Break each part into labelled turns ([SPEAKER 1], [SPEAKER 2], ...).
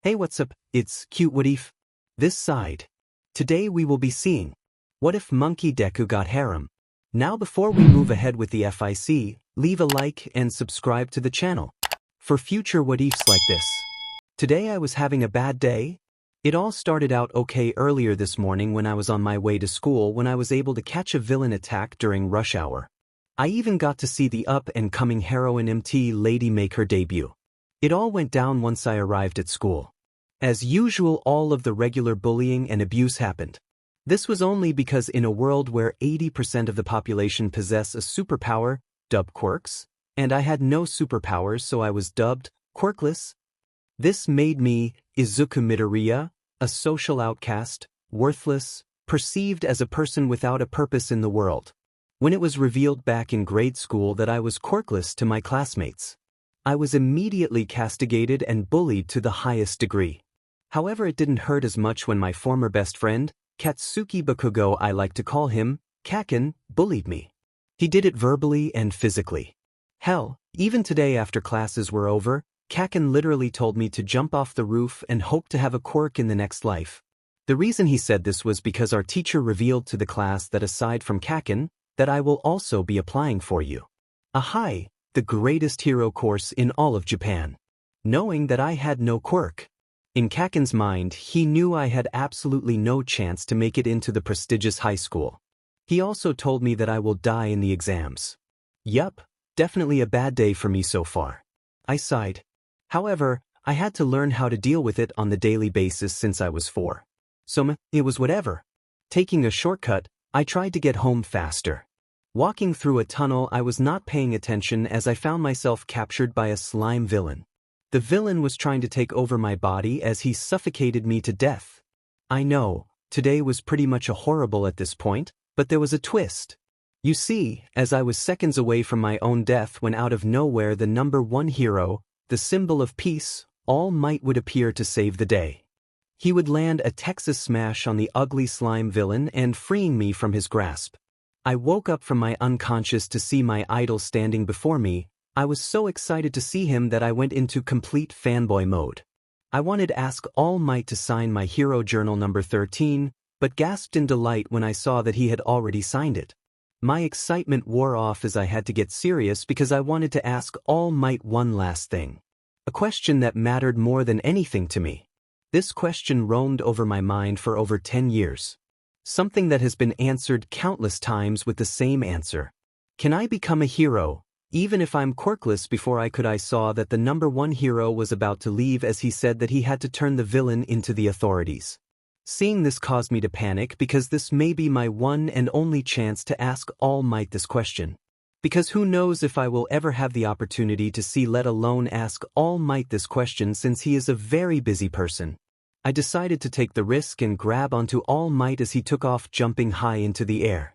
[SPEAKER 1] Hey, what's up? It's Cute What If? This side. Today we will be seeing what if Monkey Deku got harem. Now before we move ahead with the FIC, leave a like and subscribe to the channel for future what ifs like this. Today I was having a bad day. It all started out okay earlier this morning when I was on my way to school when I was able to catch a villain attack during rush hour. I even got to see the up-and-coming heroine MT lady make her debut. It all went down once I arrived at school. As usual, all of the regular bullying and abuse happened. This was only because in a world where 80% of the population possess a superpower, dubbed quirks, and I had no superpowers so I was dubbed quirkless. This made me Izuku Midoriya, a social outcast, worthless, perceived as a person without a purpose in the world. When it was revealed back in grade school that I was quirkless to my classmates, I was immediately castigated and bullied to the highest degree. However, it didn't hurt as much when my former best friend, Katsuki Bakugo I like to call him, Kaken, bullied me. He did it verbally and physically. Hell, even today after classes were over, Kaken literally told me to jump off the roof and hope to have a quirk in the next life. The reason he said this was because our teacher revealed to the class that aside from Kaken, that I will also be applying for you. Ahai, the greatest hero course in all of Japan. Knowing that I had no quirk. In Kaken's mind, he knew I had absolutely no chance to make it into the prestigious high school. He also told me that I will die in the exams. Yup, definitely a bad day for me so far. I sighed. However, I had to learn how to deal with it on the daily basis since I was 4. So it was whatever. Taking a shortcut, I tried to get home faster. Walking through a tunnel, I was not paying attention as I found myself captured by a slime villain. The villain was trying to take over my body as he suffocated me to death. I know, today was pretty much horrible at this point, but there was a twist. You see, as I was seconds away from my own death when out of nowhere the number one hero, the symbol of peace, All Might would appear to save the day. He would land a Texas smash on the ugly slime villain and freeing me from his grasp. I woke up from my unconscious to see my idol standing before me. I was so excited to see him that I went into complete fanboy mode. I wanted to ask All Might to sign my hero journal number 13, but gasped in delight when I saw that he had already signed it. My excitement wore off as I had to get serious because I wanted to ask All Might one last thing. A question that mattered more than anything to me. This question roamed over my mind for over 10 years. Something that has been answered countless times with the same answer. Can I become a hero? Even if I'm quirkless before I saw that the number one hero was about to leave as he said that he had to turn the villain into the authorities. Seeing this caused me to panic because this may be my one and only chance to ask All Might this question. Because who knows if I will ever have the opportunity to see let alone ask All Might this question since he is a very busy person. I decided to take the risk and grab onto All Might as he took off jumping high into the air.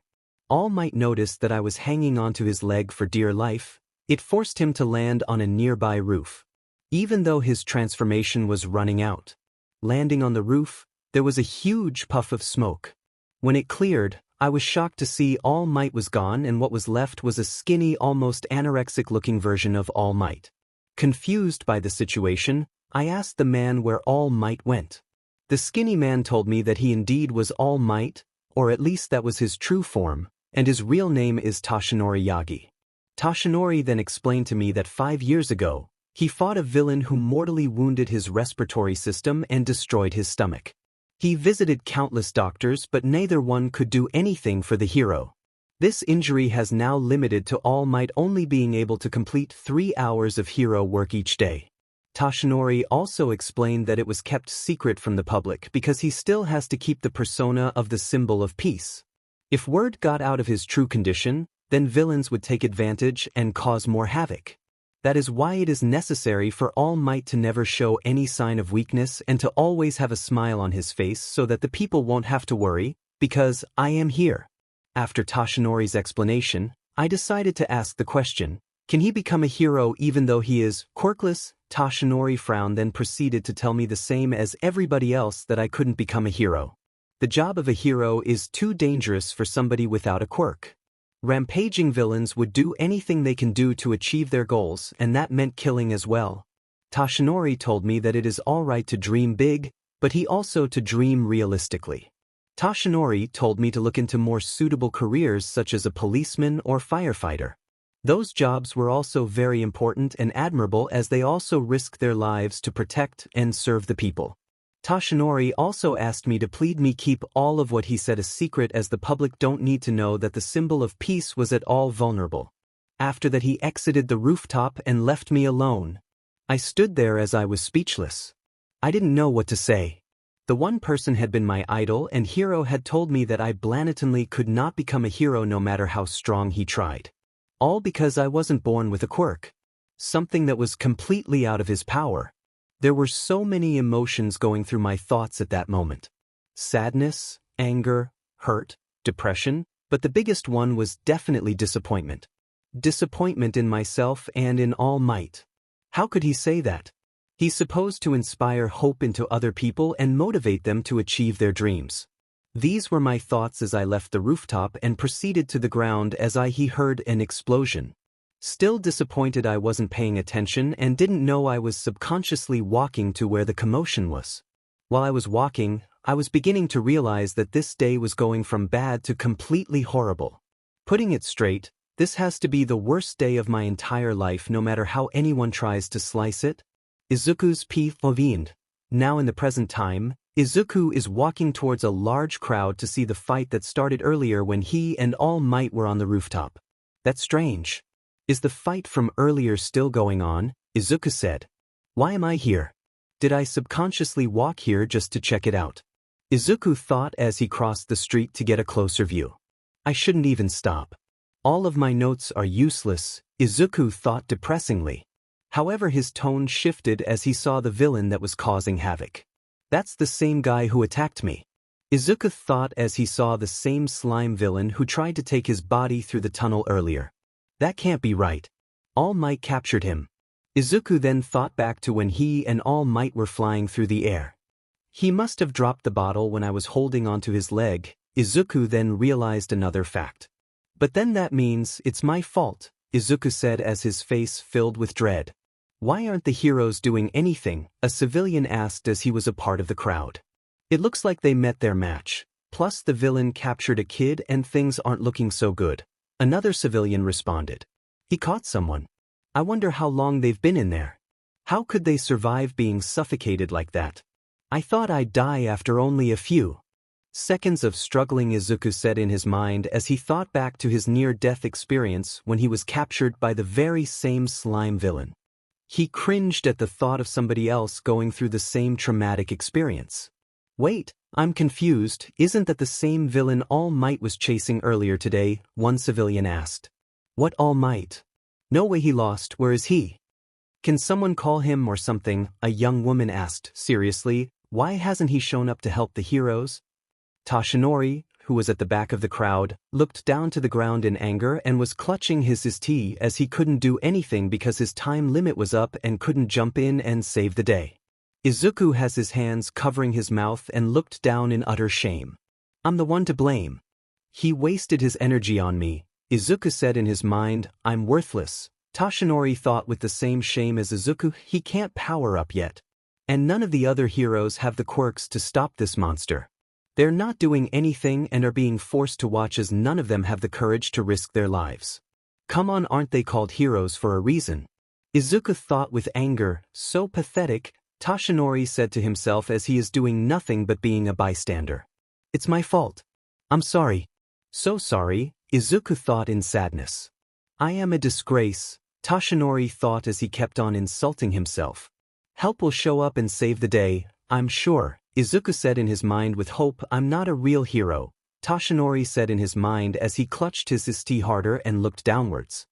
[SPEAKER 1] All Might noticed that I was hanging onto his leg for dear life. It forced him to land on a nearby roof. Even though his transformation was running out. Landing on the roof, there was a huge puff of smoke. When it cleared, I was shocked to see All Might was gone and what was left was a skinny, almost anorexic-looking version of All Might. Confused by the situation, I asked the man where All Might went. The skinny man told me that he indeed was All Might, or at least that was his true form, and his real name is Toshinori Yagi. Toshinori then explained to me that 5 years ago, he fought a villain who mortally wounded his respiratory system and destroyed his stomach. He visited countless doctors but neither one could do anything for the hero. This injury has now limited to All Might only being able to complete 3 hours of hero work each day. Toshinori also explained that it was kept secret from the public because he still has to keep the persona of the symbol of peace. If word got out of his true condition, then villains would take advantage and cause more havoc. That is why it is necessary for All Might to never show any sign of weakness and to always have a smile on his face so that the people won't have to worry, because I am here. After Toshinori's explanation, I decided to ask the question, can he become a hero even though he is quirkless? Toshinori frowned then proceeded to tell me the same as everybody else that I couldn't become a hero. The job of a hero is too dangerous for somebody without a quirk. Rampaging villains would do anything they can do to achieve their goals, and that meant killing as well. Toshinori told me that it is alright to dream big, but he also to dream realistically. Toshinori told me to look into more suitable careers such as a policeman or firefighter. Those jobs were also very important and admirable as they also risk their lives to protect and serve the people. Toshinori also asked me to plead me keep all of what he said a secret as the public don't need to know that the symbol of peace was at all vulnerable. After that he exited the rooftop and left me alone. I stood there as I was speechless. I didn't know what to say. The one person had been my idol and hero had told me that I blatantly could not become a hero no matter how strong he tried. All because I wasn't born with a quirk. Something that was completely out of his power. There were so many emotions going through my thoughts at that moment. Sadness, anger, hurt, depression, but the biggest one was definitely disappointment. Disappointment in myself and in All Might. How could he say that? He's supposed to inspire hope into other people and motivate them to achieve their dreams. These were my thoughts as I left the rooftop and proceeded to the ground as he heard an explosion. Still disappointed I wasn't paying attention and didn't know I was subconsciously walking to where the commotion was. While I was walking, I was beginning to realize that this day was going from bad to completely horrible. Putting it straight, this has to be the worst day of my entire life no matter how anyone tries to slice it. Izuku's POV. Now in the present time, Izuku is walking towards a large crowd to see the fight that started earlier when he and All Might were on the rooftop. That's strange. Is the fight from earlier still going on? Izuku said. Why am I here? Did I subconsciously walk here just to check it out? Izuku thought as he crossed the street to get a closer view. I shouldn't even stop. All of my notes are useless, Izuku thought depressingly. However, his tone shifted as he saw the villain that was causing havoc. That's the same guy who attacked me. Izuku thought as he saw the same slime villain who tried to take his body through the tunnel earlier. That can't be right. All Might captured him. Izuku then thought back to when he and All Might were flying through the air. He must have dropped the bottle when I was holding onto his leg. Izuku then realized another fact. But then that means it's my fault, Izuku said as his face filled with dread. Why aren't the heroes doing anything? A civilian asked as he was a part of the crowd. It looks like they met their match. Plus the villain captured a kid and things aren't looking so good. Another civilian responded. He caught someone. I wonder how long they've been in there. How could they survive being suffocated like that? I thought I'd die after only a few seconds of struggling, Izuku said in his mind as he thought back to his near-death experience when he was captured by the very same slime villain. He cringed at the thought of somebody else going through the same traumatic experience. Wait, I'm confused, isn't that the same villain All Might was chasing earlier today? One civilian asked. What All Might? No way, he lost, where is he? Can someone call him or something? A young woman asked. Seriously, why hasn't he shown up to help the heroes? Toshinori, who was at the back of the crowd, looked down to the ground in anger and was clutching his tea as he couldn't do anything because his time limit was up and couldn't jump in and save the day. Izuku has his hands covering his mouth and looked down in utter shame. I'm the one to blame. He wasted his energy on me, Izuku said in his mind. I'm worthless. Toshinori thought with the same shame as Izuku. He can't power up yet. And none of the other heroes have the quirks to stop this monster. They're not doing anything and are being forced to watch as none of them have the courage to risk their lives. Come on, aren't they called heroes for a reason? Izuku thought with anger. So pathetic, Toshinori said to himself as he is doing nothing but being a bystander. It's my fault. I'm sorry. So sorry, Izuku thought in sadness. I am a disgrace, Toshinori thought as he kept on insulting himself. Help will show up and save the day, I'm sure, Izuku said in his mind with hope. I'm not a real hero, Toshinori said in his mind as he clutched his tea harder and looked downwards.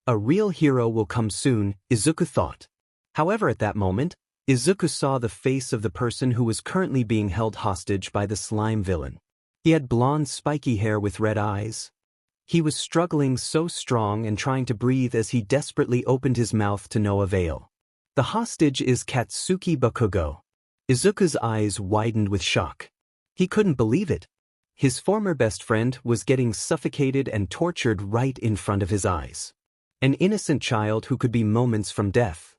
[SPEAKER 1] A real hero will come soon, Izuku thought. However, at that moment, Izuku saw the face of the person who was currently being held hostage by the slime villain. He had blonde spiky hair with red eyes. He was struggling so strong and trying to breathe as he desperately opened his mouth to no avail. The hostage is Katsuki Bakugo. Izuku's eyes widened with shock. He couldn't believe it. His former best friend was getting suffocated and tortured right in front of his eyes. An innocent child who could be moments from death.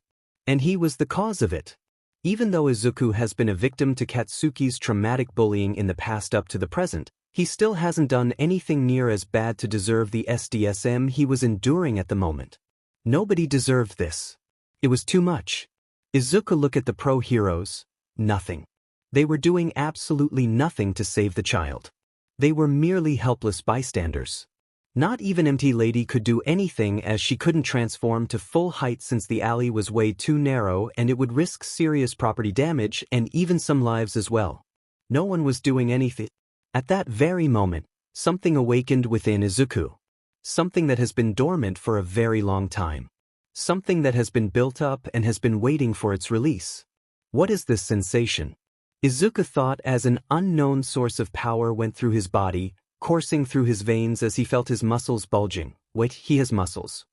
[SPEAKER 1] And he was the cause of it. Even though Izuku has been a victim to Katsuki's traumatic bullying in the past up to the present, he still hasn't done anything near as bad to deserve the SDSM he was enduring at the moment. Nobody deserved this. It was too much. Izuku looked at the pro heroes. Nothing. They were doing absolutely nothing to save the child. They were merely helpless bystanders. Not even MT Lady could do anything as she couldn't transform to full height since the alley was way too narrow and it would risk serious property damage and even some lives as well. No one was doing anything. At that very moment, something awakened within Izuku. Something that has been dormant for a very long time. Something that has been built up and has been waiting for its release. What is this sensation? Izuku thought as an unknown source of power went through his body, coursing through his veins as he felt his muscles bulging. Wait, he has muscles.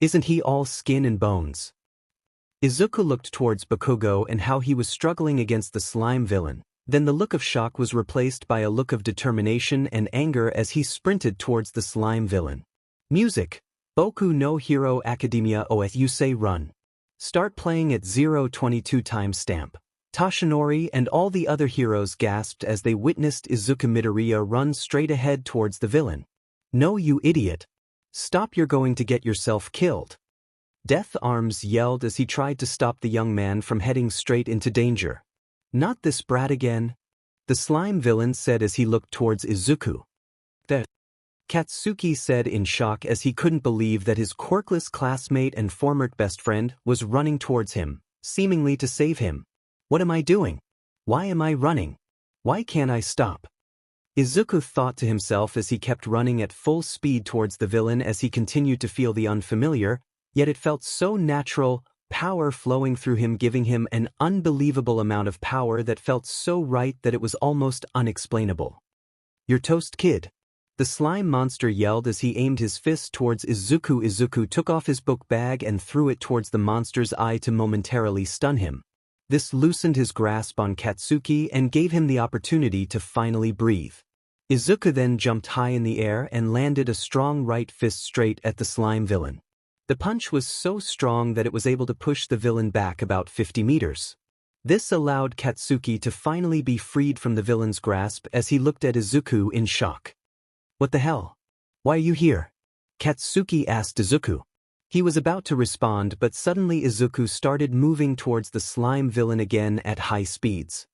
[SPEAKER 1] Isn't he all skin and bones? Izuku looked towards Bakugo and how he was struggling against the slime villain. Then the look of shock was replaced by a look of determination and anger as he sprinted towards the slime villain. Music. Boku no Hero Academia OS you say run. Start playing at 022 timestamp. Toshinori and all the other heroes gasped as they witnessed Izuku Midoriya run straight ahead towards the villain. No, you idiot. Stop, you're going to get yourself killed. Death Arms yelled as he tried to stop the young man from heading straight into danger. Not this brat again. The slime villain said as he looked towards Izuku. That. Katsuki said in shock as he couldn't believe that his quirkless classmate and former best friend was running towards him, seemingly to save him. What am I doing? Why am I running? Why can't I stop? Izuku thought to himself as he kept running at full speed towards the villain as he continued to feel the unfamiliar, yet it felt so natural, power flowing through him giving him an unbelievable amount of power that felt so right that it was almost unexplainable. You're toast, kid. The slime monster yelled as he aimed his fist towards Izuku. Izuku took off his book bag and threw it towards the monster's eye to momentarily stun him. This loosened his grasp on Katsuki and gave him the opportunity to finally breathe. Izuku then jumped high in the air and landed a strong right fist straight at the slime villain. The punch was so strong that it was able to push the villain back about 50 meters. This allowed Katsuki to finally be freed from the villain's grasp as he looked at Izuku in shock. What the hell? Why are you here? Katsuki asked Izuku. He was about to respond, but suddenly Izuku started moving towards the slime villain again at high speeds.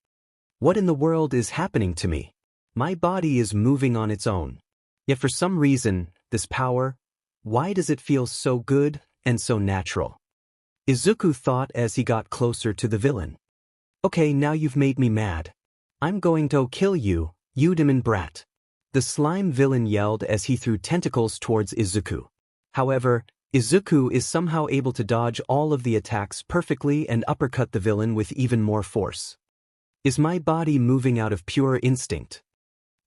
[SPEAKER 1] What in the world is happening to me? My body is moving on its own. Yet for some reason, this power, why does it feel so good and so natural? Izuku thought as he got closer to the villain. Okay, now you've made me mad. I'm going to kill you, you demon brat. The slime villain yelled as he threw tentacles towards Izuku. However, Izuku is somehow able to dodge all of the attacks perfectly and uppercut the villain with even more force. Is my body moving out of pure instinct?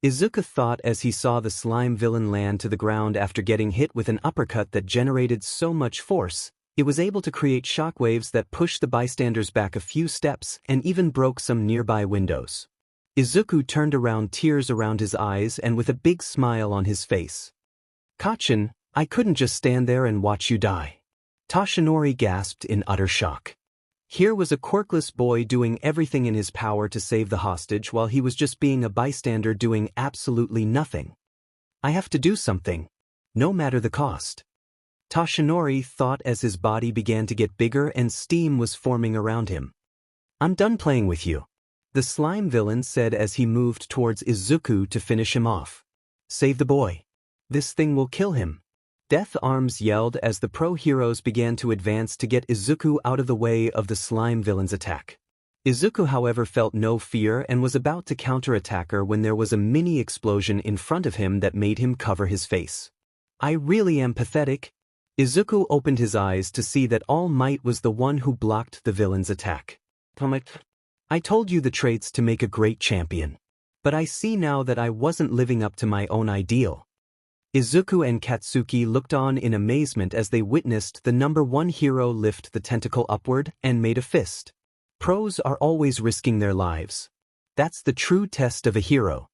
[SPEAKER 1] Izuku thought as he saw the slime villain land to the ground after getting hit with an uppercut that generated so much force, it was able to create shockwaves that pushed the bystanders back a few steps and even broke some nearby windows. Izuku turned around, tears around his eyes and with a big smile on his face. Kachin, I couldn't just stand there and watch you die. Toshinori gasped in utter shock. Here was a quirkless boy doing everything in his power to save the hostage while he was just being a bystander doing absolutely nothing. I have to do something, no matter the cost. Toshinori thought as his body began to get bigger and steam was forming around him. I'm done playing with you. The slime villain said as he moved towards Izuku to finish him off. Save the boy. This thing will kill him. Death Arms yelled as the pro-heroes began to advance to get Izuku out of the way of the slime villain's attack. Izuku, however, felt no fear and was about to counterattack her when there was a mini explosion in front of him that made him cover his face. I really am pathetic. Izuku opened his eyes to see that All Might was the one who blocked the villain's attack. I told you the traits to make a great champion. But I see now that I wasn't living up to my own ideal. Izuku and Katsuki looked on in amazement as they witnessed the #1 hero lift the tentacle upward and made a fist. Pros are always risking their lives. That's the true test of a hero.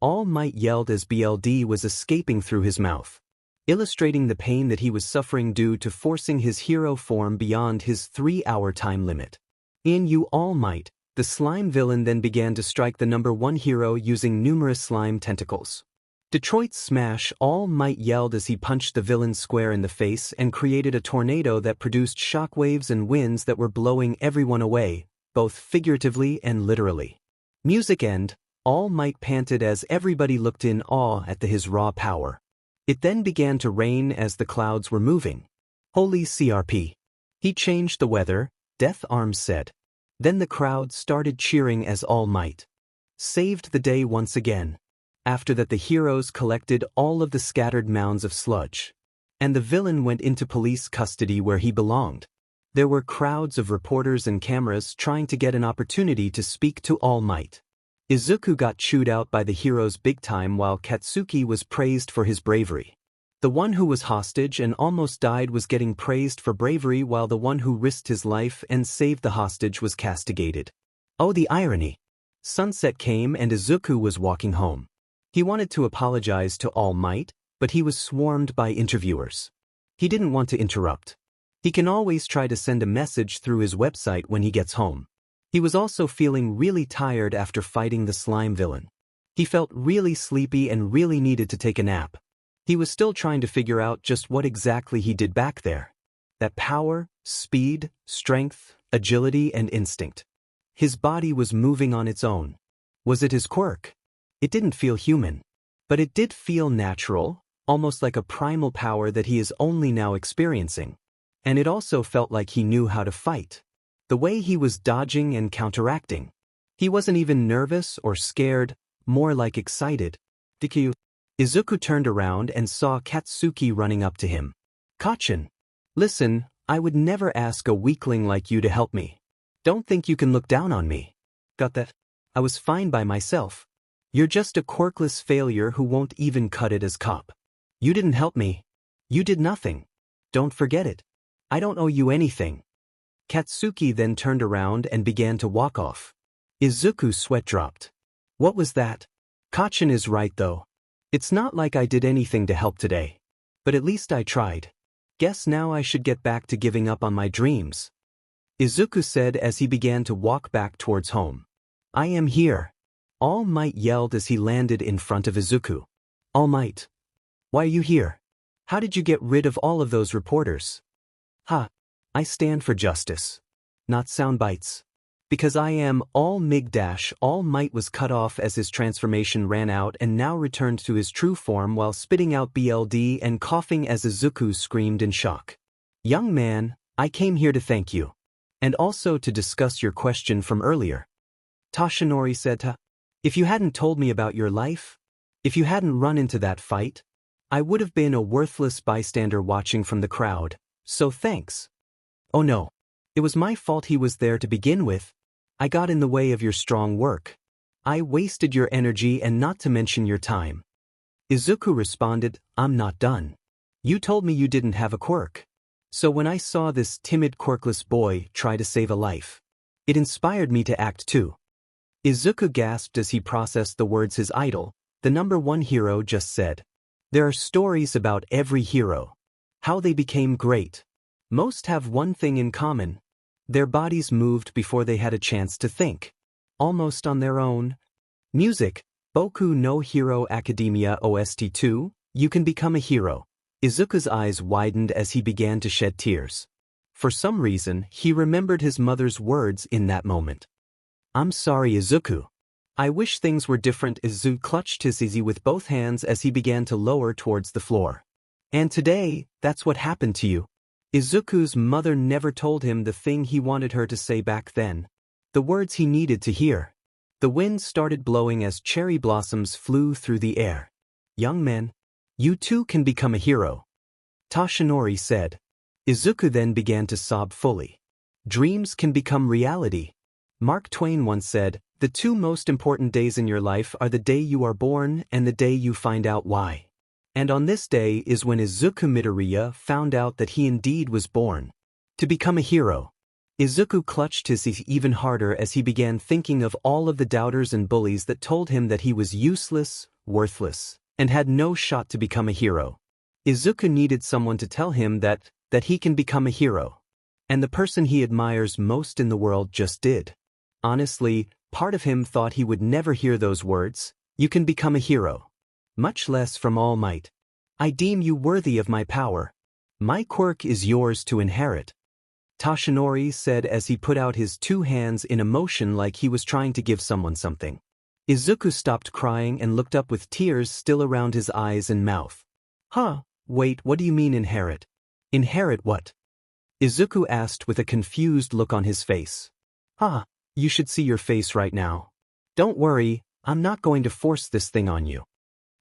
[SPEAKER 1] All Might yelled as BLD was escaping through his mouth. illustrating the pain that he was suffering due to forcing his hero form beyond his 3-hour time limit. In You All Might, the slime villain then began to strike the number one hero using numerous slime tentacles. Detroit's Smash All Might yelled as he punched the villain square in the face and created a tornado that produced shockwaves and winds that were blowing everyone away, both figuratively and literally. Music End, All Might panted as everybody looked in awe at his raw power. It then began to rain as the clouds were moving. Holy CRP. He changed the weather, Death Arms said. Then the crowd started cheering as All Might saved the day once again. After that, the heroes collected all of the scattered mounds of sludge. And the villain went into police custody where he belonged. There were crowds of reporters and cameras trying to get an opportunity to speak to All Might. Izuku got chewed out by the heroes big time while Katsuki was praised for his bravery. The one who was hostage and almost died was getting praised for bravery while the one who risked his life and saved the hostage was castigated. Oh, the irony. Sunset came and Izuku was walking home. He wanted to apologize to All Might, but he was swarmed by interviewers. He didn't want to interrupt. He can always try to send a message through his website when he gets home. He was also feeling really tired after fighting the slime villain. He felt really sleepy and really needed to take a nap. He was still trying to figure out just what exactly he did back there. That power, speed, strength, agility, and instinct. His body was moving on its own. Was it his quirk? It didn't feel human. But it did feel natural, almost like a primal power that he is only now experiencing. And it also felt like he knew how to fight. The way he was dodging and counteracting. He wasn't even nervous or scared, more like excited. Deku. Izuku turned around and saw Katsuki running up to him. Kachin. Listen, I would never ask a weakling like you to help me. Don't think you can look down on me. Got that? I was fine by myself. You're just a quirkless failure who won't even cut it as cop. You didn't help me. You did nothing. Don't forget it. I don't owe you anything. Katsuki then turned around and began to walk off. Izuku's sweat dropped. What was that? Kachin is right though. It's not like I did anything to help today. But at least I tried. Guess now I should get back to giving up on my dreams. Izuku said as he began to walk back towards home. I am here. All Might yelled as he landed in front of Izuku. All Might. Why are you here? How did you get rid of all of those reporters? Ha. I stand for justice. Not sound bites. Because I am All Might was cut off as his transformation ran out and now returned to his true form while spitting out BLD and coughing as Izuku screamed in shock. Young man, I came here to thank you. And also to discuss your question from earlier. Toshinori said, if you hadn't told me about your life, if you hadn't run into that fight, I would have been a worthless bystander watching from the crowd, so thanks. Oh no. It was my fault he was there to begin with. I got in the way of your strong work. I wasted your energy and not to mention your time. Izuku responded, I'm not done. You told me you didn't have a quirk. So when I saw this timid quirkless boy try to save a life, it inspired me to act too. Izuku gasped as he processed the words his idol, the number one hero, just said. There are stories about every hero. How they became great. Most have one thing in common. Their bodies moved before they had a chance to think. Almost on their own. Music, Boku no Hero Academia OST 2, You Can Become a Hero. Izuku's eyes widened as he began to shed tears. For some reason, he remembered his mother's words in that moment. I'm sorry, Izuku. I wish things were different. Izuku clutched his Izzy with both hands as he began to lower towards the floor. And today, that's what happened to you. Izuku's mother never told him the thing he wanted her to say back then. The words he needed to hear. The wind started blowing as cherry blossoms flew through the air. Young man, you too can become a hero. Toshinori said. Izuku then began to sob fully. Dreams can become reality. Mark Twain once said, the two most important days in your life are the day you are born and the day you find out why. And on this day is when Izuku Midoriya found out that he indeed was born to become a hero. Izuku clutched his teeth even harder as he began thinking of all of the doubters and bullies that told him that he was useless, worthless, and had no shot to become a hero. Izuku needed someone to tell him that he can become a hero. And the person he admires most in the world just did. Honestly, part of him thought he would never hear those words, "You can become a hero." Much less from All Might. "I deem you worthy of my power. My quirk is yours to inherit," Toshinori said as he put out his two hands in a motion like he was trying to give someone something. Izuku stopped crying and looked up with tears still around his eyes and mouth. "Huh, wait, what do you mean inherit? Inherit what?" Izuku asked with a confused look on his face. You should see your face right now. Don't worry, I'm not going to force this thing on you."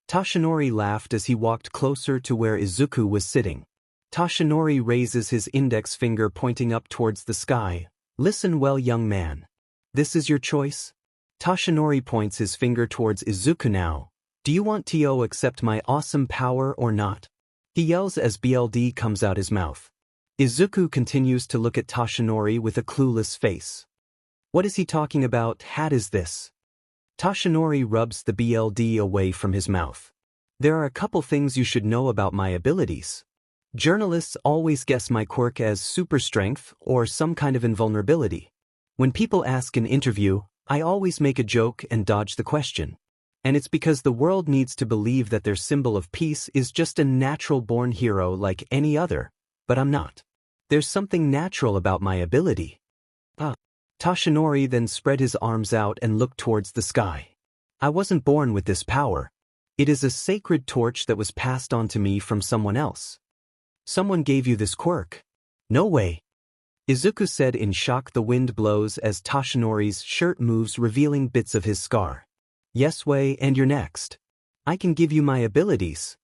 [SPEAKER 1] Toshinori laughed as he walked closer to where Izuku was sitting. Toshinori raises his index finger pointing up towards the sky. "Listen well, young man. This is your choice?" Toshinori points his finger towards Izuku now. "Do you want to accept my awesome power or not?" He yells as BLD comes out his mouth. Izuku continues to look at Toshinori with a clueless face. What is he talking about? Hat is this? Toshinori rubs the BLD away from his mouth. "There are a couple things you should know about my abilities. Journalists always guess my quirk as super strength or some kind of invulnerability. When people ask in interview, I always make a joke and dodge the question. And it's because the world needs to believe that their symbol of peace is just a natural-born hero like any other, but I'm not. There's something natural about my ability." Toshinori then spread his arms out and looked towards the sky. "I wasn't born with this power. It is a sacred torch that was passed on to me from someone else." "Someone gave you this quirk?" "No way." Izuku said in shock. The wind blows as Toshinori's shirt moves, revealing bits of his scar. "Yes way, and you're next. I can give you my abilities,"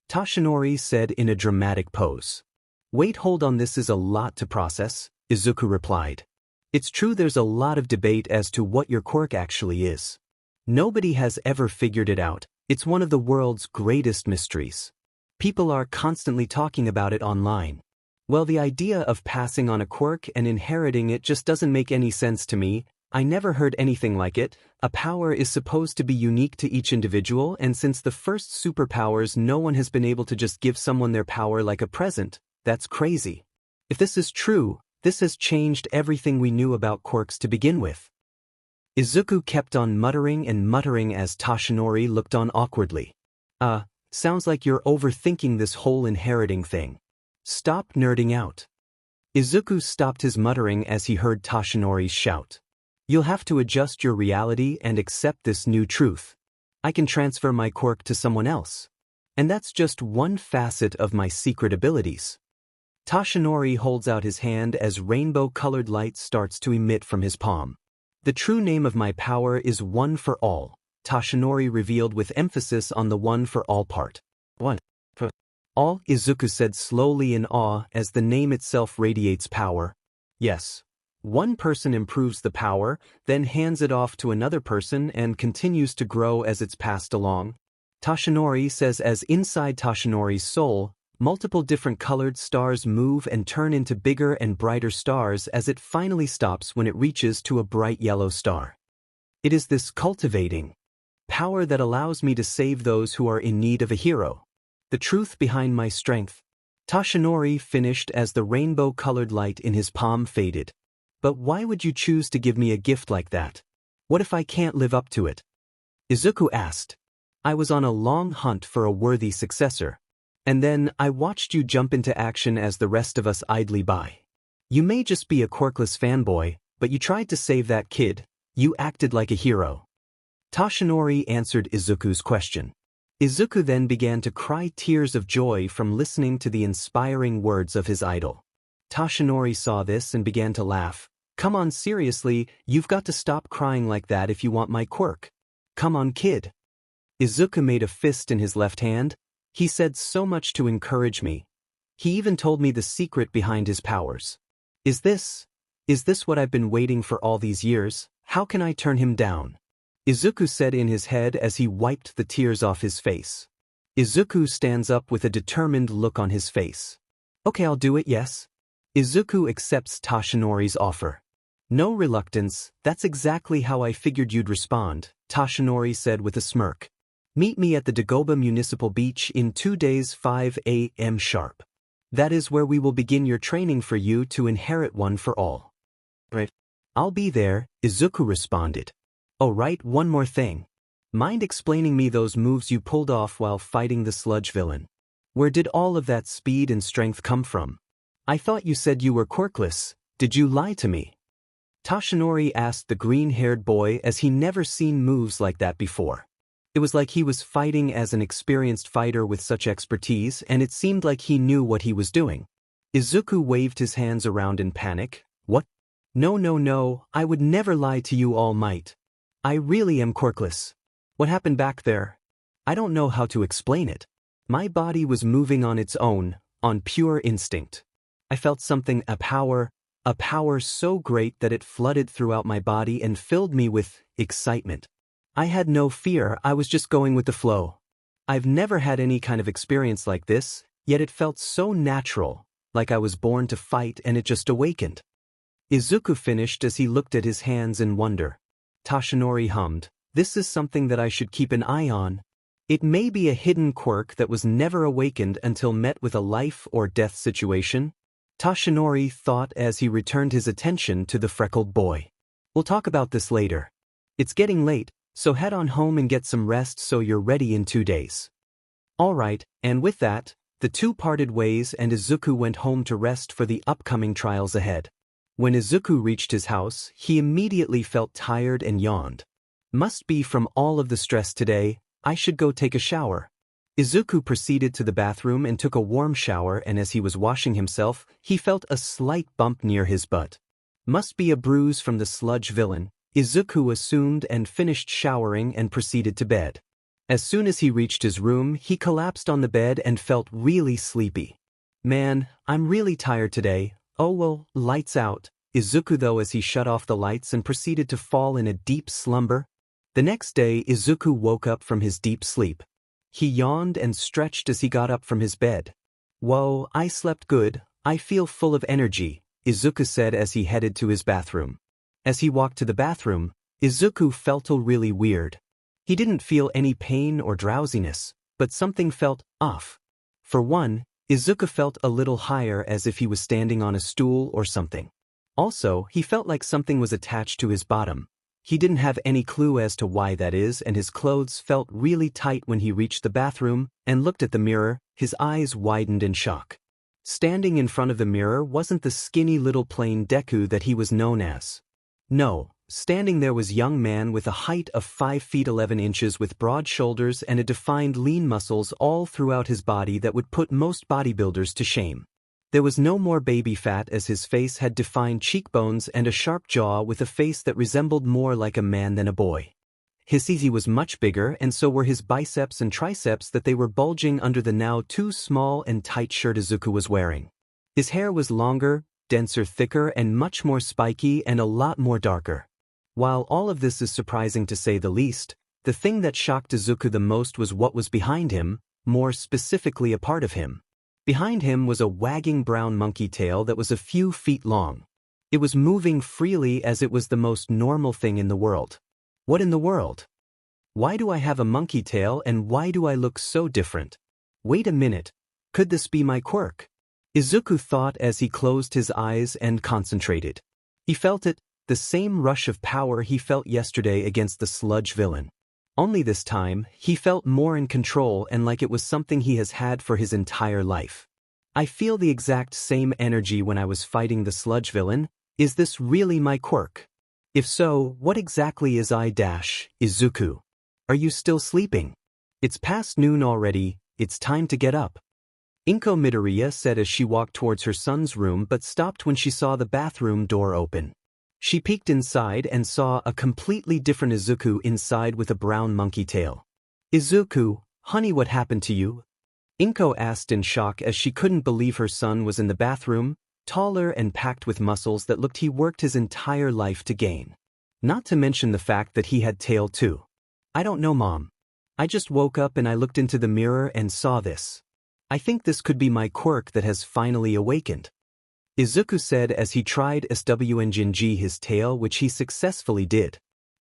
[SPEAKER 1] Toshinori said in a dramatic pose. "Wait, hold on, this is a lot to process," Izuku replied. "It's true there's a lot of debate as to what your quirk actually is. Nobody has ever figured it out. It's one of the world's greatest mysteries. People are constantly talking about it online. Well, the idea of passing on a quirk and inheriting it just doesn't make any sense to me. I never heard anything like it. A power is supposed to be unique to each individual, and since the first superpowers, no one has been able to just give someone their power like a present. That's crazy. If this is true, this has changed everything we knew about quirks to begin with." Izuku kept on muttering and muttering as Toshinori looked on awkwardly. Sounds like you're overthinking this whole inheriting thing. Stop nerding out." Izuku stopped his muttering as he heard Toshinori's shout. "You'll have to adjust your reality and accept this new truth. I can transfer my quirk to someone else. And that's just one facet of my secret abilities." Toshinori holds out his hand as rainbow-colored light starts to emit from his palm. "The true name of my power is One for All," Toshinori revealed with emphasis on the one for all part. "One for all," Izuku said slowly in awe as the name itself radiates power. "Yes. One person improves the power, then hands it off to another person and continues to grow as it's passed along," Toshinori says as inside Toshinori's soul, multiple different colored stars move and turn into bigger and brighter stars as it finally stops when it reaches to a bright yellow star. "It is this cultivating power that allows me to save those who are in need of a hero. The truth behind my strength," Toshinori finished as the rainbow-colored light in his palm faded. "But why would you choose to give me a gift like that? What if I can't live up to it?" Izuku asked. "I was on a long hunt for a worthy successor. And then I watched you jump into action as the rest of us idly by. You may just be a quirkless fanboy, but you tried to save that kid. You acted like a hero." Toshinori answered Izuku's question. Izuku then began to cry tears of joy from listening to the inspiring words of his idol. Toshinori saw this and began to laugh. "Come on, seriously, you've got to stop crying like that if you want my quirk. Come on, kid." Izuku made a fist in his left hand. "He said so much to encourage me. He even told me the secret behind his powers. Is this what I've been waiting for all these years? How can I turn him down?" Izuku said in his head as he wiped the tears off his face. Izuku stands up with a determined look on his face. "Okay, I'll do it, yes." Izuku accepts Toshinori's offer. "No reluctance, that's exactly how I figured you'd respond," Toshinori said with a smirk. Meet me at the Dagoba Municipal Beach in 2 days 5 a.m. sharp. That is where we will begin your training for you to inherit one for all. Right. I'll be there, Izuku responded. Oh right, one more thing. Mind explaining me those moves you pulled off while fighting the sludge villain? Where did all of that speed and strength come from? I thought you said you were quirkless. Did you lie to me? Toshinori asked the green-haired boy as he never seen moves like that before. It was like he was fighting as an experienced fighter with such expertise, and it seemed like he knew what he was doing. Izuku waved his hands around in panic. What? No, I would never lie to you, All Might. I really am quirkless. What happened back there? I don't know how to explain it. My body was moving on its own, on pure instinct. I felt something, a power so great that it flooded throughout my body and filled me with excitement. I had no fear, I was just going with the flow. I've never had any kind of experience like this, yet it felt so natural, like I was born to fight and it just awakened. Izuku finished as he looked at his hands in wonder. Toshinori hummed, this is something that I should keep an eye on. It may be a hidden quirk that was never awakened until met with a life or death situation. Toshinori thought as he returned his attention to the freckled boy. We'll talk about this later. It's getting late, so head on home and get some rest so you're ready in 2 days. Alright, and with that, the two parted ways and Izuku went home to rest for the upcoming trials ahead. When Izuku reached his house, he immediately felt tired and yawned. Must be from all of the stress today, I should go take a shower. Izuku proceeded to the bathroom and took a warm shower, and as he was washing himself, he felt a slight bump near his butt. Must be a bruise from the sludge villain, Izuku assumed, and finished showering and proceeded to bed. As soon as he reached his room, he collapsed on the bed and felt really sleepy. Man, I'm really tired today. Oh well, lights out. Izuku though as he shut off the lights and proceeded to fall in a deep slumber. The next day Izuku woke up from his deep sleep. He yawned and stretched as he got up from his bed. Whoa, I slept good, I feel full of energy, Izuku said as he headed to his bathroom. As he walked to the bathroom, Izuku felt really weird. He didn't feel any pain or drowsiness, but something felt off. For one, Izuku felt a little higher as if he was standing on a stool or something. Also, he felt like something was attached to his bottom. He didn't have any clue as to why that is, and his clothes felt really tight when he reached the bathroom and looked at the mirror. His eyes widened in shock. Standing in front of the mirror wasn't the skinny little plain Deku that he was known as. No, standing there was a young man with a height of 5 feet 11 inches with broad shoulders and a defined lean muscles all throughout his body that would put most bodybuilders to shame. There was no more baby fat as his face had defined cheekbones and a sharp jaw with a face that resembled more like a man than a boy. His CZ was much bigger, and so were his biceps and triceps that they were bulging under the now too small and tight shirt Izuku was wearing. His hair was longer, denser, thicker, and much more spiky and a lot more darker. While all of this is surprising to say the least, the thing that shocked Izuku the most was what was behind him, more specifically a part of him. Behind him was a wagging brown monkey tail that was a few feet long. It was moving freely as it was the most normal thing in the world. What in the world? Why do I have a monkey tail and why do I look so different? Wait a minute, could this be my quirk? Izuku thought as he closed his eyes and concentrated. He felt it, the same rush of power he felt yesterday against the sludge villain. Only this time, he felt more in control and like it was something he has had for his entire life. I feel the exact same energy when I was fighting the sludge villain. Is this really my quirk? If so, what exactly is Izuku? Are you still sleeping? It's past noon already, it's time to get up. Inko Midoriya said as she walked towards her son's room but stopped when she saw the bathroom door open. She peeked inside and saw a completely different Izuku inside with a brown monkey tail. Izuku, honey, what happened to you? Inko asked in shock as she couldn't believe her son was in the bathroom, taller and packed with muscles that looked he worked his entire life to gain. Not to mention the fact that he had tail too. I don't know, Mom. I just woke up and I looked into the mirror and saw this. I think this could be my quirk that has finally awakened. Izuku said as he tried SWNGNG his tail, which he successfully did.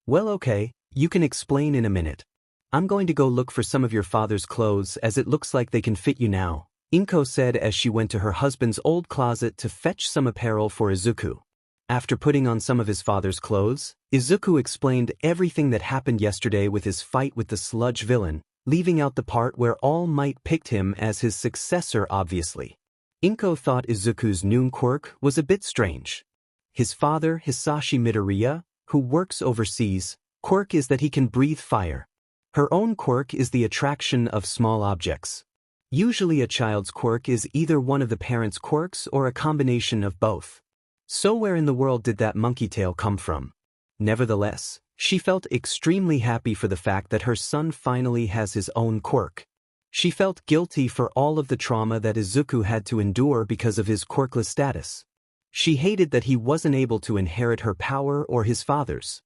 [SPEAKER 1] Well, okay, you can explain in a minute. I'm going to go look for some of your father's clothes as it looks like they can fit you now, Inko said as she went to her husband's old closet to fetch some apparel for Izuku. After putting on some of his father's clothes, Izuku explained everything that happened yesterday with his fight with the sludge villain, leaving out the part where All Might picked him as his successor obviously. Inko thought Izuku's new quirk was a bit strange. His father, Hisashi Midoriya, who works overseas, quirk is that he can breathe fire. Her own quirk is the attraction of small objects. Usually a child's quirk is either one of the parents' quirks or a combination of both. So where in the world did that monkey tail come from? Nevertheless, she felt extremely happy for the fact that her son finally has his own quirk. She felt guilty for all of the trauma that Izuku had to endure because of his quirkless status. She hated that he wasn't able to inherit her power or his father's.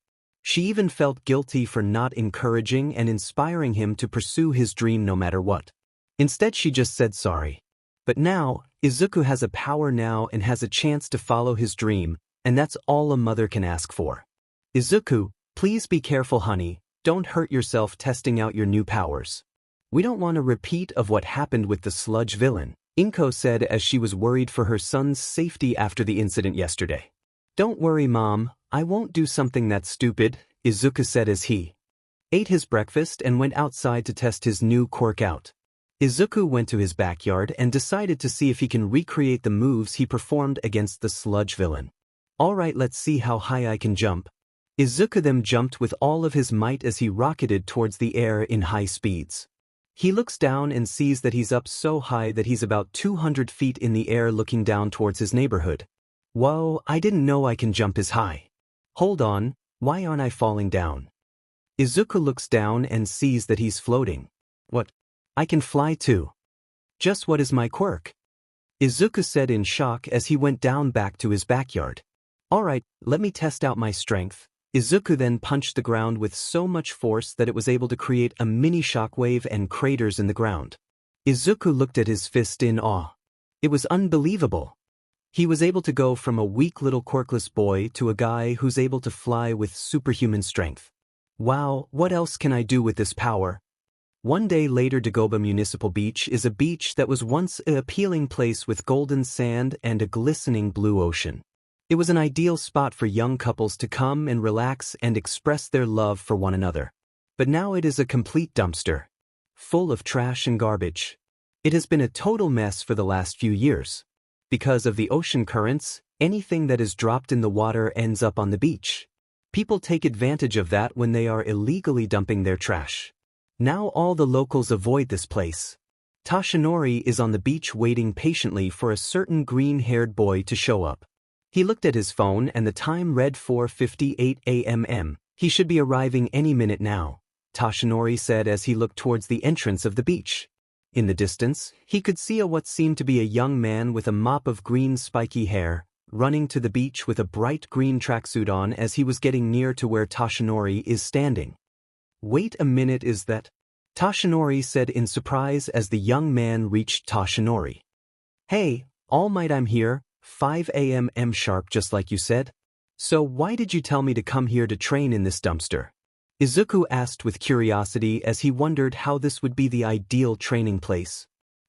[SPEAKER 1] She even felt guilty for not encouraging and inspiring him to pursue his dream no matter what. Instead she just said sorry. But now, Izuku has a power now and has a chance to follow his dream, and that's all a mother can ask for. Izuku, please be careful honey, don't hurt yourself testing out your new powers. We don't want a repeat of what happened with the sludge villain, Inko said as she was worried for her son's safety after the incident yesterday. Don't worry mom, I won't do something that stupid, Izuku said as he ate his breakfast and went outside to test his new quirk out. Izuku went to his backyard and decided to see if he can recreate the moves he performed against the sludge villain. Alright, let's see how high I can jump. Izuku then jumped with all of his might as he rocketed towards the air in high speeds. He looks down and sees that he's up so high that he's about 200 feet in the air looking down towards his neighborhood. Whoa, I didn't know I can jump as high. Hold on, why aren't I falling down? Izuku looks down and sees that he's floating. What? I can fly too. Just what is my quirk? Izuku said in shock as he went down back to his backyard. Alright, let me test out my strength. Izuku then punched the ground with so much force that it was able to create a mini shockwave and craters in the ground. Izuku looked at his fist in awe. It was unbelievable. He was able to go from a weak little quirkless boy to a guy who's able to fly with superhuman strength. Wow, what else can I do with this power? One day later, Dagoba Municipal Beach is a beach that was once an appealing place with golden sand and a glistening blue ocean. It was an ideal spot for young couples to come and relax and express their love for one another. But now it is a complete dumpster, full of trash and garbage. It has been a total mess for the last few years. Because of the ocean currents, anything that is dropped in the water ends up on the beach. People take advantage of that when they are illegally dumping their trash. Now all the locals avoid this place. Toshinori is on the beach waiting patiently for a certain green-haired boy to show up. He looked at his phone and the time read 4:58 a.m. He should be arriving any minute now, Toshinori said as he looked towards the entrance of the beach. In the distance, he could see what seemed to be a young man with a mop of green spiky hair, running to the beach with a bright green tracksuit on as he was getting near to where Toshinori is standing. Wait a minute, is that? Toshinori said in surprise as the young man reached Toshinori. Hey, All Might, I'm here, 5 a.m. sharp just like you said. So why did you tell me to come here to train in this dumpster? Izuku asked with curiosity as he wondered how this would be the ideal training place.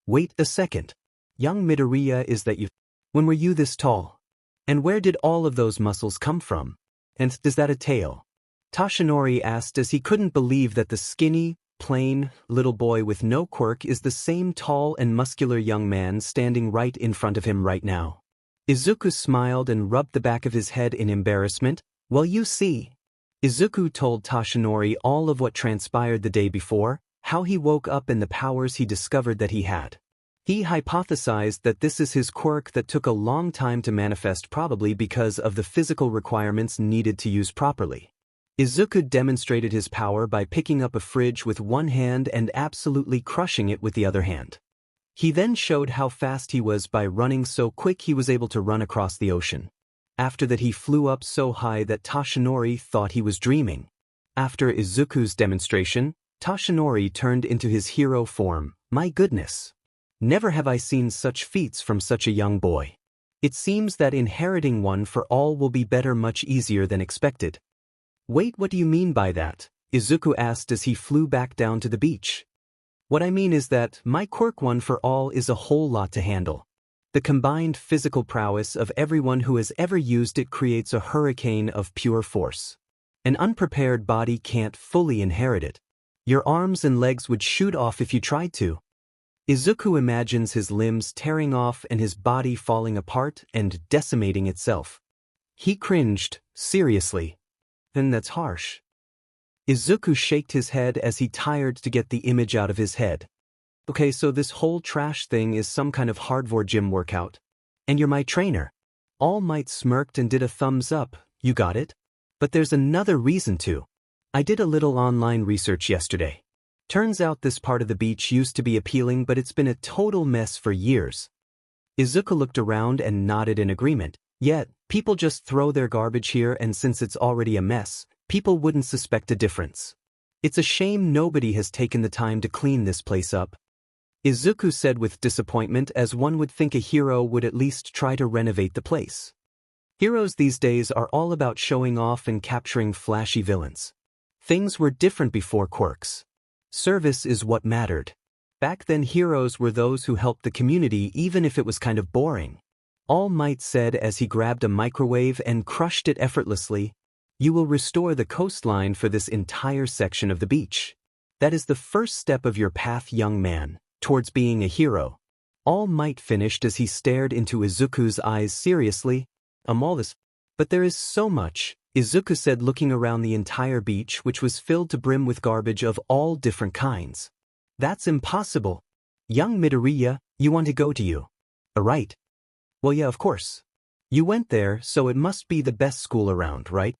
[SPEAKER 1] Wait a second. Young Midoriya, is that you? When were you this tall? And where did all of those muscles come from? And is that a tail? Toshinori asked as he couldn't believe that the skinny, plain, little boy with no quirk is the same tall and muscular young man standing right in front of him right now. Izuku smiled and rubbed the back of his head in embarrassment. Well, you see. Izuku told Toshinori all of what transpired the day before, how he woke up and the powers he discovered that he had. He hypothesized that this is his quirk that took a long time to manifest, probably because of the physical requirements needed to use properly. Izuku demonstrated his power by picking up a fridge with one hand and absolutely crushing it with the other hand. He then showed how fast he was by running so quick he was able to run across the ocean. After that he flew up so high that Toshinori thought he was dreaming. After Izuku's demonstration, Toshinori turned into his hero form. My goodness! Never have I seen such feats from such a young boy. It seems that inheriting one for all will be better, much easier than expected. Wait, what do you mean by that? Izuku asked as he flew back down to the beach. What I mean is that my quirk one for all is a whole lot to handle. The combined physical prowess of everyone who has ever used it creates a hurricane of pure force. An unprepared body can't fully inherit it. Your arms and legs would shoot off if you tried to. Izuku imagines his limbs tearing off and his body falling apart and decimating itself. He cringed, seriously. Then that's harsh. Izuku shaked his head as he tired to get the image out of his head. Okay, so this whole trash thing is some kind of hardcore gym workout. And you're my trainer. All Might smirked and did a thumbs up, you got it? But there's another reason too. I did a little online research yesterday. Turns out this part of the beach used to be appealing, but it's been a total mess for years. Izuku looked around and nodded in agreement. Yet, people just throw their garbage here, and since it's already a mess, people wouldn't suspect a difference. It's a shame nobody has taken the time to clean this place up. Izuku said with disappointment, as one would think a hero would at least try to renovate the place. Heroes these days are all about showing off and capturing flashy villains. Things were different before quirks. Service is what mattered. Back then heroes were those who helped the community even if it was kind of boring. All Might said as he grabbed a microwave and crushed it effortlessly. You will restore the coastline for this entire section of the beach. That is the first step of your path, young man, towards being a hero. All Might finished as he stared into Izuku's eyes seriously. All this. But there is so much, Izuku said, looking around the entire beach, which was filled to brim with garbage of all different kinds. That's impossible. Young Midoriya, you want to go to you? Right. Well, yeah, of course. You went there, so it must be the best school around, right?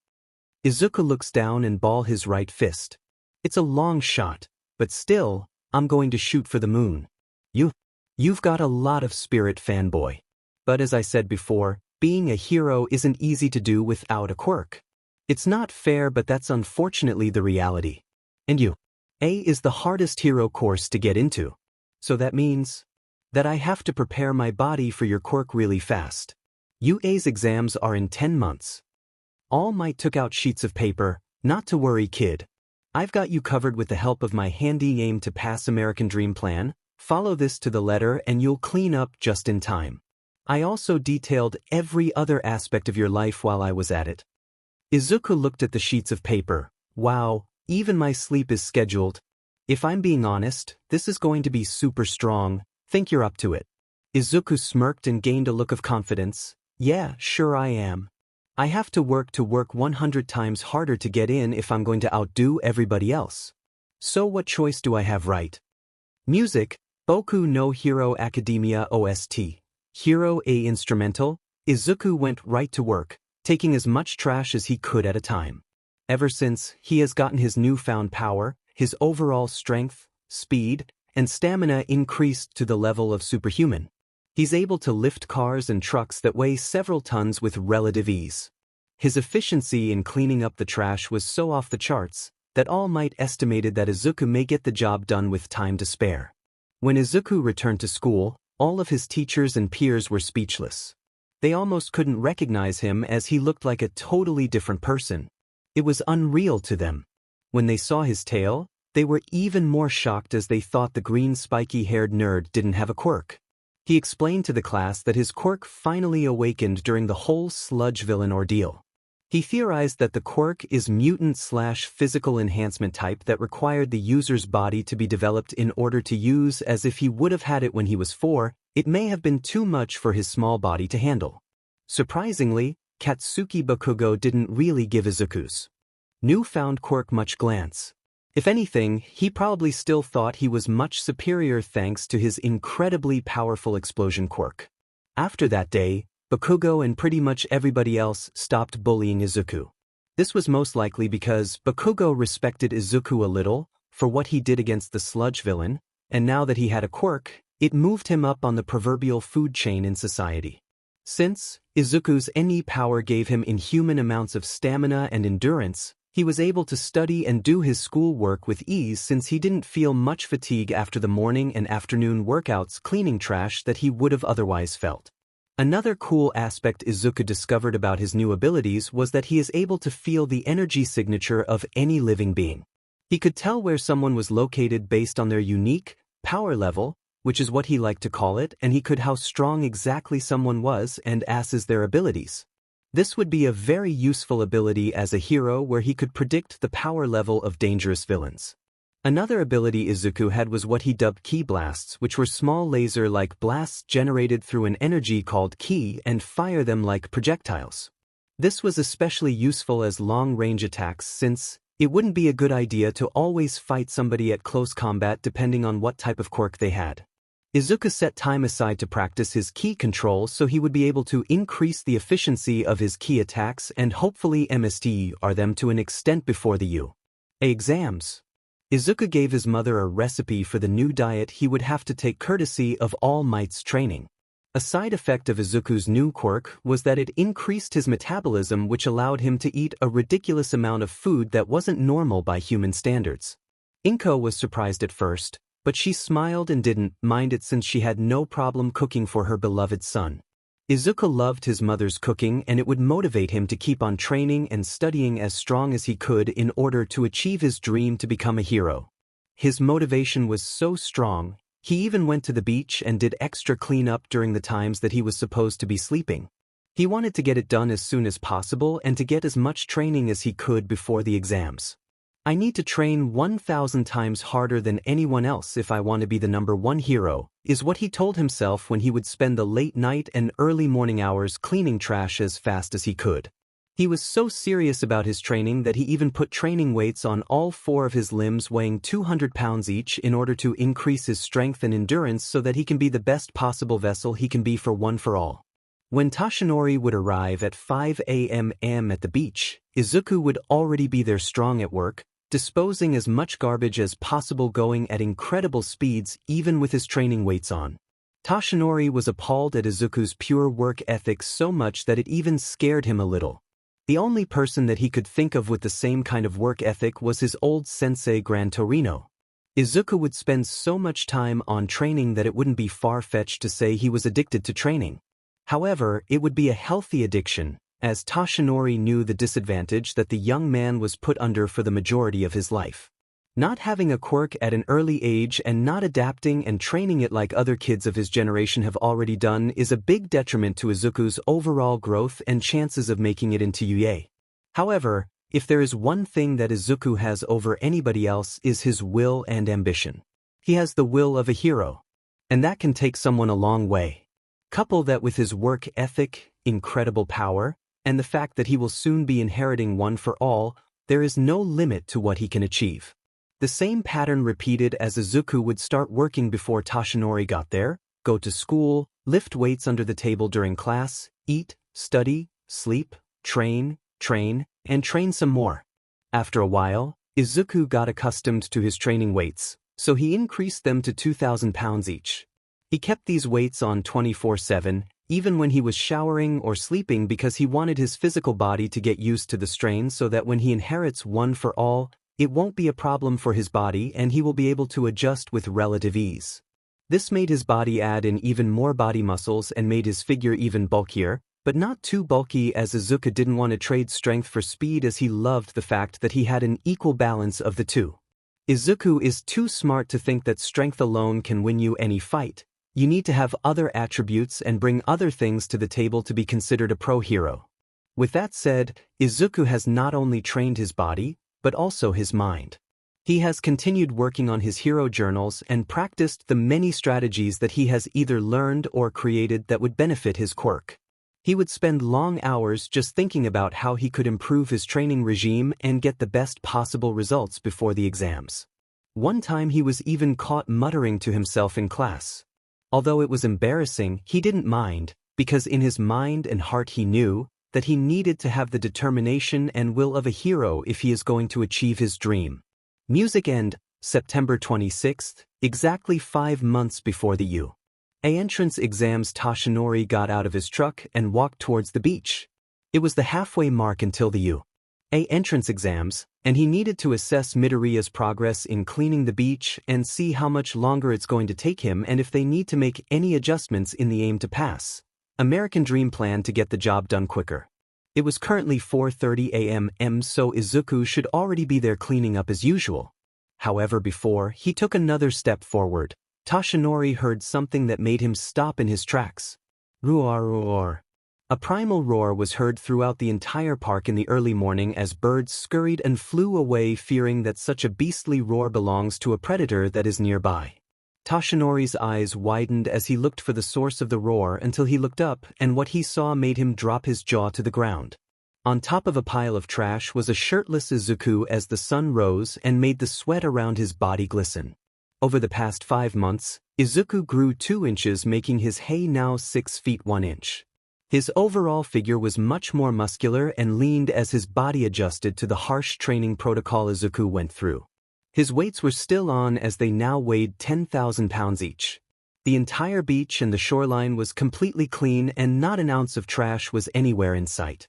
[SPEAKER 1] Izuku looks down and ball his right fist. It's a long shot, but still, I'm going to shoot for the moon. You've got a lot of spirit, fanboy. But as I said before, being a hero isn't easy to do without a quirk. It's not fair, but that's unfortunately the reality. And A is the hardest hero course to get into. So that means that I have to prepare my body for your quirk really fast. UA's exams are in 10 months. All Might took out sheets of paper. Not to worry, kid. I've got you covered with the help of my handy aim to pass American Dream plan. Follow this to the letter and you'll clean up just in time. I also detailed every other aspect of your life while I was at it. Izuku looked at the sheets of paper. Wow, even my sleep is scheduled. If I'm being honest, this is going to be super strong. Think you're up to it. Izuku smirked and gained a look of confidence. Yeah, sure I am. I have to work 100 times harder to get in if I'm going to outdo everybody else. So what choice do I have, right? Music, Boku no Hero Academia OST. Hero A instrumental. Izuku went right to work, taking as much trash as he could at a time. Ever since he has gotten his newfound power, his overall strength, speed, and stamina increased to the level of superhuman. He's able to lift cars and trucks that weigh several tons with relative ease. His efficiency in cleaning up the trash was so off the charts that All Might estimated that Izuku may get the job done with time to spare. When Izuku returned to school, all of his teachers and peers were speechless. They almost couldn't recognize him as he looked like a totally different person. It was unreal to them. When they saw his tail, they were even more shocked as they thought the green spiky-haired nerd didn't have a quirk. He explained to the class that his quirk finally awakened during the whole sludge villain ordeal. He theorized that the quirk is mutant/physical enhancement type that required the user's body to be developed in order to use as if he would have had it when he was 4. It may have been too much for his small body to handle. Surprisingly, Katsuki Bakugo didn't really give Izuku's newfound quirk much glance. If anything, he probably still thought he was much superior thanks to his incredibly powerful explosion quirk. After that day, Bakugo and pretty much everybody else stopped bullying Izuku. This was most likely because Bakugo respected Izuku a little for what he did against the sludge villain, and now that he had a quirk, it moved him up on the proverbial food chain in society. Since Izuku's NE power gave him inhuman amounts of stamina and endurance, he was able to study and do his schoolwork with ease since he didn't feel much fatigue after the morning and afternoon workouts cleaning trash that he would have otherwise felt. Another cool aspect Izuku discovered about his new abilities was that he is able to feel the energy signature of any living being. He could tell where someone was located based on their unique power level, which is what he liked to call it, and he could how strong exactly someone was and assess their abilities. This would be a very useful ability as a hero where he could predict the power level of dangerous villains. Another ability Izuku had was what he dubbed ki blasts, which were small laser-like blasts generated through an energy called ki and fire them like projectiles. This was especially useful as long-range attacks since it wouldn't be a good idea to always fight somebody at close combat depending on what type of quirk they had. Izuku set time aside to practice his ki control so he would be able to increase the efficiency of his ki attacks and hopefully MSTR them to an extent before the UA exams. Izuku gave his mother a recipe for the new diet he would have to take courtesy of All Might's training. A side effect of Izuku's new quirk was that it increased his metabolism, which allowed him to eat a ridiculous amount of food that wasn't normal by human standards. Inko was surprised at first, but she smiled and didn't mind it since she had no problem cooking for her beloved son. Izuku loved his mother's cooking and it would motivate him to keep on training and studying as strong as he could in order to achieve his dream to become a hero. His motivation was so strong, he even went to the beach and did extra cleanup during the times that he was supposed to be sleeping. He wanted to get it done as soon as possible and to get as much training as he could before the exams. I need to train 1,000 times harder than anyone else if I want to be the #1 hero, is what he told himself when he would spend the late night and early morning hours cleaning trash as fast as he could. He was so serious about his training that he even put training weights on all 4 of his limbs weighing 200 pounds each in order to increase his strength and endurance so that he can be the best possible vessel he can be for One for All. When Toshinori would arrive at 5 a.m. at the beach, Izuku would already be there strong at work, disposing as much garbage as possible, going at incredible speeds even with his training weights on. Toshinori was appalled at Izuku's pure work ethic so much that it even scared him a little. The only person that he could think of with the same kind of work ethic was his old sensei Gran Torino. Izuku would spend so much time on training that it wouldn't be far-fetched to say he was addicted to training. However, it would be a healthy addiction, as Toshinori knew the disadvantage that the young man was put under for the majority of his life. Not having a quirk at an early age and not adapting and training it like other kids of his generation have already done is a big detriment to Izuku's overall growth and chances of making it into UA. However, if there is one thing that Izuku has over anybody else is his will and ambition. He has the will of a hero. And that can take someone a long way. Couple that with his work ethic, incredible power, and the fact that he will soon be inheriting One for All, there is no limit to what he can achieve. The same pattern repeated as Izuku would start working before Toshinori got there, go to school, lift weights under the table during class, eat, study, sleep, train, and train some more. After a while, Izuku got accustomed to his training weights, so he increased them to 2,000 pounds each. He kept these weights on 24/7, even when he was showering or sleeping, because he wanted his physical body to get used to the strain so that when he inherits One for All, it won't be a problem for his body and he will be able to adjust with relative ease. This made his body add in even more body muscles and made his figure even bulkier, but not too bulky, as Izuku didn't want to trade strength for speed, as he loved the fact that he had an equal balance of the two. Izuku is too smart to think that strength alone can win you any fight. You need to have other attributes and bring other things to the table to be considered a pro hero. With that said, Izuku has not only trained his body, but also his mind. He has continued working on his hero journals and practiced the many strategies that he has either learned or created that would benefit his quirk. He would spend long hours just thinking about how he could improve his training regime and get the best possible results before the exams. One time he was even caught muttering to himself in class. Although it was embarrassing, he didn't mind, because in his mind and heart he knew that he needed to have the determination and will of a hero if he is going to achieve his dream. Music end, September 26th, exactly 5 months before the UA entrance exams. Toshinori got out of his truck and walked towards the beach. It was the halfway mark until the UA entrance exams, and he needed to assess Midoriya's progress in cleaning the beach and see how much longer it's going to take him and if they need to make any adjustments in the aim to pass. American Dream plan to get the job done quicker. It was currently 4:30 a.m., so Izuku should already be there cleaning up as usual. However, before he took another step forward, Toshinori heard something that made him stop in his tracks. Roar roar. A primal roar was heard throughout the entire park in the early morning as birds scurried and flew away, fearing that such a beastly roar belongs to a predator that is nearby. Toshinori's eyes widened as he looked for the source of the roar until he looked up, and what he saw made him drop his jaw to the ground. On top of a pile of trash was a shirtless Izuku as the sun rose and made the sweat around his body glisten. Over the past 5 months, Izuku grew 2 inches, making his height now 6 feet 1 inch. His overall figure was much more muscular and leaned as his body adjusted to the harsh training protocol Izuku went through. His weights were still on as they now weighed 10,000 pounds each. The entire beach and the shoreline was completely clean and not an ounce of trash was anywhere in sight.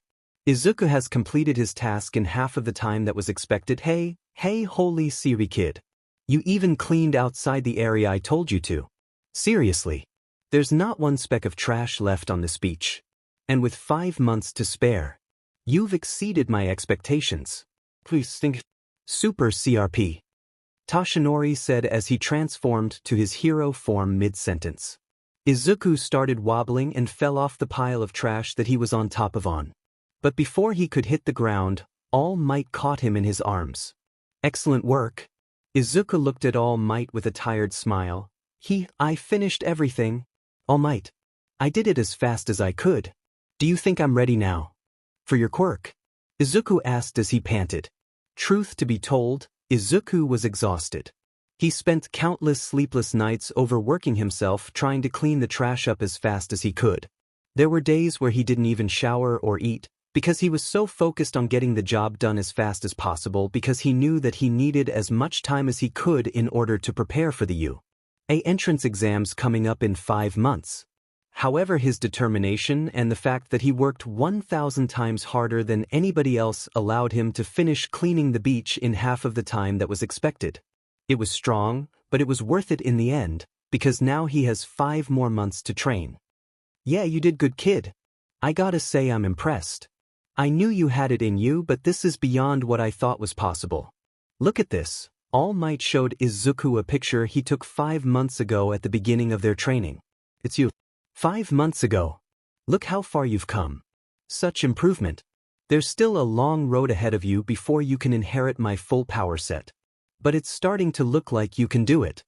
[SPEAKER 1] Izuku has completed his task in half of the time that was expected. Hey, holy Siri kid. You even cleaned outside the area I told you to. Seriously. There's not one speck of trash left on this beach. And with 5 months to spare, you've exceeded my expectations. Please think. Super CRP. Toshinori said as he transformed to his hero form mid-sentence. Izuku started wobbling and fell off the pile of trash that he was on top of on. But before he could hit the ground, All Might caught him in his arms. Excellent work. Izuku looked at All Might with a tired smile. I finished everything. All Might. I did it as fast as I could. Do you think I'm ready now? For your quirk? Izuku asked as he panted. Truth to be told, Izuku was exhausted. He spent countless sleepless nights overworking himself trying to clean the trash up as fast as he could. There were days where he didn't even shower or eat, because he was so focused on getting the job done as fast as possible because he knew that he needed as much time as he could in order to prepare for the UA entrance exams coming up in 5 months. However, his determination and the fact that he worked 1,000 times harder than anybody else allowed him to finish cleaning the beach in half of the time that was expected. It was strong, but it was worth it in the end, because now he has 5 more months to train. Yeah, you did good, kid. I gotta say I'm impressed. I knew you had it in you, but this is beyond what I thought was possible. Look at this. All Might showed Izuku a picture he took 5 months ago at the beginning of their training. It's you. 5 months ago. Look how far you've come. Such improvement. There's still a long road ahead of you before you can inherit my full power set. But it's starting to look like you can do it.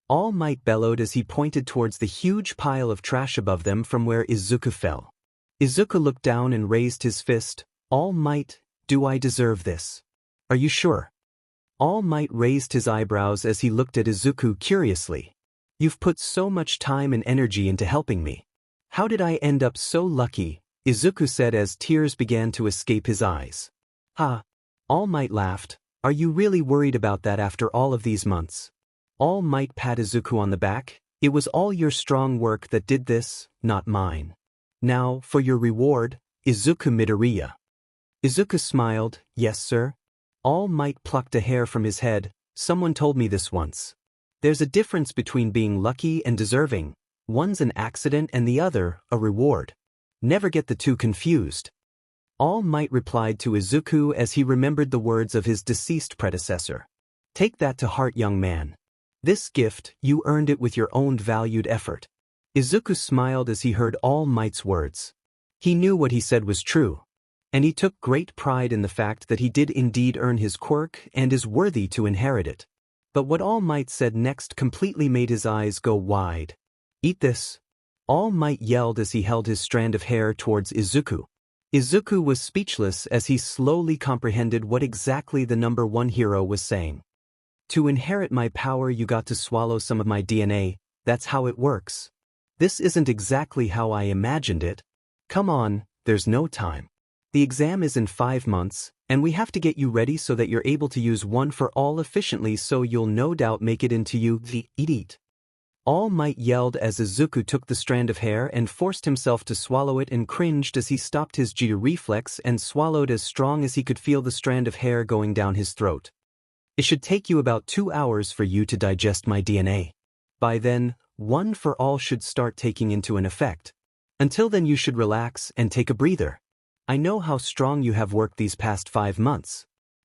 [SPEAKER 1] All Might bellowed as he pointed towards the huge pile of trash above them from where Izuku fell. Izuku looked down and raised his fist. All Might, do I deserve this? Are you sure? All Might raised his eyebrows as he looked at Izuku curiously. You've put so much time and energy into helping me. How did I end up so lucky? Izuku said as tears began to escape his eyes. All Might laughed. Are you really worried about that after all of these months? All Might pat Izuku on the back. It was all your strong work that did this, not mine. Now, for your reward, Izuku Midoriya. Izuku smiled. Yes, sir. All Might plucked a hair from his head. Someone told me this once. There's a difference between being lucky and deserving. One's an accident and the other, a reward. Never get the two confused. All Might replied to Izuku as he remembered the words of his deceased predecessor. Take that to heart, young man. This gift, you earned it with your own valued effort. Izuku smiled as he heard All Might's words. He knew what he said was true. And he took great pride in the fact that he did indeed earn his quirk and is worthy to inherit it. But what All Might said next completely made his eyes go wide. Eat this. All Might yelled as he held his strand of hair towards Izuku. Izuku was speechless as he slowly comprehended what exactly the number 1 hero was saying. To inherit my power, you got to swallow some of my DNA. That's how it works. This isn't exactly how I imagined it. Come on, there's no time. The exam is in 5 months, and we have to get you ready so that you're able to use one for all efficiently, so you'll no doubt make it into you. Eat. All Might yelled as Izuku took the strand of hair and forced himself to swallow it and cringed as he stopped his Jiu reflex and swallowed as strong as he could, feel the strand of hair going down his throat. It should take you about 2 hours for you to digest my DNA. By then, one for all should start taking into an effect. Until then you should relax and take a breather. I know how strong you have worked these past 5 months.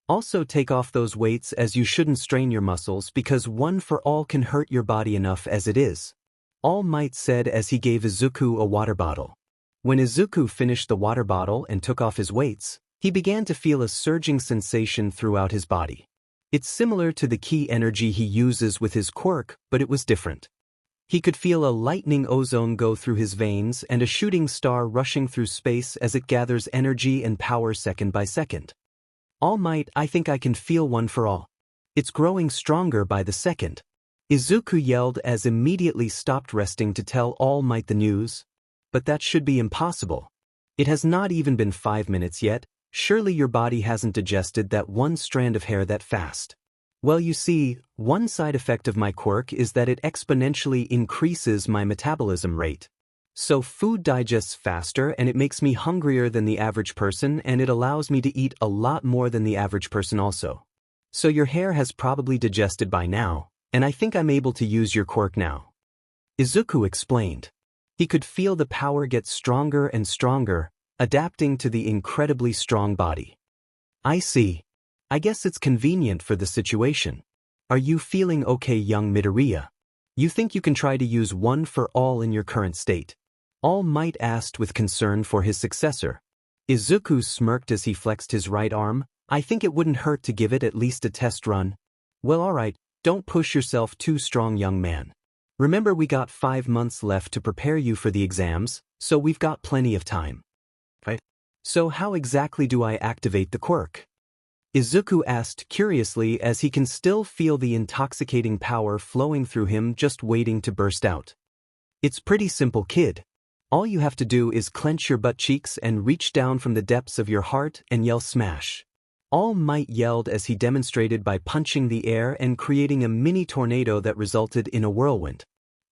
[SPEAKER 1] Also take off those weights as you shouldn't strain your muscles because one for all can hurt your body enough as it is. All Might said as he gave Izuku a water bottle. When Izuku finished the water bottle and took off his weights, he began to feel a surging sensation throughout his body. It's similar to the ki energy he uses with his quirk, but it was different. He could feel a lightning ozone go through his veins and a shooting star rushing through space as it gathers energy and power second by second. All Might, I think I can feel one for all. It's growing stronger by the second. Izuku yelled as immediately stopped resting to tell All Might the news. But that should be impossible. It has not even been 5 minutes yet. Surely your body hasn't digested that one strand of hair that fast. Well, you see, one side effect of my quirk is that it exponentially increases my metabolism rate. So food digests faster and it makes me hungrier than the average person and it allows me to eat a lot more than the average person also. So your hair has probably digested by now, and I think I'm able to use your quirk now. Izuku explained. He could feel the power get stronger and stronger, adapting to the incredibly strong body. I see. I guess it's convenient for the situation. Are you feeling okay, young Midoriya? You think you can try to use one for all in your current state? All Might asked with concern for his successor. Izuku smirked as he flexed his right arm. I think it wouldn't hurt to give it at least a test run. Well, alright, don't push yourself too strong, young man. Remember, we got 5 months left to prepare you for the exams, so we've got plenty of time. Right? So how exactly do I activate the quirk? Izuku asked curiously as he can still feel the intoxicating power flowing through him just waiting to burst out. It's pretty simple, kid. All you have to do is clench your butt cheeks and reach down from the depths of your heart and yell smash. All Might yelled as he demonstrated by punching the air and creating a mini tornado that resulted in a whirlwind.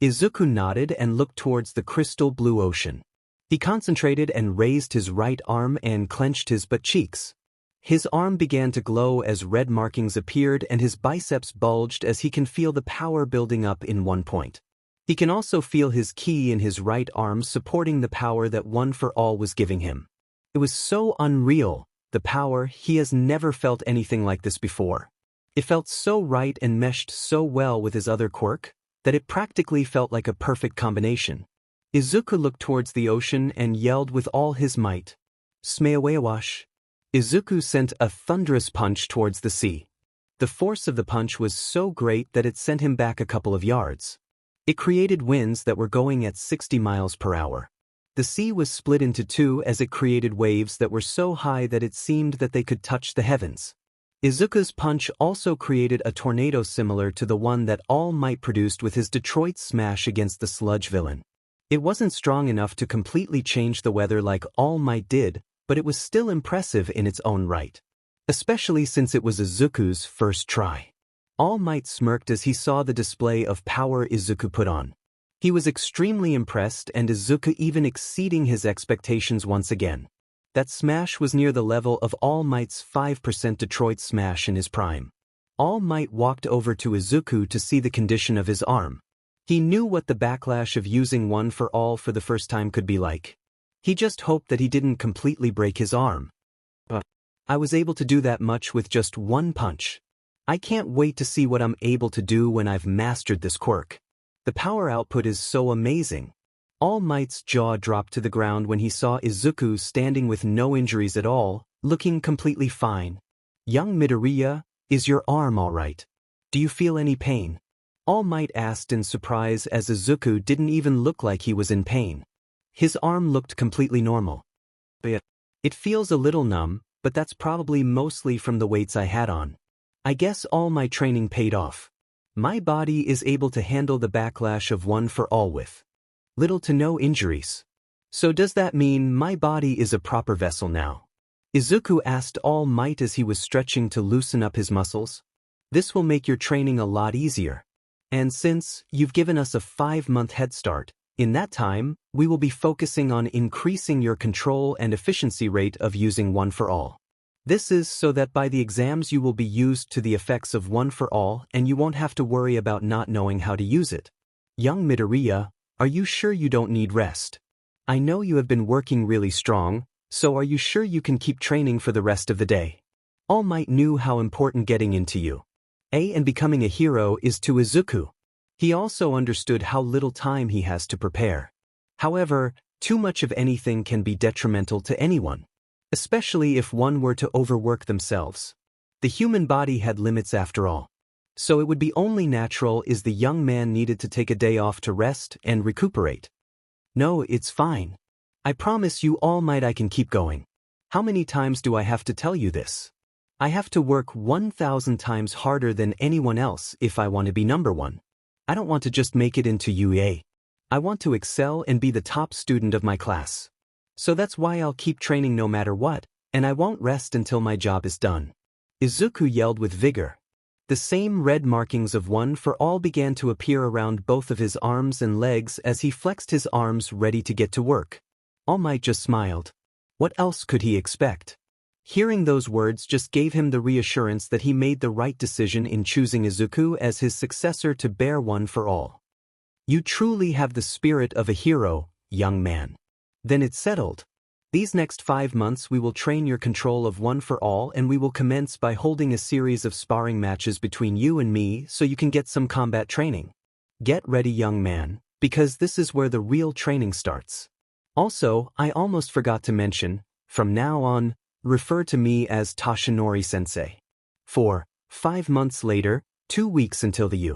[SPEAKER 1] Izuku nodded and looked towards the crystal blue ocean. He concentrated and raised his right arm and clenched his butt cheeks. His arm began to glow as red markings appeared and his biceps bulged as he can feel the power building up in one point. He can also feel his ki in his right arm supporting the power that One for All was giving him. It was so unreal, the power. He has never felt anything like this before. It felt so right and meshed so well with his other quirk, that it practically felt like a perfect combination. Izuku looked towards the ocean and yelled with all his might. Smaeawash. Izuku sent a thunderous punch towards the sea. The force of the punch was so great that it sent him back a couple of yards. It created winds that were going at 60 miles per hour. The sea was split into two as it created waves that were so high that it seemed that they could touch the heavens. Izuku's punch also created a tornado similar to the one that All Might produced with his Detroit smash against the sludge villain. It wasn't strong enough to completely change the weather like All Might did, but it was still impressive in its own right. Especially since it was Izuku's first try. All Might smirked as he saw the display of power Izuku put on. He was extremely impressed and Izuku even exceeding his expectations once again. That smash was near the level of All Might's 5% Detroit smash in his prime. All Might walked over to Izuku to see the condition of his arm. He knew what the backlash of using One for All for the first time could be like. He just hoped that he didn't completely break his arm. But I was able to do that much with just one punch. I can't wait to see what I'm able to do when I've mastered this quirk. The power output is so amazing. All Might's jaw dropped to the ground when he saw Izuku standing with no injuries at all, looking completely fine. Young Midoriya, is your arm all right? Do you feel any pain? All Might asked in surprise as Izuku didn't even look like he was in pain. His arm looked completely normal. But it feels a little numb, but that's probably mostly from the weights I had on. I guess all my training paid off. My body is able to handle the backlash of One for All with little to no injuries. So does that mean my body is a proper vessel now? Izuku asked All Might as he was stretching to loosen up his muscles. This will make your training a lot easier. And since you've given us a 5-month head start, in that time, we will be focusing on increasing your control and efficiency rate of using One for All. This is so that by the exams you will be used to the effects of One for All and you won't have to worry about not knowing how to use it. Young Midoriya, are you sure you don't need rest? I know you have been working really strong, so are you sure you can keep training for the rest of the day? All Might knew how important getting into you and becoming a hero is to Izuku. He also understood how little time he has to prepare. However, too much of anything can be detrimental to anyone, especially if one were to overwork themselves. The human body had limits after all. So it would be only natural is the young man needed to take a day off to rest and recuperate. No, it's fine. I promise you, All Might, I can keep going. How many times do I have to tell you this? I have to work 1,000 times harder than anyone else if I want to be number one. I don't want to just make it into UA. I want to excel and be the top student of my class. So that's why I'll keep training no matter what, and I won't rest until my job is done. Izuku yelled with vigor. The same red markings of One for All began to appear around both of his arms and legs as he flexed his arms ready to get to work. All Might just smiled. What else could he expect? Hearing those words just gave him the reassurance that he made the right decision in choosing Izuku as his successor to bear One for All. You truly have the spirit of a hero, young man. Then it's settled. These next 5 months we will train your control of One for All, and we will commence by holding a series of sparring matches between you and me so you can get some combat training. Get ready, young man, because this is where the real training starts. Also, I almost forgot to mention, from now on, refer to me as Toshinori-sensei. 5 months later, 2 weeks until the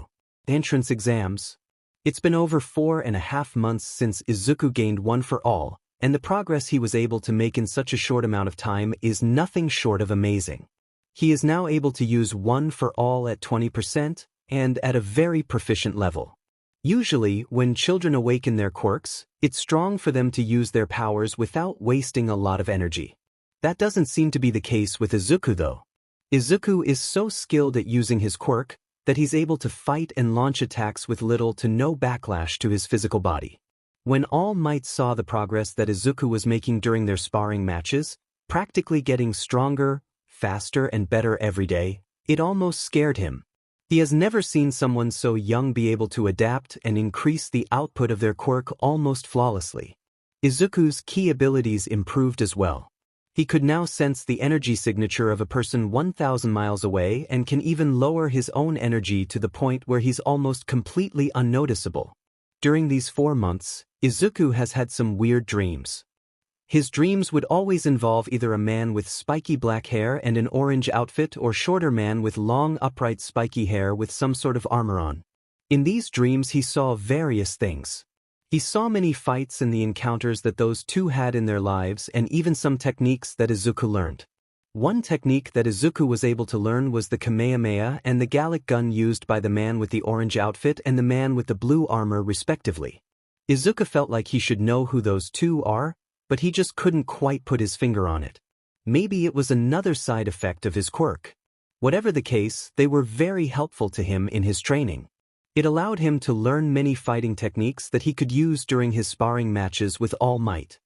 [SPEAKER 1] entrance exams. It's been over 4.5 months since Izuku gained One for All, and the progress he was able to make in such a short amount of time is nothing short of amazing. He is now able to use One for All at 20% and at a very proficient level. Usually, when children awaken their quirks, it's strong for them to use their powers without wasting a lot of energy. That doesn't seem to be the case with Izuku though. Izuku is so skilled at using his quirk that he's able to fight and launch attacks with little to no backlash to his physical body. When All Might saw the progress that Izuku was making during their sparring matches, practically getting stronger, faster and better every day, it almost scared him. He has never seen someone so young be able to adapt and increase the output of their quirk almost flawlessly. Izuku's key abilities improved as well. He could now sense the energy signature of a person 1,000 miles away and can even lower his own energy to the point where he's almost completely unnoticeable. During these 4 months, Izuku has had some weird dreams. His dreams would always involve either a man with spiky black hair and an orange outfit or shorter man with long upright spiky hair with some sort of armor on. In these dreams he saw various things. He saw many fights and the encounters that those two had in their lives and even some techniques that Izuku learned. One technique that Izuku was able to learn was the Kamehameha and the Gallic gun used by the man with the orange outfit and the man with the blue armor respectively. Izuku felt like he should know who those two are, but he just couldn't quite put his finger on it. Maybe it was another side effect of his quirk. Whatever the case, they were very helpful to him in his training. It allowed him to learn many fighting techniques that he could use during his sparring matches with All Might.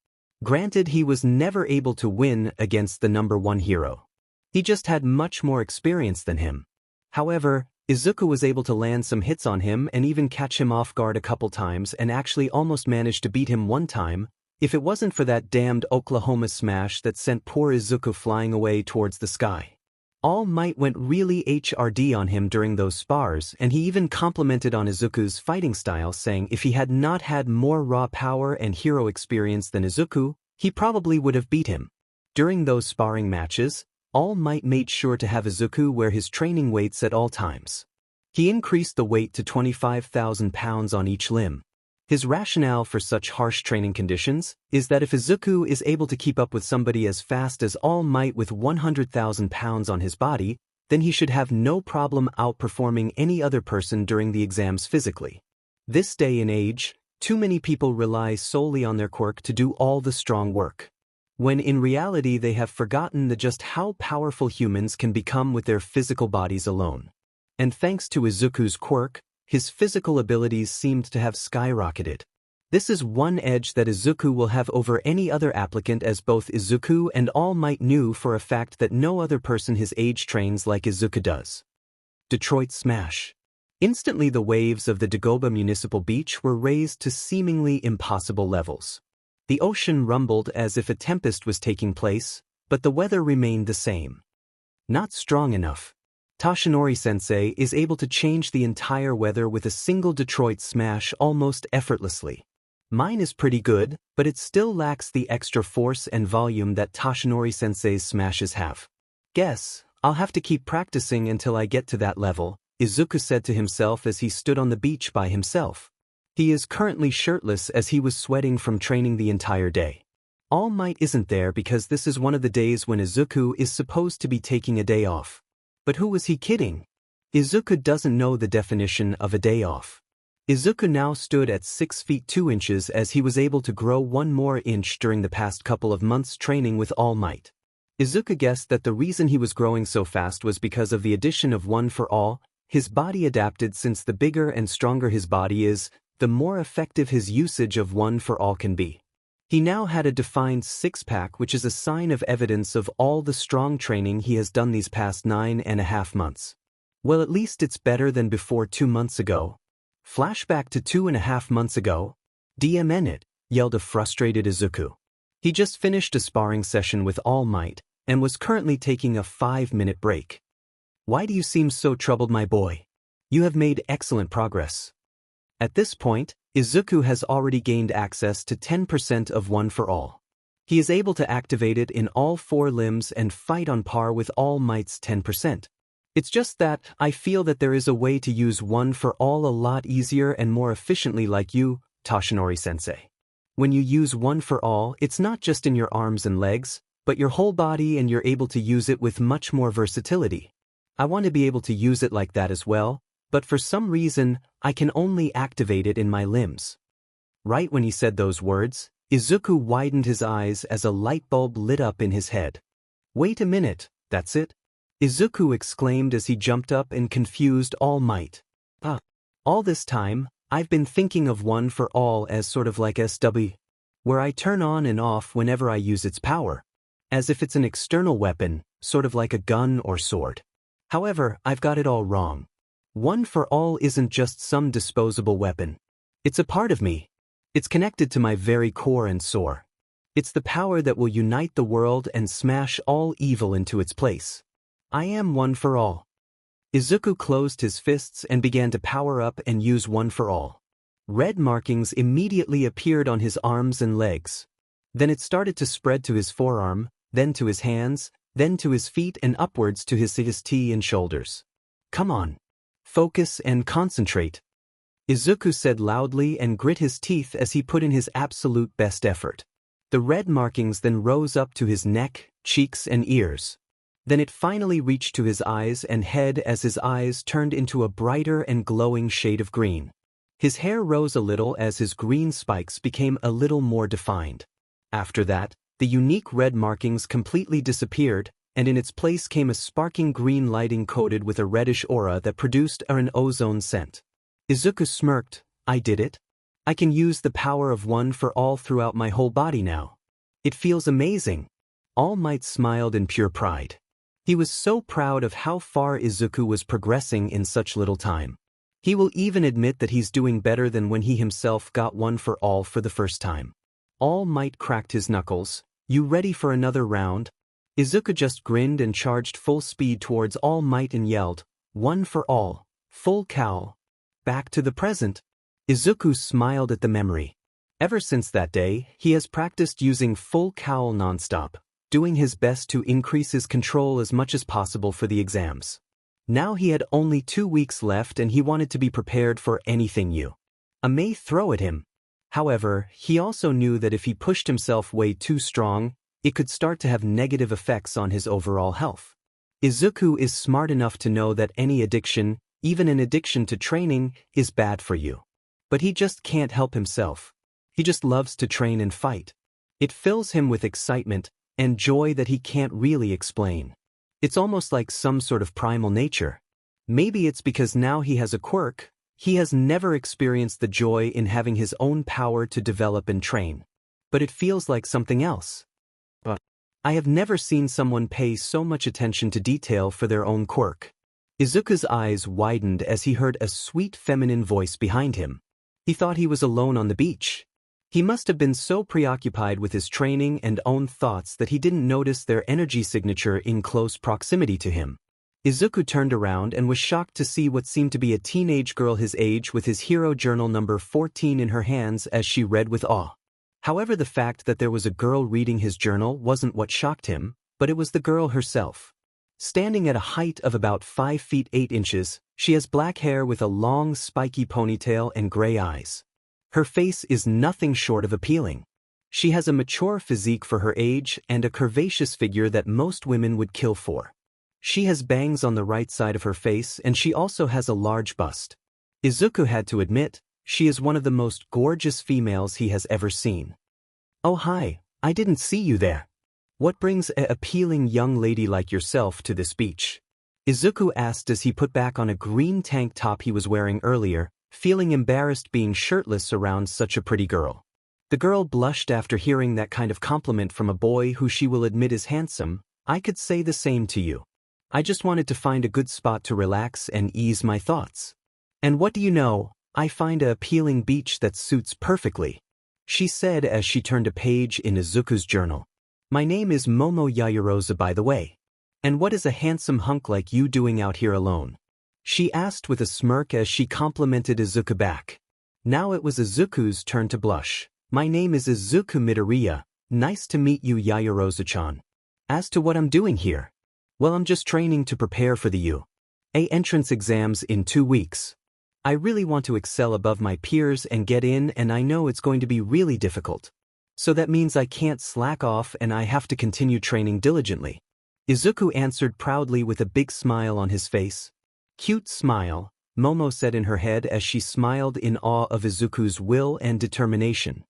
[SPEAKER 1] Granted, he was never able to win against the number one hero. He just had much more experience than him. However, Izuku was able to land some hits on him and even catch him off guard a couple times and actually almost managed to beat him one time, if it wasn't for that damned Oklahoma smash that sent poor Izuku flying away towards the sky. All Might went really HRD on him during those spars, and he even complimented on Izuku's fighting style, saying if he had not had more raw power and hero experience than Izuku, he probably would have beat him. During those sparring matches, All Might made sure to have Izuku wear his training weights at all times. He increased the weight to 25,000 pounds on each limb. His rationale for such harsh training conditions is that if Izuku is able to keep up with somebody as fast as All Might with 100,000 pounds on his body, then he should have no problem outperforming any other person during the exams physically. This day and age, too many people rely solely on their quirk to do all the strong work, when in reality they have forgotten just how powerful humans can become with their physical bodies alone. And thanks to Izuku's quirk, his physical abilities seemed to have skyrocketed. This is one edge that Izuku will have over any other applicant, as both Izuku and All Might knew for a fact that no other person his age trains like Izuku does. Detroit Smash. Instantly the waves of the Dagoba Municipal Beach were raised to seemingly impossible levels. The ocean rumbled as if a tempest was taking place, but the weather remained the same. Not strong enough. Toshinori-sensei is able to change the entire weather with a single Detroit smash almost effortlessly. Mine is pretty good, but it still lacks the extra force and volume that Toshinori-sensei's smashes have. Guess I'll have to keep practicing until I get to that level, Izuku said to himself as he stood on the beach by himself. He is currently shirtless as he was sweating from training the entire day. All Might isn't there because this is one of the days when Izuku is supposed to be taking a day off. But who was he kidding? Izuku doesn't know the definition of a day off. Izuku now stood at 6 feet 2 inches as he was able to grow 1 more inch during the past couple of months training with All Might. Izuku guessed that the reason he was growing so fast was because of the addition of One for All. His body adapted since the bigger and stronger his body is, the more effective his usage of One for All can be. He now had a defined six-pack, which is a sign of evidence of all the strong training he has done these past 9.5 months. Well, at least it's better than before 2 months ago. Flashback to 2.5 months ago. DMN it, yelled a frustrated Izuku. He just finished a sparring session with All Might, and was currently taking a 5-minute break. Why do you seem so troubled, my boy? You have made excellent progress. At this point, Izuku has already gained access to 10% of One for All. He is able to activate it in all 4 limbs and fight on par with All Might's 10%. It's just that I feel that there is a way to use One for All a lot easier and more efficiently like you, Toshinori-sensei. When you use One for All, it's not just in your arms and legs, but your whole body, and you're able to use it with much more versatility. I want to be able to use it like that as well, but for some reason, I can only activate it in my limbs. Right when he said those words, Izuku widened his eyes as a light bulb lit up in his head. Wait a minute, that's it? Izuku exclaimed as he jumped up and confused All Might. All this time, I've been thinking of One for All as sort of like SW, where I turn on and off whenever I use its power, as if it's an external weapon, sort of like a gun or sword. However, I've got it all wrong. One for All isn't just some disposable weapon. It's a part of me. It's connected to my very core and soul. It's the power that will unite the world and smash all evil into its place. I am One for All. Izuku closed his fists and began to power up and use One for All. Red markings immediately appeared on his arms and legs. Then it started to spread to his forearm, then to his hands, then to his feet and upwards to his T and shoulders. Come on. Focus and concentrate. Izuku said loudly and grit his teeth as he put in his absolute best effort. The red markings then rose up to his neck, cheeks and ears. Then it finally reached to his eyes and head as his eyes turned into a brighter and glowing shade of green. His hair rose a little as his green spikes became a little more defined. After that, the unique red markings completely disappeared, and in its place came a sparking green lighting coated with a reddish aura that produced an ozone scent. Izuku smirked. I did it. I can use the power of One for All throughout my whole body now. It feels amazing. All Might smiled in pure pride. He was so proud of how far Izuku was progressing in such little time. He will even admit that he's doing better than when he himself got One for All for the first time. All Might cracked his knuckles. You ready for another round? Izuku just grinned and charged full speed towards All Might and yelled, One for All, full cowl. Back to the present. Izuku smiled at the memory. Ever since that day, he has practiced using full cowl nonstop, doing his best to increase his control as much as possible for the exams. Now he had only 2 weeks left and he wanted to be prepared for anything you may throw at him. However, he also knew that if he pushed himself way too strong, it could start to have negative effects on his overall health. Izuku is smart enough to know that any addiction, even an addiction to training, is bad for you. But he just can't help himself. He just loves to train and fight. It fills him with excitement and joy that he can't really explain. It's almost like some sort of primal nature. Maybe it's because now he has a quirk, he has never experienced the joy in having his own power to develop and train. But it feels like something else. But I have never seen someone pay so much attention to detail for their own quirk. Izuku's eyes widened as he heard a sweet feminine voice behind him. He thought he was alone on the beach. He must have been so preoccupied with his training and own thoughts that he didn't notice their energy signature in close proximity to him. Izuku turned around and was shocked to see what seemed to be a teenage girl his age with his hero journal number 14 in her hands as she read with awe. However, the fact that there was a girl reading his journal wasn't what shocked him, but it was the girl herself. Standing at a height of about 5 feet 8 inches, she has black hair with a long spiky ponytail and gray eyes. Her face is nothing short of appealing. She has a mature physique for her age and a curvaceous figure that most women would kill for. She has bangs on the right side of her face and she also has a large bust. Izuku had to admit, she is one of the most gorgeous females he has ever seen. "Oh hi, I didn't see you there. What brings an appealing young lady like yourself to this beach?" Izuku asked as he put back on a green tank top he was wearing earlier, feeling embarrassed being shirtless around such a pretty girl. The girl blushed after hearing that kind of compliment from a boy who she will admit is handsome. "I could say the same to you. I just wanted to find a good spot to relax and ease my thoughts. And what do you know, I find a appealing beach that suits perfectly," she said as she turned a page in Izuku's journal. "My name is Momo Yaoyorozu, by the way. And what is a handsome hunk like you doing out here alone?" she asked with a smirk as she complimented Izuku back. Now it was Izuku's turn to blush. "My name is Izuku Midoriya. Nice to meet you, Yaoyorozu-chan. As to what I'm doing here, well, I'm just training to prepare for the UA entrance exams in 2 weeks. I really want to excel above my peers and get in, and I know it's going to be really difficult. So that means I can't slack off and I have to continue training diligently," Izuku answered proudly with a big smile on his face. "Cute smile," Momo said in her head as she smiled in awe of Izuku's will and determination.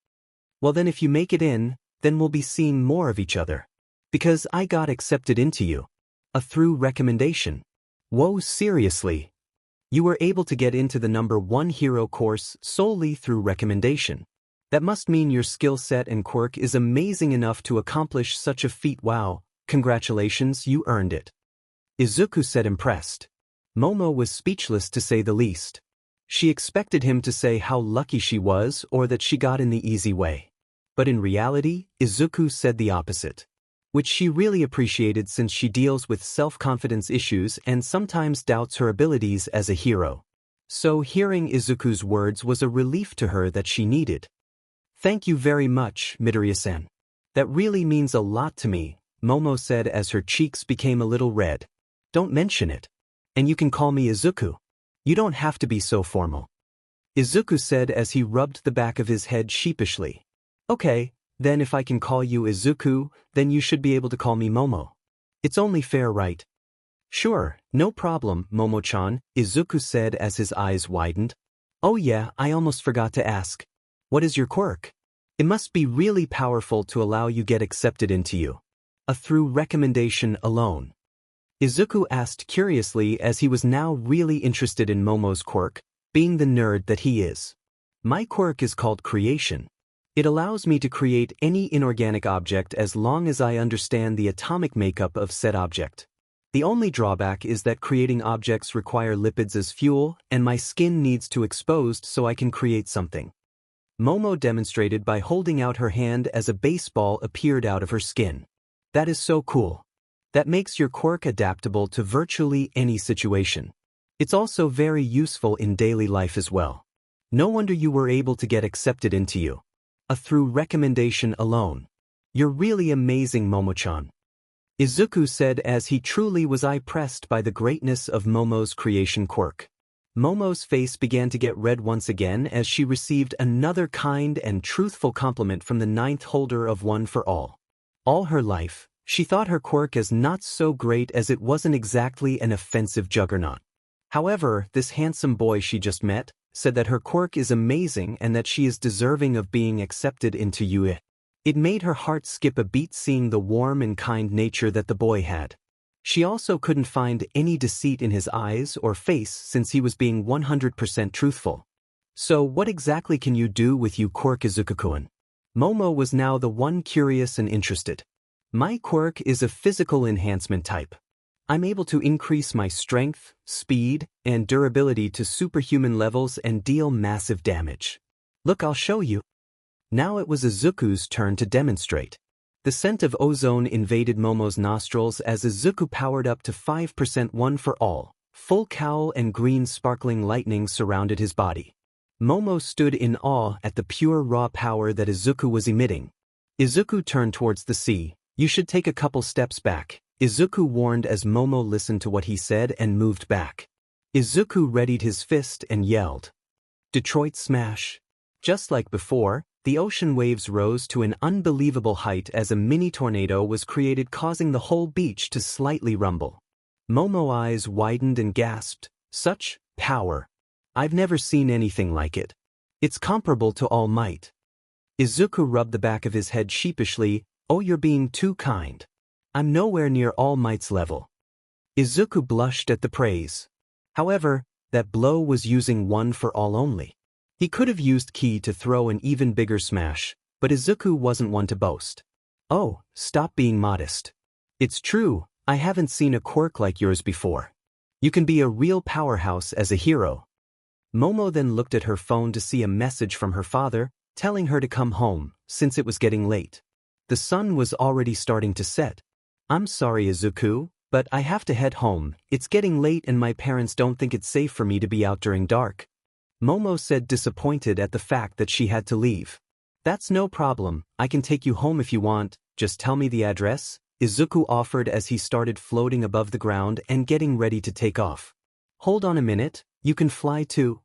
[SPEAKER 1] "Well then, if you make it in, then we'll be seeing more of each other. Because I got accepted into you. Through recommendation." "Whoa, seriously? You were able to get into the #1 hero course solely through recommendation? That must mean your skill set and quirk is amazing enough to accomplish such a feat. Wow, congratulations, you earned it," Izuku said, impressed. Momo was speechless to say the least. She expected him to say how lucky she was or that she got in the easy way. But in reality, Izuku said the opposite, which she really appreciated since she deals with self-confidence issues and sometimes doubts her abilities as a hero. So hearing Izuku's words was a relief to her that she needed. "Thank you very much, Midoriya-san. That really means a lot to me," Momo said as her cheeks became a little red. "Don't mention it. And you can call me Izuku. You don't have to be so formal," Izuku said as he rubbed the back of his head sheepishly. "Okay, then if I can call you Izuku, then you should be able to call me Momo. It's only fair, right?" "Sure, no problem, Momo-chan," Izuku said as his eyes widened. "Oh yeah, I almost forgot to ask. What is your quirk? It must be really powerful to allow you get accepted into you. Through recommendation alone," Izuku asked curiously as he was now really interested in Momo's quirk, being the nerd that he is. "My quirk is called creation. It allows me to create any inorganic object as long as I understand the atomic makeup of said object. The only drawback is that creating objects require lipids as fuel, and my skin needs to exposed so I can create something," Momo demonstrated by holding out her hand as a baseball appeared out of her skin. "That is so cool. That makes your quirk adaptable to virtually any situation. It's also very useful in daily life as well. No wonder you were able to get accepted into you. Through recommendation alone. You're really amazing, Momo-chan," Izuku said as he truly was impressed by the greatness of Momo's creation quirk. Momo's face began to get red once again as she received another kind and truthful compliment from the 9th holder of One for All. All her life, she thought her quirk as not so great as it wasn't exactly an offensive juggernaut. However, this handsome boy she just met said that her quirk is amazing and that she is deserving of being accepted into UA. It made her heart skip a beat seeing the warm and kind nature that the boy had. She also couldn't find any deceit in his eyes or face since he was being 100% truthful. "So what exactly can you do with your quirk, Izuku-kun?" Momo was now the one curious and interested. "My quirk is a physical enhancement type. I'm able to increase my strength, speed, and durability to superhuman levels and deal massive damage. Look, I'll show you," Now it was Izuku's turn to demonstrate. The scent of ozone invaded Momo's nostrils as Izuku powered up to 5% one for all. Full cowl and green sparkling lightning surrounded his body. Momo stood in awe at the pure raw power that Izuku was emitting. Izuku turned towards the sea. You should take a couple steps back, Izuku warned as Momo listened to what he said and moved back. Izuku readied his fist and yelled. Detroit smash. Just like before, the ocean waves rose to an unbelievable height as a mini tornado was created, causing the whole beach to slightly rumble. Momo's eyes widened and gasped, such power. I've never seen anything like it. It's comparable to All Might. Izuku rubbed the back of his head sheepishly. Oh, you're being too kind. I'm nowhere near All Might's level. Izuku blushed at the praise. However, that blow was using one for all only. He could have used ki to throw an even bigger smash, but Izuku wasn't one to boast. Oh, stop being modest. It's true, I haven't seen a quirk like yours before. You can be a real powerhouse as a hero. Momo then looked at her phone to see a message from her father, telling her to come home, since it was getting late. The sun was already starting to set. I'm sorry, Izuku, but I have to head home. It's getting late and my parents don't think it's safe for me to be out during dark. Momo said, disappointed at the fact that she had to leave. That's no problem, I can take you home if you want, just tell me the address, Izuku offered as he started floating above the ground and getting ready to take off. Hold on a minute, you can fly too?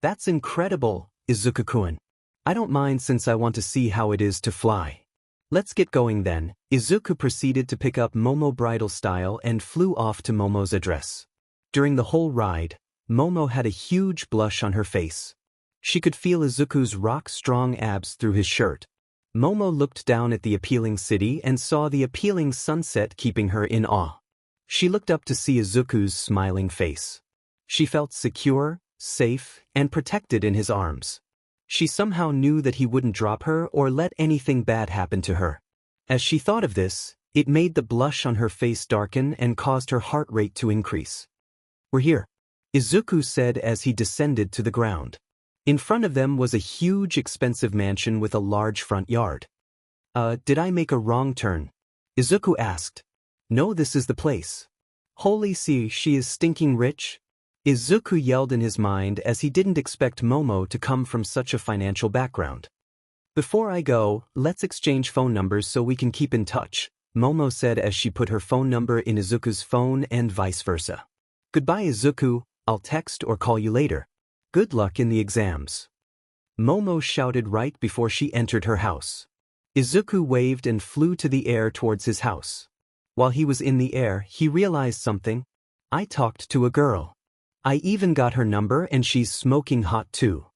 [SPEAKER 1] That's incredible, Izuku-kun. I don't mind since I want to see how it is to fly. Let's get going then. Izuku proceeded to pick up Momo bridal style and flew off to Momo's address. During the whole ride, Momo had a huge blush on her face. She could feel Izuku's rock-strong abs through his shirt. Momo looked down at the appealing city and saw the appealing sunset, keeping her in awe. She looked up to see Izuku's smiling face. She felt secure, safe, and protected in his arms. She somehow knew that he wouldn't drop her or let anything bad happen to her. As she thought of this, it made the blush on her face darken and caused her heart rate to increase. We're here, Izuku said as he descended to the ground. In front of them was a huge expensive mansion with a large front yard. Did I make a wrong turn? Izuku asked. No, this is the place. Holy see, she is stinking rich. Izuku yelled in his mind as he didn't expect Momo to come from such a financial background. Before I go, let's exchange phone numbers so we can keep in touch, Momo said as she put her phone number in Izuku's phone and vice versa. Goodbye, Izuku, I'll text or call you later. Good luck in the exams. Momo shouted right before she entered her house. Izuku waved and flew to the air towards his house. While he was in the air, he realized something. I talked to a girl. I even got her number and she's smoking hot too.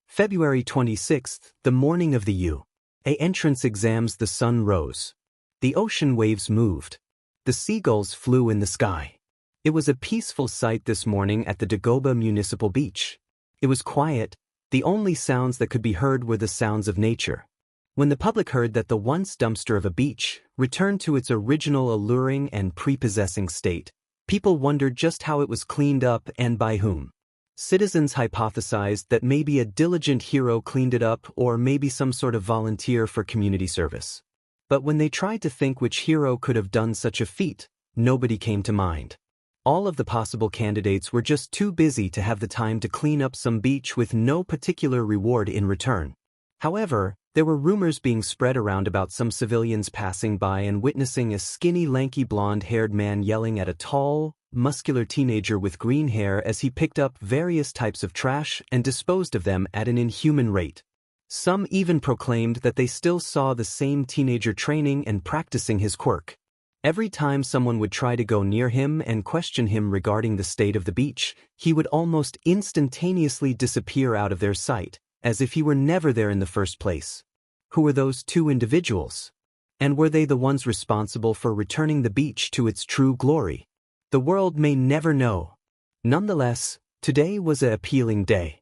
[SPEAKER 1] February 26th, the morning of the U.A. entrance exams, the sun rose. The ocean waves moved. The seagulls flew in the sky. It was a peaceful sight this morning at the Dagoba Municipal Beach. It was quiet. The only sounds that could be heard were the sounds of nature. When the public heard that the once dumpster of a beach returned to its original alluring and prepossessing state, people wondered just how it was cleaned up and by whom. Citizens hypothesized that maybe a diligent hero cleaned it up or maybe some sort of volunteer for community service. But when they tried to think which hero could have done such a feat, nobody came to mind. All of the possible candidates were just too busy to have the time to clean up some beach with no particular reward in return. However, there were rumors being spread around about some civilians passing by and witnessing a skinny, lanky, blonde-haired man yelling at a tall, muscular teenager with green hair as he picked up various types of trash and disposed of them at an inhuman rate. Some even proclaimed that they still saw the same teenager training and practicing his quirk. Every time someone would try to go near him and question him regarding the state of the beach, he would almost instantaneously disappear out of their sight, as if he were never there in the first place. Who were those two individuals? And were they the ones responsible for returning the beach to its true glory? The world may never know. Nonetheless, today was an appealing day.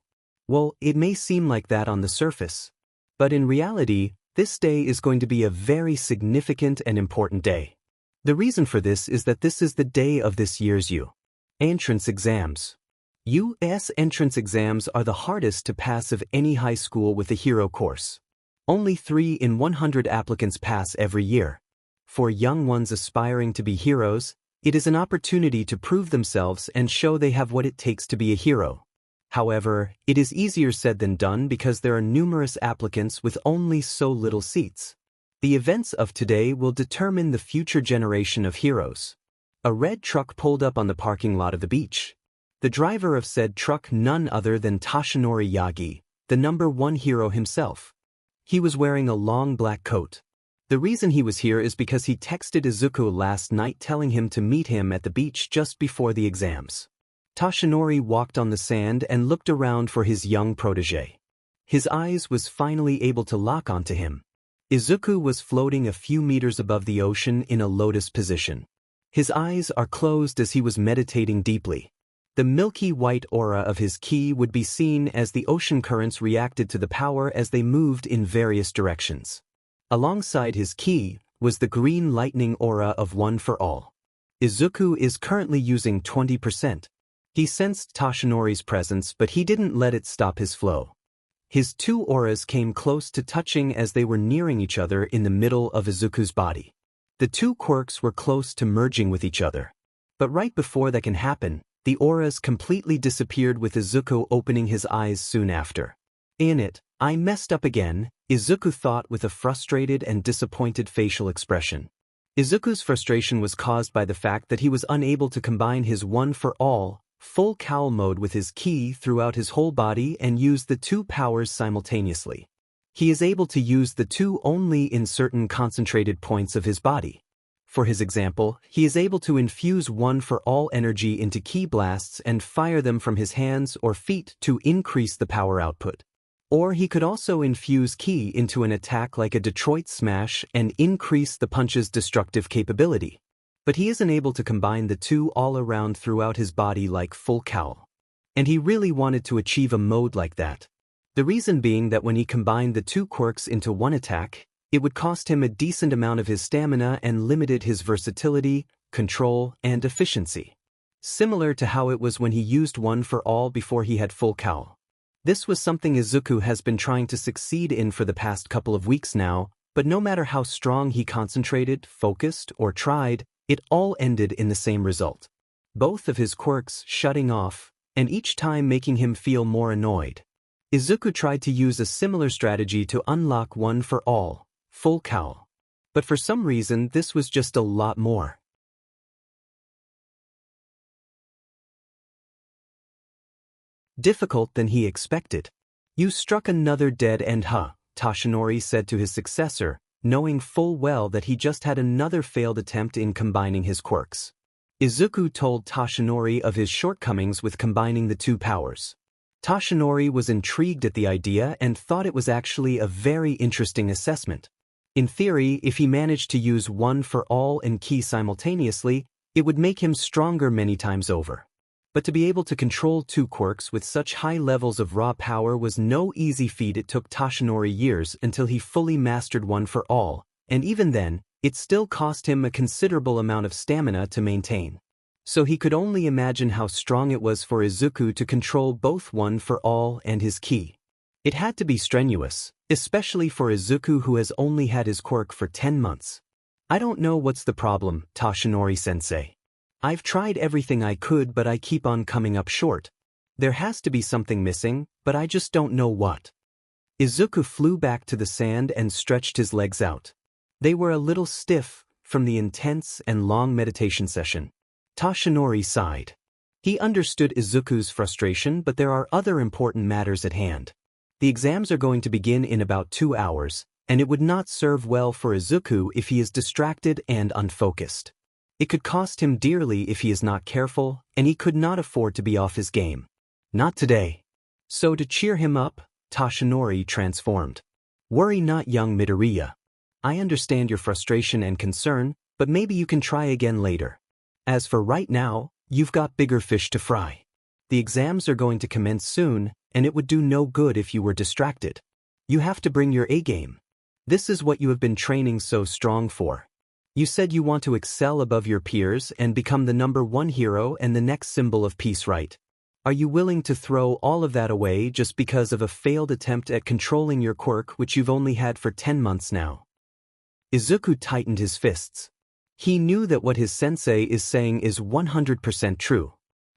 [SPEAKER 1] Well, it may seem like that on the surface. But in reality, this day is going to be a very significant and important day. The reason for this is that this is the day of this year's U.S. entrance exams. U.S. entrance exams are the hardest to pass of any high school with a hero course. Only 3 in 100 applicants pass every year. For young ones aspiring to be heroes, it is an opportunity to prove themselves and show they have what it takes to be a hero. However, it is easier said than done because there are numerous applicants with only so little seats. The events of today will determine the future generation of heroes. A red truck pulled up on the parking lot of the beach. The driver of said truck none other than Toshinori Yagi, the #1 hero himself. He was wearing a long black coat. The reason he was here is because he texted Izuku last night telling him to meet him at the beach just before the exams. Toshinori walked on the sand and looked around for his young protege. His eyes was finally able to lock onto him. Izuku was floating a few meters above the ocean in a lotus position. His eyes are closed as he was meditating deeply. The milky white aura of his ki would be seen as the ocean currents reacted to the power as they moved in various directions. Alongside his ki was the green lightning aura of One for All. Izuku is currently using 20%. He sensed Toshinori's presence, but he didn't let it stop his flow. His two auras came close to touching as they were nearing each other in the middle of Izuku's body. The two quirks were close to merging with each other. But right before that can happen, the auras completely disappeared with Izuku opening his eyes soon after. In it, I messed up again, Izuku thought with a frustrated and disappointed facial expression. Izuku's frustration was caused by the fact that he was unable to combine his One for All, full cowl mode with his ki throughout his whole body and use the two powers simultaneously. He is able to use the two only in certain concentrated points of his body. For his example, he is able to infuse One for All energy into ki blasts and fire them from his hands or feet to increase the power output. Or he could also infuse ki into an attack like a Detroit Smash and increase the punch's destructive capability. But he isn't able to combine the two all around throughout his body like full cowl. And he really wanted to achieve a mode like that. The reason being that when he combined the two quirks into one attack, it would cost him a decent amount of his stamina and limited his versatility, control, and efficiency. Similar to how it was when he used One for All before he had full cowl. This was something Izuku has been trying to succeed in for the past couple of weeks now, but no matter how strong he concentrated, focused, or tried, it all ended in the same result. Both of his quirks shutting off, and each time making him feel more annoyed. Izuku tried to use a similar strategy to unlock One for All, full cowl. But for some reason this was just a lot more difficult than he expected. You struck another dead end, huh? Toshinori said to his successor, knowing full well that he just had another failed attempt in combining his quirks. Izuku told Toshinori of his shortcomings with combining the two powers. Toshinori was intrigued at the idea and thought it was actually a very interesting assessment. In theory, if he managed to use One for All and ki simultaneously, it would make him stronger many times over. But to be able to control two quirks with such high levels of raw power was no easy feat. It took Toshinori years until he fully mastered One for All, and even then, it still cost him a considerable amount of stamina to maintain. So he could only imagine how strong it was for Izuku to control both One for All and his ki. It had to be strenuous, especially for Izuku who has only had his quirk for 10 months. I don't know what's the problem, Toshinori-sensei. I've tried everything I could but I keep on coming up short. There has to be something missing, but I just don't know what. Izuku flew back to the sand and stretched his legs out. They were a little stiff from the intense and long meditation session. Toshinori sighed. He understood Izuku's frustration, but there are other important matters at hand. The exams are going to begin in about 2 hours, and it would not serve well for Izuku if he is distracted and unfocused. It could cost him dearly if he is not careful, and he could not afford to be off his game. Not today. So to cheer him up, Toshinori transformed. Worry not, young Midoriya. I understand your frustration and concern, but maybe you can try again later. As for right now, you've got bigger fish to fry. The exams are going to commence soon, and it would do no good if you were distracted. You have to bring your A game. This is what you have been training so strong for. You said you want to excel above your peers and become the #1 hero and the next symbol of peace, right? Are you willing to throw all of that away just because of a failed attempt at controlling your quirk which you've only had for 10 months now? Izuku tightened his fists. He knew that what his sensei is saying is 100% true.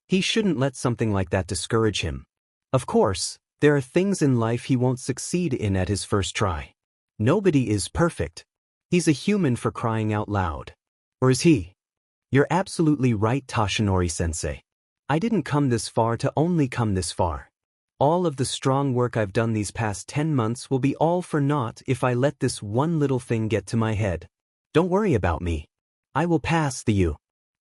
[SPEAKER 1] He shouldn't let something like that discourage him. Of course, there are things in life he won't succeed in at his first try. Nobody is perfect. He's a human, for crying out loud. Or is he? You're absolutely right, Toshinori-sensei. I didn't come this far to only come this far. All of the strong work I've done these past 10 months will be all for naught if I let this one little thing get to my head. Don't worry about me. I will pass the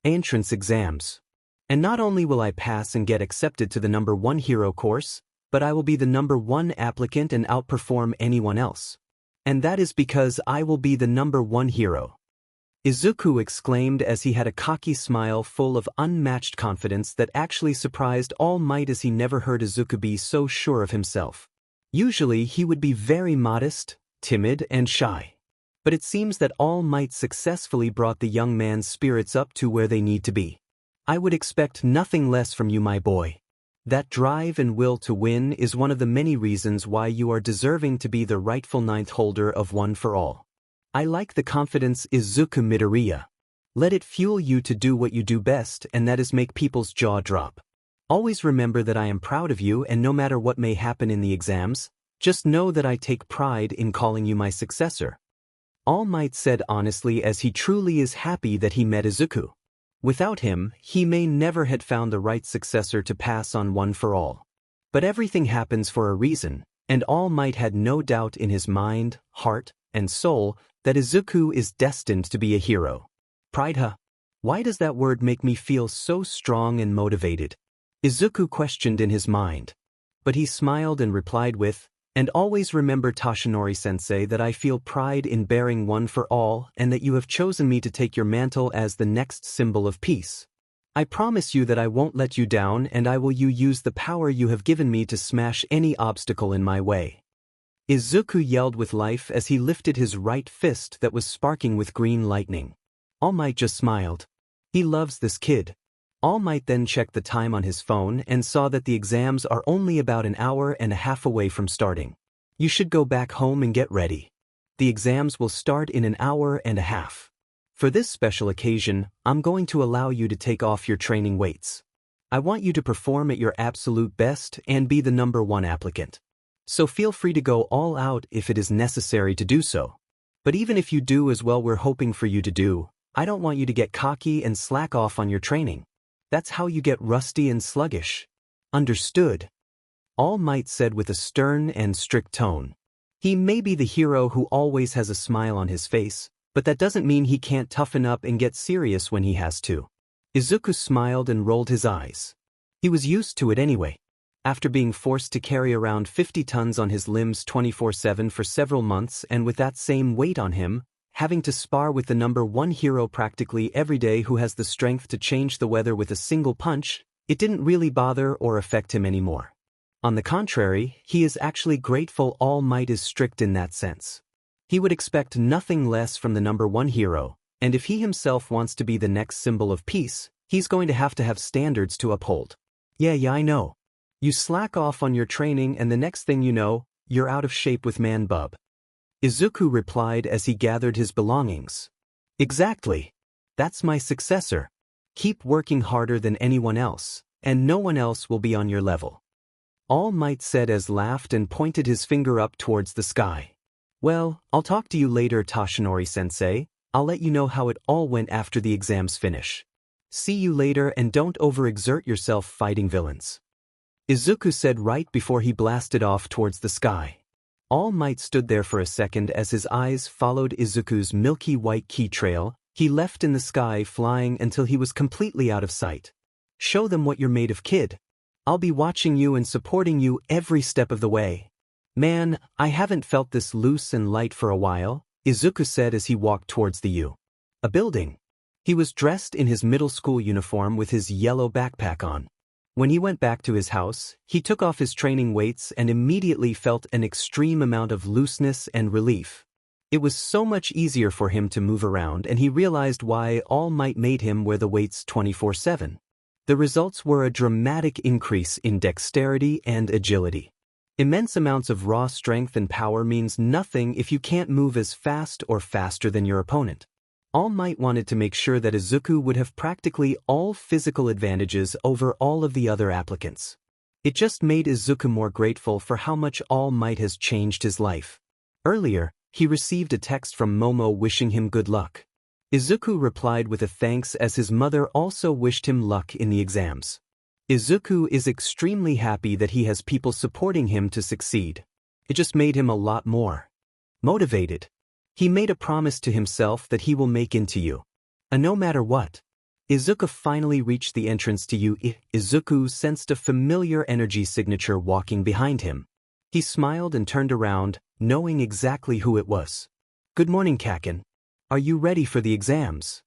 [SPEAKER 1] entrance exams. And not only will I pass and get accepted to the #1 hero course, but I will be the #1 applicant and outperform anyone else. And that is because I will be the #1 hero. Izuku exclaimed as he had a cocky smile full of unmatched confidence that actually surprised All Might, as he never heard Izuku be so sure of himself. Usually he would be very modest, timid, and shy. But it seems that All Might successfully brought the young man's spirits up to where they need to be. I would expect nothing less from you, my boy. That drive and will to win is one of the many reasons why you are deserving to be the rightful 9th holder of One for All. I like the confidence, Izuku Midoriya. Let it fuel you to do what you do best, and that is make people's jaw drop. Always remember that I am proud of you, and no matter what may happen in the exams, just know that I take pride in calling you my successor. All Might said honestly, as he truly is happy that he met Izuku. Without him, he may never had found the right successor to pass on One for All. But everything happens for a reason, and All Might had no doubt in his mind, heart, and soul that Izuku is destined to be a hero. Pride, huh? Why does that word make me feel so strong and motivated? Izuku questioned in his mind. But he smiled and replied with, and always remember, Toshinori-sensei, that I feel pride in bearing One for All, and that you have chosen me to take your mantle as the next symbol of peace. I promise you that I won't let you down, and I will use the power you have given me to smash any obstacle in my way. Izuku yelled with life as he lifted his right fist that was sparking with green lightning. All Might just smiled. He loves this kid. All Might then checked the time on his phone and saw that the exams are only about an hour and a half away from starting. You should go back home and get ready. The exams will start in an hour and a half. For this special occasion, I'm going to allow you to take off your training weights. I want you to perform at your absolute best and be the #1 applicant. So feel free to go all out if it is necessary to do so. But even if you do as well we're hoping for you to do, I don't want you to get cocky and slack off on your training. That's how you get rusty and sluggish. Understood? All Might said with a stern and strict tone. He may be the hero who always has a smile on his face, but that doesn't mean he can't toughen up and get serious when he has to. Izuku smiled and rolled his eyes. He was used to it anyway. After being forced to carry around 50 tons on his limbs 24/7 for several months, and with that same weight on him, having to spar with the #1 hero practically every day who has the strength to change the weather with a single punch, it didn't really bother or affect him anymore. On the contrary, he is actually grateful All Might is strict in that sense. He would expect nothing less from the #1 hero, and if he himself wants to be the next symbol of peace, he's going to have standards to uphold. Yeah, I know. You slack off on your training and the next thing you know, you're out of shape with man bub. Izuku replied as he gathered his belongings. Exactly. That's my successor. Keep working harder than anyone else, and no one else will be on your level. All Might said as laughed and pointed his finger up towards the sky. Well, I'll talk to you later, Toshinori-sensei. I'll let you know how it all went after the exams finish. See you later, and don't overexert yourself fighting villains. Izuku said right before he blasted off towards the sky. All Might stood there for a second as his eyes followed Izuku's milky white key trail. He left in the sky, flying until he was completely out of sight. Show them what you're made of, kid. I'll be watching you and supporting you every step of the way. Man, I haven't felt this loose and light for a while, Izuku said as he walked towards a building. He was dressed in his middle school uniform with his yellow backpack on. When he went back to his house, he took off his training weights and immediately felt an extreme amount of looseness and relief. It was so much easier for him to move around, and he realized why All Might made him wear the weights 24/7. The results were a dramatic increase in dexterity and agility. Immense amounts of raw strength and power means nothing if you can't move as fast or faster than your opponent. All Might wanted to make sure that Izuku would have practically all physical advantages over all of the other applicants. It just made Izuku more grateful for how much All Might has changed his life. Earlier, he received a text from Momo wishing him good luck. Izuku replied with a thanks as his mother also wished him luck in the exams. Izuku is extremely happy that he has people supporting him to succeed. It just made him a lot more motivated. He made a promise to himself that he will make into you. No matter what. Izuku finally reached the entrance to you. Izuku sensed a familiar energy signature walking behind him. He smiled and turned around, knowing exactly who it was. Good morning, Kaken. Are you ready for the exams?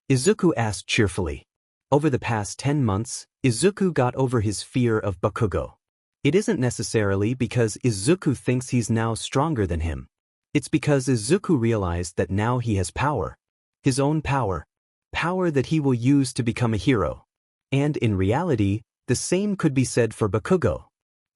[SPEAKER 1] Izuku asked cheerfully. Over the past 10 months, Izuku got over his fear of Bakugo. It isn't necessarily because Izuku thinks he's now stronger than him. It's because Izuku realized that now he has power. His own power. Power that he will use to become a hero. And in reality, the same could be said for Bakugo.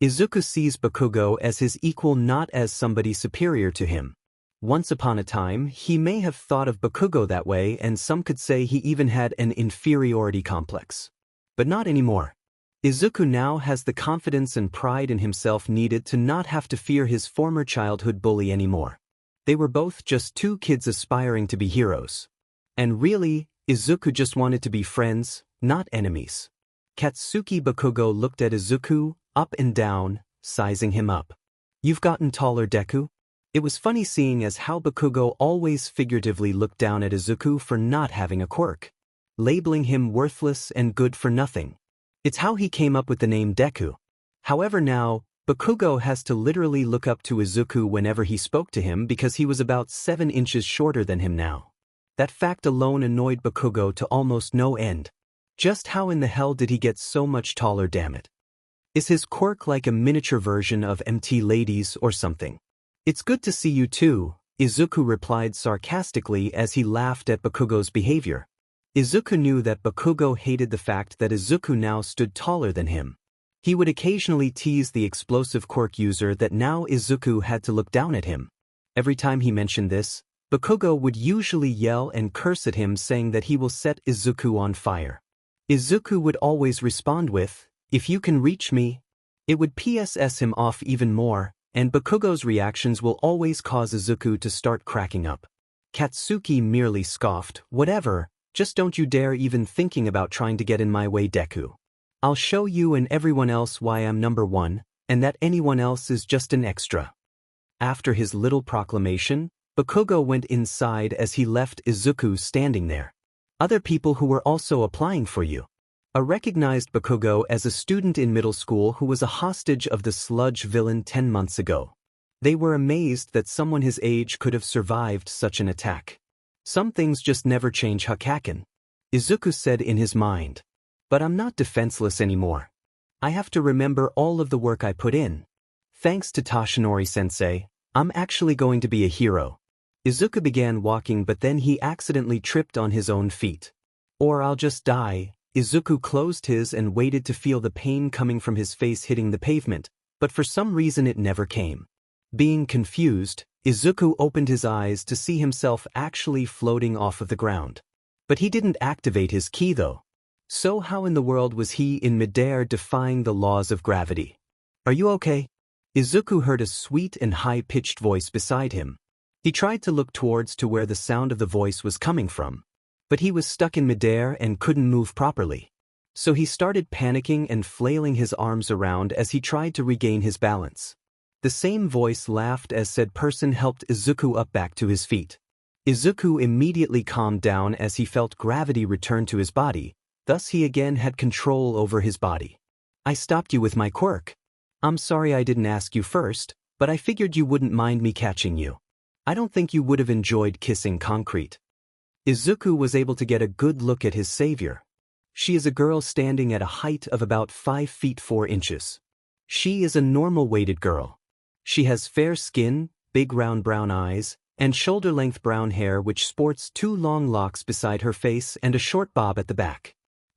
[SPEAKER 1] Izuku sees Bakugo as his equal, not as somebody superior to him. Once upon a time, he may have thought of Bakugo that way, and some could say he even had an inferiority complex. But not anymore. Izuku now has the confidence and pride in himself needed to not have to fear his former childhood bully anymore. They were both just two kids aspiring to be heroes. And really, Izuku just wanted to be friends, not enemies. Katsuki Bakugo looked at Izuku, up and down, sizing him up. You've gotten taller, Deku? It was funny seeing as how Bakugo always figuratively looked down at Izuku for not having a quirk, labeling him worthless and good for nothing. It's how he came up with the name Deku. However now, Bakugo has to literally look up to Izuku whenever he spoke to him because he was about 7 inches shorter than him now. That fact alone annoyed Bakugo to almost no end. Just how in the hell did he get so much taller, damn it? Is his quirk like a miniature version of MT Ladies or something? It's good to see you too, Izuku replied sarcastically as he laughed at Bakugo's behavior. Izuku knew that Bakugo hated the fact that Izuku now stood taller than him. He would occasionally tease the explosive quirk user that now Izuku had to look down at him. Every time he mentioned this, Bakugo would usually yell and curse at him, saying that he will set Izuku on fire. Izuku would always respond with, "If you can reach me." It would PSS him off even more, and Bakugo's reactions will always cause Izuku to start cracking up. Katsuki merely scoffed, "Whatever, just don't you dare even thinking about trying to get in my way, Deku. I'll show you and everyone else why I'm number one, and that anyone else is just an extra." After his little proclamation, Bakugo went inside as he left Izuku standing there. Other people who were also applying for you. A recognized Bakugo as a student in middle school who was a hostage of the sludge villain 10 months ago. They were amazed that someone his age could have survived such an attack. Some things just never change, Hakaken. Izuku said in his mind. But I'm not defenseless anymore. I have to remember all of the work I put in. Thanks to Toshinori-sensei, I'm actually going to be a hero. Izuku began walking, but then he accidentally tripped on his own feet. Or I'll just die. Izuku closed his and waited to feel the pain coming from his face hitting the pavement, but for some reason it never came. Being confused, Izuku opened his eyes to see himself actually floating off of the ground. But he didn't activate his ki though. So how in the world was he in midair defying the laws of gravity? Are you okay? Izuku heard a sweet and high-pitched voice beside him. He tried to look towards to where the sound of the voice was coming from. But he was stuck in midair and couldn't move properly. So he started panicking and flailing his arms around as he tried to regain his balance. The same voice laughed as said person helped Izuku up back to his feet. Izuku immediately calmed down as he felt gravity return to his body, thus he again had control over his body. I stopped you with my quirk. I'm sorry I didn't ask you first, but I figured you wouldn't mind me catching you. I don't think you would have enjoyed kissing concrete. Izuku was able to get a good look at his savior. She is a girl standing at a height of about 5 feet 4 inches. She is a normal-weighted girl. She has fair skin, big round brown eyes, and shoulder-length brown hair which sports 2 long locks beside her face and a short bob at the back.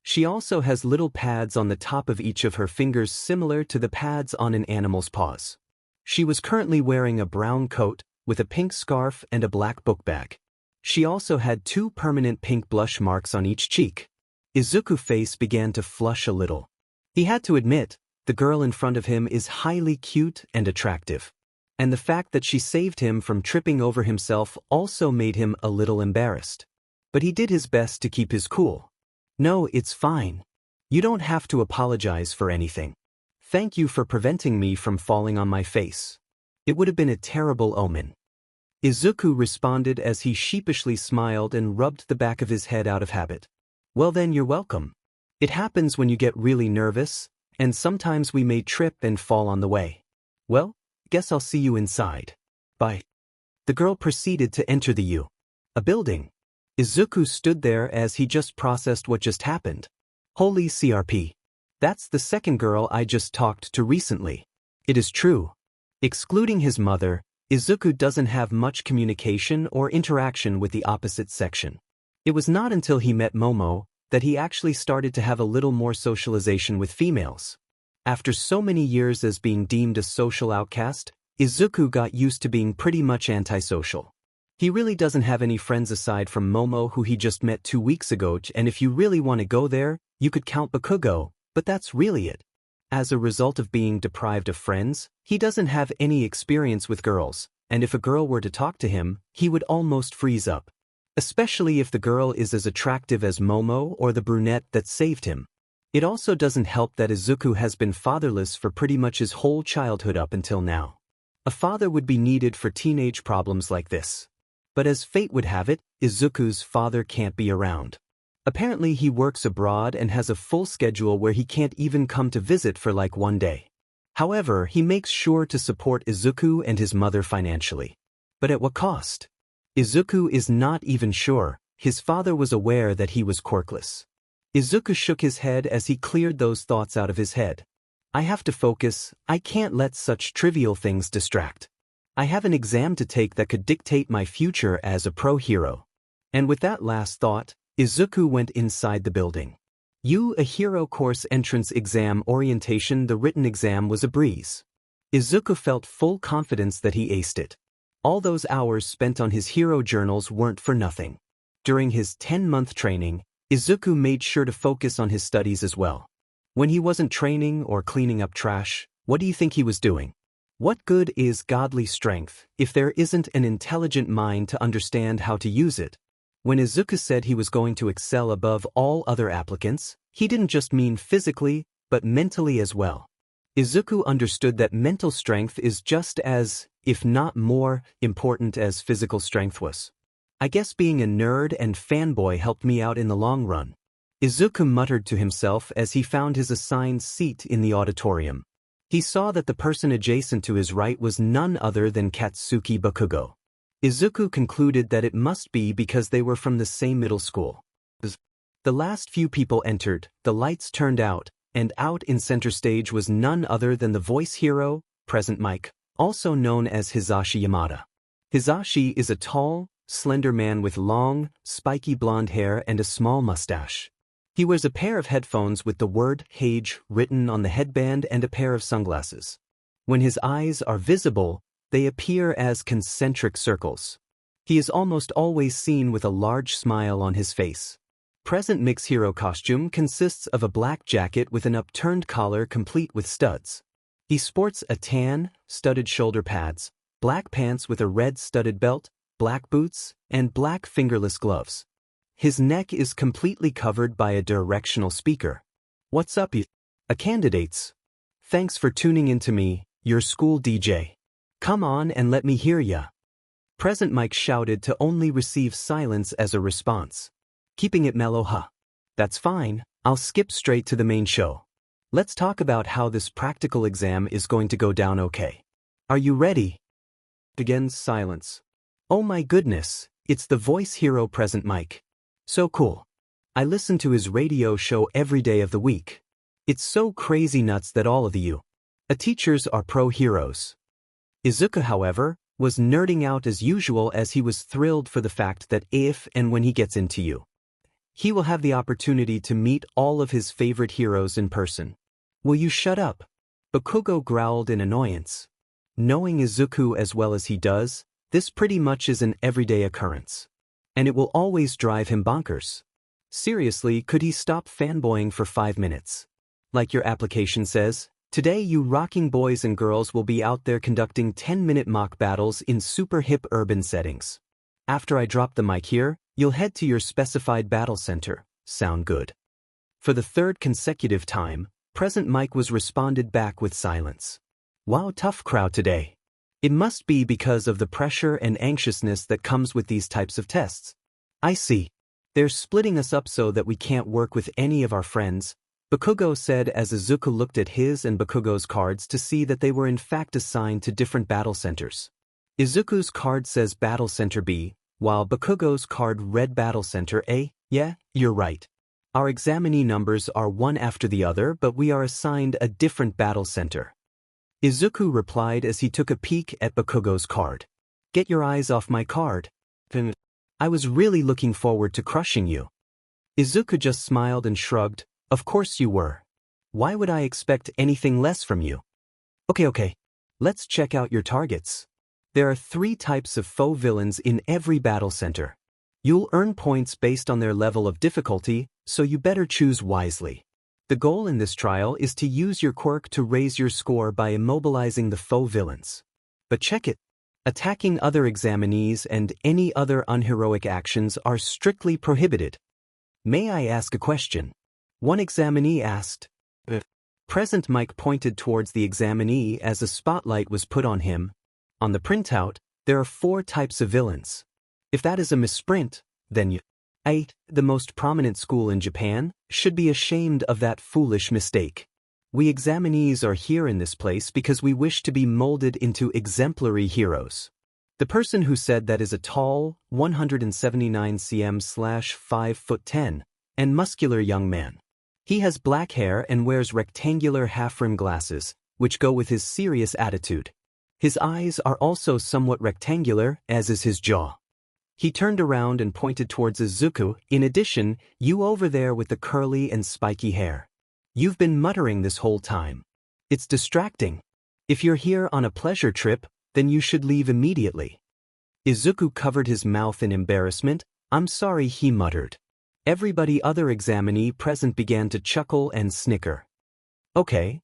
[SPEAKER 1] She also has little pads on the top of each of her fingers similar to the pads on an animal's paws. She was currently wearing a brown coat, with a pink scarf and a black book bag. She also had 2 permanent pink blush marks on each cheek. Izuku's face began to flush a little. He had to admit, the girl in front of him is highly cute and attractive. And the fact that she saved him from tripping over himself also made him a little embarrassed. But he did his best to keep his cool. "No, it's fine. You don't have to apologize for anything. Thank you for preventing me from falling on my face. It would have been a terrible omen." Izuku responded as he sheepishly smiled and rubbed the back of his head out of habit. "Well then, you're welcome. It happens when you get really nervous, and sometimes we may trip and fall on the way. Well, guess I'll see you inside. Bye." The girl proceeded to enter a building. Izuku stood there as he just processed what just happened. Holy CRP. That's the second girl I just talked to recently. It is true. Excluding his mother, Izuku doesn't have much communication or interaction with the opposite section. It was not until he met Momo that he actually started to have a little more socialization with females. After so many years as being deemed a social outcast, Izuku got used to being pretty much antisocial. He really doesn't have any friends aside from Momo, who he just met 2 weeks ago, and if you really want to go there, you could count Bakugo, but that's really it. As a result of being deprived of friends, he doesn't have any experience with girls, and if a girl were to talk to him, he would almost freeze up. Especially if the girl is as attractive as Momo or the brunette that saved him. It also doesn't help that Izuku has been fatherless for pretty much his whole childhood up until now. A father would be needed for teenage problems like this. But as fate would have it, Izuku's father can't be around. Apparently he works abroad and has a full schedule where he can't even come to visit for like 1 day. However, he makes sure to support Izuku and his mother financially. But at what cost? Izuku is not even sure. His father was aware that he was quirkless. Izuku shook his head as he cleared those thoughts out of his head. I have to focus. I can't let such trivial things distract. I have an exam to take that could dictate my future as a pro hero. And with that last thought, Izuku went inside the building. A hero course entrance exam orientation. The written exam was a breeze. Izuku felt full confidence that he aced it. All those hours spent on his hero journals weren't for nothing. During his 10-month training, Izuku made sure to focus on his studies as well. When he wasn't training or cleaning up trash, what do you think he was doing? What good is godly strength if there isn't an intelligent mind to understand how to use it? When Izuku said he was going to excel above all other applicants, he didn't just mean physically, but mentally as well. Izuku understood that mental strength is just as, if not more, important as physical strength was. I guess being a nerd and fanboy helped me out in the long run. Izuku muttered to himself as he found his assigned seat in the auditorium. He saw that the person adjacent to his right was none other than Katsuki Bakugo. Izuku concluded that it must be because they were from the same middle school. The last few people entered, the lights turned out, and out in center stage was none other than the voice hero, Present Mic, also known as Hisashi Yamada. Hisashi is a tall, slender man with long, spiky blonde hair and a small mustache. He wears a pair of headphones with the word Hage written on the headband and a pair of sunglasses. When his eyes are visible, they appear as concentric circles. He is almost always seen with a large smile on his face. Present Mic's hero costume consists of a black jacket with an upturned collar complete with studs. He sports a tan, studded shoulder pads, black pants with a red studded belt, black boots, and black fingerless gloves. His neck is completely covered by a directional speaker. What's up, candidates? Thanks for tuning in to me, your school DJ. Come on and let me hear ya. Present Mic shouted to only receive silence as a response. Keeping it mellow, huh? That's fine, I'll skip straight to the main show. Let's talk about how this practical exam is going to go down, okay? Are you ready? Again, silence. Oh my goodness, it's the voice hero Present Mic. So cool. I listen to his radio show every day of the week. It's so crazy nuts that all of you teachers are pro heroes. Izuku, however, was nerding out as usual as he was thrilled for the fact that if and when he gets into he will have the opportunity to meet all of his favorite heroes in person. Will you shut up? Bakugo growled in annoyance. Knowing Izuku as well as he does, this pretty much is an everyday occurrence. And it will always drive him bonkers. Seriously, could he stop fanboying for 5 minutes? Like your application says, today you rocking boys and girls will be out there conducting 10-minute mock battles in super hip urban settings. After I drop the mic here, you'll head to your specified battle center. Sound good? For the third consecutive time, present mic was responded back with silence. Wow, tough crowd today. It must be because of the pressure and anxiousness that comes with these types of tests. I see. They're splitting us up so that we can't work with any of our friends, Bakugo said as Izuku looked at his and Bakugo's cards to see that they were in fact assigned to different battle centers. Izuku's card says Battle Center B, while Bakugo's card read Battle Center A. Yeah, you're right. Our examinee numbers are one after the other, but we are assigned a different battle center. Izuku replied as he took a peek at Bakugo's card. Get your eyes off my card. I was really looking forward to crushing you. Izuku just smiled and shrugged. Of course you were. Why would I expect anything less from you? Okay. Let's check out your targets. There are 3 types of faux villains in every battle center. You'll earn points based on their level of difficulty, so you better choose wisely. The goal in this trial is to use your quirk to raise your score by immobilizing the faux villains. But check it. Attacking other examinees and any other unheroic actions are strictly prohibited. May I ask a question? One examinee asked. Present mic pointed towards the examinee as a spotlight was put on him. On the printout, there are 4 types of villains. If that is a misprint, then you, the most prominent school in Japan, should be ashamed of that foolish mistake. We examinees are here in this place because we wish to be molded into exemplary heroes. The person who said that is a tall, 179 cm/5'10", and muscular young man. He has black hair and wears rectangular half-rim glasses, which go with his serious attitude. His eyes are also somewhat rectangular, as is his jaw. He turned around and pointed towards Izuku. In addition, you over there with the curly and spiky hair. You've been muttering this whole time. It's distracting. If you're here on a pleasure trip, then you should leave immediately. Izuku covered his mouth in embarrassment. I'm sorry, he muttered. Everybody other examinee present began to chuckle and snicker. Okay.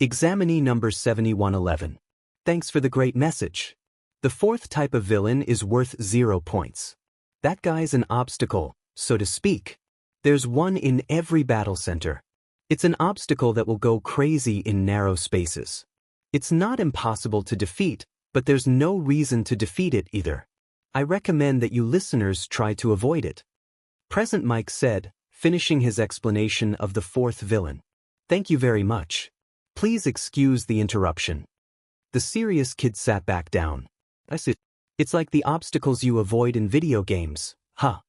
[SPEAKER 1] Examinee number 7111. Thanks for the great message. The 4th type of villain is worth 0 points. That guy's an obstacle, so to speak. There's one in every battle center. It's an obstacle that will go crazy in narrow spaces. It's not impossible to defeat, but there's no reason to defeat it either. I recommend that you listeners try to avoid it. Present Mike said, finishing his explanation of the 4th villain. Thank you very much. Please excuse the interruption. The serious kid sat back down. I see. It's like the obstacles you avoid in video games, huh?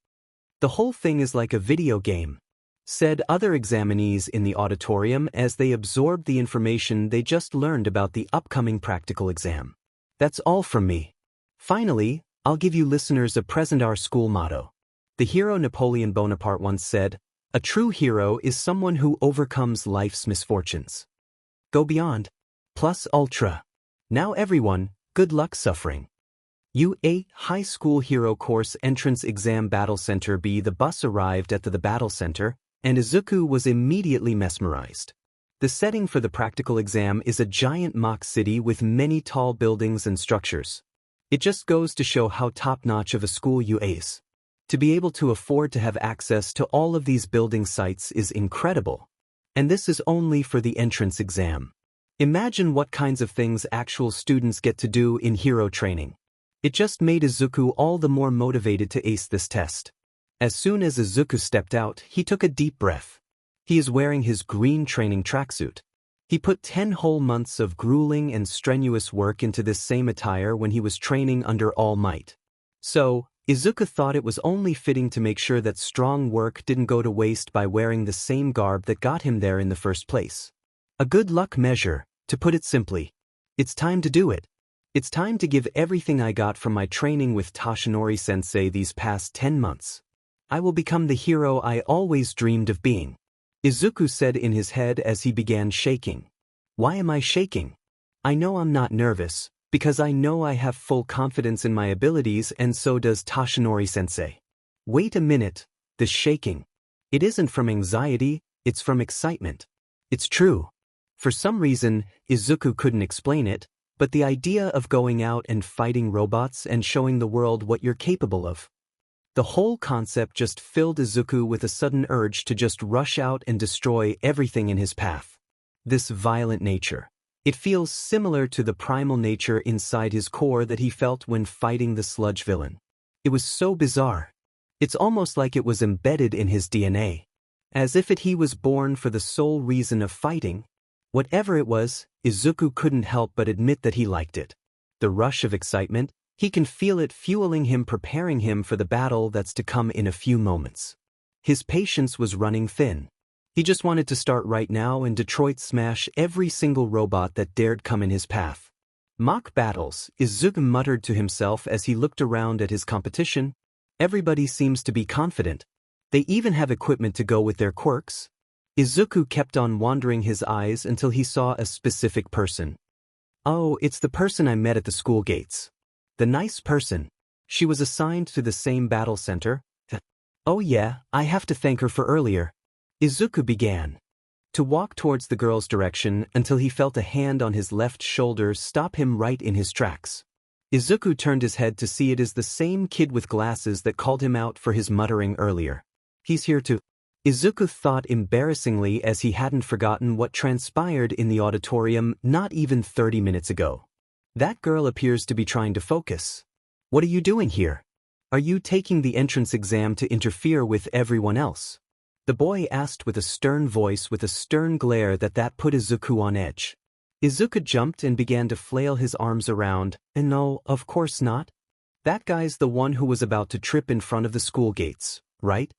[SPEAKER 1] The whole thing is like a video game, said other examinees in the auditorium as they absorbed the information they just learned about the upcoming practical exam. That's all from me. Finally, I'll give you listeners a present our school motto. The hero Napoleon Bonaparte once said, "A true hero is someone who overcomes life's misfortunes." Go beyond. Plus ultra. Now everyone, good luck suffering. U.A. High School Hero Course Entrance Exam Battle Center B. The bus arrived at the battle center, and Izuku was immediately mesmerized. The setting for the practical exam is a giant mock city with many tall buildings and structures. It just goes to show how top-notch of a school UA is. To be able to afford to have access to all of these building sites is incredible. And this is only for the entrance exam. Imagine what kinds of things actual students get to do in hero training. It just made Izuku all the more motivated to ace this test. As soon as Izuku stepped out, he took a deep breath. He is wearing his green training tracksuit. He put 10 whole months of grueling and strenuous work into this same attire when he was training under All Might. So, Izuku thought it was only fitting to make sure that strong work didn't go to waste by wearing the same garb that got him there in the first place. A good luck measure, to put it simply. It's time to do it. It's time to give everything I got from my training with Toshinori-sensei these past 10 months. I will become the hero I always dreamed of being. Izuku said in his head as he began shaking. Why am I shaking? I know I'm not nervous, because I know I have full confidence in my abilities and so does Toshinori-sensei. Wait a minute, this shaking. It isn't from anxiety, it's from excitement. It's true. For some reason, Izuku couldn't explain it, but the idea of going out and fighting robots and showing the world what you're capable of. The whole concept just filled Izuku with a sudden urge to just rush out and destroy everything in his path. This violent nature. It feels similar to the primal nature inside his core that he felt when fighting the sludge villain. It was so bizarre. It's almost like it was embedded in his DNA. As if he was born for the sole reason of fighting. Whatever it was, Izuku couldn't help but admit that he liked it. The rush of excitement, he can feel it fueling him, preparing him for the battle that's to come in a few moments. His patience was running thin. He just wanted to start right now and Detroit smash every single robot that dared come in his path. Mock battles, Izuku muttered to himself as he looked around at his competition. Everybody seems to be confident. They even have equipment to go with their quirks. Izuku kept on wandering his eyes until he saw a specific person. Oh, it's the person I met at the school gates. The nice person. She was assigned to the same battle center. Oh yeah, I have to thank her for earlier. Izuku began to walk towards the girl's direction until he felt a hand on his left shoulder stop him right in his tracks. Izuku turned his head to see it is the same kid with glasses that called him out for his muttering earlier. He's here too. Izuku thought embarrassingly as he hadn't forgotten what transpired in the auditorium not even 30 minutes ago. That girl appears to be trying to focus. What are you doing here? Are you taking the entrance exam to interfere with everyone else? The boy asked with a stern voice with a stern glare that put Izuku on edge. Izuku jumped and began to flail his arms around, and no, of course not. That guy's the one who was about to trip in front of the school gates, right?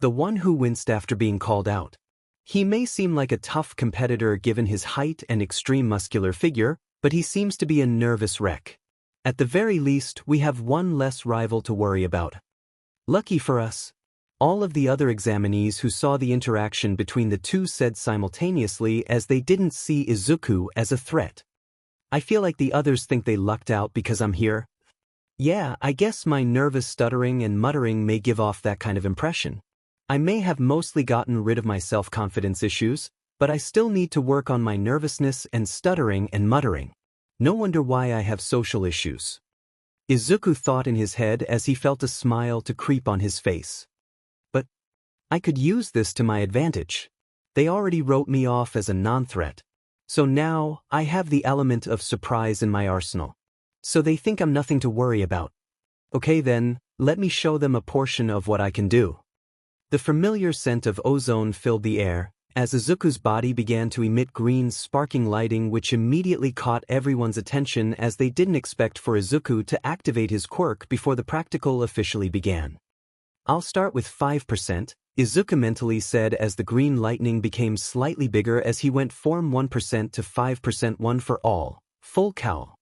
[SPEAKER 1] The one who winced after being called out. He may seem like a tough competitor given his height and extreme muscular figure, but he seems to be a nervous wreck. At the very least, we have one less rival to worry about. Lucky for us. All of the other examinees who saw the interaction between the two said simultaneously as they didn't see Izuku as a threat. I feel like the others think they lucked out because I'm here. Yeah, I guess my nervous stuttering and muttering may give off that kind of impression. I may have mostly gotten rid of my self-confidence issues, but I still need to work on my nervousness and stuttering and muttering. No wonder why I have social issues. Izuku thought in his head as he felt a smile to creep on his face. But I could use this to my advantage. They already wrote me off as a non-threat. So now I have the element of surprise in my arsenal. So they think I'm nothing to worry about. Okay then, let me show them a portion of what I can do. The familiar scent of ozone filled the air, as Izuku's body began to emit green sparking lighting which immediately caught everyone's attention as they didn't expect for Izuku to activate his quirk before the practical officially began. I'll start with 5%, Izuku mentally said as the green lightning became slightly bigger as he went from 1% to 5%, one for all, full cowl.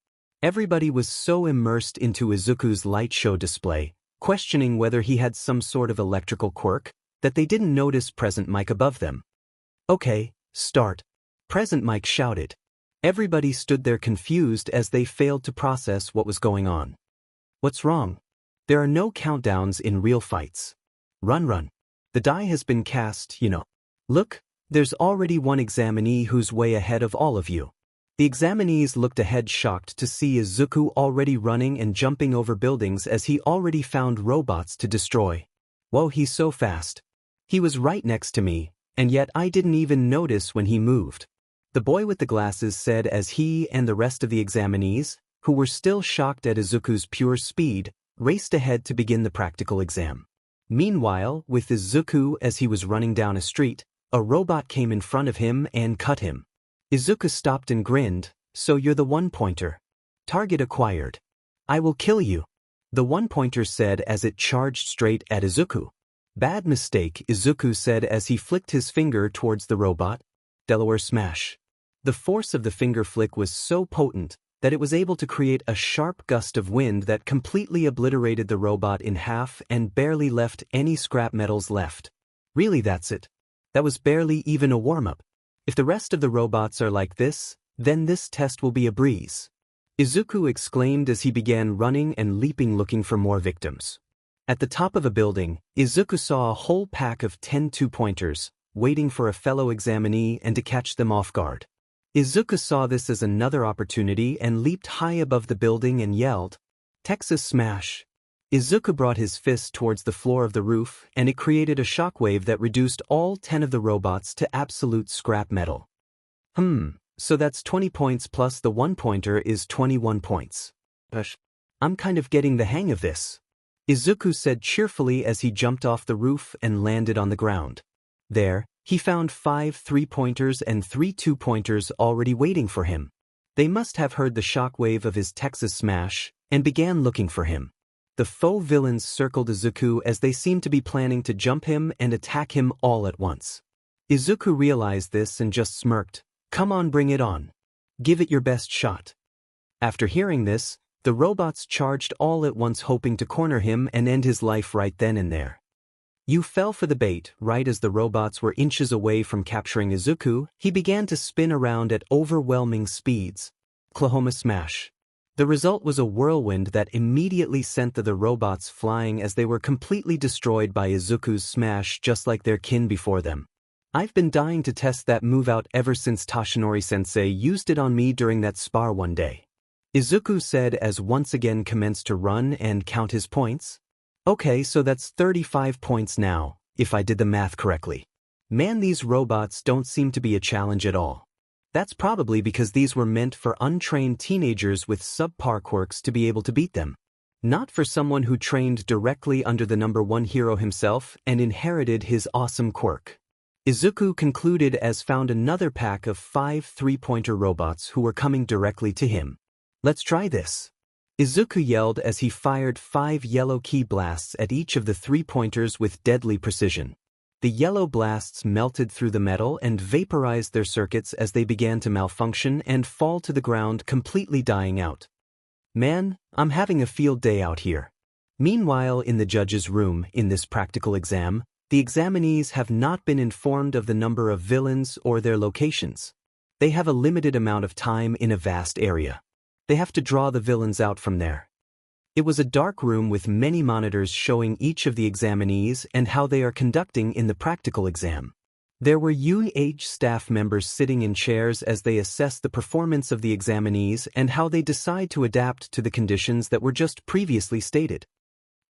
[SPEAKER 1] Everybody was so immersed into Izuku's light show display, questioning whether he had some sort of electrical quirk, that they didn't notice Present Mike above them. Okay, start. Present Mike shouted. Everybody stood there confused as they failed to process what was going on. What's wrong? There are no countdowns in real fights. Run. The die has been cast, you know. Look, there's already one examinee who's way ahead of all of you. The examinees looked ahead shocked to see Izuku already running and jumping over buildings as he already found robots to destroy. Whoa, he's so fast. He was right next to me, and yet I didn't even notice when he moved. The boy with the glasses said as he and the rest of the examinees, who were still shocked at Izuku's pure speed, raced ahead to begin the practical exam. Meanwhile, with Izuku as he was running down a street, a robot came in front of him and cut him. Izuku stopped and grinned, so you're the one-pointer. Target acquired. I will kill you. The one-pointer said as it charged straight at Izuku. Bad mistake, Izuku said as he flicked his finger towards the robot. Delaware smash. The force of the finger flick was so potent that it was able to create a sharp gust of wind that completely obliterated the robot in half and barely left any scrap metals left. Really, that's it. That was barely even a warm-up. If the rest of the robots are like this, then this test will be a breeze. Izuku exclaimed as he began running and leaping looking for more victims. At the top of a building, Izuku saw a whole pack of 10 two-pointers, waiting for a fellow examinee and to catch them off guard. Izuku saw this as another opportunity and leaped high above the building and yelled, "Texas Smash!" Izuku brought his fist towards the floor of the roof and it created a shockwave that reduced all 10 of the robots to absolute scrap metal. So that's 20 points plus the one-pointer is 21 points. I'm kind of getting the hang of this, Izuku said cheerfully as he jumped off the roof and landed on the ground. There, he found 5 three-pointers and 3 two-pointers already waiting for him. They must have heard the shockwave of his Texas Smash and began looking for him. The faux villains circled Izuku as they seemed to be planning to jump him and attack him all at once. Izuku realized this and just smirked. "Come on, bring it on. Give it your best shot." After hearing this, the robots charged all at once hoping to corner him and end his life right then and there. You fell for the bait. Right as the robots were inches away from capturing Izuku, he began to spin around at overwhelming speeds. Oklahoma Smash. The result was a whirlwind that immediately sent the robots flying as they were completely destroyed by Izuku's smash just like their kin before them. I've been dying to test that move out ever since Toshinori-sensei used it on me during that spar one day, Izuku said as once again commenced to run and count his points. Okay, so that's 35 points now, if I did the math correctly. Man, these robots don't seem to be a challenge at all. That's probably because these were meant for untrained teenagers with subpar quirks to be able to beat them. Not for someone who trained directly under the #1 hero himself and inherited his awesome quirk. Izuku concluded as found another pack of 5 three-pointer robots who were coming directly to him. "Let's try this," Izuku yelled as he fired 5 yellow key blasts at each of the three-pointers with deadly precision. The yellow blasts melted through the metal and vaporized their circuits as they began to malfunction and fall to the ground, completely dying out. Man, I'm having a field day out here. Meanwhile, in the judge's room, in this practical exam, the examinees have not been informed of the number of villains or their locations. They have a limited amount of time in a vast area. They have to draw the villains out from there. It was a dark room with many monitors showing each of the examinees and how they are conducting in the practical exam. There were UH staff members sitting in chairs as they assess the performance of the examinees and how they decide to adapt to the conditions that were just previously stated.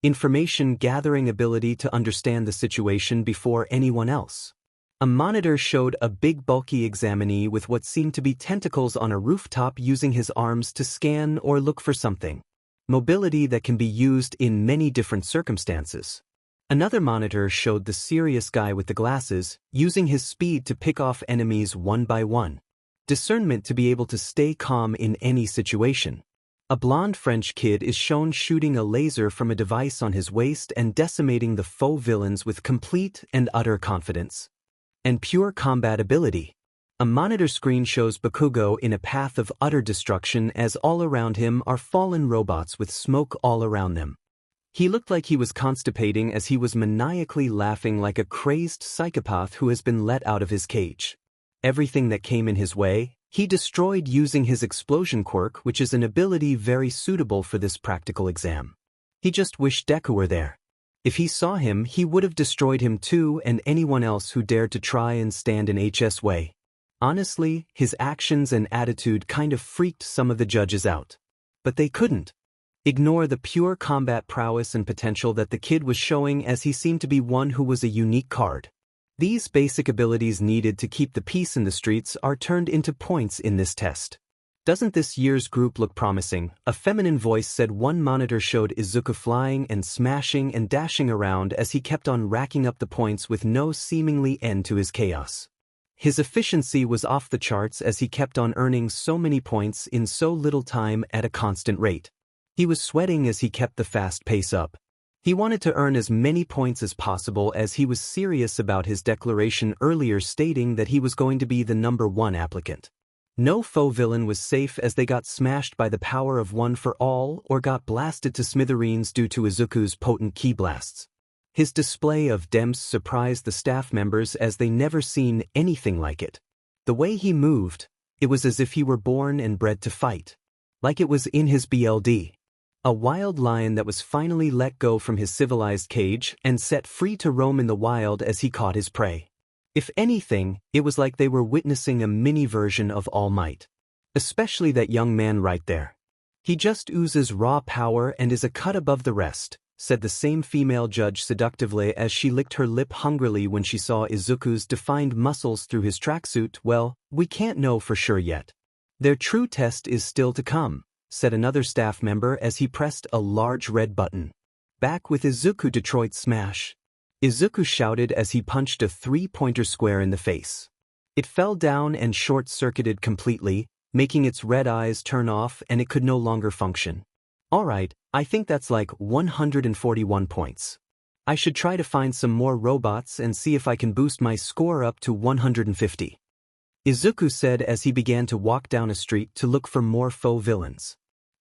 [SPEAKER 1] Information gathering ability to understand the situation before anyone else. A monitor showed a big bulky examinee with what seemed to be tentacles on a rooftop using his arms to scan or look for something. Mobility that can be used in many different circumstances. Another monitor showed the serious guy with the glasses, using his speed to pick off enemies one by one. Discernment to be able to stay calm in any situation. A blonde French kid is shown shooting a laser from a device on his waist and decimating the faux villains with complete and utter confidence. And pure combat ability. A monitor screen shows Bakugo in a path of utter destruction as all around him are fallen robots with smoke all around them. He looked like he was constipating as he was maniacally laughing like a crazed psychopath who has been let out of his cage. Everything that came in his way, he destroyed using his explosion quirk, which is an ability very suitable for this practical exam. He just wished Deku were there. If he saw him, he would have destroyed him too and anyone else who dared to try and stand in HS way. Honestly, his actions and attitude kind of freaked some of the judges out. But they couldn't ignore the pure combat prowess and potential that the kid was showing, as he seemed to be one who was a unique card. These basic abilities needed to keep the peace in the streets are turned into points in this test. "Doesn't this year's group look promising?" a feminine voice said. One monitor showed Izuku flying and smashing and dashing around as he kept on racking up the points with no seemingly end to his chaos. His efficiency was off the charts as he kept on earning so many points in so little time at a constant rate. He was sweating as he kept the fast pace up. He wanted to earn as many points as possible as he was serious about his declaration earlier stating that he was going to be the #1 applicant. No foe villain was safe as they got smashed by the power of One for All or got blasted to smithereens due to Izuku's potent ki blasts. His display of demps surprised the staff members as they never seen anything like it. The way he moved, it was as if he were born and bred to fight. Like it was in his BLD. A wild lion that was finally let go from his civilized cage and set free to roam in the wild as he caught his prey. If anything, it was like they were witnessing a mini version of All Might. Especially that young man right there. He just oozes raw power and is a cut above the rest, said the same female judge seductively as she licked her lip hungrily when she saw Izuku's defined muscles through his tracksuit. Well, we can't know for sure yet. Their true test is still to come, said another staff member as he pressed a large red button. Back with Izuku Detroit Smash. Izuku shouted as he punched a three-pointer square in the face. It fell down and short-circuited completely, making its red eyes turn off and it could no longer function. Alright, I think that's like 141 points. I should try to find some more robots and see if I can boost my score up to 150. Izuku said as he began to walk down a street to look for more foe villains.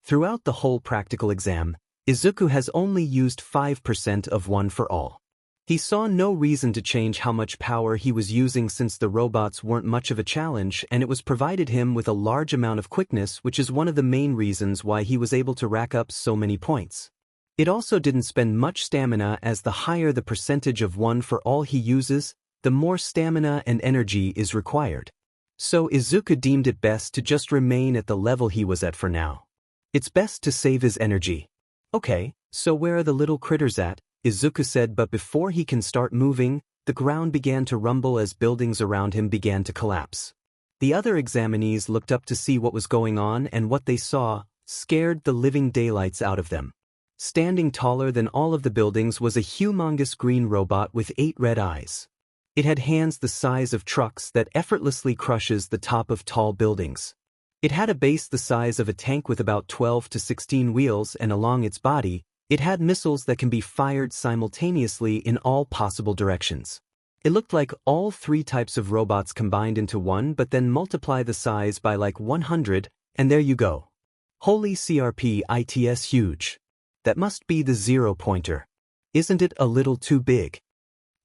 [SPEAKER 1] Throughout the whole practical exam, Izuku has only used 5% of One for All. He saw no reason to change how much power he was using since the robots weren't much of a challenge and it was provided him with a large amount of quickness, which is one of the main reasons why he was able to rack up so many points. It also didn't spend much stamina as the higher the percentage of One for All he uses, the more stamina and energy is required. So Izuku deemed it best to just remain at the level he was at for now. It's best to save his energy. Okay, so where are the little critters at? Izuku said, but before he can start moving, the ground began to rumble as buildings around him began to collapse. The other examinees looked up to see what was going on, and what they saw scared the living daylights out of them. Standing taller than all of the buildings was a humongous green robot with 8 red eyes. It had hands the size of trucks that effortlessly crushes the top of tall buildings. It had a base the size of a tank with about 12 to 16 wheels, and along its body, it had missiles that can be fired simultaneously in all possible directions. It looked like all 3 types of robots combined into one, but then multiply the size by like 100, and there you go. Holy CRP ITS huge. That must be the zero-pointer. Isn't it a little too big?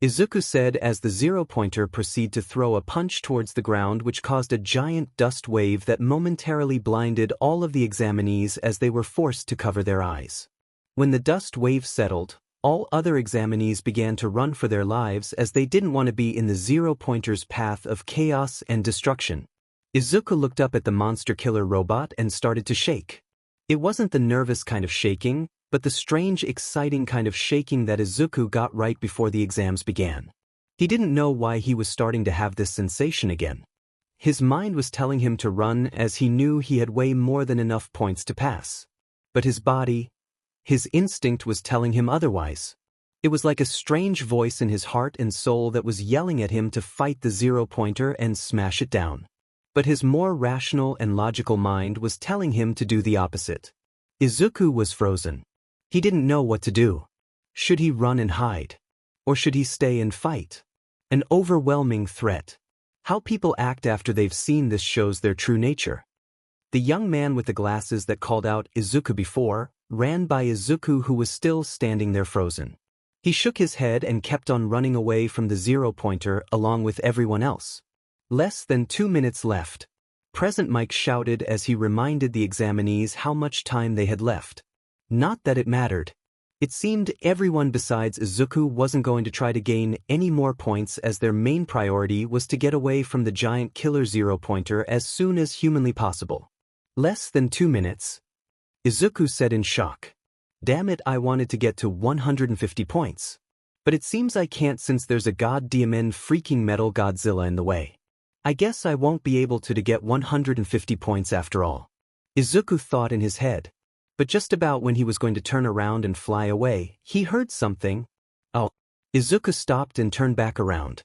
[SPEAKER 1] Izuku said as the zero-pointer proceeded to throw a punch towards the ground, which caused a giant dust wave that momentarily blinded all of the examinees as they were forced to cover their eyes. When the dust wave settled, all other examinees began to run for their lives as they didn't want to be in the zero-pointer's path of chaos and destruction. Izuku looked up at the monster killer robot and started to shake. It wasn't the nervous kind of shaking, but the strange, exciting kind of shaking that Izuku got right before the exams began. He didn't know why he was starting to have this sensation again. His mind was telling him to run as he knew he had way more than enough points to pass. But his body, his instinct was telling him otherwise. It was like a strange voice in his heart and soul that was yelling at him to fight the zero-pointer and smash it down. But his more rational and logical mind was telling him to do the opposite. Izuku was frozen. He didn't know what to do. Should he run and hide? Or should he stay and fight? An overwhelming threat. How people act after they've seen this shows their true nature. The young man with the glasses that called out Izuku before ran by Izuku, who was still standing there frozen. He shook his head and kept on running away from the zero-pointer along with everyone else. Less than 2 minutes left. Present Mike shouted as he reminded the examinees how much time they had left. Not that it mattered. It seemed everyone besides Izuku wasn't going to try to gain any more points, as their main priority was to get away from the giant killer zero-pointer as soon as humanly possible. Less than 2 minutes. Izuku said in shock. Damn it, I wanted to get to 150 points. But it seems I can't since there's a goddamn freaking metal Godzilla in the way. I guess I won't be able to get 150 points after all. Izuku thought in his head. But just about when he was going to turn around and fly away, he heard something. Oh. Izuku stopped and turned back around.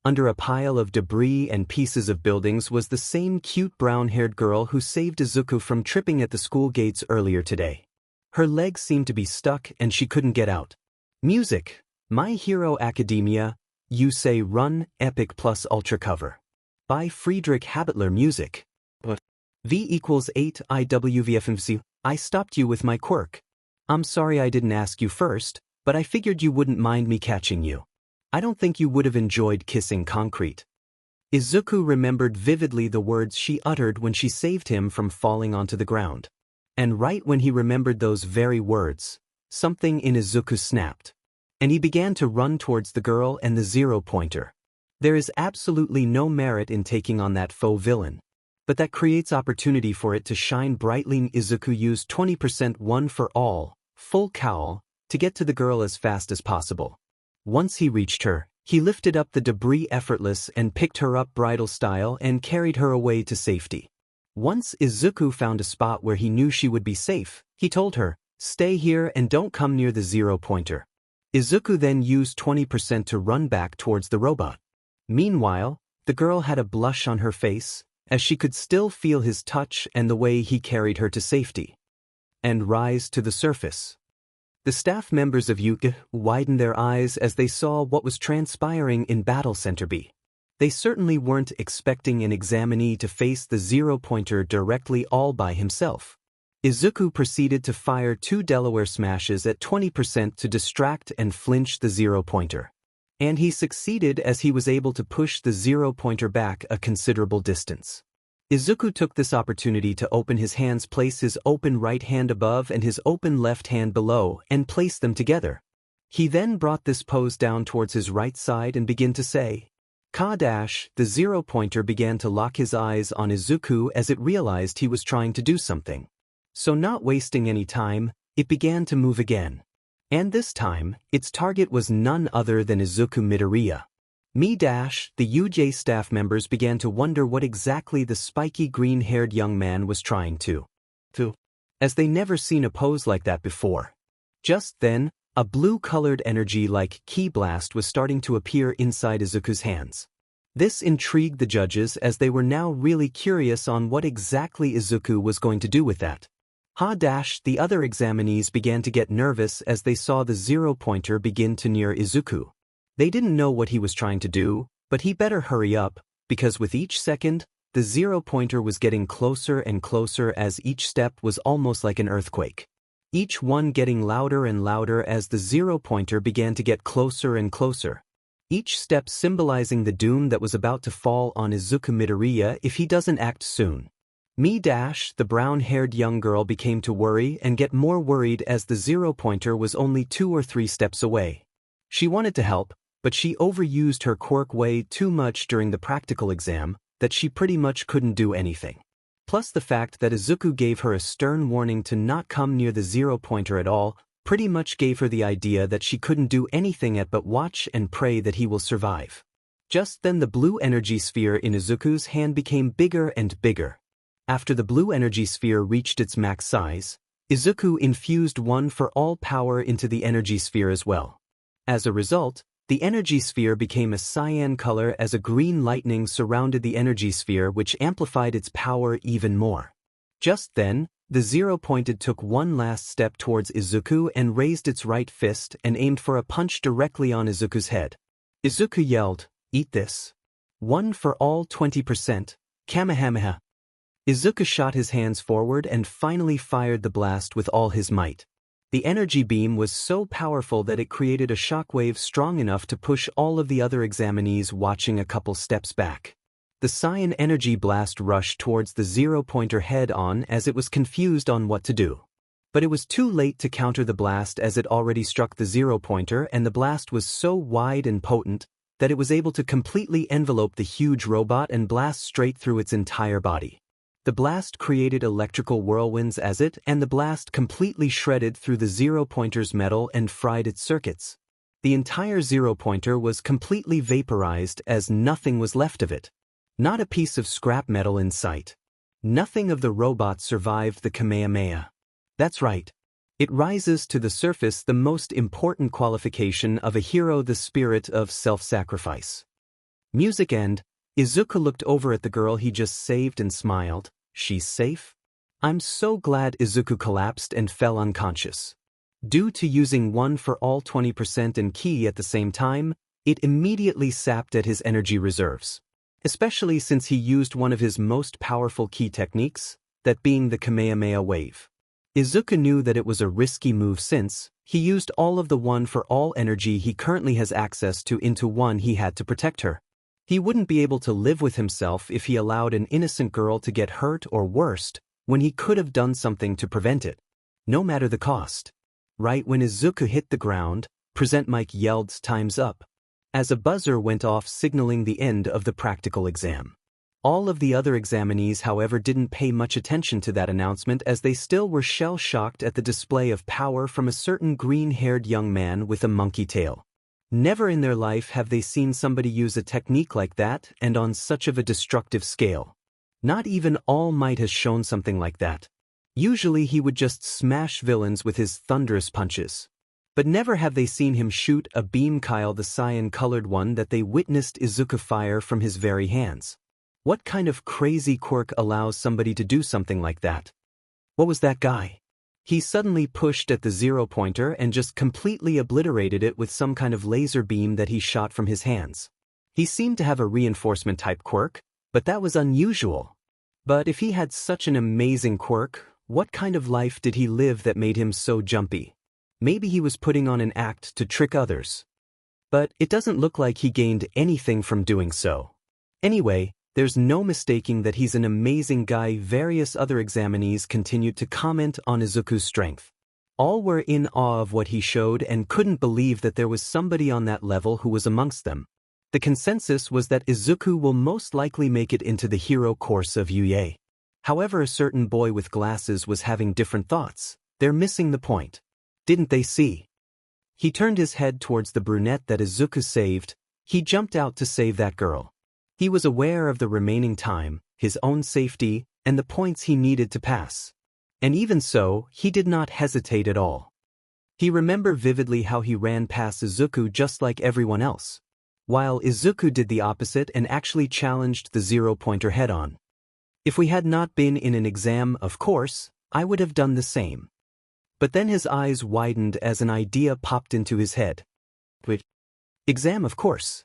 [SPEAKER 1] Under a pile of debris and pieces of buildings was the same cute brown-haired girl who saved Izuku from tripping at the school gates earlier today. Her legs seemed to be stuck and she couldn't get out. Music. My Hero Academia, You Say Run, Epic Plus Ultra Cover. By Friedrich Habitler Music. But V equals 8 IWVFMC. I stopped you with my quirk. I'm sorry I didn't ask you first, but I figured you wouldn't mind me catching you. I don't think you would have enjoyed kissing concrete. Izuku remembered vividly the words she uttered when she saved him from falling onto the ground. And right when he remembered those very words, something in Izuku snapped. And he began to run towards the girl and the 0-pointer. There is absolutely no merit in taking on that faux villain. But that creates opportunity for it to shine brightly. Izuku used 20% one for all, full cowl, to get to the girl as fast as possible. Once he reached her, he lifted up the debris effortless and picked her up bridal style and carried her away to safety. Once Izuku found a spot where he knew she would be safe, he told her, "Stay here and don't come near the 0-pointer." Izuku then used 20% to run back towards the robot. Meanwhile, the girl had a blush on her face, as she could still feel his touch and the way he carried her to safety. And rise to the surface. The staff members of Yuka widened their eyes as they saw what was transpiring in Battle Center B. They certainly weren't expecting an examinee to face the 0-pointer directly all by himself. Izuku proceeded to fire 2 Delaware smashes at 20% to distract and flinch the 0-pointer. And he succeeded as he was able to push the 0-pointer back a considerable distance. Izuku took this opportunity to open his hands, place his open right hand above and his open left hand below, and place them together. He then brought this pose down towards his right side and began to say, "Ka dash." The 0-pointer began to lock his eyes on Izuku as it realized he was trying to do something. So not wasting any time, it began to move again. And this time, its target was none other than Izuku Midoriya. The UJ staff members began to wonder what exactly the spiky green-haired young man was trying to, as they never seen a pose like that before. Just then, a blue-colored energy like ki blast was starting to appear inside Izuku's hands. This intrigued the judges as they were now really curious on what exactly Izuku was going to do with that. The other examinees began to get nervous as they saw the 0-pointer begin to near Izuku. They didn't know what he was trying to do, but he better hurry up, because with each second, the 0-pointer was getting closer and closer as each step was almost like an earthquake. Each one getting louder and louder as the 0-pointer began to get closer and closer. Each step symbolizing the doom that was about to fall on Izuku Midoriya if he doesn't act soon. The brown-haired young girl became to worry and get more worried as the 0-pointer was only 2 or 3 steps away. She wanted to help, but she overused her quirk way too much during the practical exam that she pretty much couldn't do anything. Plus the fact that Izuku gave her a stern warning to not come near the 0-pointer at all pretty much gave her the idea that she couldn't do anything but watch and pray that he will survive. Just then the blue energy sphere in Izuku's hand became bigger and bigger. After the blue energy sphere reached its max size, Izuku infused one for all power into the energy sphere as well. As a result, the energy sphere became a cyan color as a green lightning surrounded the energy sphere, which amplified its power even more. Just then, the 0-pointed took one last step towards Izuku and raised its right fist and aimed for a punch directly on Izuku's head. Izuku yelled, "Eat this." 1 for all 20%, Kamehameha. Izuku shot his hands forward and finally fired the blast with all his might. The energy beam was so powerful that it created a shockwave strong enough to push all of the other examinees watching a couple steps back. The cyan energy blast rushed towards the 0-pointer head-on as it was confused on what to do. But it was too late to counter the blast as it already struck the 0-pointer, and the blast was so wide and potent that it was able to completely envelope the huge robot and blast straight through its entire body. The blast created electrical whirlwinds as it, and the blast completely shredded through the 0-pointer's metal and fried its circuits. The entire 0-pointer was completely vaporized as nothing was left of it. Not a piece of scrap metal in sight. Nothing of the robot survived the Kamehameha. That's right. It rises to the surface, the most important qualification of a hero, the spirit of self-sacrifice. Music end. Izuku looked over at the girl he just saved and smiled. "She's safe?" "I'm so glad." Izuku collapsed and fell unconscious. Due to using 1 for all 20% and ki at the same time, it immediately sapped at his energy reserves. especially since he used one of his most powerful key techniques, that being the Kamehameha wave. Izuku knew that it was a risky move since he used all of the one-for-all energy he currently has access to into one he had to protect her. He wouldn't be able to live with himself if he allowed an innocent girl to get hurt or worse, when he could have done something to prevent it. No matter the cost. Right when Izuku hit the ground, Present Mike yelled "Time's up," as a buzzer went off signaling the end of the practical exam. All of the other examinees, however, didn't pay much attention to that announcement as they still were shell-shocked at the display of power from a certain green-haired young man with a monkey tail. Never in their life have they seen somebody use a technique like that and on such of a destructive scale. Not even All Might has shown something like that. Usually he would just smash villains with his thunderous punches. But never have they seen him shoot a beam Kyle, the cyan-colored one that they witnessed Izuku fire from his very hands. What kind of crazy quirk allows somebody to do something like that? What was that guy? He suddenly pushed at the zero-pointer and just completely obliterated it with some kind of laser beam that he shot from his hands. He seemed to have a reinforcement-type quirk, but that was unusual. But if he had such an amazing quirk, what kind of life did he live that made him so jumpy? Maybe he was putting on an act to trick others. But it doesn't look like he gained anything from doing so. Anyway, there's no mistaking that he's an amazing guy. Various other examinees continued to comment on Izuku's strength. All were in awe of what he showed and couldn't believe that there was somebody on that level who was amongst them. The consensus was that Izuku will most likely make it into the hero course of UA. However, a certain boy with glasses was having different thoughts. They're missing the point. Didn't they see? He turned his head towards the brunette that Izuku saved. He jumped out to save that girl. He was aware of the remaining time, his own safety, and the points he needed to pass. And even so, he did not hesitate at all. He remembered vividly how he ran past Izuku just like everyone else, while Izuku did the opposite and actually challenged the zero-pointer head-on. If we had not been in an exam, of course, I would have done the same. But then his eyes widened as an idea popped into his head. Wait. Exam, of course.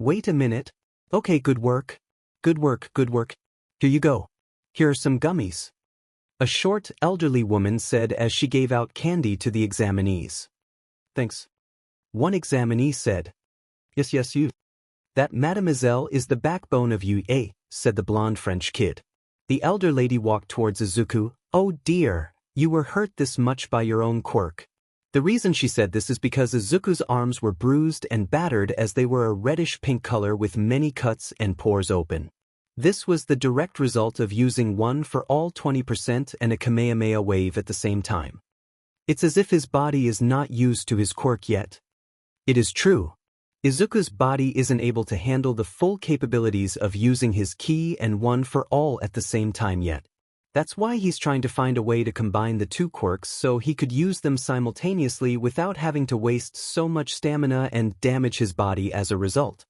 [SPEAKER 1] Wait a minute. Okay, good work. Good work, good work. Here you go. Here are some gummies. A short, elderly woman said as she gave out candy to the examinees. Thanks. One examinee said. Yes, you. That mademoiselle is the backbone of UA, said the blonde French kid. The elder lady walked towards Izuku. Oh dear, you were hurt this much by your own quirk. The reason she said this is because Izuku's arms were bruised and battered as they were a reddish-pink color with many cuts and pores open. This was the direct result of using one for all 20% and a Kamehameha wave at the same time. It's as if his body is not used to his quirk yet. It is true. Izuku's body isn't able to handle the full capabilities of using his ki and one for all at the same time yet. That's why he's trying to find a way to combine the two quirks so he could use them simultaneously without having to waste so much stamina and damage his body as a result.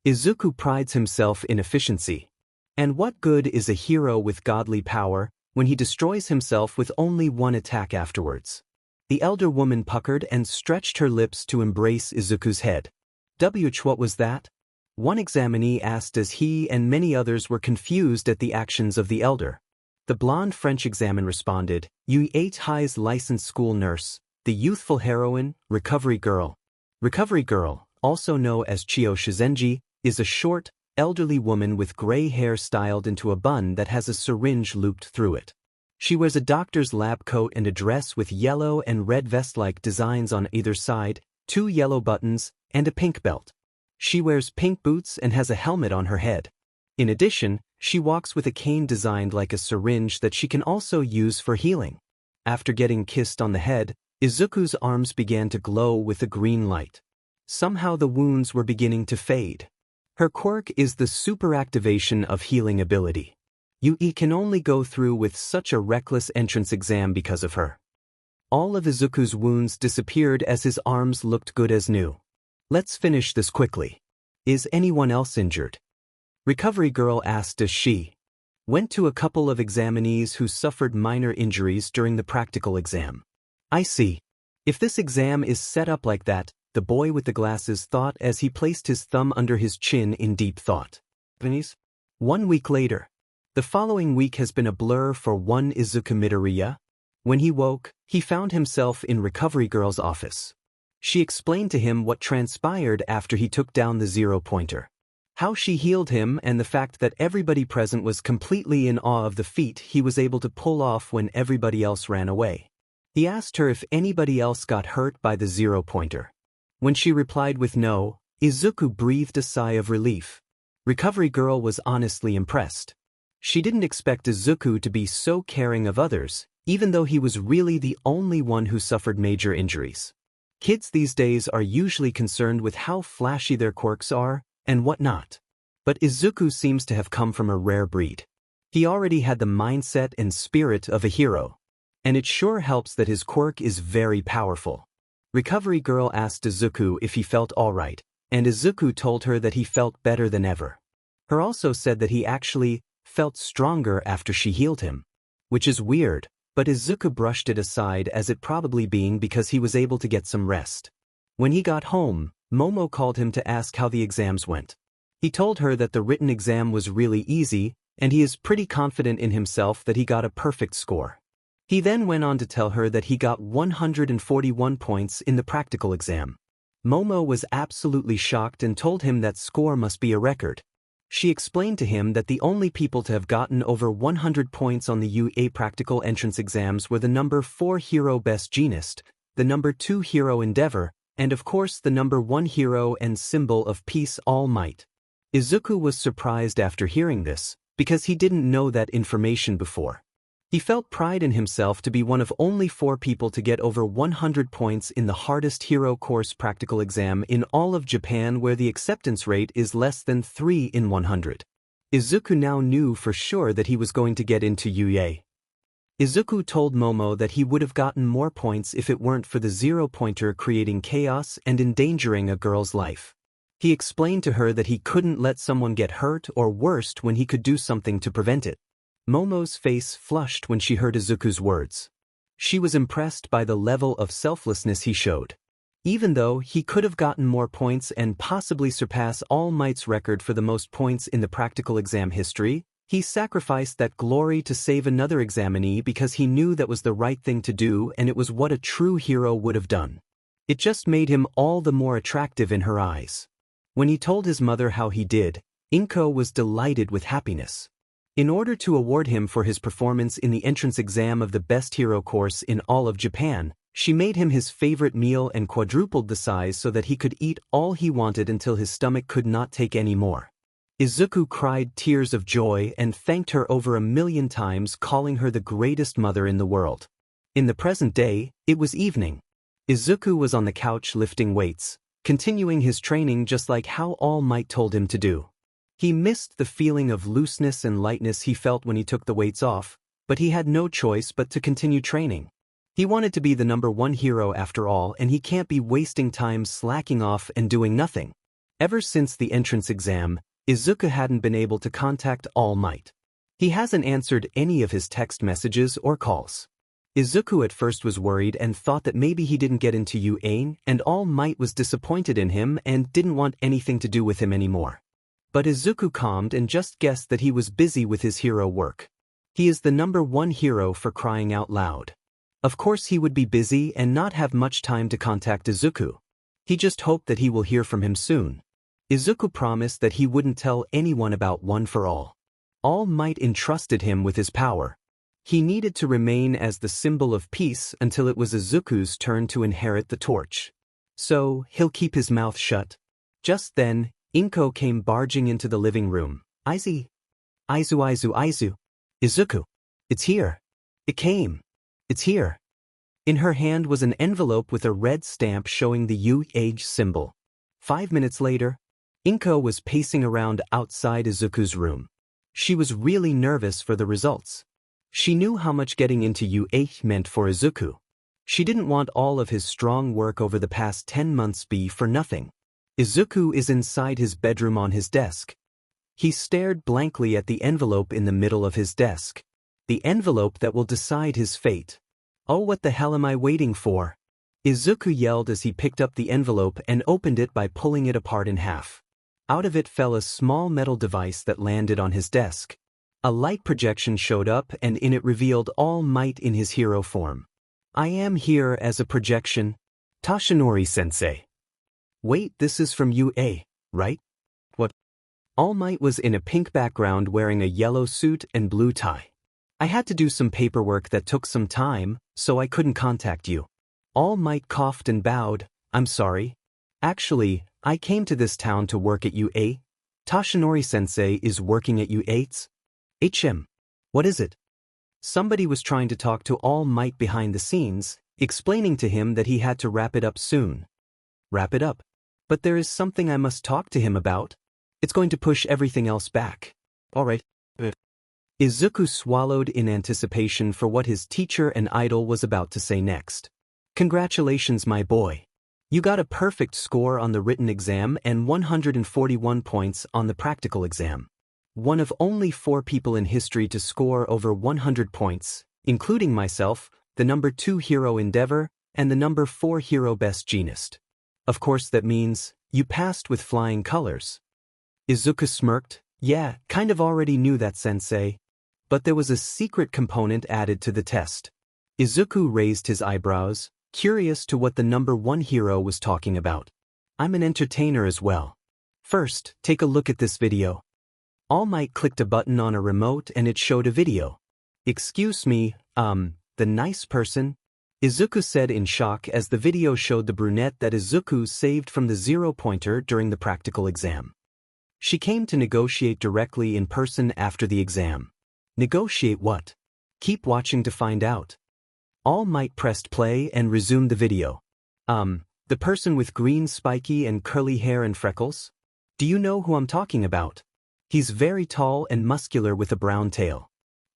[SPEAKER 1] Izuku prides himself in efficiency. And what good is a hero with godly power when he destroys himself with only one attack afterwards? The elder woman puckered and stretched her lips to embrace Izuku's head. What was that? One examinee asked as he and many others were confused at the actions of the elder. The blonde French examiner responded, U8 High's licensed school nurse, the youthful heroine, Recovery Girl. Recovery Girl, also known as Chio Shizenji, is a short, elderly woman with gray hair styled into a bun that has a syringe looped through it. She wears a doctor's lab coat and a dress with yellow and red vest-like designs on either side, 2 yellow buttons, and a pink belt. She wears pink boots and has a helmet on her head. In addition, she walks with a cane designed like a syringe that she can also use for healing. After getting kissed on the head, Izuku's arms began to glow with a green light. Somehow the wounds were beginning to fade. Her quirk is the super activation of healing ability. UE can only go through with such a reckless entrance exam because of her. All of Izuku's wounds disappeared as his arms looked good as new. Let's finish this quickly. Is anyone else injured? Recovery Girl asked as she went to a couple of examinees who suffered minor injuries during the practical exam. I see. If this exam is set up like that, the boy with the glasses thought as he placed his thumb under his chin in deep thought. Japanese. 1 week later. The following week has been a blur for one Izuku Midoriya. When he woke, he found himself in Recovery Girl's office. She explained to him what transpired after he took down the zero-pointer. How she healed him and the fact that everybody present was completely in awe of the feat he was able to pull off when everybody else ran away. He asked her if anybody else got hurt by the zero-pointer. When she replied with no, Izuku breathed a sigh of relief. Recovery Girl was honestly impressed. She didn't expect Izuku to be so caring of others, even though he was really the only one who suffered major injuries. Kids these days are usually concerned with how flashy their quirks are and whatnot. But Izuku seems to have come from a rare breed. He already had the mindset and spirit of a hero. And it sure helps that his quirk is very powerful. Recovery Girl asked Izuku if he felt alright, and Izuku told her that he felt better than ever. Her also said that he actually felt stronger after she healed him. Which is weird, but Izuku brushed it aside as it probably being because he was able to get some rest. When he got home, Momo called him to ask how the exams went. He told her that the written exam was really easy, and he is pretty confident in himself that he got a perfect score. He then went on to tell her that he got 141 points in the practical exam. Momo was absolutely shocked and told him that score must be a record. She explained to him that the only people to have gotten over 100 points on the UA practical entrance exams were the number 4 hero Best Jeanist, the number 2 hero Endeavor, and of course the number 1 hero and symbol of peace All Might. Izuku was surprised after hearing this, because he didn't know that information before. He felt pride in himself to be one of only 4 people to get over 100 points in the hardest hero course practical exam in all of Japan, where the acceptance rate is less than 3 in 100. Izuku now knew for sure that he was going to get into UA. Izuku told Momo that he would have gotten more points if it weren't for the zero-pointer creating chaos and endangering a girl's life. He explained to her that he couldn't let someone get hurt or worse when he could do something to prevent it. Momo's face flushed when she heard Izuku's words. She was impressed by the level of selflessness he showed. Even though he could have gotten more points and possibly surpass All Might's record for the most points in the practical exam history, he sacrificed that glory to save another examinee because he knew that was the right thing to do and it was what a true hero would have done. It just made him all the more attractive in her eyes. When he told his mother how he did, Inko was delighted with happiness. In order to award him for his performance in the entrance exam of the best hero course in all of Japan, she made him his favorite meal and quadrupled the size so that he could eat all he wanted until his stomach could not take any more. Izuku cried tears of joy and thanked her over 1,000,000 times, calling her the greatest mother in the world. In the present day, it was evening. Izuku was on the couch lifting weights, continuing his training just like how All Might told him to do. He missed the feeling of looseness and lightness he felt when he took the weights off, but he had no choice but to continue training. He wanted to be the number 1 hero after all, and he can't be wasting time slacking off and doing nothing. Ever since the entrance exam, Izuku hadn't been able to contact All Might. He hasn't answered any of his text messages or calls. Izuku at first was worried and thought that maybe he didn't get into UA and All Might was disappointed in him and didn't want anything to do with him anymore. But Izuku calmed and just guessed that he was busy with his hero work. He is the number 1 hero, for crying out loud. Of course he would be busy and not have much time to contact Izuku. He just hoped that he will hear from him soon. Izuku promised that he wouldn't tell anyone about One for All. All Might entrusted him with his power. He needed to remain as the symbol of peace until it was Izuku's turn to inherit the torch. So, he'll keep his mouth shut. Just then, Inko came barging into the living room. Izu. Izuku. It's here. It came. It's here. In her hand was an envelope with a red stamp showing the UH symbol. 5 minutes later, Inko was pacing around outside Izuku's room. She was really nervous for the results. She knew how much getting into UH meant for Izuku. She didn't want all of his strong work over the past 10 months be for nothing. Izuku is inside his bedroom on his desk. He stared blankly at the envelope in the middle of his desk. The envelope that will decide his fate. Oh, what the hell am I waiting for? Izuku yelled as he picked up the envelope and opened it by pulling it apart in half. Out of it fell a small metal device that landed on his desk. A light projection showed up and in it revealed All Might in his hero form. I am here as a projection. Toshinori-sensei. Wait, this is from UA, right? What? All Might was in a pink background wearing a yellow suit and blue tie. I had to do some paperwork that took some time, so I couldn't contact you. All Might coughed and bowed. I'm sorry. Actually, I came to this town to work at UA. Toshinori-sensei is working at UA's. What is it? Somebody was trying to talk to All Might behind the scenes, explaining to him that he had to wrap it up soon. Wrap it up? But there is something I must talk to him about. It's going to push everything else back. Alright. Izuku swallowed in anticipation for what his teacher and idol was about to say next. Congratulations, my boy. You got a perfect score on the written exam and 141 points on the practical exam. One of only 4 people in history to score over 100 points, including myself, the number 2 hero Endeavor, and the number 4 hero Best Genist. Of course that means, you passed with flying colors. Izuku smirked. Yeah, kind of already knew that, sensei. But there was a secret component added to the test. Izuku raised his eyebrows, curious to what the number 1 hero was talking about. I'm an entertainer as well. First, take a look at this video. All Might clicked a button on a remote and it showed a video. Excuse me, the nice person? Izuku said in shock as the video showed the brunette that Izuku saved from the zero-pointer during the practical exam. She came to negotiate directly in person after the exam. Negotiate what? Keep watching to find out. All Might pressed play and resumed the video. The person with green spiky and curly hair and freckles? Do you know who I'm talking about? He's very tall and muscular with a brown tail.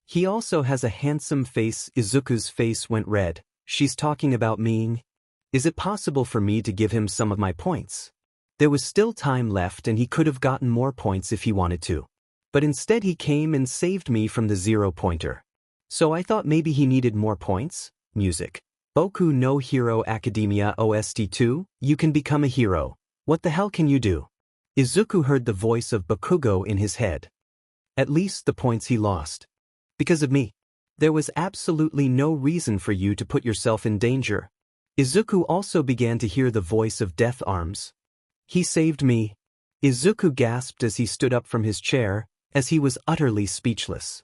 [SPEAKER 1] He also has a handsome face. Izuku's face went red. She's talking about me. Is it possible for me to give him some of my points? There was still time left and he could have gotten more points if he wanted to. But instead he came and saved me from the zero-pointer. So I thought maybe he needed more points. Music. Boku no Hero Academia OST 2, you can become a hero. What the hell can you do? Izuku heard the voice of Bakugo in his head. At least the points he lost. Because of me. There was absolutely no reason for you to put yourself in danger. Izuku also began to hear the voice of Death Arms. He saved me. Izuku gasped as he stood up from his chair, as he was utterly speechless.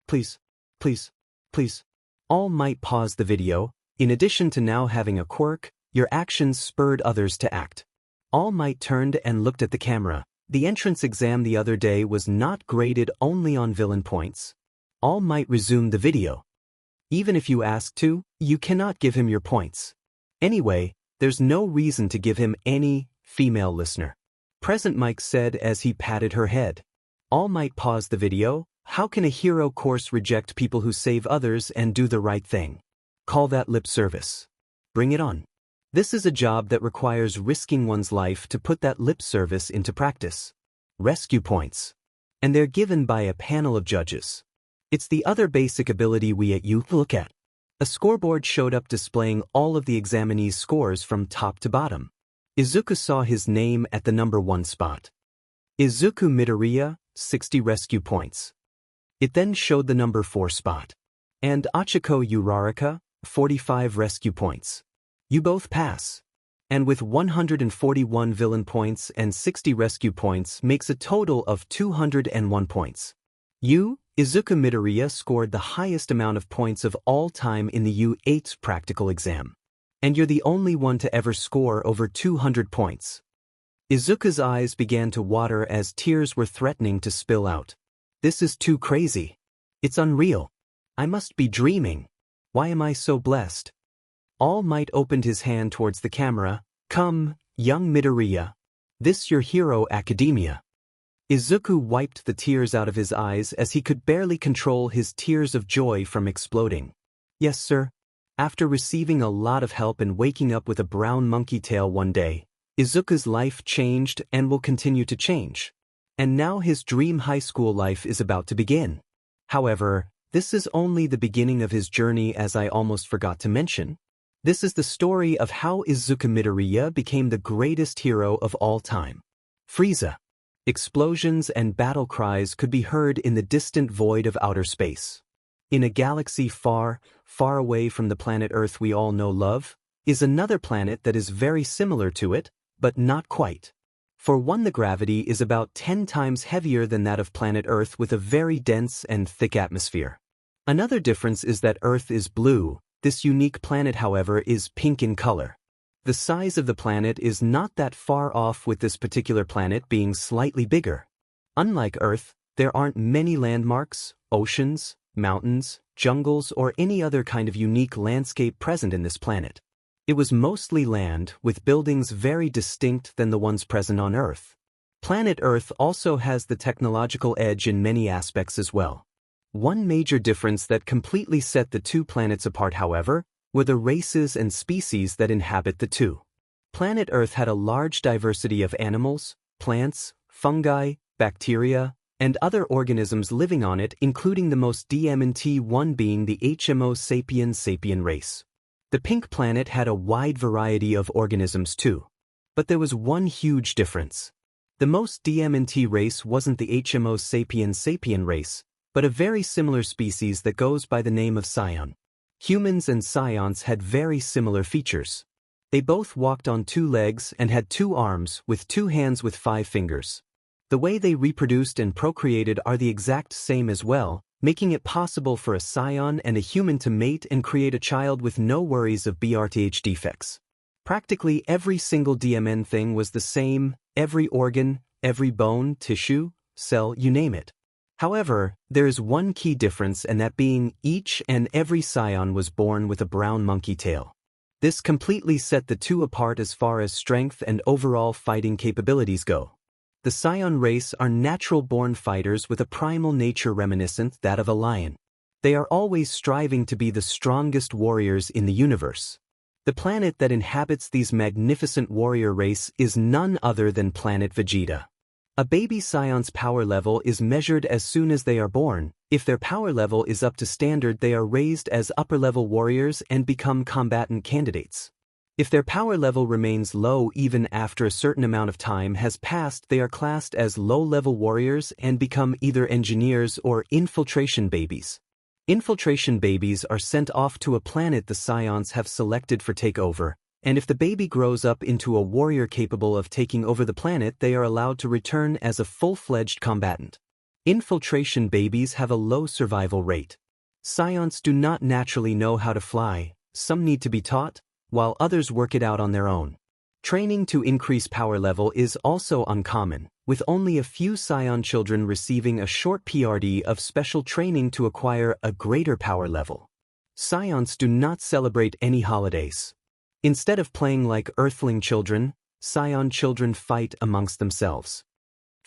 [SPEAKER 1] Please, please, please. All Might paused the video. In addition to now having a quirk, your actions spurred others to act. All Might turned and looked at the camera. The entrance exam the other day was not graded only on villain points. All Might resumed the video. Even if you ask to, you cannot give him your points. Anyway, there's no reason to give him any. Female listener. Present Mike said as he patted her head. All Might paused the video. How can a hero course reject people who save others and do the right thing? Call that lip service. Bring it on. This is a job that requires risking one's life to put that lip service into practice. Rescue points. And they're given by a panel of judges. It's the other basic ability we at U look at. A scoreboard showed up displaying all of the examinees' scores from top to bottom. Izuku saw his name at the number 1 spot. Izuku Midoriya, 60 rescue points. It then showed the number 4 spot. And Achiko Uraraka, 45 rescue points. You both pass. And with 141 villain points and 60 rescue points makes a total of 201 points. You, Izuku Midoriya, scored the highest amount of points of all time in the U8's practical exam. And you're the only one to ever score over 200 points. Izuku's eyes began to water as tears were threatening to spill out. This is too crazy. It's unreal. I must be dreaming. Why am I so blessed? All Might opened his hand towards the camera. Come, young Midoriya. This your hero academia. Izuku wiped the tears out of his eyes as he could barely control his tears of joy from exploding. Yes, sir. After receiving a lot of help and waking up with a brown monkey tail one day, Izuku's life changed and will continue to change. And now his dream high school life is about to begin. However, this is only the beginning of his journey, as I almost forgot to mention. This is the story of how Izuku Midoriya became the greatest hero of all time. Frieza. Explosions and battle cries could be heard in the distant void of outer space. In a galaxy far, far away from the planet Earth we all know love, is another planet that is very similar to it, but not quite. For one, the gravity is about 10 times heavier than that of planet Earth with a very dense and thick atmosphere. Another difference is that Earth is blue. This unique planet, however, is pink in color. The size of the planet is not that far off, with this particular planet being slightly bigger. Unlike Earth, there aren't many landmarks, oceans, mountains, jungles, or any other kind of unique landscape present in this planet. It was mostly land, with buildings very distinct than the ones present on Earth. Planet Earth also has the technological edge in many aspects as well. One major difference that completely set the two planets apart, however, were the races and species that inhabit the two. Planet Earth had a large diversity of animals, plants, fungi, bacteria, and other organisms living on it, including the most DMT one being the Homo sapiens sapien race. The pink planet had a wide variety of organisms too. But there was one huge difference. The most DMT race wasn't the Homo sapiens sapien race, but a very similar species that goes by the name of scion. Humans and scions had very similar features. They both walked on 2 legs and had 2 arms with 2 hands with 5 fingers. The way they reproduced and procreated are the exact same as well, making it possible for a scion and a human to mate and create a child with no worries of BRTH defects. Practically every single DMN thing was the same, every organ, every bone, tissue, cell, you name it. However, there is one key difference, and that being each and every scion was born with a brown monkey tail. This completely set the two apart as far as strength and overall fighting capabilities go. The scion race are natural-born fighters with a primal nature reminiscent that of a lion. They are always striving to be the strongest warriors in the universe. The planet that inhabits these magnificent warrior race is none other than planet Vegeta. A baby scion's power level is measured as soon as they are born. If their power level is up to standard, they are raised as upper-level warriors and become combatant candidates. If their power level remains low even after a certain amount of time has passed, they are classed as low-level warriors and become either engineers or infiltration babies. Infiltration babies are sent off to a planet the scions have selected for takeover, and if the baby grows up into a warrior capable of taking over the planet, they are allowed to return as a full-fledged combatant. Infiltration babies have a low survival rate. Scions do not naturally know how to fly, some need to be taught, while others work it out on their own. Training to increase power level is also uncommon, with only a few scion children receiving a short PRD of special training to acquire a greater power level. Scions do not celebrate any holidays. Instead of playing like Earthling children, scion children fight amongst themselves.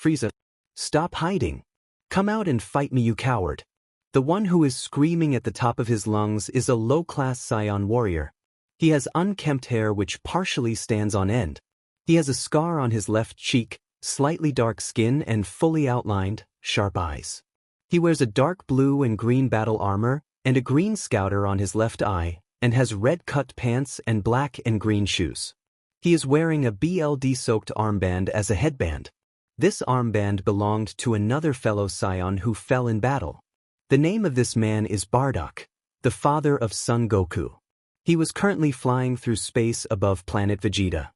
[SPEAKER 1] Frieza, stop hiding. Come out and fight me, you coward. The one who is screaming at the top of his lungs is a low-class scion warrior. He has unkempt hair which partially stands on end. He has a scar on his left cheek, slightly dark skin and fully outlined, sharp eyes. He wears a dark blue and green battle armor and a green scouter on his left eye, and has red-cut pants and black and green shoes. He is wearing a BLD-soaked armband as a headband. This armband belonged to another fellow scion who fell in battle. The name of this man is Bardock, the father of Son Goku. He was currently flying through space above planet Vegeta.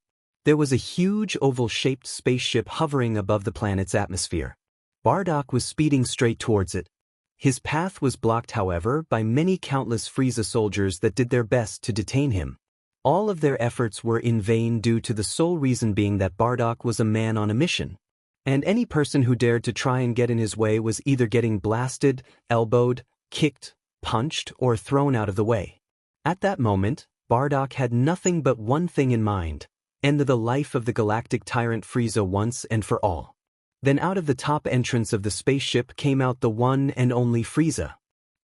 [SPEAKER 1] There was a huge oval-shaped spaceship hovering above the planet's atmosphere. Bardock was speeding straight towards it. His path was blocked, however, by many countless Frieza soldiers that did their best to detain him. All of their efforts were in vain due to the sole reason being that Bardock was a man on a mission, and any person who dared to try and get in his way was either getting blasted, elbowed, kicked, punched, or thrown out of the way. At that moment, Bardock had nothing but one thing in mind: end the life of the galactic tyrant Frieza once and for all. Then out of the top entrance of the spaceship came out the one and only Frieza.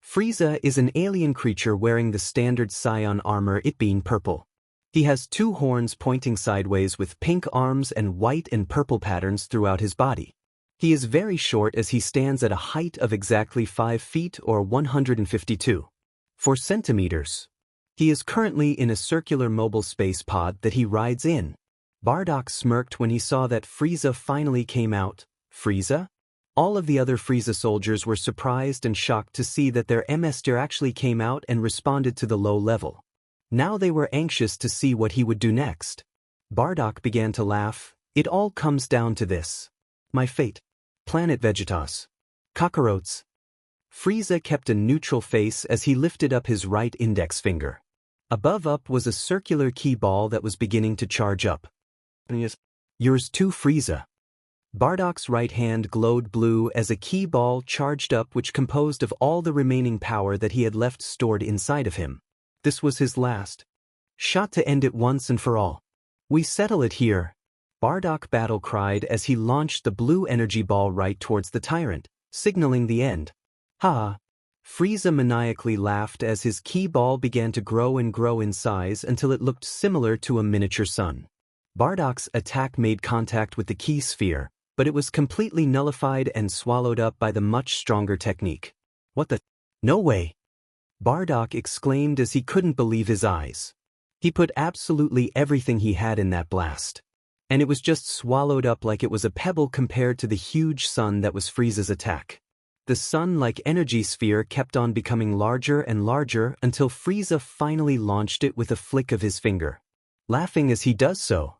[SPEAKER 1] Frieza is an alien creature wearing the standard scion armor, it being purple. He has 2 horns pointing sideways with pink arms and white and purple patterns throughout his body. He is very short as he stands at a height of exactly 5 feet or 152 centimeters. He is currently in a circular mobile space pod that he rides in. Bardock smirked when he saw that Frieza finally came out. Frieza? All of the other Frieza soldiers were surprised and shocked to see that their master actually came out and responded to the low level. Now they were anxious to see what he would do next. Bardock began to laugh. It all comes down to this. My fate. Planet Vegetas. Kakarotes. Frieza kept a neutral face as he lifted up his right index finger. Above up was a circular key ball that was beginning to charge up. Yours too, Frieza. Bardock's right hand glowed blue as a key ball charged up, which composed of all the remaining power that he had left stored inside of him. This was his last shot to end it once and for all. We settle it here. Bardock battle cried as he launched the blue energy ball right towards the tyrant, signaling the end. Ha! Frieza maniacally laughed as his key ball began to grow and grow in size until it looked similar to a miniature sun. Bardock's attack made contact with the key sphere, but it was completely nullified and swallowed up by the much stronger technique. What the? No way! Bardock exclaimed as he couldn't believe his eyes. He put absolutely everything he had in that blast. And it was just swallowed up like it was a pebble compared to the huge sun that was Frieza's attack. The sun-like energy sphere kept on becoming larger and larger until Frieza finally launched it with a flick of his finger. Laughing as he does so.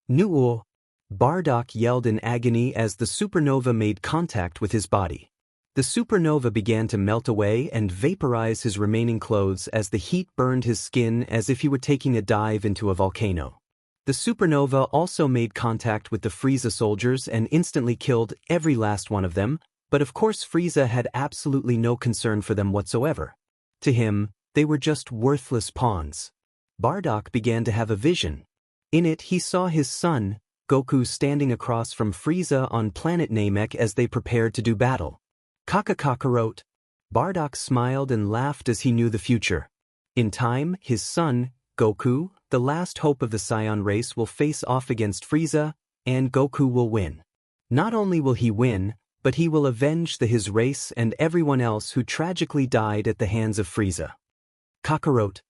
[SPEAKER 1] Nuo! Bardock yelled in agony as the supernova made contact with his body. The supernova began to melt away and vaporize his remaining clothes as the heat burned his skin as if he were taking a dive into a volcano. The supernova also made contact with the Frieza soldiers and instantly killed every last one of them, but of course Frieza had absolutely no concern for them whatsoever. To him, they were just worthless pawns. Bardock began to have a vision. In it he saw his son, Goku, standing across from Frieza on planet Namek as they prepared to do battle. Kakarote. Bardock smiled and laughed as he knew the future. In time, his son, Goku, the last hope of the Saiyan race, will face off against Frieza, and Goku will win. Not only will he win, but he will avenge his race and everyone else who tragically died at the hands of Frieza. Kakarote.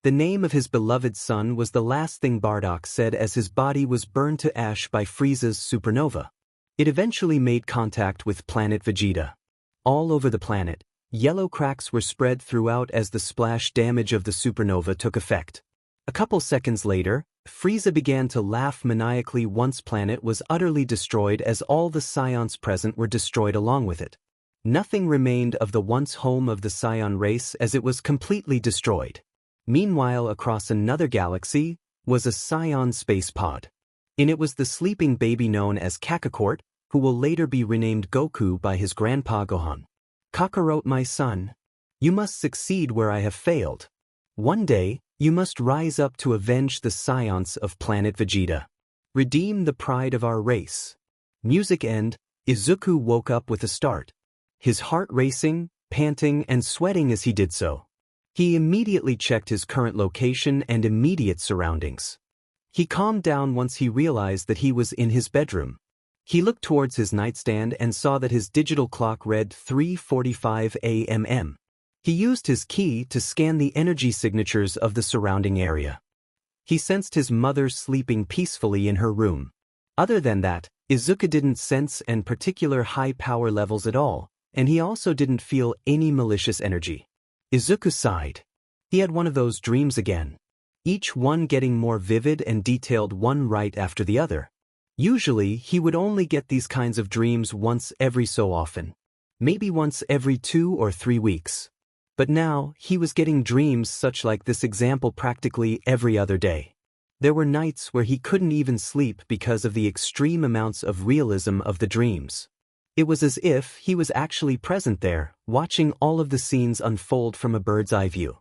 [SPEAKER 1] The name of his beloved son was the last thing Bardock said as his body was burned to ash by Frieza's supernova. It eventually made contact with planet Vegeta. All over the planet, yellow cracks were spread throughout as the splash damage of the supernova took effect. A couple seconds later, Frieza began to laugh maniacally once planet was utterly destroyed as all the Saiyans present were destroyed along with it. Nothing remained of the once home of the Saiyan race as it was completely destroyed. Meanwhile, across another galaxy was a Saiyan space pod. In it was the sleeping baby known as Kakarot, who will later be renamed Goku by his grandpa Gohan. Kakarote, my son, you must succeed where I have failed. One day, you must rise up to avenge the Saiyans of planet Vegeta. Redeem the pride of our race. Music end. Izuku woke up with a start. His heart racing, panting and sweating as he did so. He immediately checked his current location and immediate surroundings. He calmed down once he realized that he was in his bedroom. He looked towards his nightstand and saw that his digital clock read 3:45 a.m. He used his key to scan the energy signatures of the surrounding area. He sensed his mother sleeping peacefully in her room. Other than that, Izuku didn't sense any particular high power levels at all, and he also didn't feel any malicious energy. Izuku sighed. He had one of those dreams again. Each one getting more vivid and detailed one right after the other. Usually, he would only get these kinds of dreams once every so often. Maybe once every 2 or 3 weeks. But now, he was getting dreams such like this example practically every other day. There were nights where he couldn't even sleep because of the extreme amounts of realism of the dreams. It was as if he was actually present there, watching all of the scenes unfold from a bird's eye view.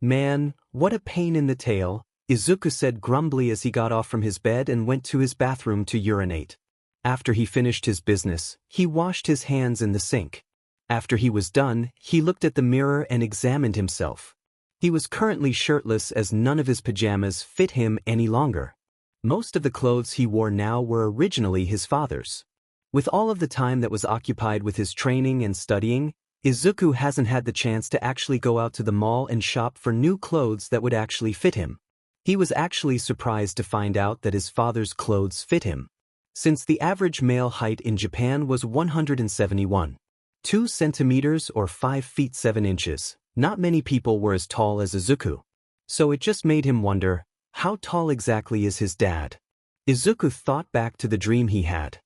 [SPEAKER 1] Man, what a pain in the tail, Izuku said grumbly as he got off from his bed and went to his bathroom to urinate. After he finished his business, he washed his hands in the sink. After he was done, he looked at the mirror and examined himself. He was currently shirtless as none of his pajamas fit him any longer. Most of the clothes he wore now were originally his father's. With all of the time that was occupied with his training and studying, Izuku hasn't had the chance to actually go out to the mall and shop for new clothes that would actually fit him. He was actually surprised to find out that his father's clothes fit him. Since the average male height in Japan was 171.2 centimeters or 5 feet 7 inches, not many people were as tall as Izuku. So it just made him wonder, how tall exactly is his dad? Izuku thought back to the dream he had.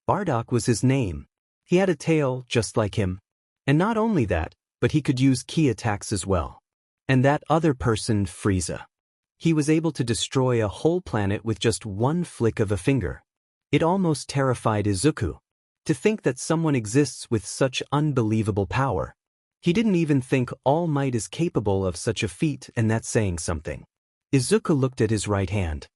[SPEAKER 1] Bardock was his name. He had a tail just like him. And not only that, but he could use ki attacks as well. And that other person, Frieza. He was able to destroy a whole planet with just one flick of a finger. It almost terrified Izuku. To think that someone exists with such unbelievable power. He didn't even think All Might is capable of such a feat, and that's saying something. Izuku looked at his right hand.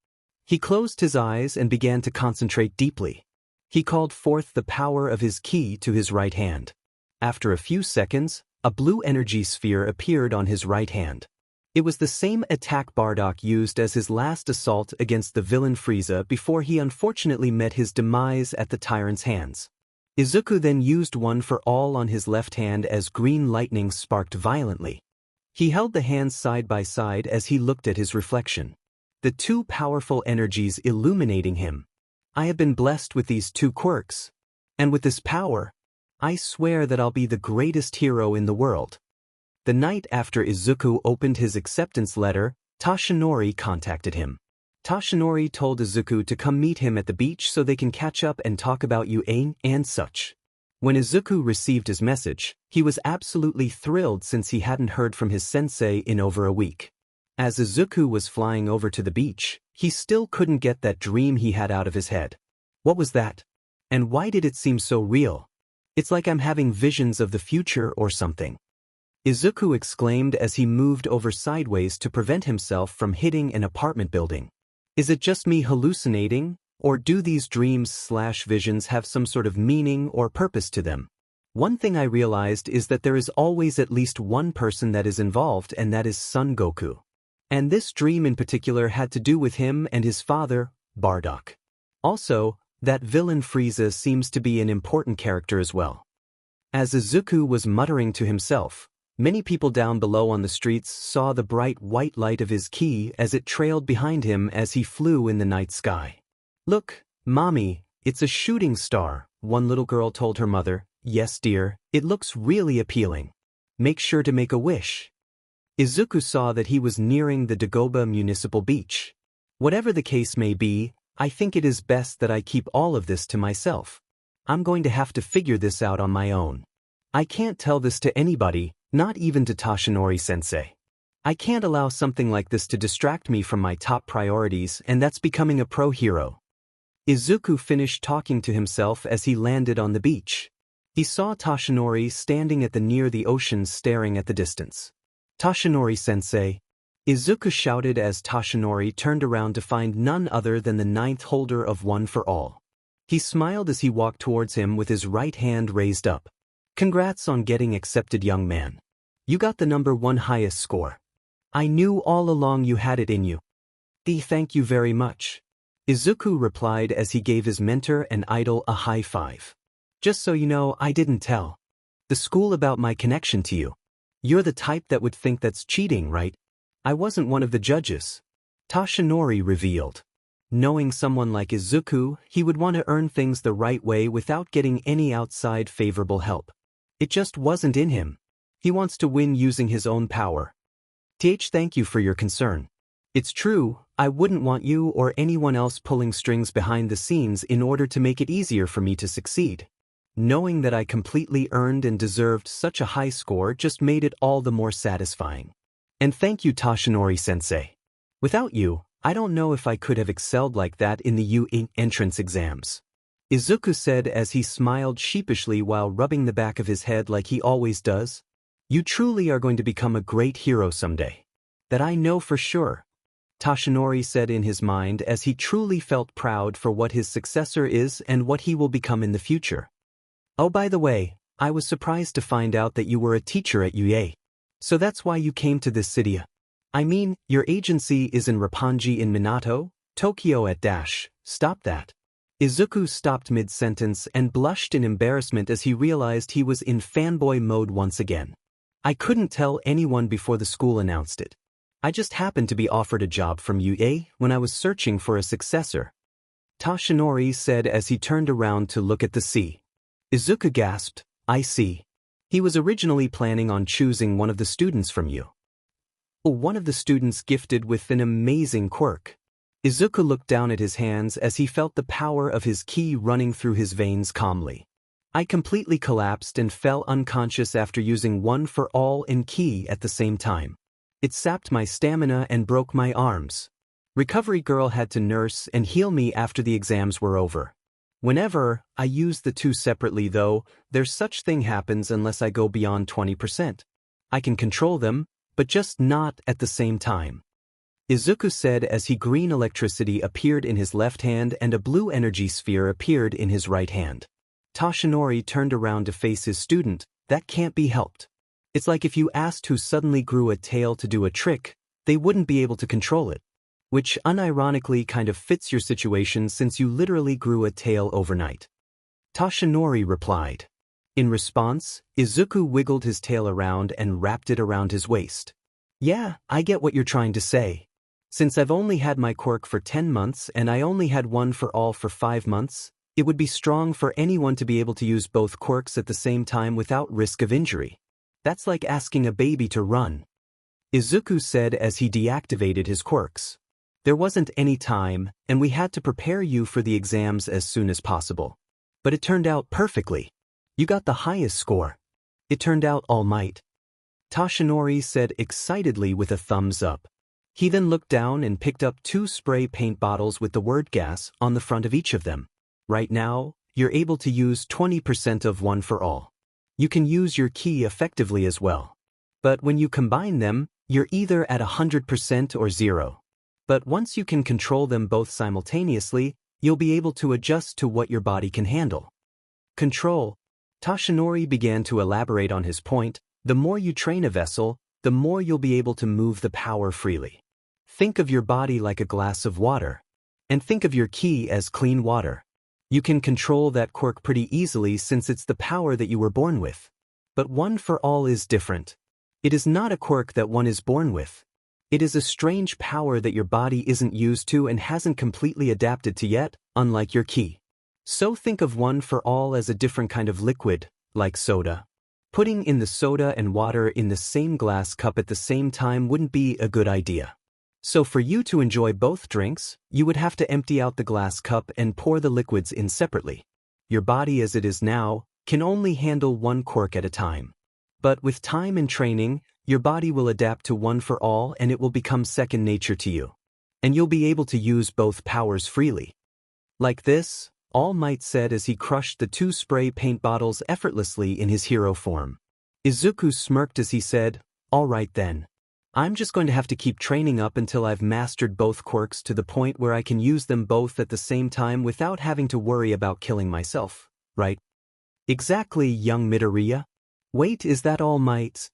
[SPEAKER 1] He closed his eyes and began to concentrate deeply. He called forth the power of his ki to his right hand. After a few seconds, a blue energy sphere appeared on his right hand. It was the same attack Bardock used as his last assault against the villain Frieza before he unfortunately met his demise at the tyrant's hands. Izuku then used one for all on his left hand as green lightning sparked violently. He held the hands side by side as he looked at his reflection. The two powerful energies illuminating him. I have been blessed with these two quirks. And with this power, I swear that I'll be the greatest hero in the world. The night after Izuku opened his acceptance letter, Toshinori contacted him. Toshinori told Izuku to come meet him at the beach so they can catch up and talk about UA and such. When Izuku received his message, he was absolutely thrilled since he hadn't heard from his sensei in over a week. As Izuku was flying over to the beach, he still couldn't get that dream he had out of his head. What was that? And why did it seem so real? It's like I'm having visions of the future or something. Izuku exclaimed as he moved over sideways to prevent himself from hitting an apartment building. Is it just me hallucinating, or do these dreams/visions have some sort of meaning or purpose to them? One thing I realized is that there is always at least one person that is involved, and that is Son Goku. And this dream in particular had to do with him and his father, Bardock. Also, that villain Frieza seems to be an important character as well. As Izuku was muttering to himself, many people down below on the streets saw the bright white light of his ki as it trailed behind him as he flew in the night sky. Look, Mommy, it's a shooting star, one little girl told her mother. Yes, dear, it looks really appealing. Make sure to make a wish. Izuku saw that he was nearing the Dagoba Municipal Beach. Whatever the case may be, I think it is best that I keep all of this to myself. I'm going to have to figure this out on my own. I can't tell this to anybody, not even to Toshinori-sensei. I can't allow something like this to distract me from my top priorities, and that's becoming a pro hero. Izuku finished talking to himself as he landed on the beach. He saw Toshinori standing at the near the ocean staring at the distance. Toshinori-sensei. Izuku shouted as Toshinori turned around to find none other than the ninth holder of One for All. He smiled as he walked towards him with his right hand raised up. Congrats on getting accepted, young man. You got the number 1 highest score. I knew all along you had it in you. Thank you very much. Izuku replied as he gave his mentor and idol a high five. Just so you know, I didn't tell the school about my connection to you. You're the type that would think that's cheating, right? I wasn't one of the judges. Toshinori revealed. Knowing someone like Izuku, he would want to earn things the right way without getting any outside favorable help. It just wasn't in him. He wants to win using his own power. Thank you for your concern. It's true, I wouldn't want you or anyone else pulling strings behind the scenes in order to make it easier for me to succeed. Knowing that I completely earned and deserved such a high score just made it all the more satisfying. And thank you, Toshinori-sensei. Without you, I don't know if I could have excelled like that in the UE entrance exams. Izuku said as he smiled sheepishly while rubbing the back of his head like he always does. You truly are going to become a great hero someday. That I know for sure. Toshinori said in his mind as he truly felt proud for what his successor is and what he will become in the future. Oh, by the way, I was surprised to find out that you were a teacher at UA. So that's why you came to this city. I mean, your agency is in Roppongi in Minato, Tokyo at dash. Stop that. Izuku stopped mid-sentence and blushed in embarrassment as he realized he was in fanboy mode once again. I couldn't tell anyone before the school announced it. I just happened to be offered a job from UA when I was searching for a successor. Toshinori said as he turned around to look at the sea. Izuku gasped, I see. He was originally planning on choosing one of the students from you. Oh, one of the students gifted with an amazing quirk. Izuku looked down at his hands as he felt the power of his ki running through his veins calmly. I completely collapsed and fell unconscious after using one for all and ki at the same time. It sapped my stamina and broke my arms. Recovery girl had to nurse and heal me after the exams were over. Whenever I use the two separately though, there's such thing happens unless I go beyond 20%. I can control them, but just not at the same time. Izuku said as green electricity appeared in his left hand and a blue energy sphere appeared in his right hand. Toshinori turned around to face his student. That can't be helped. It's like if you asked who suddenly grew a tail to do a trick, they wouldn't be able to control it. Which unironically kind of fits your situation since you literally grew a tail overnight. Toshinori replied. In response, Izuku wiggled his tail around and wrapped it around his waist. Yeah, I get what you're trying to say. Since I've only had my quirk for 10 months and I only had one for all for 5 months, it would be strong for anyone to be able to use both quirks at the same time without risk of injury. That's like asking a baby to run. Izuku said as he deactivated his quirks. There wasn't any time, and we had to prepare you for the exams as soon as possible. But it turned out perfectly. You got the highest score. It turned out all might. Toshinori said excitedly with a thumbs up. He then looked down and picked up 2 spray paint bottles with the word gas on the front of each of them. Right now, you're able to use 20% of one for all. You can use your ki effectively as well. But when you combine them, you're either at 100% or 0. But once you can control them both simultaneously, you'll be able to adjust to what your body can handle. Control. Toshinori began to elaborate on his point. The more you train a vessel, the more you'll be able to move the power freely. Think of your body like a glass of water. And think of your ki as clean water. You can control that quirk pretty easily since it's the power that you were born with. But one for all is different. It is not a quirk that one is born with. It is a strange power that your body isn't used to and hasn't completely adapted to yet, unlike your ki. So think of one for all as a different kind of liquid, like soda. Putting in the soda and water in the same glass cup at the same time wouldn't be a good idea. So for you to enjoy both drinks, you would have to empty out the glass cup and pour the liquids in separately. Your body as it is now can only handle one quirk at a time. But with time and training, your body will adapt to one for all and it will become second nature to you. And you'll be able to use both powers freely. Like this, All Might said as he crushed the 2 spray paint bottles effortlessly in his hero form. Izuku smirked as he said, All right then. I'm just going to have to keep training up until I've mastered both quirks to the point where I can use them both at the same time without having to worry about killing myself, right? Exactly, young Midoriya. Wait, is that All Might's?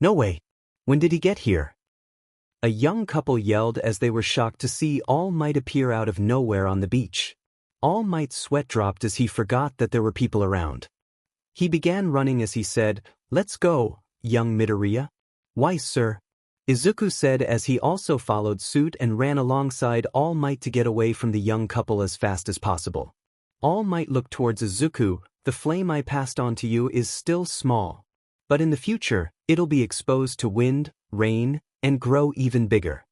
[SPEAKER 1] No way. When did he get here? A young couple yelled as they were shocked to see All Might appear out of nowhere on the beach. All Might's sweat dropped as he forgot that there were people around. He began running as he said, Let's go, young Midoriya. Why, sir? Izuku said as he also followed suit and ran alongside All Might to get away from the young couple as fast as possible. All Might looked towards Izuku. The flame I passed on to you is still small. But in the future, it'll be exposed to wind, rain, and grow even bigger.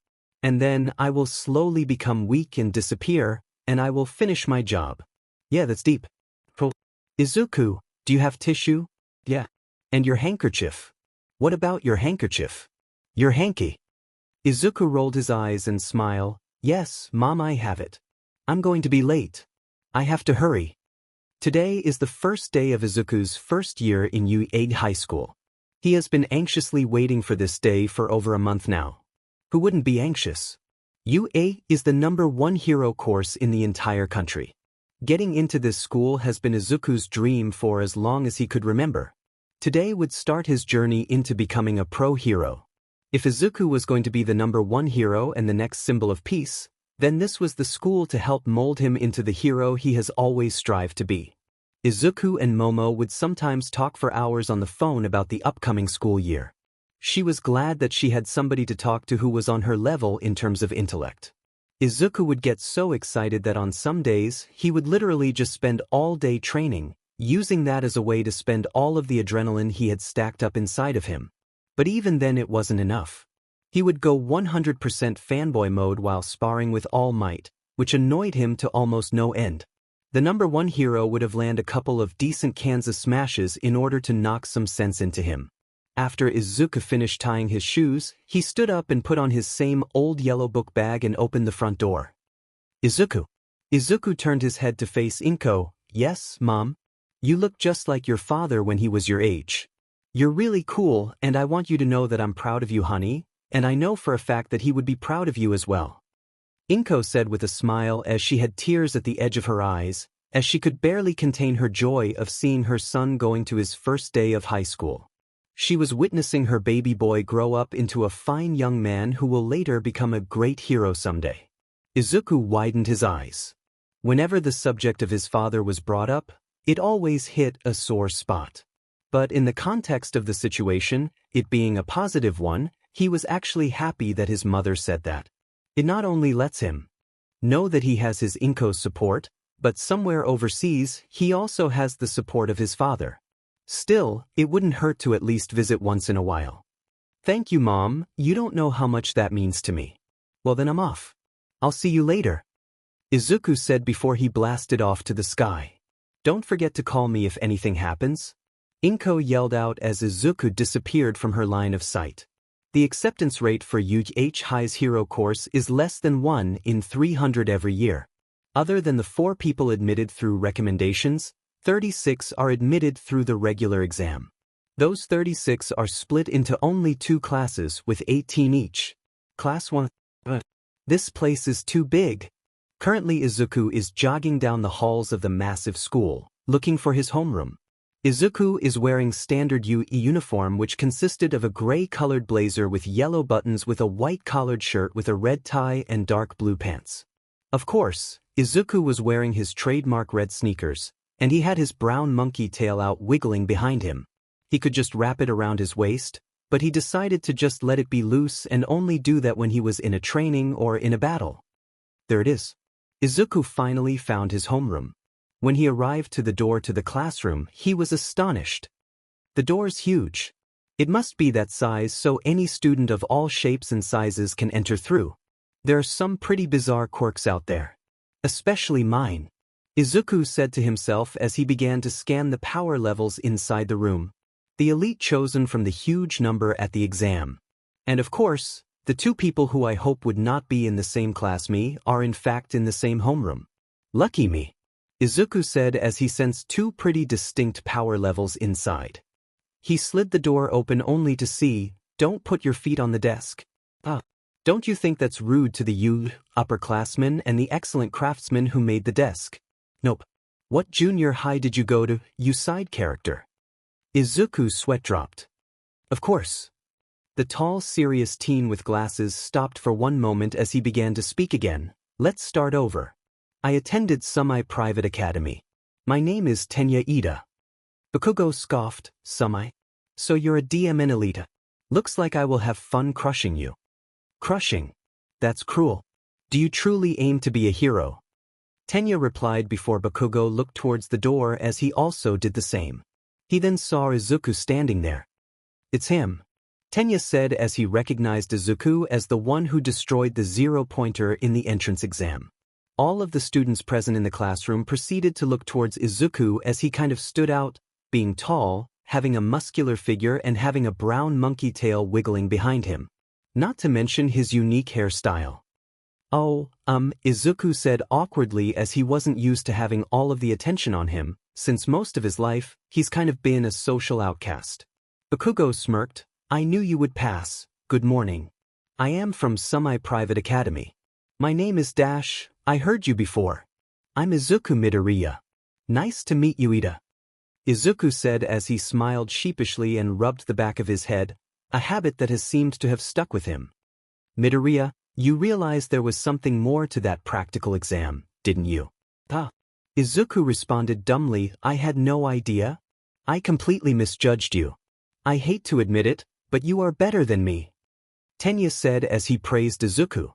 [SPEAKER 1] And then I will slowly become weak and disappear, and I will finish my job. Yeah, that's deep. Izuku, do you have tissue? Yeah. And your handkerchief? What about your handkerchief? Your hanky. Izuku rolled his eyes and smiled. Yes, Mom, I have it. I'm going to be late. I have to hurry. Today is the first day of Izuku's first year in UA High School. He has been anxiously waiting for this day for over a month now. Who wouldn't be anxious? UA is the #1 hero course in the entire country. Getting into this school has been Izuku's dream for as long as he could remember. Today would start his journey into becoming a pro hero. If Izuku was going to be the #1 hero and the next symbol of peace, then this was the school to help mold him into the hero he has always strived to be. Izuku and Momo would sometimes talk for hours on the phone about the upcoming school year. She was glad that she had somebody to talk to who was on her level in terms of intellect. Izuku would get so excited that on some days, he would literally just spend all day training, using that as a way to spend all of the adrenaline he had stacked up inside of him. But even then it wasn't enough. He would go 100% fanboy mode while sparring with All Might, which annoyed him to almost no end. The number one hero would have landed a couple of decent Kansas smashes in order to knock some sense into him. After Izuku finished tying his shoes, he stood up and put on his same old yellow book bag and opened the front door. Izuku. Izuku turned his head to face Inko. Yes, Mom? You look just like your father when he was your age. You're really cool, and I want you to know that I'm proud of you, honey, and I know for a fact that he would be proud of you as well. Inko said with a smile as she had tears at the edge of her eyes, as she could barely contain her joy of seeing her son going to his first day of high school. She was witnessing her baby boy grow up into a fine young man who will later become a great hero someday. Izuku widened his eyes. Whenever the subject of his father was brought up, it always hit a sore spot. But in the context of the situation, it being a positive one, he was actually happy that his mother said that. It not only lets him know that he has his Inko's support, but somewhere overseas, he also has the support of his father. Still, it wouldn't hurt to at least visit once in a while. Thank you, Mom, you don't know how much that means to me. Well then I'm off. I'll see you later. Izuku said before he blasted off to the sky. Don't forget to call me if anything happens. Inko yelled out as Izuku disappeared from her line of sight. The acceptance rate for UH High's hero course is less than 1 in 300 every year. Other than the 4 people admitted through recommendations, 36 are admitted through the regular exam. Those 36 are split into only 2 classes with 18 each. Class 1. This place is too big. Currently Izuku is jogging down the halls of the massive school, looking for his homeroom. Izuku is wearing standard UE uniform which consisted of a gray-colored blazer with yellow buttons with a white-collared shirt with a red tie and dark blue pants. Of course, Izuku was wearing his trademark red sneakers, and he had his brown monkey tail out wiggling behind him. He could just wrap it around his waist, but he decided to just let it be loose and only do that when he was in a training or in a battle. There it is. Izuku finally found his homeroom. When he arrived to the door to the classroom, he was astonished. The door's huge. It must be that size so any student of all shapes and sizes can enter through. There are some pretty bizarre quirks out there. Especially mine. Izuku said to himself as he began to scan the power levels inside the room. The elite chosen from the huge number at the exam. And of course, the 2 people who I hope would not be in the same class me are in fact in the same homeroom. Lucky me. Izuku said as he sensed 2 pretty distinct power levels inside. He slid the door open only to see, don't put your feet on the desk. Don't you think that's rude to the upperclassmen and the excellent craftsmen who made the desk? Nope. What junior high did you go to, you side character? Izuku's sweat dropped. Of course. The tall, serious teen with glasses stopped for one moment as he began to speak again. Let's start over. I attended semi-private academy. My name is Tenya Ida. Bakugo scoffed, Semi? So you're a DMN elite. Looks like I will have fun crushing you. Crushing? That's cruel. Do you truly aim to be a hero? Tenya replied before Bakugo looked towards the door as he also did the same. He then saw Izuku standing there. It's him. Tenya said as he recognized Izuku as the one who destroyed the 0-pointer in the entrance exam. All of the students present in the classroom proceeded to look towards Izuku as he kind of stood out, being tall, having a muscular figure and having a brown monkey tail wiggling behind him. Not to mention his unique hairstyle. Izuku said awkwardly as he wasn't used to having all of the attention on him, since most of his life, he's kind of been a social outcast. Bakugo smirked, I knew you would pass, good morning. I am from semi-private academy. My name is Dash, I heard you before. I'm Izuku Midoriya. Nice to meet you, Ida. Izuku said as he smiled sheepishly and rubbed the back of his head, a habit that has seemed to have stuck with him. Midoriya, you realized there was something more to that practical exam, didn't you? Izuku responded dumbly, I had no idea. I completely misjudged you. I hate to admit it, but you are better than me. Tenya said as he praised Izuku.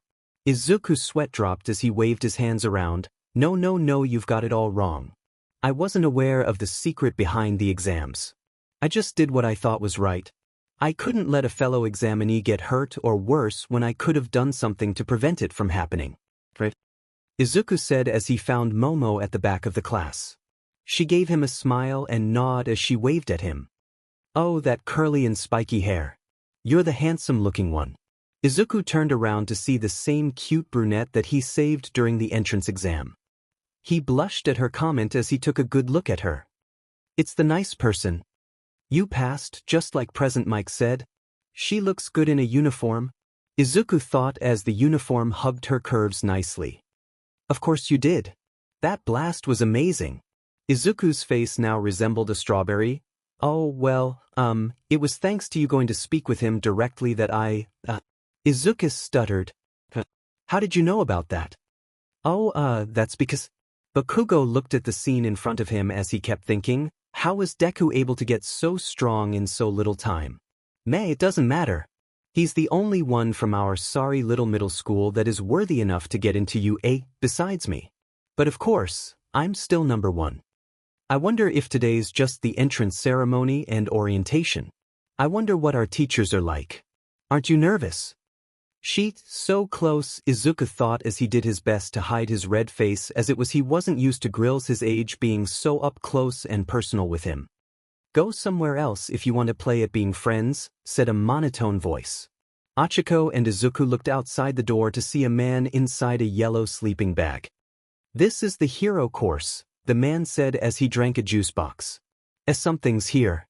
[SPEAKER 1] Izuku's sweat dropped as he waved his hands around. No, no, no, you've got it all wrong. I wasn't aware of the secret behind the exams. I just did what I thought was right. I couldn't let a fellow examinee get hurt or worse when I could have done something to prevent it from happening. Right? Izuku said as he found Momo at the back of the class. She gave him a smile and nod as she waved at him. Oh, that curly and spiky hair. You're the handsome-looking one. Izuku turned around to see the same cute brunette that he saved during the entrance exam. He blushed at her comment as he took a good look at her. It's the nice person. You passed, just like Present Mike said. She looks good in a uniform. Izuku thought as the uniform hugged her curves nicely. Of course you did. That blast was amazing. Izuku's face now resembled a strawberry. Oh, well, it was thanks to you going to speak with him directly that Izuku stuttered. How did you know about that? Oh, that's because... Bakugo looked at the scene in front of him as he kept thinking, how was Deku able to get so strong in so little time? It doesn't matter. He's the only one from our sorry little middle school that is worthy enough to get into UA, besides me. But of course, I'm still number one. I wonder if today's just the entrance ceremony and orientation. I wonder what our teachers are like. Aren't you nervous? Sheet, so close, Izuku thought as he did his best to hide his red face as it was he wasn't used to grills his age being so up close and personal with him. Go somewhere else if you want to play at being friends, said a monotone voice. Achiko and Izuku looked outside the door to see a man inside a yellow sleeping bag. This is the hero course, the man said as he drank a juice box. Something's here.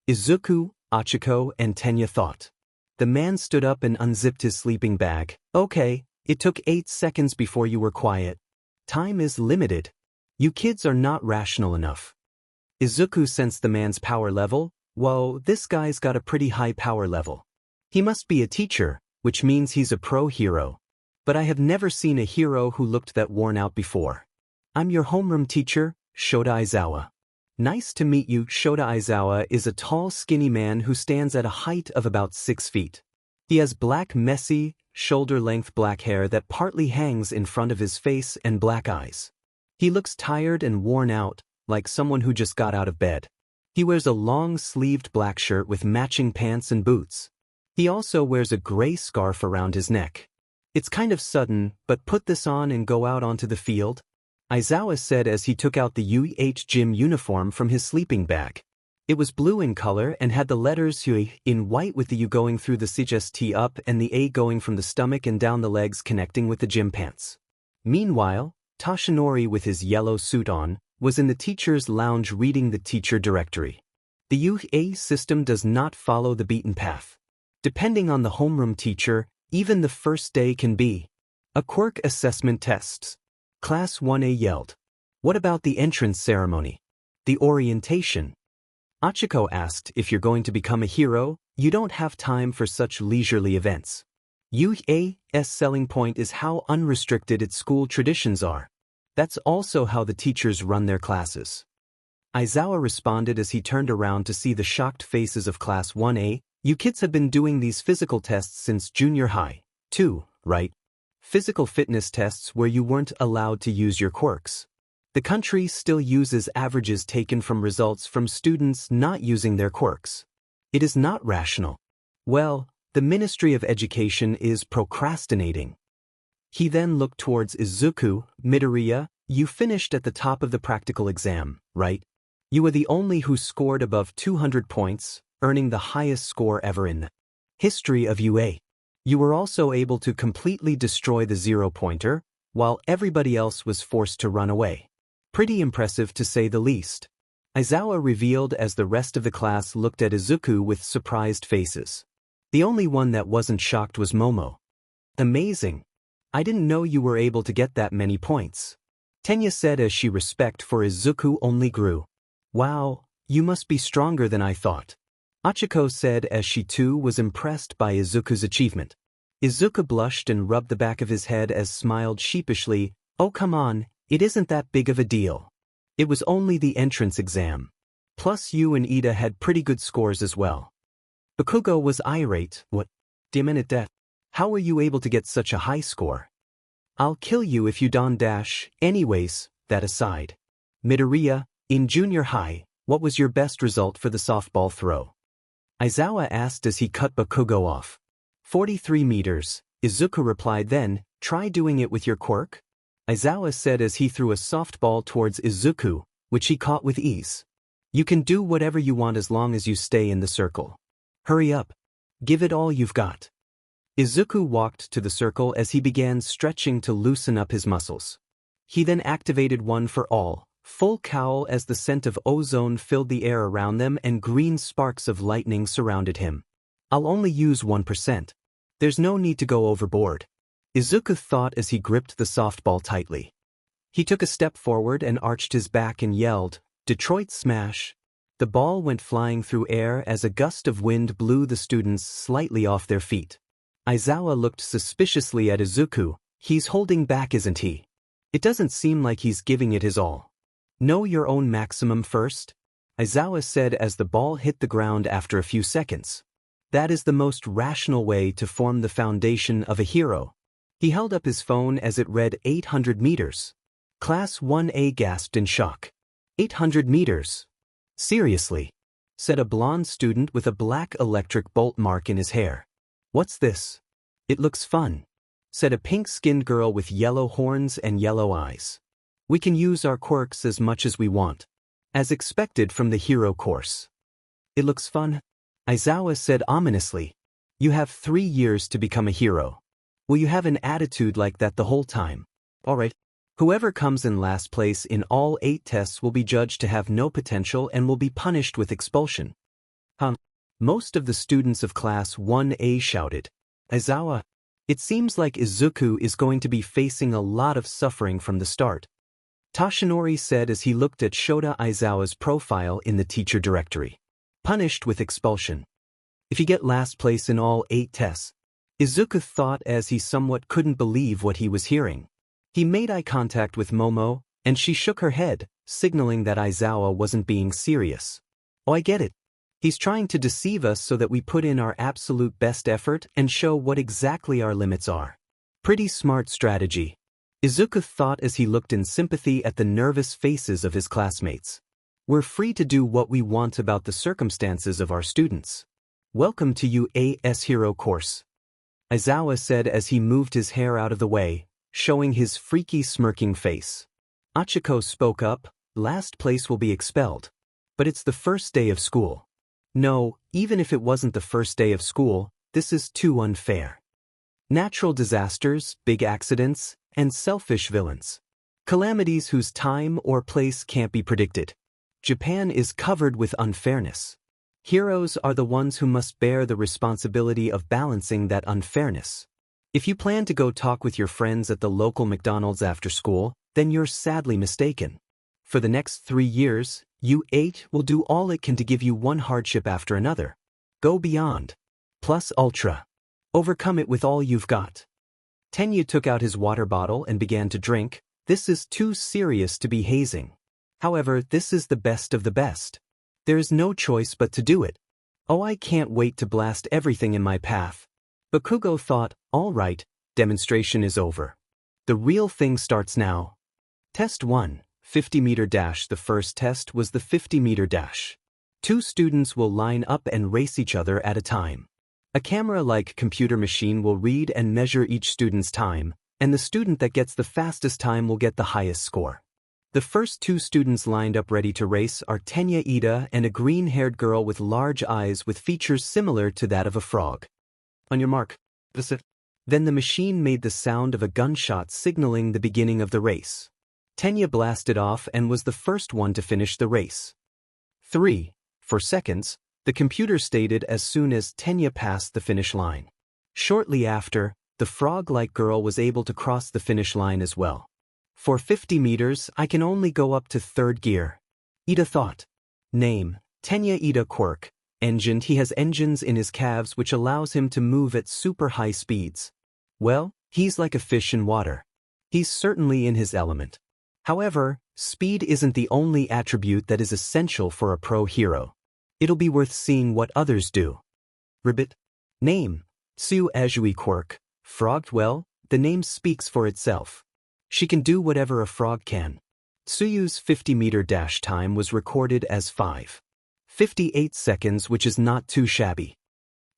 [SPEAKER 1] Izuku, Achiko, and Tenya thought. The man stood up and unzipped his sleeping bag. Okay, it took 8 seconds before you were quiet. Time is limited. You kids are not rational enough. Izuku sensed the man's power level. Whoa, this guy's got a pretty high power level. He must be a teacher, which means he's a pro hero. But I have never seen a hero who looked that worn out before. I'm your homeroom teacher, Shota Aizawa. Nice to meet you. Shota Aizawa is a tall, skinny man who stands at a height of about 6 feet. He has black, messy, shoulder-length black hair that partly hangs in front of his face and black eyes. He looks tired and worn out, like someone who just got out of bed. He wears a long-sleeved black shirt with matching pants and boots. He also wears a gray scarf around his neck. It's kind of sudden, but put this on and go out onto the field. Aizawa said as he took out the UH gym uniform from his sleeping bag. It was blue in color and had the letters UI in white with the U going through the CHST up and the A going from the stomach and down the legs connecting with the gym pants. Meanwhile, Toshinori with his yellow suit on, was in the teacher's lounge reading the teacher directory. The UA system does not follow the beaten path. Depending on the homeroom teacher, even the first day can be a Quirk assessment tests. Class 1A yelled. What about the entrance ceremony? The orientation? Achiko asked if you're going to become a hero, you don't have time for such leisurely events. UA's selling point is how unrestricted its school traditions are. That's also how the teachers run their classes. Aizawa responded as he turned around to see the shocked faces of Class 1A. You kids have been doing these physical tests since junior high, too, right? Physical fitness tests where you weren't allowed to use your quirks. The country still uses averages taken from results from students not using their quirks. It is not rational. Well, the Ministry of Education is procrastinating. He then looked towards Izuku. Midoriya, you finished at the top of the practical exam, right? You were the only who scored above 200 points, earning the highest score ever in the history of UA. You were also able to completely destroy the zero-pointer, while everybody else was forced to run away. Pretty impressive to say the least. Aizawa revealed as the rest of the class looked at Izuku with surprised faces. The only one that wasn't shocked was Momo. Amazing. I didn't know you were able to get that many points. Tenya said as she respect for Izuku only grew. Wow, you must be stronger than I thought. Achiko said as she too was impressed by Izuku's achievement. Izuku blushed and rubbed the back of his head as smiled sheepishly. Oh come on, it isn't that big of a deal. It was only the entrance exam. Plus you and Ida had pretty good scores as well. Bakugo was irate. What? Do you mean it that? How were you able to get such a high score? I'll kill you if you don't dash. Anyways, that aside. Midoriya, in junior high, what was your best result for the softball throw? Aizawa asked as he cut Bakugo off. 43 meters, Izuku replied. Then, try doing it with your quirk? Aizawa said as he threw a softball towards Izuku, which he caught with ease. You can do whatever you want as long as you stay in the circle. Hurry up. Give it all you've got. Izuku walked to the circle as he began stretching to loosen up his muscles. He then activated one for all, full cowl as the scent of ozone filled the air around them and green sparks of lightning surrounded him. I'll only use 1%. There's no need to go overboard. Izuku thought as he gripped the softball tightly. He took a step forward and arched his back and yelled, "Detroit smash!" The ball went flying through air as a gust of wind blew the students slightly off their feet. Aizawa looked suspiciously at Izuku. He's holding back, isn't he? It doesn't seem like he's giving it his all. Know your own maximum first? Aizawa said as the ball hit the ground after a few seconds. That is the most rational way to form the foundation of a hero. He held up his phone as it read 800 meters. Class 1A gasped in shock. 800 meters? Seriously? Said a blonde student with a black electric bolt mark in his hair. What's this? It looks fun, said a pink-skinned girl with yellow horns and yellow eyes. We can use our quirks as much as we want, as expected from the hero course. It looks fun, Aizawa said ominously. You have 3 years to become a hero. Will you have an attitude like that the whole time? Alright. Whoever comes in last place in all 8 tests will be judged to have no potential and will be punished with expulsion. Most of the students of Class 1A shouted. Aizawa, it seems like Izuku is going to be facing a lot of suffering from the start. Toshinori said as he looked at Shota Aizawa's profile in the teacher directory. Punished with expulsion. If you get last place in all 8 tests, Izuku thought as he somewhat couldn't believe what he was hearing. He made eye contact with Momo, and she shook her head, signaling that Aizawa wasn't being serious. Oh, I get it. He's trying to deceive us so that we put in our absolute best effort and show what exactly our limits are. Pretty smart strategy. Izuku thought as he looked in sympathy at the nervous faces of his classmates. We're free to do what we want about the circumstances of our students. Welcome to UA's hero course. Aizawa said as he moved his hair out of the way, showing his freaky smirking face. Achiko spoke up, last place will be expelled. But it's the first day of school. No, even if it wasn't the first day of school, this is too unfair. Natural disasters, big accidents, and selfish villains. Calamities whose time or place can't be predicted. Japan is covered with unfairness. Heroes are the ones who must bear the responsibility of balancing that unfairness. If you plan to go talk with your friends at the local McDonald's after school, then you're sadly mistaken. For the next 3 years, U8 will do all it can to give you one hardship after another. Go beyond. Plus ultra. Overcome it with all you've got. Tenya took out his water bottle and began to drink. This is too serious to be hazing. However, this is the best of the best. There is no choice but to do it. Oh, I can't wait to blast everything in my path. Bakugo thought, all right, demonstration is over. The real thing starts now. Test 1. 50-meter dash. The first test was the 50-meter dash. 2 students will line up and race each other at a time. A camera-like computer machine will read and measure each student's time, and the student that gets the fastest time will get the highest score. The first 2 students lined up ready to race are Tenya Ida and a green-haired girl with large eyes with features similar to that of a frog. On your mark. Then the machine made the sound of a gunshot signaling the beginning of the race. Tenya blasted off and was the first one to finish the race. 3. For seconds, the computer stated as soon as Tenya passed the finish line. Shortly after, the frog-like girl was able to cross the finish line as well. For 50 meters, I can only go up to 3rd gear. Ida thought. Name, Tenya Ida Quirk. Engine. He has engines in his calves which allows him to move at super high speeds. Well, he's like a fish in water. He's certainly in his element. However, speed isn't the only attribute that is essential for a pro hero. It'll be worth seeing what others do. Ribbit. Name, Tsu Azui Quirk, frogged well, the name speaks for itself. She can do whatever a frog can. Tsuyu's 50-meter dash time was recorded as 5:58 seconds, which is not too shabby.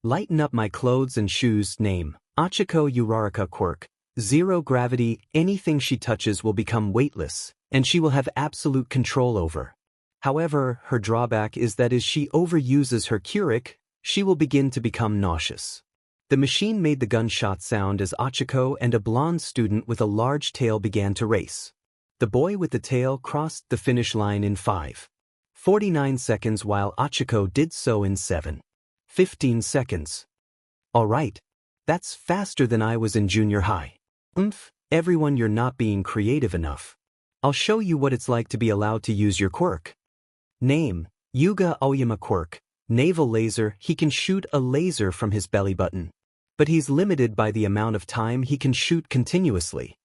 [SPEAKER 1] Lighten up my clothes and shoes. Name, Achiko Uraraka Quirk. Zero gravity, anything she touches will become weightless, and she will have absolute control over. However, her drawback is that as she overuses her Quirk, she will begin to become nauseous. The machine made the gunshot sound as Achiko and a blonde student with a large tail began to race. The boy with the tail crossed the finish line in 5:49 seconds while Achiko did so in 7:15 seconds. Alright. That's faster than I was in junior high. Everyone, you're not being creative enough. I'll show you what it's like to be allowed to use your quirk. Name, Yuga Aoyama Quirk. Naval laser, he can shoot a laser from his belly button. But he's limited by the amount of time he can shoot continuously.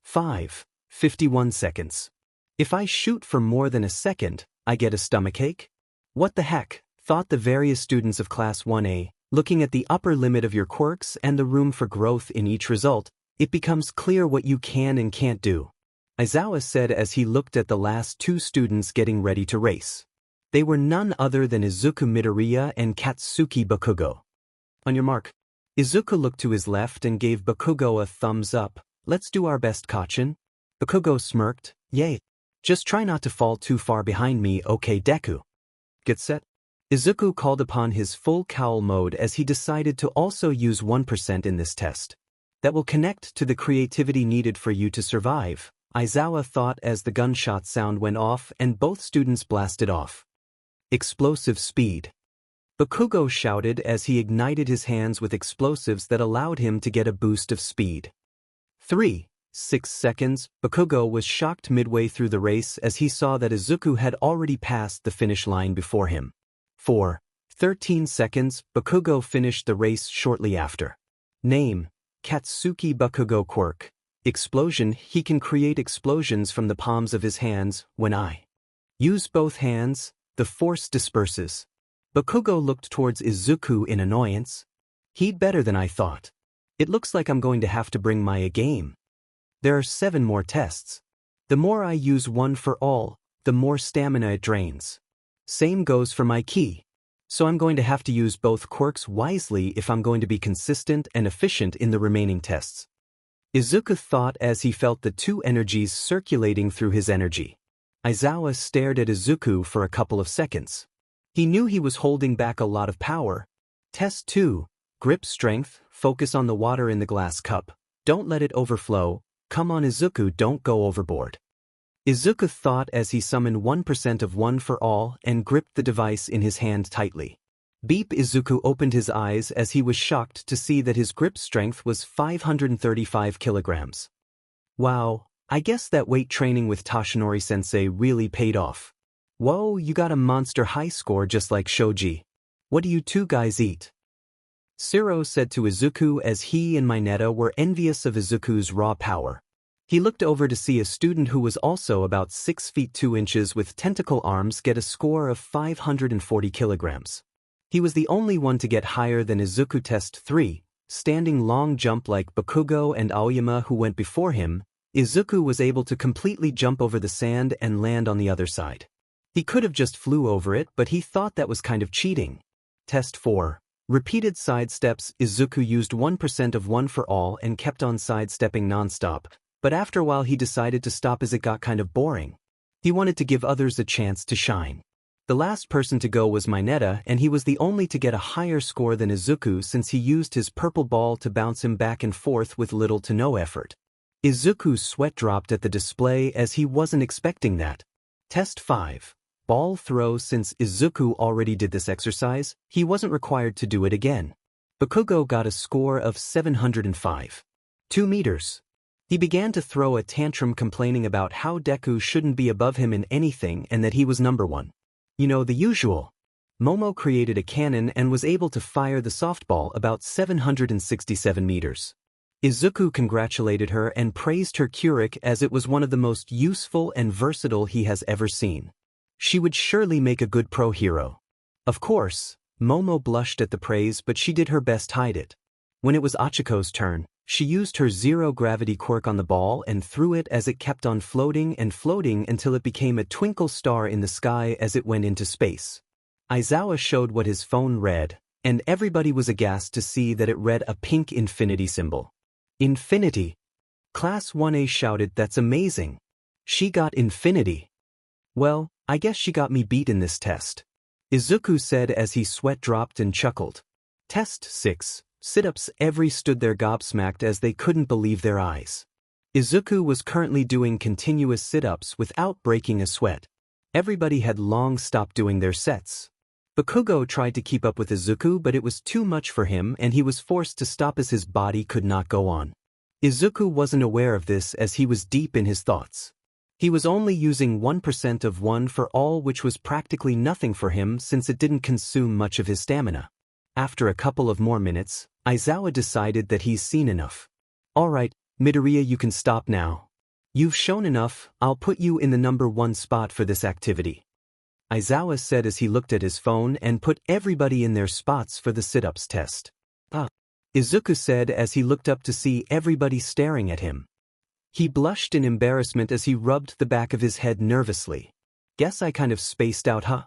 [SPEAKER 1] 5:51 seconds. If I shoot for more than a second, I get a stomachache? What the heck, thought the various students of Class 1A, looking at the upper limit of your quirks and the room for growth in each result, it becomes clear what you can and can't do. Aizawa said as he looked at the last two students getting ready to race. They were none other than Izuku Midoriya and Katsuki Bakugo. On your mark. Izuku looked to his left and gave Bakugo a thumbs up. Let's do our best, Kachin. Bakugo smirked. Yay. Just try not to fall too far behind me, okay, Deku. Get set. Izuku called upon his full cowl mode as he decided to also use 1% in this test. That will connect to the creativity needed for you to survive, Aizawa thought as the gunshot sound went off and both students blasted off. Explosive speed. Bakugo shouted as he ignited his hands with explosives that allowed him to get a boost of speed. 3:06 seconds. Bakugo was shocked midway through the race as he saw that Izuku had already passed the finish line before him. 4:13 seconds. Bakugo finished the race shortly after. Name, Katsuki Bakugo Quirk. Explosion, he can create explosions from the palms of his hands. When I use both hands, the force disperses. Bakugo looked towards Izuku in annoyance. He'd better than I thought. It looks like I'm going to have to bring my A game. There are 7 more tests. The more I use one for all, the more stamina it drains. Same goes for my ki. So I'm going to have to use both quirks wisely if I'm going to be consistent and efficient in the remaining tests. Izuku thought as he felt the two energies circulating through his energy. Aizawa stared at Izuku for a couple of seconds. He knew he was holding back a lot of power. Test 2. Grip strength, focus on the water in the glass cup. Don't let it overflow. Come on Izuku, don't go overboard. Izuku thought as he summoned 1% of one for all and gripped the device in his hand tightly. Beep. Izuku opened his eyes as he was shocked to see that his grip strength was 535 kilograms. Wow, I guess that weight training with Toshinori-sensei really paid off. Whoa, you got a monster high score just like Shoji. What do you two guys eat? Siro said to Izuku as he and Mineta were envious of Izuku's raw power. He looked over to see a student who was also about 6 feet 2 inches with tentacle arms get a score of 540 kilograms. He was the only one to get higher than Izuku. Test 3, standing long jump. Like Bakugo and Aoyama who went before him, Izuku was able to completely jump over the sand and land on the other side. He could have just flew over it, but he thought that was kind of cheating. Test 4. Repeated sidesteps. Izuku used 1% of one for all and kept on sidestepping nonstop, but after a while he decided to stop as it got kind of boring. He wanted to give others a chance to shine. The last person to go was Mineta, and he was the only to get a higher score than Izuku since he used his purple ball to bounce him back and forth with little to no effort. Izuku's sweat dropped at the display as he wasn't expecting that. Test 5. Ball throw. Since Izuku already did this exercise, he wasn't required to do it again. Bakugo got a score of 705. 2 meters. He began to throw a tantrum complaining about how Deku shouldn't be above him in anything and that he was number 1. You know, the usual. Momo created a cannon and was able to fire the softball about 767 meters. Izuku congratulated her and praised her Quirk as it was one of the most useful and versatile he has ever seen. She would surely make a good pro hero. Of course, Momo blushed at the praise, but she did her best to hide it. When it was Achiko's turn, she used her zero-gravity quirk on the ball and threw it as it kept on floating and floating until it became a twinkle star in the sky as it went into space. Aizawa showed what his phone read, and everybody was aghast to see that it read a pink infinity symbol. Infinity! Class 1A shouted, "That's amazing! She got infinity!" "Well, I guess she got me beat in this test," Izuku said as he sweat dropped and chuckled. Test 6. Sit-ups. Every stood there gobsmacked as they couldn't believe their eyes. Izuku was currently doing continuous sit-ups without breaking a sweat. Everybody had long stopped doing their sets. Bakugo tried to keep up with Izuku, but it was too much for him and he was forced to stop as his body could not go on. Izuku wasn't aware of this as he was deep in his thoughts. He was only using 1% of 1 for all, which was practically nothing for him since it didn't consume much of his stamina. After a couple of more minutes, Aizawa decided that he's seen enough. "Alright, Midoriya, you can stop now. You've shown enough, I'll put you in the number 1 spot for this activity," Aizawa said as he looked at his phone and put everybody in their spots for the sit-ups test. Izuku said as he looked up to see everybody staring at him. He blushed in embarrassment as he rubbed the back of his head nervously. "Guess I kind of spaced out, huh?"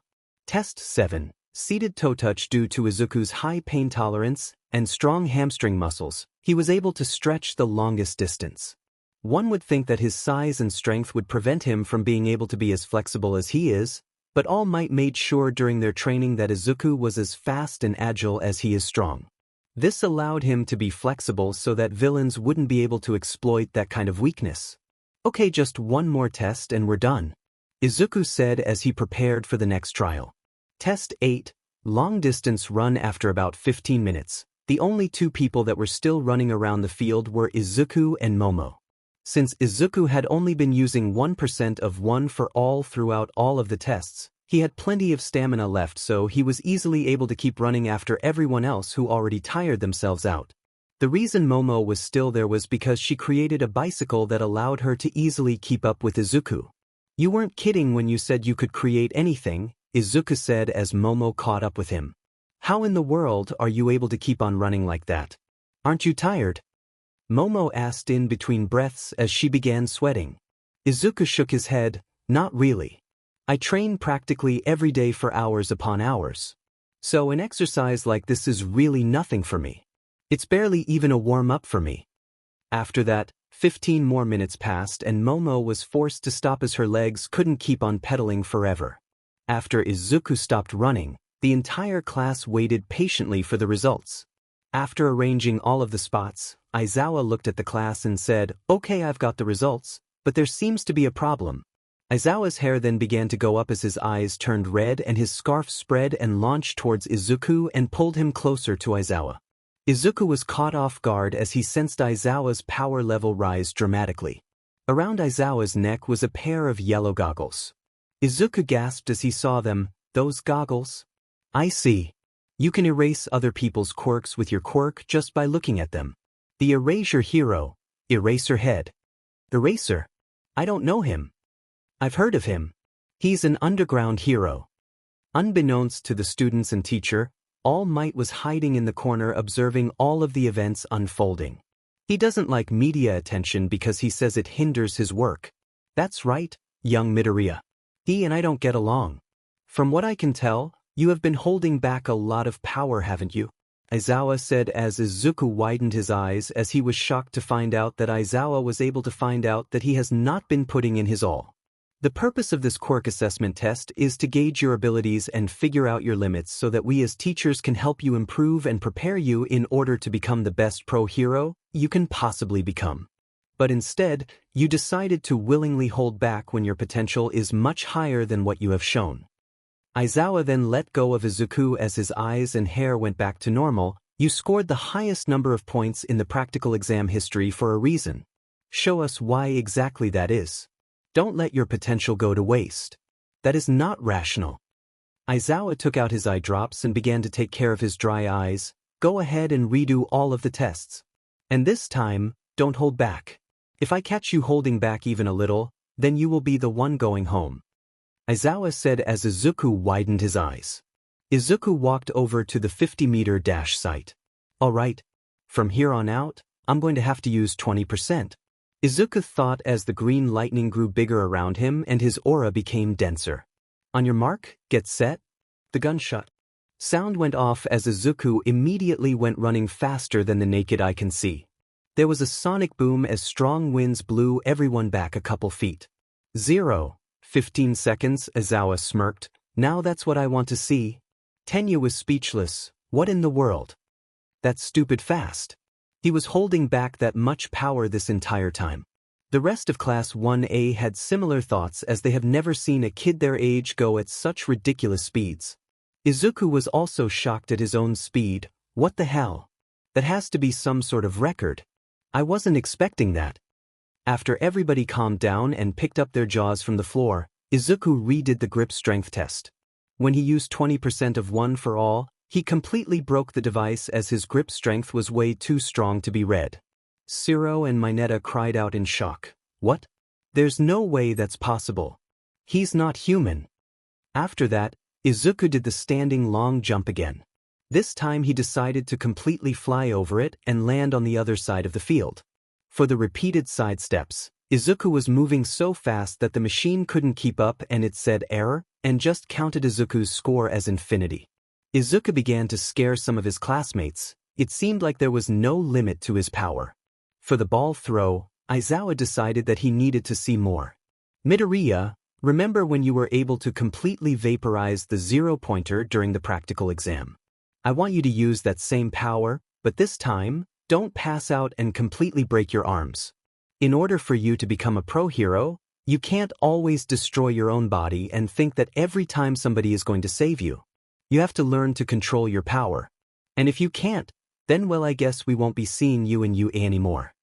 [SPEAKER 1] Test 7. Seated toe touch. Due to Izuku's high pain tolerance and strong hamstring muscles, he was able to stretch the longest distance. One would think that his size and strength would prevent him from being able to be as flexible as he is, but All Might made sure during their training that Izuku was as fast and agile as he is strong. This allowed him to be flexible so that villains wouldn't be able to exploit that kind of weakness. "Okay, just one more test and we're done," Izuku said as he prepared for the next trial. Test 8. Long distance run. After about 15 minutes, the only two people that were still running around the field were Izuku and Momo. Since Izuku had only been using 1% of 1 for all throughout all of the tests, he had plenty of stamina left, so he was easily able to keep running after everyone else who already tired themselves out. The reason Momo was still there was because she created a bicycle that allowed her to easily keep up with Izuku. "You weren't kidding when you said you could create anything," Izuku said as Momo caught up with him. "How in the world are you able to keep on running like that? Aren't you tired?" Momo asked in between breaths as she began sweating. Izuku shook his head. "Not really. I train practically every day for hours upon hours. So an exercise like this is really nothing for me. It's barely even a warm-up for me." After that, 15 more minutes passed and Momo was forced to stop as her legs couldn't keep on pedaling forever. After Izuku stopped running, the entire class waited patiently for the results. After arranging all of the spots, Aizawa looked at the class and said, "Okay, I've got the results, but there seems to be a problem." Aizawa's hair then began to go up as his eyes turned red and his scarf spread and launched towards Izuku and pulled him closer to Aizawa. Izuku was caught off guard as he sensed Aizawa's power level rise dramatically. Around Aizawa's neck was a pair of yellow goggles. Izuku gasped as he saw them. "Those goggles? I see. You can erase other people's quirks with your quirk just by looking at them. The Erasure Hero, Eraserhead." "Eraser? I don't know him. I've heard of him. He's an underground hero." Unbeknownst to the students and teacher, All Might was hiding in the corner observing all of the events unfolding. He doesn't like media attention because he says it hinders his work. "That's right, young Midoriya. He and I don't get along. From what I can tell, you have been holding back a lot of power, haven't you?" Aizawa said as Izuku widened his eyes as he was shocked to find out that Aizawa was able to find out that he has not been putting in his all. The purpose of this quirk assessment test is to gauge your abilities and figure out your limits so that we as teachers can help you improve and prepare you in order to become the best pro hero you can possibly become. But instead, you decided to willingly hold back when your potential is much higher than what you have shown. Aizawa then let go of Izuku as his eyes and hair went back to normal. "You scored the highest number of points in the practical exam history for a reason. Show us why exactly that is. Don't let your potential go to waste. That is not rational." Aizawa took out his eye drops and began to take care of his dry eyes. "Go ahead and redo all of the tests. And this time, don't hold back. If I catch you holding back even a little, then you will be the one going home," Aizawa said as Izuku widened his eyes. Izuku walked over to the 50-meter dash site. "All right. From here on out, I'm going to have to use 20%. Izuku thought as the green lightning grew bigger around him and his aura became denser. On your mark, get set. The gun shot. Sound went off as Izuku immediately went running faster than the naked eye can see. There was a sonic boom as strong winds blew everyone back a couple feet. 15 seconds, Aizawa smirked. Now that's what I want to see. Tenya was speechless. What in the world? That's stupid fast. He was holding back that much power this entire time. The rest of Class 1A had similar thoughts as they have never seen a kid their age go at such ridiculous speeds. Izuku was also shocked at his own speed. What the hell? That has to be some sort of record. I wasn't expecting that. After everybody calmed down and picked up their jaws from the floor, Izuku redid the grip strength test. When he used 20% of one for all, he completely broke the device as his grip strength was way too strong to be read. Zero and Mineta cried out in shock. What? There's no way that's possible. He's not human. After that, Izuku did the standing long jump again. This time he decided to completely fly over it and land on the other side of the field. For the repeated side steps, Izuku was moving so fast that the machine couldn't keep up and it said error, and just counted Izuku's score as infinity. Izuku began to scare some of his classmates. It seemed like there was no limit to his power. For the ball throw, Aizawa decided that he needed to see more. Midoriya, remember when you were able to completely vaporize the zero-pointer during the practical exam? I want you to use that same power, but this time, don't pass out and completely break your arms. In order for you to become a pro hero, you can't always destroy your own body and think that every time somebody is going to save you. You have to learn to control your power. And if you can't, then well I guess we won't be seeing you and you anymore.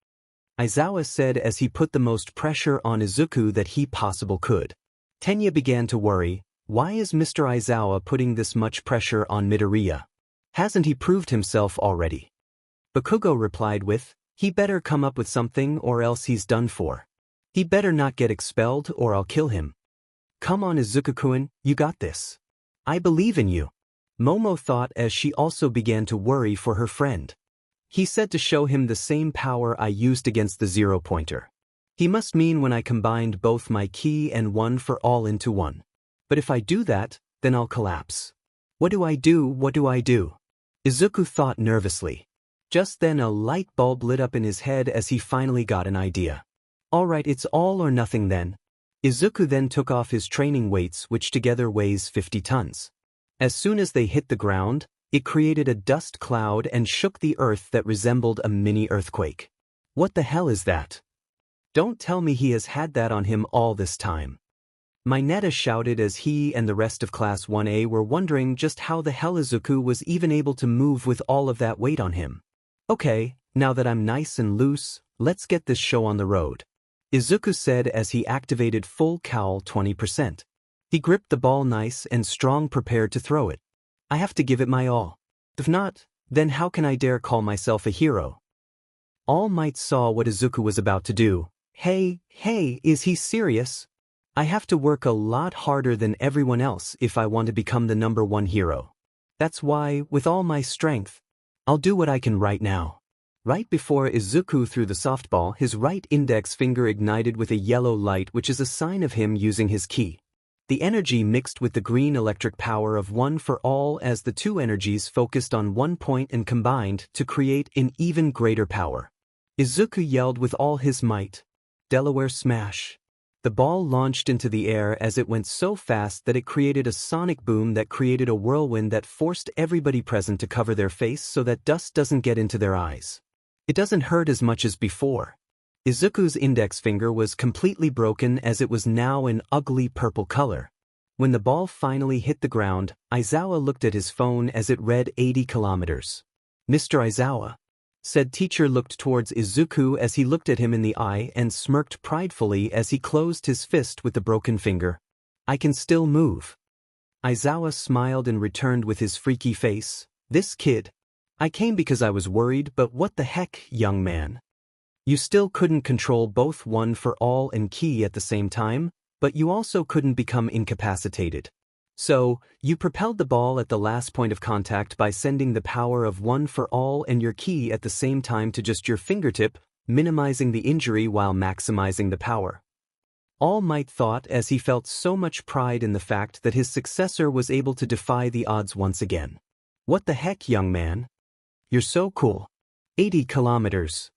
[SPEAKER 1] Aizawa said as he put the most pressure on Izuku that he possible could. Tenya began to worry, why is Mr. Aizawa putting this much pressure on Midoriya? Hasn't he proved himself already? Bakugo replied with, he better come up with something or else he's done for. He better not get expelled or I'll kill him. Come on Izuku-kun, you got this. I believe in you. Momo thought as she also began to worry for her friend. He said to show him the same power I used against the zero-pointer. He must mean when I combined both my ki and one for all into one. But if I do that, then I'll collapse. What do I do? What do I do? Izuku thought nervously. Just then a light bulb lit up in his head as he finally got an idea. Alright, it's all or nothing then. Izuku then took off his training weights which together weighs 50 tons. As soon as they hit the ground, it created a dust cloud and shook the earth that resembled a mini earthquake. What the hell is that? Don't tell me he has had that on him all this time. Mineta shouted as he and the rest of Class 1A were wondering just how the hell Izuku was even able to move with all of that weight on him. Okay, now that I'm nice and loose, let's get this show on the road. Izuku said as he activated full cowl 20%. He gripped the ball nice and strong prepared to throw it. I have to give it my all. If not, then how can I dare call myself a hero? All Might saw what Izuku was about to do. Hey, is he serious? I have to work a lot harder than everyone else if I want to become the #1 hero. That's why, with all my strength, I'll do what I can right now. Right before Izuku threw the softball, his right index finger ignited with a yellow light which is a sign of him using his ki. The energy mixed with the green electric power of one for all as the two energies focused on one point and combined to create an even greater power. Izuku yelled with all his might. Delaware smash. The ball launched into the air as it went so fast that it created a sonic boom that created a whirlwind that forced everybody present to cover their face so that dust doesn't get into their eyes. It doesn't hurt as much as before. Izuku's index finger was completely broken as it was now an ugly purple color. When the ball finally hit the ground, Aizawa looked at his phone as it read 80 kilometers. Mr. Aizawa, said teacher looked towards Izuku as he looked at him in the eye and smirked pridefully as he closed his fist with the broken finger. I can still move. Aizawa smiled and returned with his freaky face. This kid. I came because I was worried, but what the heck, young man? You still couldn't control both one for all and ki at the same time, but you also couldn't become incapacitated. So, you propelled the ball at the last point of contact by sending the power of one for all and your ki at the same time to just your fingertip, minimizing the injury while maximizing the power. All Might thought as he felt so much pride in the fact that his successor was able to defy the odds once again. What the heck, young man? You're so cool. 80 kilometers.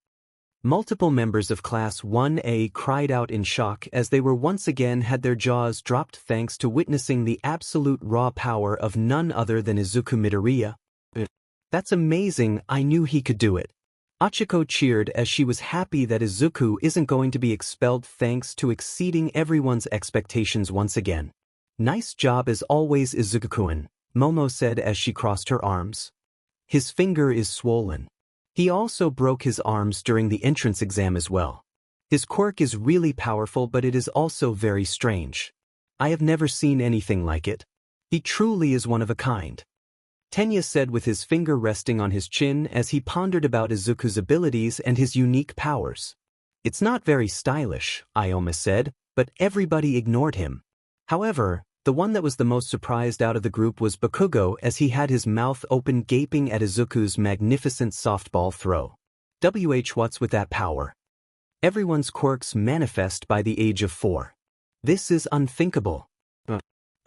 [SPEAKER 1] Multiple members of Class 1A cried out in shock as they were once again had their jaws dropped thanks to witnessing the absolute raw power of none other than Izuku Midoriya. That's amazing, I knew he could do it. Achiko cheered as she was happy that Izuku isn't going to be expelled thanks to exceeding everyone's expectations once again. Nice job as always, Izuku-kun, Momo said as she crossed her arms. His finger is swollen. He also broke his arms during the entrance exam as well. His quirk is really powerful, but it is also very strange. I have never seen anything like it. He truly is one of a kind. Tenya said with his finger resting on his chin as he pondered about Izuku's abilities and his unique powers. It's not very stylish, Ioma said, but everybody ignored him. However, the one that was the most surprised out of the group was Bakugo as he had his mouth open gaping at Izuku's magnificent softball throw. What's with that power? Everyone's quirks manifest by the age of 4. This is unthinkable.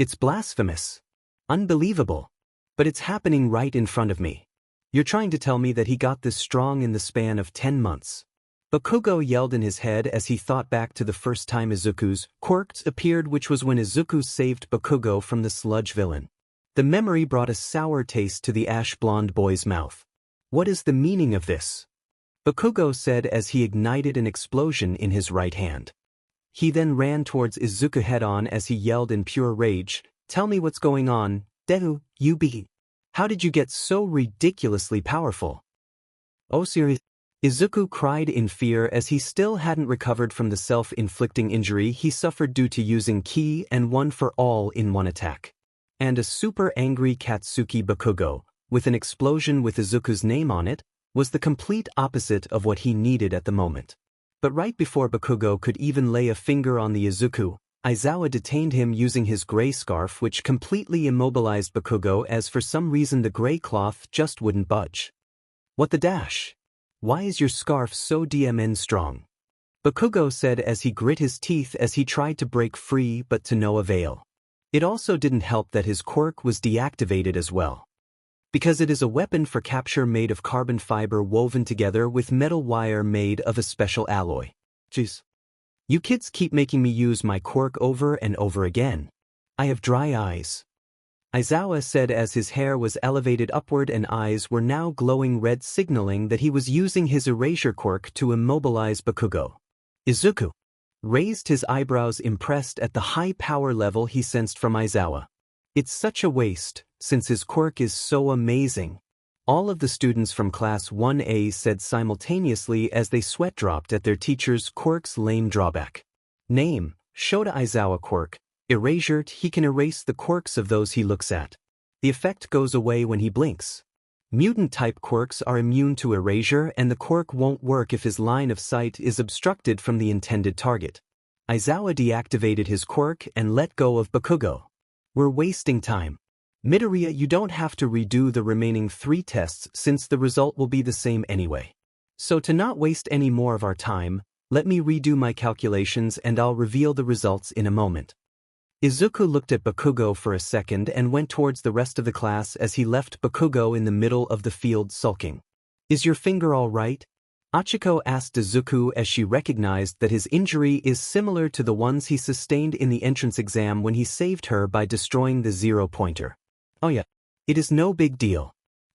[SPEAKER 1] It's blasphemous. Unbelievable. But it's happening right in front of me. You're trying to tell me that he got this strong in the span of 10 months. Bakugo yelled in his head as he thought back to the first time Izuku's quirks appeared, which was when Izuku saved Bakugo from the sludge villain. The memory brought a sour taste to the ash-blonde boy's mouth. What is the meaning of this? Bakugo said as he ignited an explosion in his right hand. He then ran towards Izuku head-on as he yelled in pure rage, "Tell me what's going on, Deku, you be. How did you get so ridiculously powerful?" "Oh, serious?" Izuku cried in fear as he still hadn't recovered from the self-inflicting injury he suffered due to using ki and one for all in one attack. And a super angry Katsuki Bakugo, with an explosion with Izuku's name on it, was the complete opposite of what he needed at the moment. But right before Bakugo could even lay a finger on the Izuku, Aizawa detained him using his gray scarf, which completely immobilized Bakugo as for some reason the gray cloth just wouldn't budge. "What the dash? Why is your scarf so DMN strong?" Bakugo said as he grit his teeth as he tried to break free but to no avail. It also didn't help that his quirk was deactivated as well. Because it is a weapon for capture made of carbon fiber woven together with metal wire made of a special alloy. Jeez. You kids keep making me use my quirk over and over again. I have dry eyes. Aizawa said as his hair was elevated upward and eyes were now glowing red, signaling that he was using his erasure quirk to immobilize Bakugo. Izuku raised his eyebrows, impressed at the high power level he sensed from Aizawa. It's such a waste, since his quirk is so amazing. All of the students from Class 1A said simultaneously as they sweat dropped at their teacher's quirk's lame drawback. Name, Shota Aizawa quirk. Erasure, he can erase the quirks of those he looks at. The effect goes away when he blinks. Mutant-type quirks are immune to erasure and the quirk won't work if his line of sight is obstructed from the intended target. Aizawa deactivated his quirk and let go of Bakugo. We're wasting time. Midoriya, you don't have to redo the remaining 3 tests since the result will be the same anyway. So to not waste any more of our time, let me redo my calculations and I'll reveal the results in a moment. Izuku looked at Bakugo for a second and went towards the rest of the class as he left Bakugo in the middle of the field sulking. "Is your finger all right?" Achiko asked Izuku as she recognized that his injury is similar to the ones he sustained in the entrance exam when he saved her by destroying the 0-pointer. "Oh yeah. It is no big deal.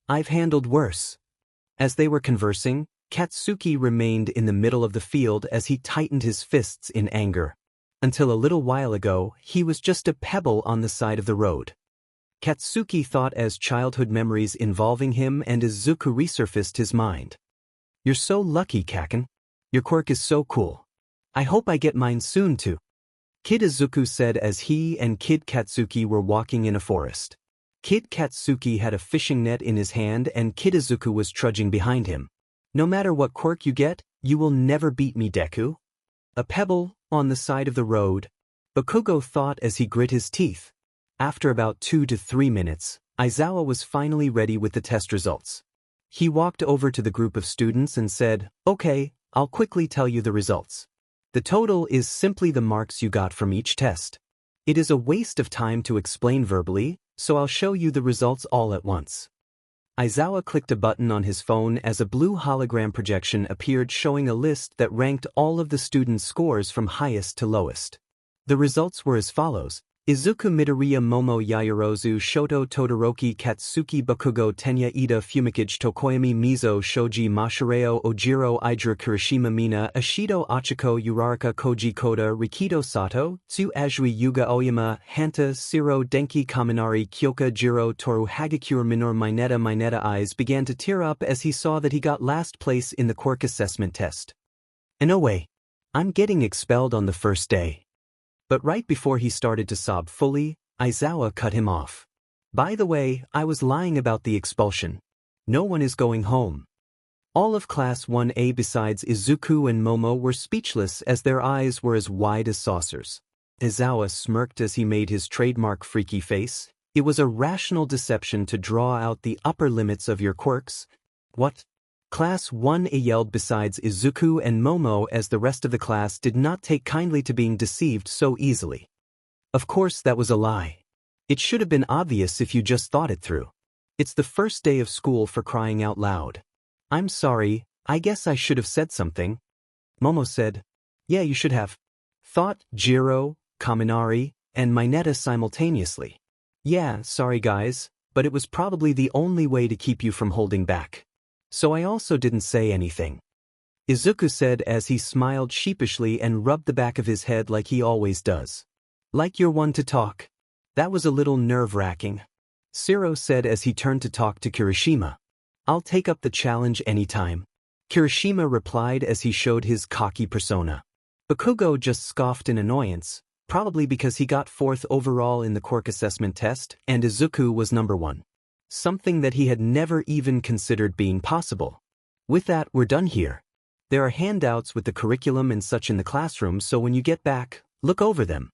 [SPEAKER 1] I've handled worse." As they were conversing, Katsuki remained in the middle of the field as he tightened his fists in anger. Until a little while ago, he was just a pebble on the side of the road. Katsuki thought as childhood memories involving him and Izuku resurfaced his mind. "You're so lucky, Kaken. Your quirk is so cool. I hope I get mine soon too." Kid Izuku said as he and Kid Katsuki were walking in a forest. Kid Katsuki had a fishing net in his hand and Kid Izuku was trudging behind him. "No matter what quirk you get, you will never beat me, Deku." A pebble, on the side of the road, Bakugo thought as he grit his teeth. After about 2 to 3 minutes, Aizawa was finally ready with the test results. He walked over to the group of students and said, "Okay, I'll quickly tell you the results. The total is simply the marks you got from each test. It is a waste of time to explain verbally, so I'll show you the results all at once." Aizawa clicked a button on his phone as a blue hologram projection appeared showing a list that ranked all of the students' scores from highest to lowest. The results were as follows: Izuku Midoriya Momo Yaoyorozu Shoto Todoroki Katsuki Bakugo Tenya Ida Fumikage Tokoyami Mizo Shoji Mashireo Ojiro Ijiro Kirishima Mina Ashido Achiko Uraraka Koji Koda Rikido Sato Tsu Azui Yuga Oyama Hanta Siro Denki Kaminari Kyoka Jiro Toru Hagakure Minor Mineta eyes began to tear up as he saw that he got last place in the Quirk assessment test. And oh wait, I'm getting expelled on the first day. But right before he started to sob fully, Aizawa cut him off. By the way, I was lying about the expulsion. No one is going home. All of Class 1A besides Izuku and Momo were speechless as their eyes were as wide as saucers. Aizawa smirked as he made his trademark freaky face. It was a rational deception to draw out the upper limits of your quirks. What? Class 1A yelled besides Izuku and Momo as the rest of the class did not take kindly to being deceived so easily. Of course that was a lie. It should have been obvious if you just thought it through. It's the first day of school for crying out loud. I'm sorry, I guess I should have said something. Momo said. Yeah, you should have. Thought Jiro, Kaminari, and Mineta simultaneously. Yeah, sorry guys, but it was probably the only way to keep you from holding back. So I also didn't say anything. Izuku said as he smiled sheepishly and rubbed the back of his head like he always does. Like you're one to talk. That was a little nerve-wracking. Siro said as he turned to talk to Kirishima. I'll take up the challenge anytime. Kirishima replied as he showed his cocky persona. Bakugo just scoffed in annoyance, probably because he got 4th overall in the Quirk assessment test and Izuku was number 1. Something that he had never even considered being possible. With that, we're done here. There are handouts with the curriculum and such in the classroom, so when you get back, look over them.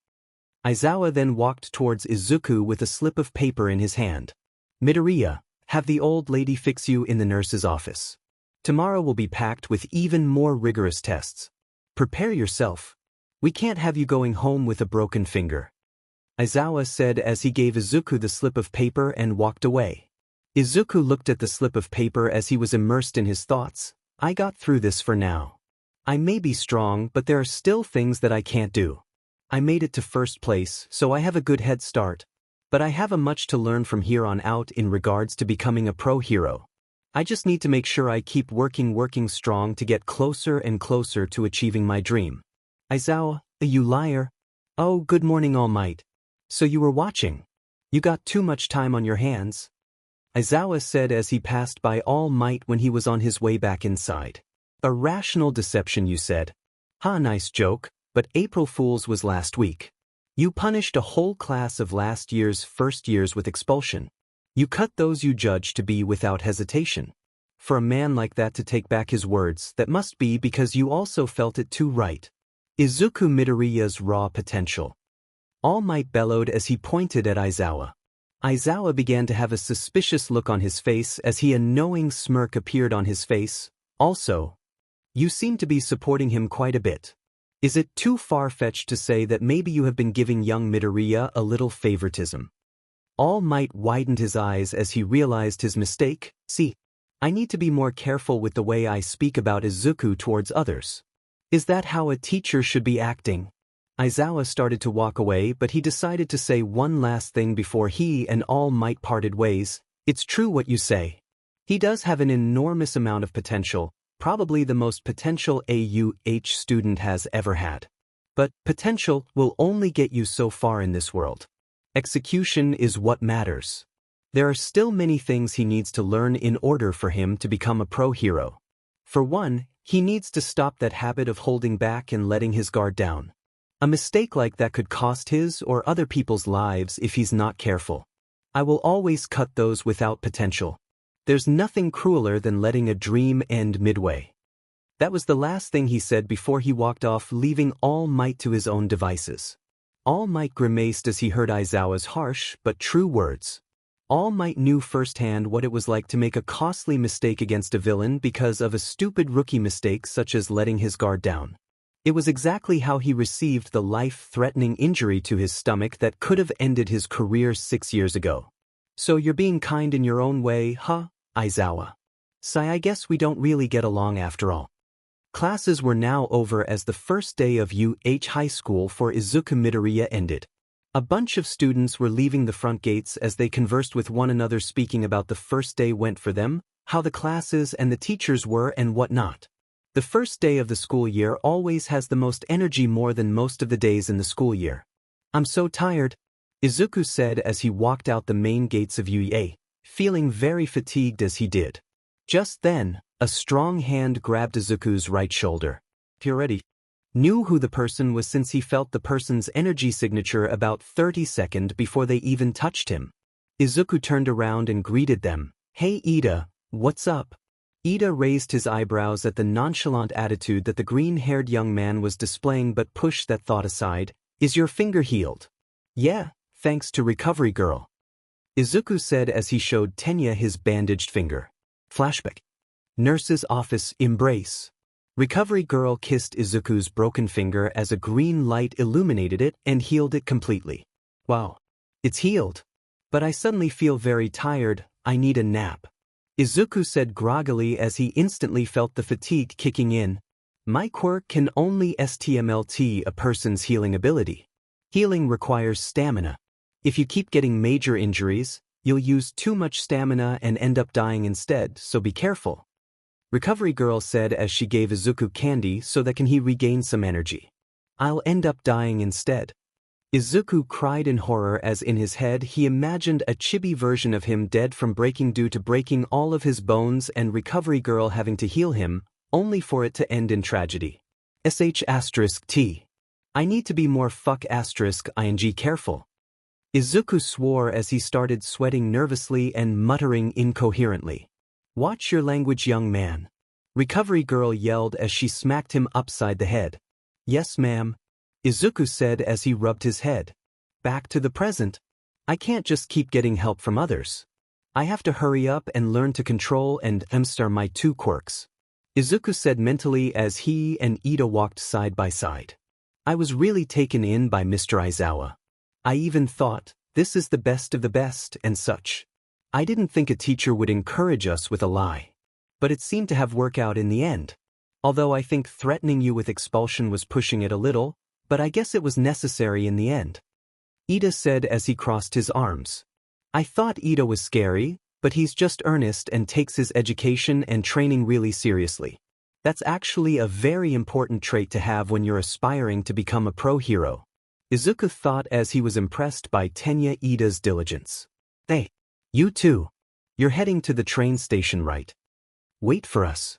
[SPEAKER 1] Aizawa then walked towards Izuku with a slip of paper in his hand. Midoriya, have the old lady fix you in the nurse's office. Tomorrow will be packed with even more rigorous tests. Prepare yourself. We can't have you going home with a broken finger. Aizawa said as he gave Izuku the slip of paper and walked away. Izuku looked at the slip of paper as he was immersed in his thoughts. I got through this for now. I may be strong, but there are still things that I can't do. I made it to first place, so I have a good head start. But I have much to learn from here on out in regards to becoming a pro hero. I just need to make sure I keep working strong to get closer and closer to achieving my dream. Aizawa, you liar. Oh, good morning, All Might. So you were watching. You got too much time on your hands. Aizawa said as he passed by All Might when he was on his way back inside. A rational deception, you said. Ha, nice joke, but April Fool's was last week. You punished a whole class of last year's first years with expulsion. You cut those you judged to be without hesitation. For a man like that to take back his words, that must be because you also felt it too right. Izuku Midoriya's raw potential. All Might bellowed as he pointed at Aizawa. Aizawa began to have a suspicious look on his face as a knowing smirk appeared on his face. Also, you seem to be supporting him quite a bit. Is it too far-fetched to say that maybe you have been giving young Midoriya a little favoritism? All Might widened his eyes as he realized his mistake. See, I need to be more careful with the way I speak about Izuku towards others. Is that how a teacher should be acting? Aizawa started to walk away, but he decided to say one last thing before he and All Might parted ways. It's true what you say. He does have an enormous amount of potential, probably the most potential AUH student has ever had. But potential will only get you so far in this world. Execution is what matters. There are still many things he needs to learn in order for him to become a pro hero. For one, he needs to stop that habit of holding back and letting his guard down. A mistake like that could cost his or other people's lives if he's not careful. I will always cut those without potential. There's nothing crueler than letting a dream end midway. That was the last thing he said before he walked off, leaving All Might to his own devices. All Might grimaced as he heard Aizawa's harsh but true words. All Might knew firsthand what it was like to make a costly mistake against a villain because of a stupid rookie mistake such as letting his guard down. It was exactly how he received the life-threatening injury to his stomach that could have ended his career 6 years ago. So you're being kind in your own way, huh, Aizawa? Sigh, I guess we don't really get along after all. Classes were now over as the first day of UH High School for Izuku Midoriya ended. A bunch of students were leaving the front gates as they conversed with one another, speaking about the first day went for them, how the classes and the teachers were and whatnot. The first day of the school year always has the most energy, more than most of the days in the school year. I'm so tired, Izuku said as he walked out the main gates of UA, feeling very fatigued as he did. Just then, a strong hand grabbed Izuku's right shoulder. He already knew who the person was since he felt the person's energy signature about 30 seconds before they even touched him. Izuku turned around and greeted them. Hey Ida, what's up? Ida raised his eyebrows at the nonchalant attitude that the green-haired young man was displaying but pushed that thought aside. Is your finger healed? Yeah, thanks to Recovery Girl, Izuku said as he showed Tenya his bandaged finger. Flashback. Nurse's office embrace. Recovery Girl kissed Izuku's broken finger as a green light illuminated it and healed it completely. Wow. It's healed. But I suddenly feel very tired, I need a nap, Izuku said groggily as he instantly felt the fatigue kicking in. My quirk can only STMLT a person's healing ability. Healing requires stamina. If you keep getting major injuries, you'll use too much stamina and end up dying instead, so be careful, Recovery Girl said as she gave Izuku candy so that he regain some energy. I'll end up dying instead. Izuku cried in horror as in his head he imagined a chibi version of him dead from breaking due to breaking all of his bones and Recovery Girl having to heal him, only for it to end in tragedy. *T. I need to be more *ing careful. Izuku swore as he started sweating nervously and muttering incoherently. Watch your language, young man, Recovery Girl yelled as she smacked him upside the head. Yes, ma'am, Izuku said as he rubbed his head. Back to the present. I can't just keep getting help from others. I have to hurry up and learn to control and master my two quirks, Izuku said mentally as he and Ida walked side by side. I was really taken in by Mr. Aizawa. I even thought, this is the best of the best and such. I didn't think a teacher would encourage us with a lie. But it seemed to have worked out in the end. Although I think threatening you with expulsion was pushing it a little, but I guess it was necessary in the end, Ida said as he crossed his arms. I thought Ida was scary, but he's just earnest and takes his education and training really seriously. That's actually a very important trait to have when you're aspiring to become a pro hero, Izuku thought as he was impressed by Tenya Ida's diligence. Hey, you too. You're heading to the train station, right? Wait for us,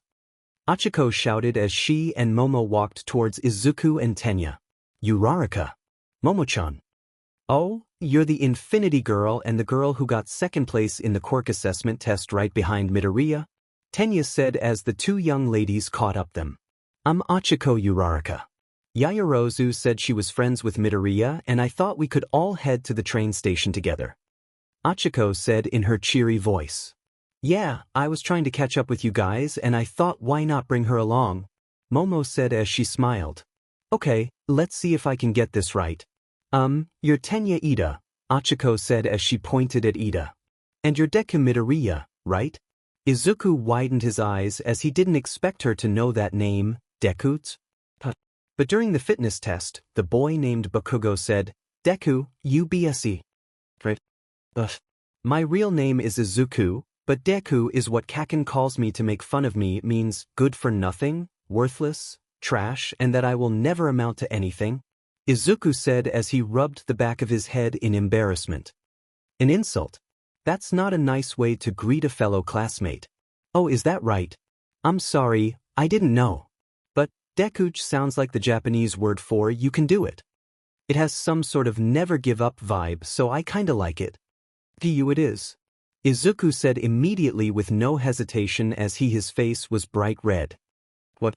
[SPEAKER 1] Achiko shouted as she and Momo walked towards Izuku and Tenya. Uraraka. Momo-chan. Oh, you're the Infinity Girl and the girl who got second place in the quirk assessment test right behind Midoriya, Tenya said as the two young ladies caught up them. I'm Achiko Uraraka. Yayarozu said she was friends with Midoriya and I thought we could all head to the train station together, Achiko said in her cheery voice. Yeah, I was trying to catch up with you guys and I thought why not bring her along, Momo said as she smiled. Okay, let's see if I can get this right. You're Tenya Ida, Achiko said as she pointed at Ida. And you're Deku Midoriya, right? Izuku widened his eyes as he didn't expect her to know that name, Deku. But during the fitness test, the boy named Bakugo said, Deku, UBSE. Right? My real name is Izuku, but Deku is what Kaken calls me to make fun of me. It means good for nothing, worthless, trash, and that I will never amount to anything, Izuku said as he rubbed the back of his head in embarrassment. An insult. That's not a nice way to greet a fellow classmate. Oh, is that right? I'm sorry, I didn't know. But Deku sounds like the Japanese word for you can do it. It has some sort of never give up vibe, so I kinda like it. To you it is, Izuku said immediately with no hesitation as his face was bright red. What?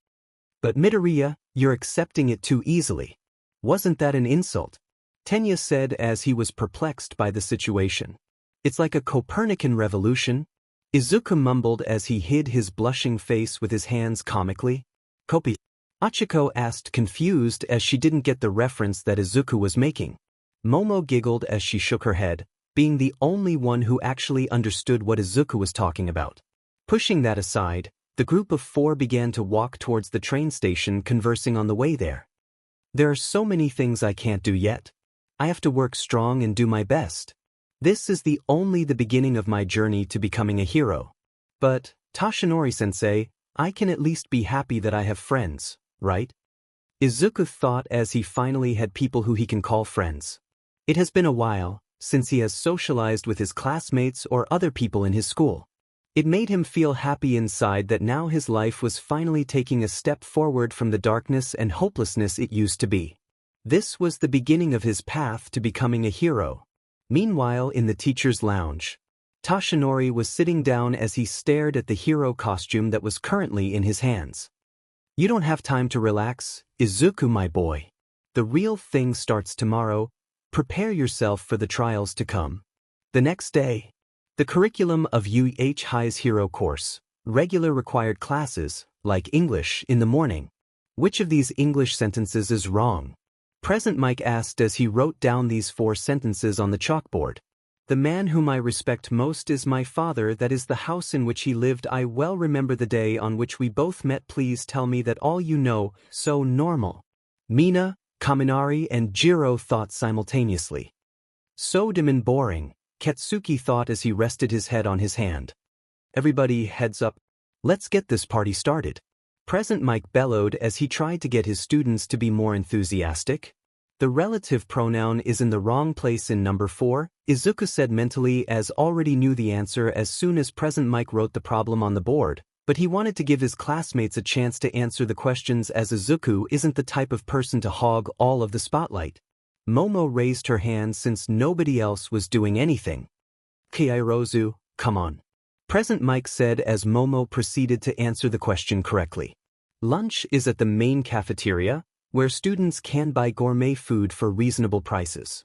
[SPEAKER 1] But Midoriya, you're accepting it too easily. Wasn't that an insult? Tenya said as he was perplexed by the situation. It's like a Copernican revolution. Izuku mumbled as he hid his blushing face with his hands comically. Kopi. Achiko asked, confused as she didn't get the reference that Izuku was making. Momo giggled as she shook her head, being the only one who actually understood what Izuku was talking about. Pushing that aside, the group of 4 began to walk towards the train station, conversing on the way there. There are so many things I can't do yet. I have to work strong and do my best. This is only the beginning of my journey to becoming a hero. But, Toshinori-sensei, I can at least be happy that I have friends, right? Izuku thought as he finally had people who he can call friends. It has been a while since he has socialized with his classmates or other people in his school. It made him feel happy inside that now his life was finally taking a step forward from the darkness and hopelessness it used to be. This was the beginning of his path to becoming a hero. Meanwhile, in the teacher's lounge, Toshinori was sitting down as he stared at the hero costume that was currently in his hands. You don't have time to relax, Izuku my boy. The real thing starts tomorrow. Prepare yourself for the trials to come. The next day, the curriculum of UH High's hero course, regular required classes, like English, in the morning. Which of these English sentences is wrong? Present Mike asked as he wrote down these 4 sentences on the chalkboard. The man whom I respect most is my father. That is the house in which he lived. I well remember the day on which we both met. Please tell me that all you know. So normal. Mina, Kaminari and Jiro thought simultaneously. So dim and boring, Katsuki thought as he rested his head on his hand. Everybody heads up. Let's get this party started. Present Mike bellowed as he tried to get his students to be more enthusiastic. The relative pronoun is in the wrong place in number 4, Izuku said mentally as already knew the answer as soon as Present Mike wrote the problem on the board, but he wanted to give his classmates a chance to answer the questions as Izuku isn't the type of person to hog all of the spotlight. Momo raised her hand since nobody else was doing anything. Kairozu, come on. Present Mike said as Momo proceeded to answer the question correctly. Lunch is at the main cafeteria, where students can buy gourmet food for reasonable prices.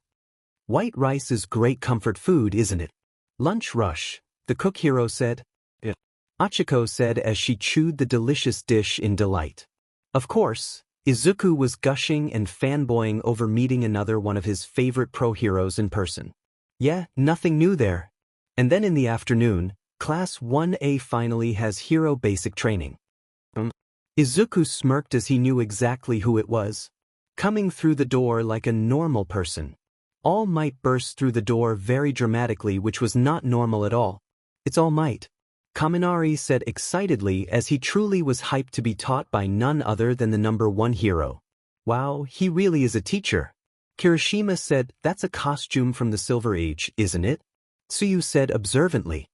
[SPEAKER 1] White rice is great comfort food, isn't it? Lunch rush, the cook hero said. Yeah. Achiko said as she chewed the delicious dish in delight. Of course, Izuku was gushing and fanboying over meeting another one of his favorite pro heroes in person. Yeah, nothing new there. And then in the afternoon, Class 1A finally has hero basic training. Izuku smirked as he knew exactly who it was. Coming through the door like a normal person. All Might burst through the door very dramatically, which was not normal at all. It's All Might. Kaminari said excitedly as he truly was hyped to be taught by none other than the number 1 hero. Wow, he really is a teacher. Kirishima said, that's a costume from the Silver Age, isn't it? Tsuyu said observantly.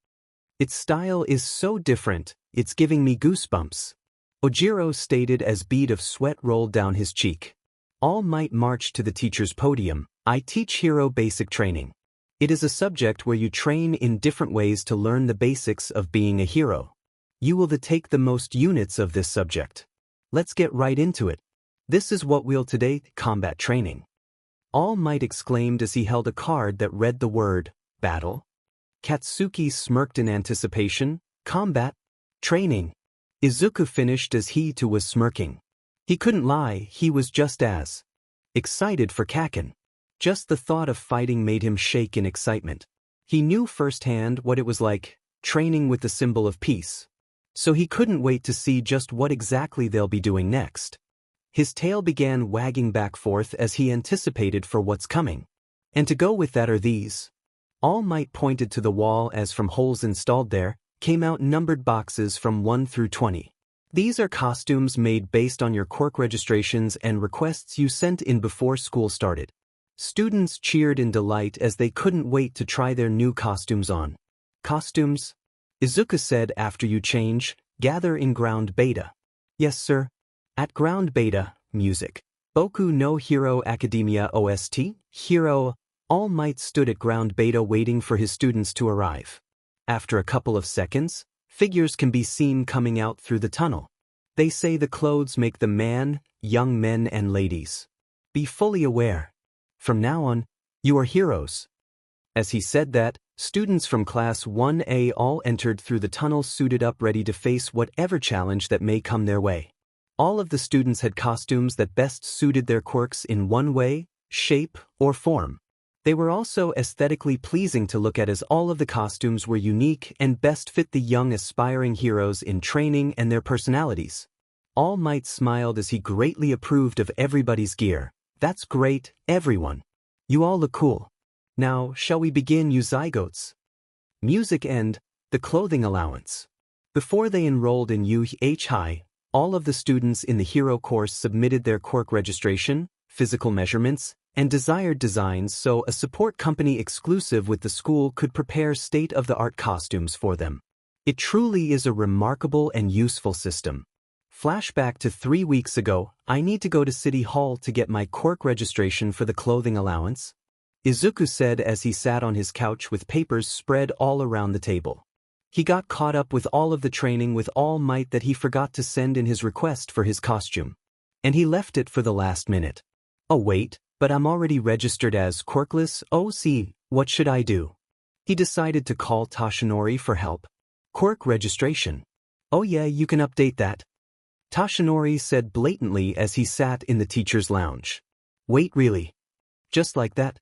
[SPEAKER 1] Its style is so different, it's giving me goosebumps. Ojiro stated as bead of sweat rolled down his cheek. All Might marched to the teacher's podium. I teach hero basic training. It is a subject where you train in different ways to learn the basics of being a hero. You will take the most units of this subject. Let's get right into it. This is what we'll today, combat training. All Might exclaimed as he held a card that read the word, battle. Katsuki smirked in anticipation, combat, training. Izuku finished as he too was smirking. He couldn't lie, he was just as excited for Kaken. Just the thought of fighting made him shake in excitement. He knew firsthand what it was like, training with the symbol of peace. So he couldn't wait to see just what exactly they'll be doing next. His tail began wagging back forth as he anticipated for what's coming. And to go with that are these. All Might pointed to the wall as from holes installed there, came out numbered boxes from 1 through 20. These are costumes made based on your Quirk registrations and requests you sent in before school started. Students cheered in delight as they couldn't wait to try their new costumes on. Costumes? Izuku said after you change, gather in ground beta. Yes sir. At ground beta, music. Boku no Hero Academia OST, Hero. All Might stood at ground beta waiting for his students to arrive. After a couple of seconds, figures can be seen coming out through the tunnel. They say the clothes make the man, young men and ladies. Be fully aware. From now on, you are heroes." As he said that, students from Class 1A all entered through the tunnel suited up ready to face whatever challenge that may come their way. All of the students had costumes that best suited their quirks in one way, shape, or form. They were also aesthetically pleasing to look at as all of the costumes were unique and best fit the young aspiring heroes in training and their personalities. All Might smiled as he greatly approved of everybody's gear. "That's great, everyone. You all look cool. Now, shall we begin, you zygotes?" Music and the clothing allowance. Before they enrolled in UH High, all of the students in the hero course submitted their quirk registration, physical measurements, and desired designs so a support company exclusive with the school could prepare state-of-the-art costumes for them. It truly is a remarkable and useful system. Flashback to 3 weeks ago, I need to go to City Hall to get my quirk registration for the clothing allowance, Izuku said as he sat on his couch with papers spread all around the table. He got caught up with all of the training with All Might that he forgot to send in his request for his costume. And he left it for the last minute. "Oh wait, but I'm already registered as quirkless, OC, what should I do?" He decided to call Toshinori for help. "Quirk registration. Oh yeah, you can update that," Toshinori said blatantly as he sat in the teacher's lounge. "Wait, really? Just like that?"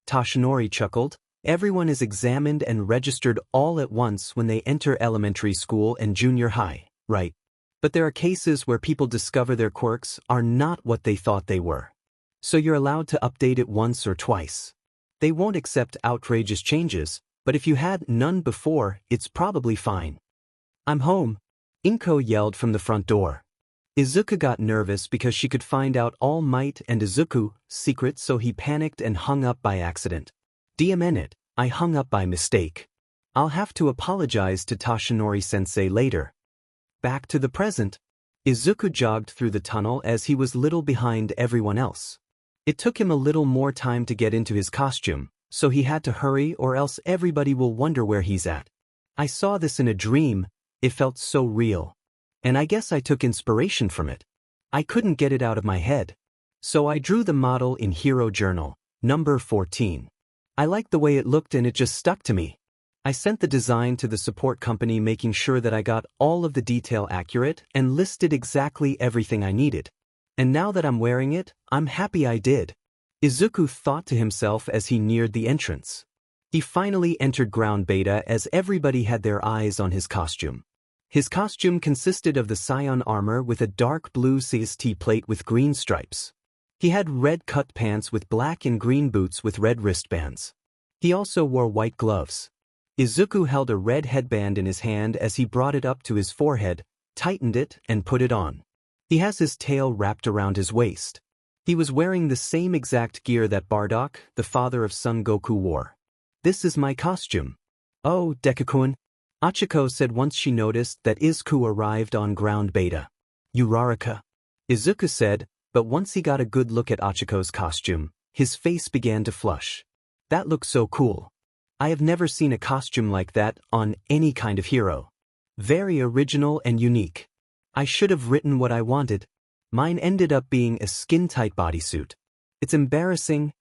[SPEAKER 1] Toshinori chuckled. "Everyone is examined and registered all at once when they enter elementary school and junior high, right? But there are cases where people discover their quirks are not what they thought they were. So you're allowed to update it once or twice. They won't accept outrageous changes, but if you had none before, it's probably fine." "I'm home," Inko yelled from the front door. Izuku got nervous because she could find out All Might and Izuku's secret, so he panicked and hung up by accident. "DMN it, I hung up by mistake. I'll have to apologize to Toshinori-sensei later." Back to the present. Izuku jogged through the tunnel as he was little behind everyone else. It took him a little more time to get into his costume, so he had to hurry or else everybody will wonder where he's at. "I saw this in a dream, it felt so real. And I guess I took inspiration from it. I couldn't get it out of my head. So I drew the model in Hero Journal, number 14. I liked the way it looked and it just stuck to me. I sent the design to the support company making sure that I got all of the detail accurate and listed exactly everything I needed. And now that I'm wearing it, I'm happy I did," Izuku thought to himself as he neared the entrance. He finally entered ground beta as everybody had their eyes on his costume. His costume consisted of the Scion armor with a dark blue CST plate with green stripes. He had red cut pants with black and green boots with red wristbands. He also wore white gloves. Izuku held a red headband in his hand as he brought it up to his forehead, tightened it, and put it on. He has his tail wrapped around his waist. He was wearing the same exact gear that Bardock, the father of Son Goku, wore. "This is my costume." "Oh, Deku-kun," Achiko said once she noticed that Izuku arrived on ground beta. "Uraraka," Izuku said, but once he got a good look at Achiko's costume, his face began to flush. "That looks so cool. I have never seen a costume like that on any kind of hero. Very original and unique. I should have written what I wanted. Mine ended up being a skin-tight bodysuit. It's embarrassing.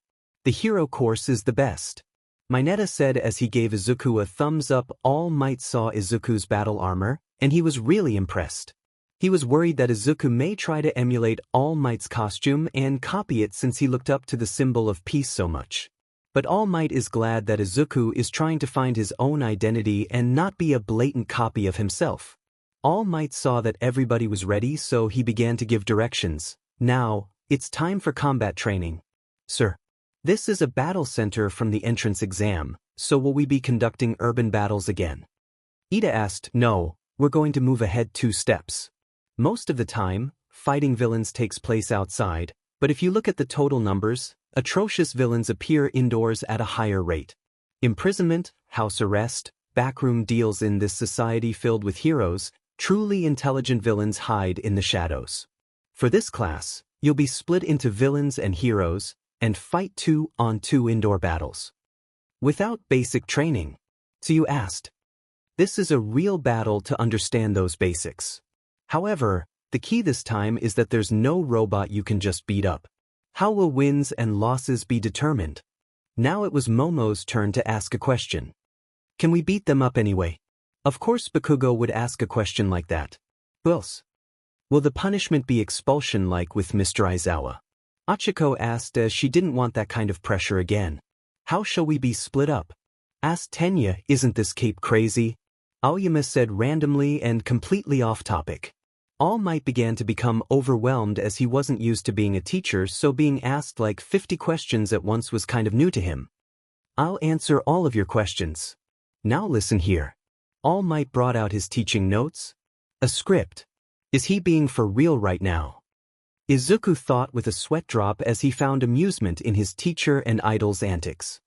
[SPEAKER 1] The hero course is the best," Mineta said as he gave Izuku a thumbs up. All Might saw Izuku's battle armor, and he was really impressed. He was worried that Izuku may try to emulate All Might's costume and copy it since he looked up to the symbol of peace so much. But All Might is glad that Izuku is trying to find his own identity and not be a blatant copy of himself. All Might saw that everybody was ready, so he began to give directions. "Now, it's time for combat training. Sir, this is a battle center from the entrance exam, so will we be conducting urban battles again?" Ida asked. "No, we're going to move ahead 2 steps. Most of the time, fighting villains takes place outside, but if you look at the total numbers, atrocious villains appear indoors at a higher rate. Imprisonment, house arrest, backroom deals in this society filled with heroes. Truly intelligent villains hide in the shadows. For this class, you'll be split into villains and heroes, and fight 2-on-2 indoor battles. Without basic training. So you asked. This is a real battle to understand those basics. However, the key this time is that there's no robot you can just beat up. How will wins and losses be determined? Now it was Momo's turn to ask a question. Can we beat them up anyway? Of course Bakugo would ask a question like that. Who else? Will the punishment be expulsion like with Mr. Aizawa? Achiko asked as she didn't want that kind of pressure again. How shall we be split up? Asked Tenya, isn't this cape crazy? Aoyama said randomly and completely off topic. All Might began to become overwhelmed as he wasn't used to being a teacher, so being asked like 50 questions at once was kind of new to him. I'll answer all of your questions. Now listen here. All Might brought out his teaching notes. A script. Is he being for real right now? Izuku thought with a sweat drop as he found amusement in his teacher and idol's antics.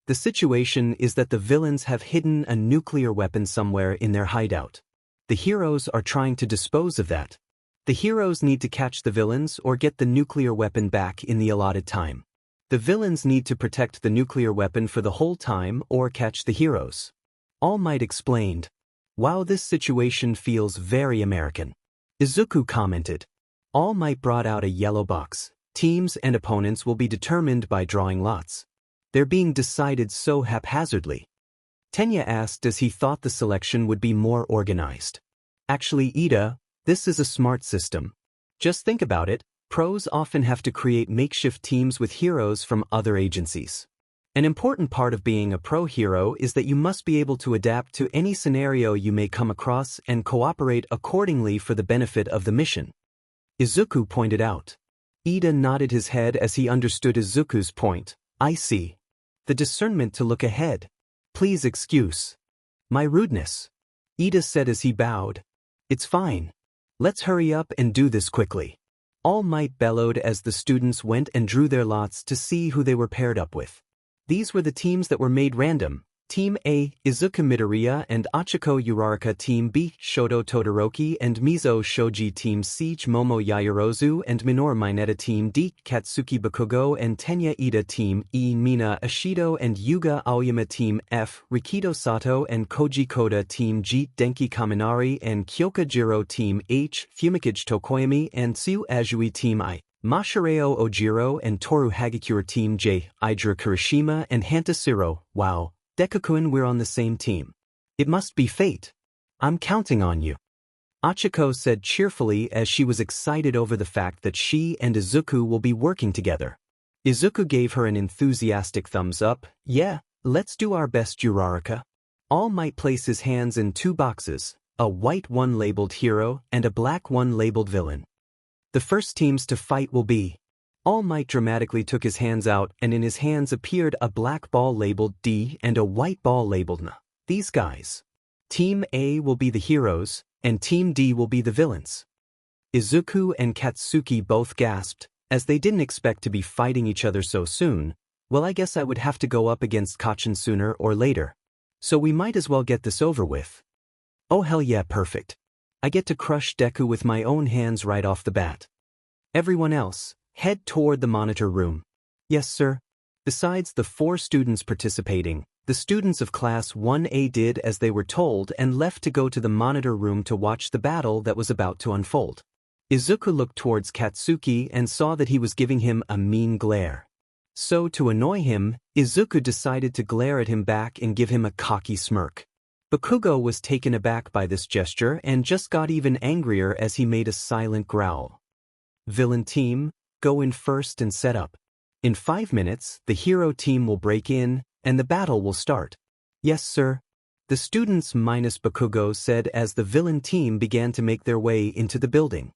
[SPEAKER 1] The situation is that the villains have hidden a nuclear weapon somewhere in their hideout. The heroes are trying to dispose of that. The heroes need to catch the villains or get the nuclear weapon back in the allotted time. The villains need to protect the nuclear weapon for the whole time or catch the heroes. All Might explained. Wow, this situation feels very American. Izuku commented. All Might brought out a yellow box. Teams and opponents will be determined by drawing lots. They're being decided so haphazardly. Tenya asked as he thought the selection would be more organized. Actually, Ida, this is a smart system. Just think about it, pros often have to create makeshift teams with heroes from other agencies. An important part of being a pro hero is that you must be able to adapt to any scenario you may come across and cooperate accordingly for the benefit of the mission. Izuku pointed out. Ida nodded his head as he understood Izuku's point. I see. The discernment to look ahead. Please excuse my rudeness, Ida said as he bowed. It's fine. Let's hurry up and do this quickly. All Might bellowed as the students went and drew their lots to see who they were paired up with. These were the teams that were made random. Team A, Izuku Midoriya and Achiko Uraraka. Team B, Shoto Todoroki and Mizo Shoji. Team C, Momo Yaoyorozu and Minoru Mineta. Team D, Katsuki Bakugo and Tenya Ida. Team E, Mina Ashido and Yuga Aoyama. Team F, Rikido Sato and Koji Koda. Team G, Denki Kaminari and Kyoka Jiro. Team H, Fumikage Tokoyami and Tsu Azui. Team I, Mashireo Ojiro and Toru Hagakure. Team J, Idra Kirishima and Hantasiro. Wow. Deku-kun, we're on the same team. It must be fate. I'm counting on you. Achiko said cheerfully as she was excited over the fact that she and Izuku will be working together. Izuku gave her an enthusiastic thumbs up. Yeah, let's do our best, Uraraka. All Might place his hands in two boxes, a white one labeled hero and a black one labeled villain. The first teams to fight will be. All Might dramatically took his hands out and in his hands appeared a black ball labeled D and a white ball labeled N. These guys. Team A will be the heroes, and Team D will be the villains. Izuku and Katsuki both gasped, as they didn't expect to be fighting each other so soon. Well, I guess I would have to go up against Kachin sooner or later. So we might as well get this over with. Oh hell yeah, perfect. I get to crush Deku with my own hands right off the bat. Everyone else, head toward the monitor room. Yes, sir. Besides the 4 students participating, the students of Class 1A did as they were told and left to go to the monitor room to watch the battle that was about to unfold. Izuku looked towards Katsuki and saw that he was giving him a mean glare. So to annoy him, Izuku decided to glare at him back and give him a cocky smirk. Bakugo was taken aback by this gesture and just got even angrier as he made a silent growl. Villain team, go in first and set up. In 5 minutes, the hero team will break in, and the battle will start. Yes, sir. The students minus Bakugo said as the villain team began to make their way into the building.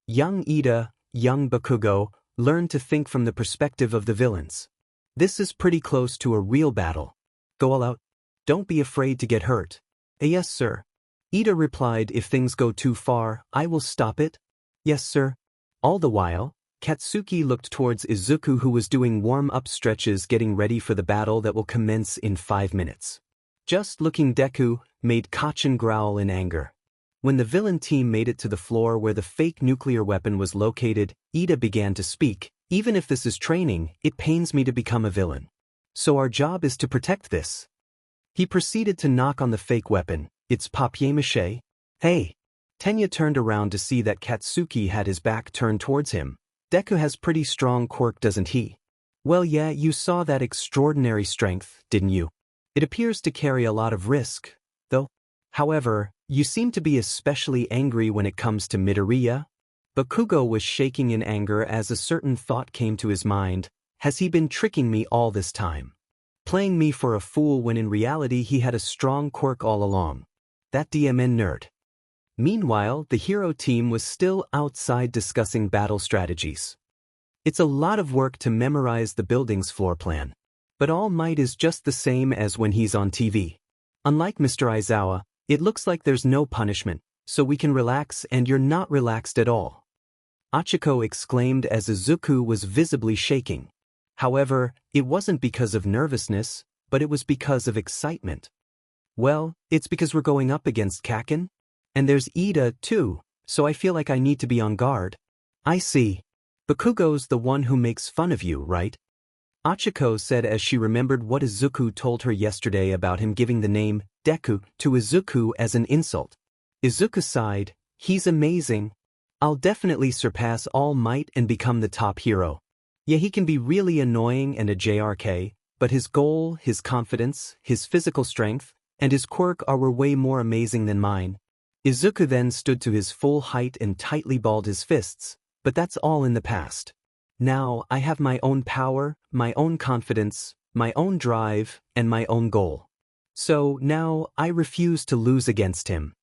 [SPEAKER 1] Young Ida, young Bakugo, learn to think from the perspective of the villains. This is pretty close to a real battle. Go all out. Don't be afraid to get hurt. Yes, sir. Ida replied, if things go too far, I will stop it. Yes, sir. All the while, Katsuki looked towards Izuku, who was doing warm-up stretches getting ready for the battle that will commence in 5 minutes. Just looking Deku made Kachin growl in anger. When the villain team made it to the floor where the fake nuclear weapon was located, Ida began to speak. Even if this is training, it pains me to become a villain. So our job is to protect this. He proceeded to knock on the fake weapon. It's papier-mâché. Hey! Tenya turned around to see that Katsuki had his back turned towards him. Deku has pretty strong quirk, doesn't he? Well, yeah, you saw that extraordinary strength, didn't you? It appears to carry a lot of risk, though. However, you seem to be especially angry when it comes to Midoriya. Bakugo was shaking in anger as a certain thought came to his mind. Has he been tricking me all this time? Playing me for a fool when in reality he had a strong quirk all along. That DMN nerd. Meanwhile, the hero team was still outside discussing battle strategies. It's a lot of work to memorize the building's floor plan. But All Might is just the same as when he's on TV. Unlike Mr. Aizawa, it looks like there's no punishment, so we can relax, and you're not relaxed at all. Achiko exclaimed as Izuku was visibly shaking. However, it wasn't because of nervousness, but it was because of excitement. Well, it's because we're going up against Kaken? And there's Ida, too, so I feel like I need to be on guard. I see. Bakugo's the one who makes fun of you, right? Achiko said as she remembered what Izuku told her yesterday about him giving the name Deku to Izuku as an insult. Izuku sighed. He's amazing. I'll definitely surpass All Might and become the top hero. Yeah, he can be really annoying and a JRK, but his goal, his confidence, his physical strength, and his quirk were way more amazing than mine. Izuku then stood to his full height and tightly balled his fists, but that's all in the past. Now I have my own power, my own confidence, my own drive, and my own goal. So now I refuse to lose against him.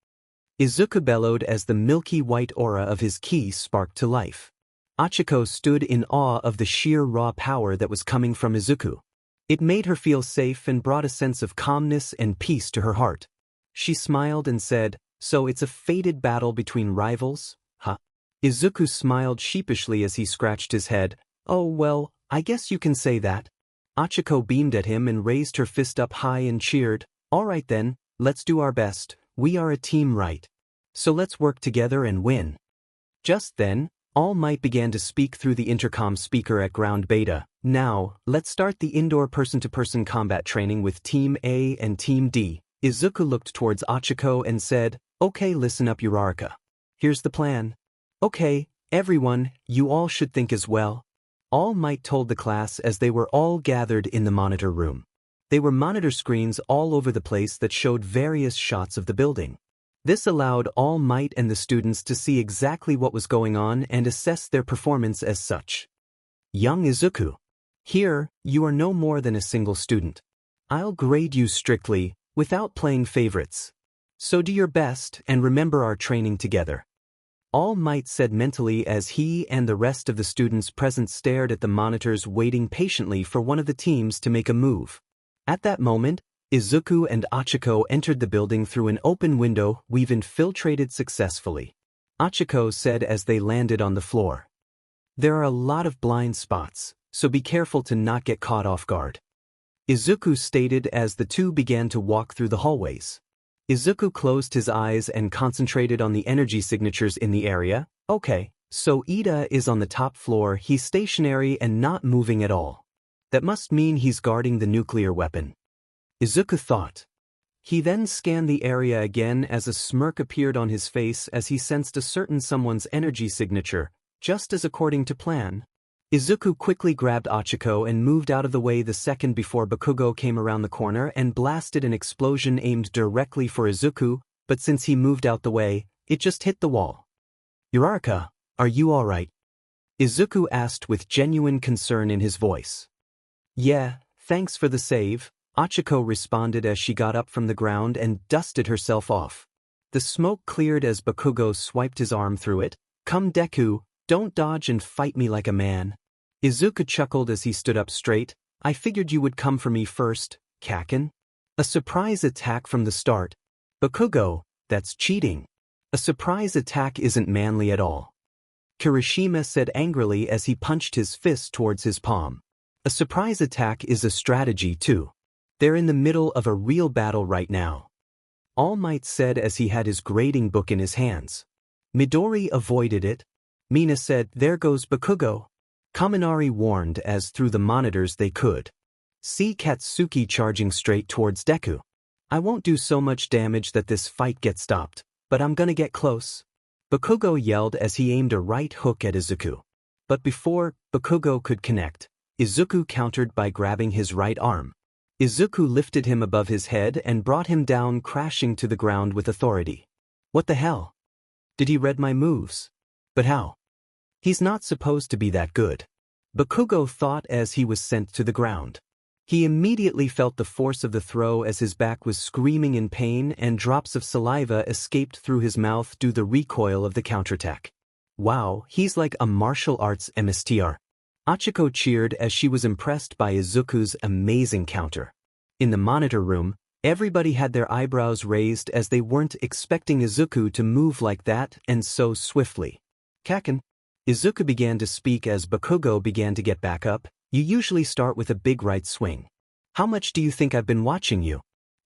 [SPEAKER 1] Izuku bellowed as the milky white aura of his ki sparked to life. Achiko stood in awe of the sheer raw power that was coming from Izuku. It made her feel safe and brought a sense of calmness and peace to her heart. She smiled and said, "So it's a fated battle between rivals, huh?" Izuku smiled sheepishly as he scratched his head. "Oh well, I guess you can say that." Achiko beamed at him and raised her fist up high and cheered. "All right then, let's do our best. We are a team, right? So let's work together and win." Just then, All Might began to speak through the intercom speaker at ground beta. "Now, let's start the indoor person-to-person combat training with Team A and Team D." Izuku looked towards Achiko and said, "Okay, listen up, Uraraka. Here's the plan." "Okay, everyone, you all should think as well." All Might told the class as they were all gathered in the monitor room. They were monitor screens all over the place that showed various shots of the building. This allowed All Might and the students to see exactly what was going on and assess their performance as such. "Young Izuku. Here, you are no more than a single student. I'll grade you strictly, without playing favorites. So do your best and remember our training together." All Might said mentally as he and the rest of the students present stared at the monitors waiting patiently for one of the teams to make a move. At that moment, Izuku and Achiko entered the building through an open window. "We've infiltrated successfully," Achiko said as they landed on the floor. "There are a lot of blind spots, so be careful to not get caught off guard," Izuku stated as the two began to walk through the hallways. Izuku closed his eyes and concentrated on the energy signatures in the area. "Okay, so Ida is on the top floor. He's stationary and not moving at all. That must mean he's guarding the nuclear weapon," Izuku thought. He then scanned the area again as a smirk appeared on his face as he sensed a certain someone's energy signature, just as according to plan. Izuku quickly grabbed Achiko and moved out of the way the second before Bakugo came around the corner and blasted an explosion aimed directly for Izuku, but since he moved out the way, it just hit the wall. "Uraraka, are you alright?" Izuku asked with genuine concern in his voice. "Yeah, thanks for the save," Achiko responded as she got up from the ground and dusted herself off. The smoke cleared as Bakugo swiped his arm through it. "Come Deku, don't dodge and fight me like a man." Izuku chuckled as he stood up straight. "I figured you would come for me first, Kaken. A surprise attack from the start. Bakugo, that's cheating. A surprise attack isn't manly at all," Kirishima said angrily as he punched his fist towards his palm. "A surprise attack is a strategy too. They're in the middle of a real battle right now," All Might said as he had his grading book in his hands. Midori avoided it. Mina said, "There goes Bakugo." Kaminari warned as through the monitors they could see Katsuki charging straight towards Deku. "I won't do so much damage that this fight gets stopped, but I'm gonna get close," Bakugo yelled as he aimed a right hook at Izuku. But before Bakugo could connect, Izuku countered by grabbing his right arm. Izuku lifted him above his head and brought him down crashing to the ground with authority. What the hell? Did he read my moves? But how? He's not supposed to be that good. Bakugo thought as he was sent to the ground. He immediately felt the force of the throw as his back was screaming in pain and drops of saliva escaped through his mouth due to the recoil of the counterattack. Wow, he's like a martial arts MSTR. Achiko cheered as she was impressed by Izuku's amazing counter. In the monitor room, everybody had their eyebrows raised as they weren't expecting Izuku to move like that and so swiftly. Kaken. Izuku began to speak as Bakugo began to get back up. You usually start with a big right swing. How much do you think I've been watching you?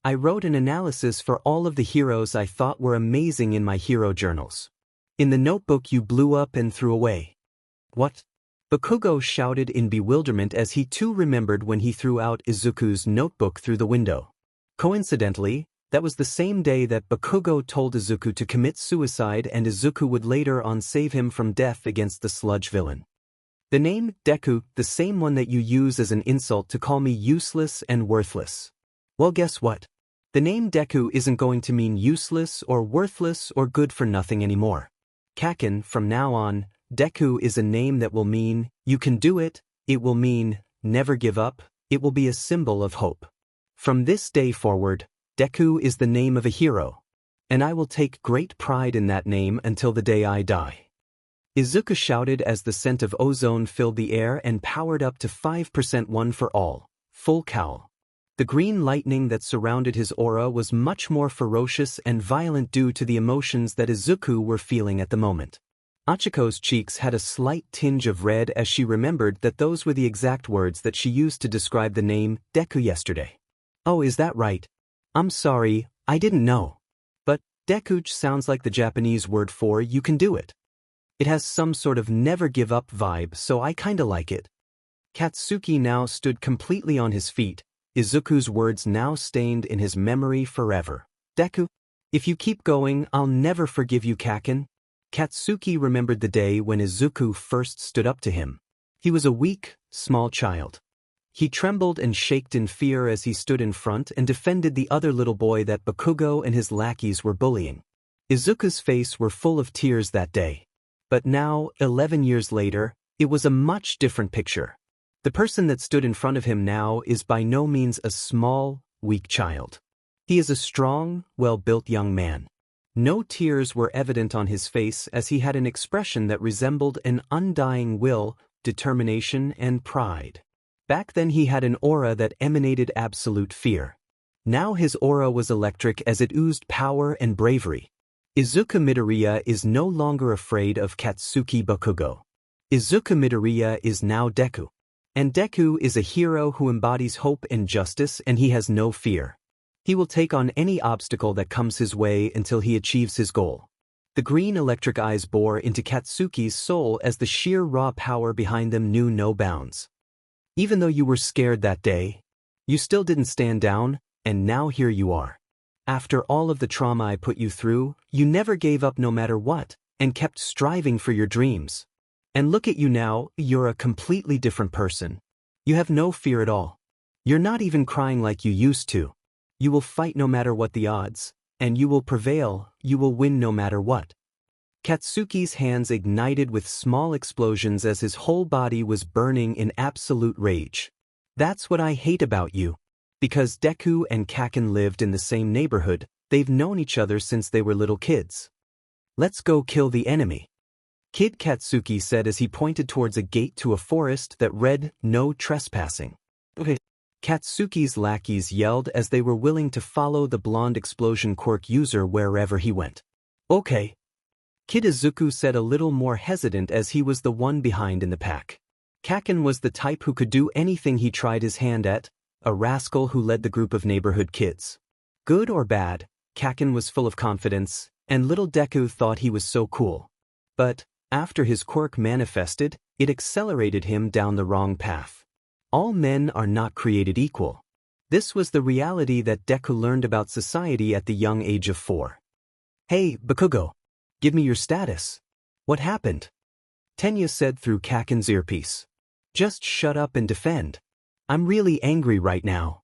[SPEAKER 1] I wrote an analysis for all of the heroes I thought were amazing in my hero journals. In the notebook you blew up and threw away. What? Bakugo shouted in bewilderment as he too remembered when he threw out Izuku's notebook through the window. Coincidentally, that was the same day that Bakugo told Izuku to commit suicide and Izuku would later on save him from death against the sludge villain. The name, Deku, the same one that you use as an insult to call me useless and worthless. Well, guess what? The name Deku isn't going to mean useless or worthless or good for nothing anymore. Kaken, from now on, Deku is a name that will mean, you can do it, it will mean, never give up, it will be a symbol of hope. From this day forward, Deku is the name of a hero. And I will take great pride in that name until the day I die. Izuku shouted as the scent of ozone filled the air and powered up to 5% one for all, full cowl. The green lightning that surrounded his aura was much more ferocious and violent due to the emotions that Izuku were feeling at the moment. Achiko's cheeks had a slight tinge of red as she remembered that those were the exact words that she used to describe the name Deku yesterday. Oh, is that right? I'm sorry, I didn't know. But Deku sounds like the Japanese word for you can do it. It has some sort of never give up vibe, so I kinda like it. Katsuki now stood completely on his feet, Izuku's words now stained in his memory forever. Deku, if you keep going, I'll never forgive you, Kaken. Katsuki remembered the day when Izuku first stood up to him. He was a weak, small child. He trembled and shaked in fear as he stood in front and defended the other little boy that Bakugo and his lackeys were bullying. Izuku's face were full of tears that day. But now, 11 years later, it was a much different picture. The person that stood in front of him now is by no means a small, weak child. He is a strong, well-built young man. No tears were evident on his face as he had an expression that resembled an undying will, determination, and pride. Back then he had an aura that emanated absolute fear. Now his aura was electric as it oozed power and bravery. Izuku Midoriya is no longer afraid of Katsuki Bakugo. Izuku Midoriya is now Deku. And Deku is a hero who embodies hope and justice, and he has no fear. He will take on any obstacle that comes his way until he achieves his goal. The green electric eyes bore into Katsuki's soul as the sheer raw power behind them knew no bounds. Even though you were scared that day, you still didn't stand down, and now here you are. After all of the trauma I put you through, you never gave up no matter what, and kept striving for your dreams. And look at you now, you're a completely different person. You have no fear at all. You're not even crying like you used to. You will fight no matter what the odds, and you will prevail, you will win no matter what. Katsuki's hands ignited with small explosions as his whole body was burning in absolute rage. That's what I hate about you. Because Deku and Kaken lived in the same neighborhood, they've known each other since they were little kids. Let's go kill the enemy. Kid Katsuki said as he pointed towards a gate to a forest that read, no trespassing. Okay. Katsuki's lackeys yelled as they were willing to follow the blonde explosion quirk user wherever he went. Okay. Kid Izuku said a little more hesitant as he was the one behind in the pack. Kaken was the type who could do anything he tried his hand at, a rascal who led the group of neighborhood kids. Good or bad, Kaken was full of confidence, and little Deku thought he was so cool. But, after his quirk manifested, it accelerated him down the wrong path. All men are not created equal. This was the reality that Deku learned about society at the young age of 4. Hey, Bakugo. Give me your status. What happened? Tenya said through Kaken's earpiece. Just shut up and defend. I'm really angry right now.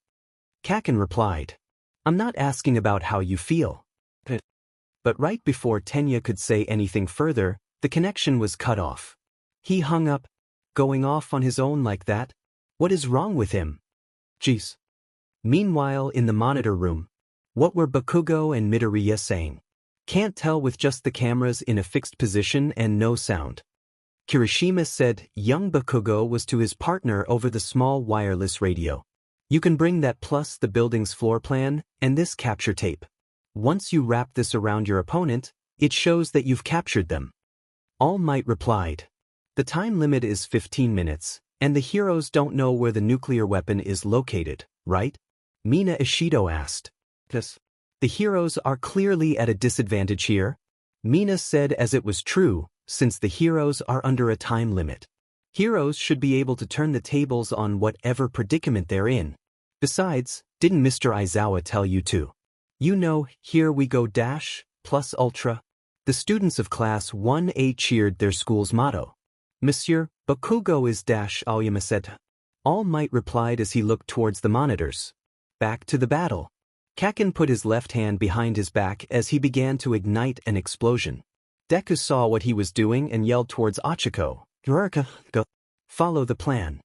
[SPEAKER 1] Kaken replied. I'm not asking about how you feel. But right before Tenya could say anything further, the connection was cut off. He hung up, going off on his own like that. What is wrong with him? Jeez. Meanwhile, in the monitor room, what were Bakugo and Midoriya saying? Can't tell with just the cameras in a fixed position and no sound. Kirishima said young Bakugo was to his partner over the small wireless radio. You can bring that plus the building's floor plan and this capture tape. Once you wrap this around your opponent, it shows that you've captured them. All Might replied. The time limit is 15 minutes, and the heroes don't know where the nuclear weapon is located, right? Mina Ishido asked. Yes. The heroes are clearly at a disadvantage here. Mina said as it was true, since the heroes are under a time limit. Heroes should be able to turn the tables on whatever predicament they're in. Besides, didn't Mr. Aizawa tell you to? You know, here we go dash, plus ultra. The students of class 1A cheered their school's motto. Monsieur, Bakugo is dash Aoyama said. All Might replied as he looked towards the monitors. Back to the battle. Kaken put his left hand behind his back as he began to ignite an explosion. Deku saw what he was doing and yelled towards Achiko. Go. Follow the plan.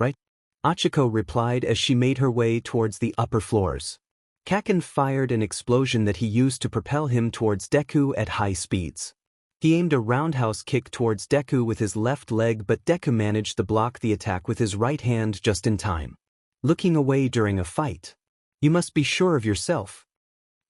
[SPEAKER 1] Right? Achiko replied as she made her way towards the upper floors. Kaken fired an explosion that he used to propel him towards Deku at high speeds. He aimed a roundhouse kick towards Deku with his left leg, but Deku managed to block the attack with his right hand just in time. Looking away during a fight. You must be sure of yourself.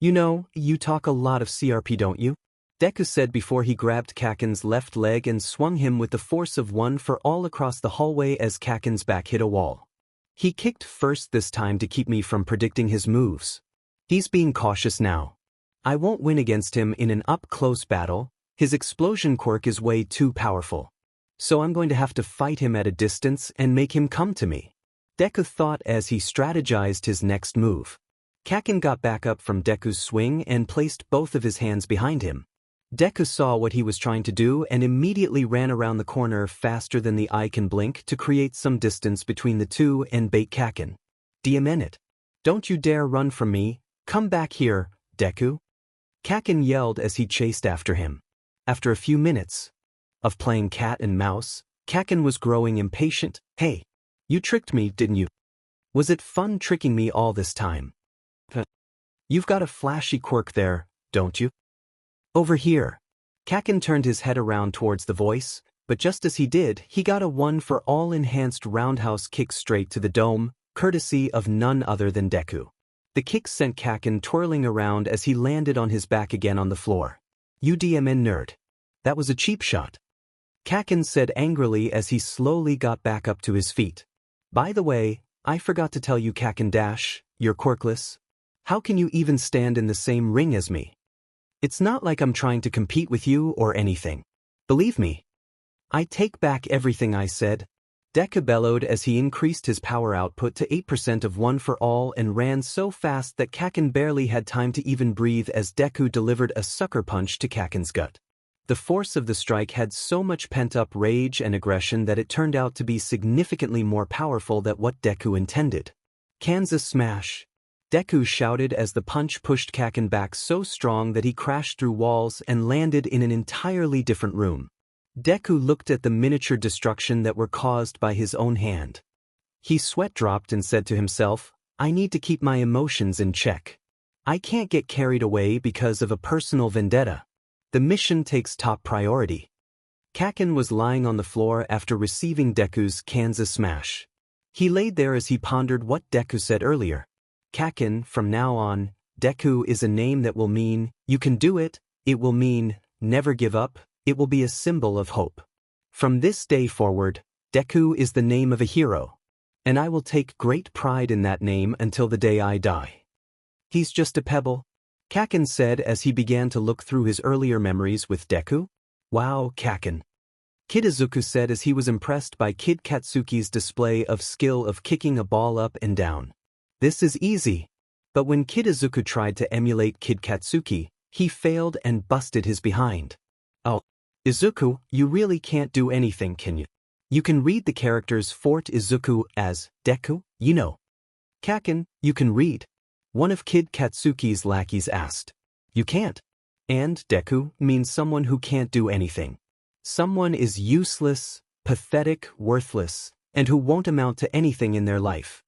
[SPEAKER 1] You know, you talk a lot of CRP, don't you? Deku said before he grabbed Kaken's left leg and swung him with the force of one for all across the hallway as Kaken's back hit a wall. He kicked first this time to keep me from predicting his moves. He's being cautious now. I won't win against him in an up-close battle. His explosion quirk is way too powerful. So I'm going to have to fight him at a distance and make him come to me. Deku thought as he strategized his next move. Kaken got back up from Deku's swing and placed both of his hands behind him. Deku saw what he was trying to do and immediately ran around the corner faster than the eye can blink to create some distance between the two and bait Kaken. DM it. Don't you dare run from me. Come back here, Deku. Kaken yelled as he chased after him. After a few minutes of playing cat and mouse, Kaken was growing impatient. Hey, you tricked me, didn't you? Was it fun tricking me all this time? You've got a flashy quirk there, don't you? Over here. Kaken turned his head around towards the voice, but just as he did, he got a one-for-all enhanced roundhouse kick straight to the dome, courtesy of none other than Deku. The kick sent Kaken twirling around as he landed on his back again on the floor. UDMN nerd. That was a cheap shot. Kaken said angrily as he slowly got back up to his feet. By the way, I forgot to tell you Kaken Dash, you're quirkless. How can you even stand in the same ring as me? It's not like I'm trying to compete with you or anything. Believe me. I take back everything I said. Deku bellowed as he increased his power output to 8% of one for all and ran so fast that Kaken barely had time to even breathe as Deku delivered a sucker punch to Kaken's gut. The force of the strike had so much pent-up rage and aggression that it turned out to be significantly more powerful than what Deku intended. Kansas smash! Deku shouted as the punch pushed Kaken back so strong that he crashed through walls and landed in an entirely different room. Deku looked at the miniature destruction that were caused by his own hand. He sweat dropped and said to himself, I need to keep my emotions in check. I can't get carried away because of a personal vendetta. The mission takes top priority. Kaken was lying on the floor after receiving Deku's Kansas smash. He laid there as he pondered what Deku said earlier. Kaken, from now on, Deku is a name that will mean, you can do it, it will mean, never give up, it will be a symbol of hope. From this day forward, Deku is the name of a hero. And I will take great pride in that name until the day I die. He's just a pebble, Kaken said as he began to look through his earlier memories with Deku. Wow, Kaken. Kid Izuku said as he was impressed by Kid Katsuki's display of skill of kicking a ball up and down. This is easy. But when Kid Izuku tried to emulate Kid Katsuki, he failed and busted his behind. Oh. Izuku, you really can't do anything, can you? You can read the characters Fort Izuku as Deku, you know. Kaken, you can read. One of Kid Katsuki's lackeys asked. You can't. And Deku means someone who can't do anything. Someone is useless, pathetic, worthless, and who won't amount to anything in their life.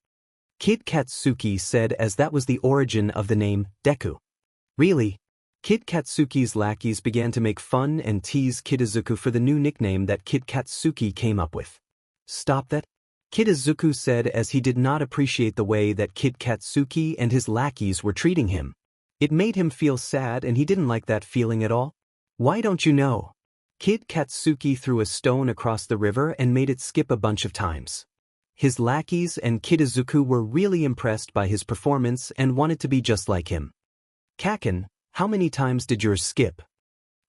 [SPEAKER 1] Kid Katsuki said as that was the origin of the name Deku. Really? Kid Katsuki's lackeys began to make fun and tease Kid Izuku for the new nickname that Kid Katsuki came up with. Stop that? Kid Izuku said as he did not appreciate the way that Kid Katsuki and his lackeys were treating him. It made him feel sad and he didn't like that feeling at all. Why don't you know? Kid Katsuki threw a stone across the river and made it skip a bunch of times. His lackeys and Kid Izuku were really impressed by his performance and wanted to be just like him. Kaken, how many times did yours skip?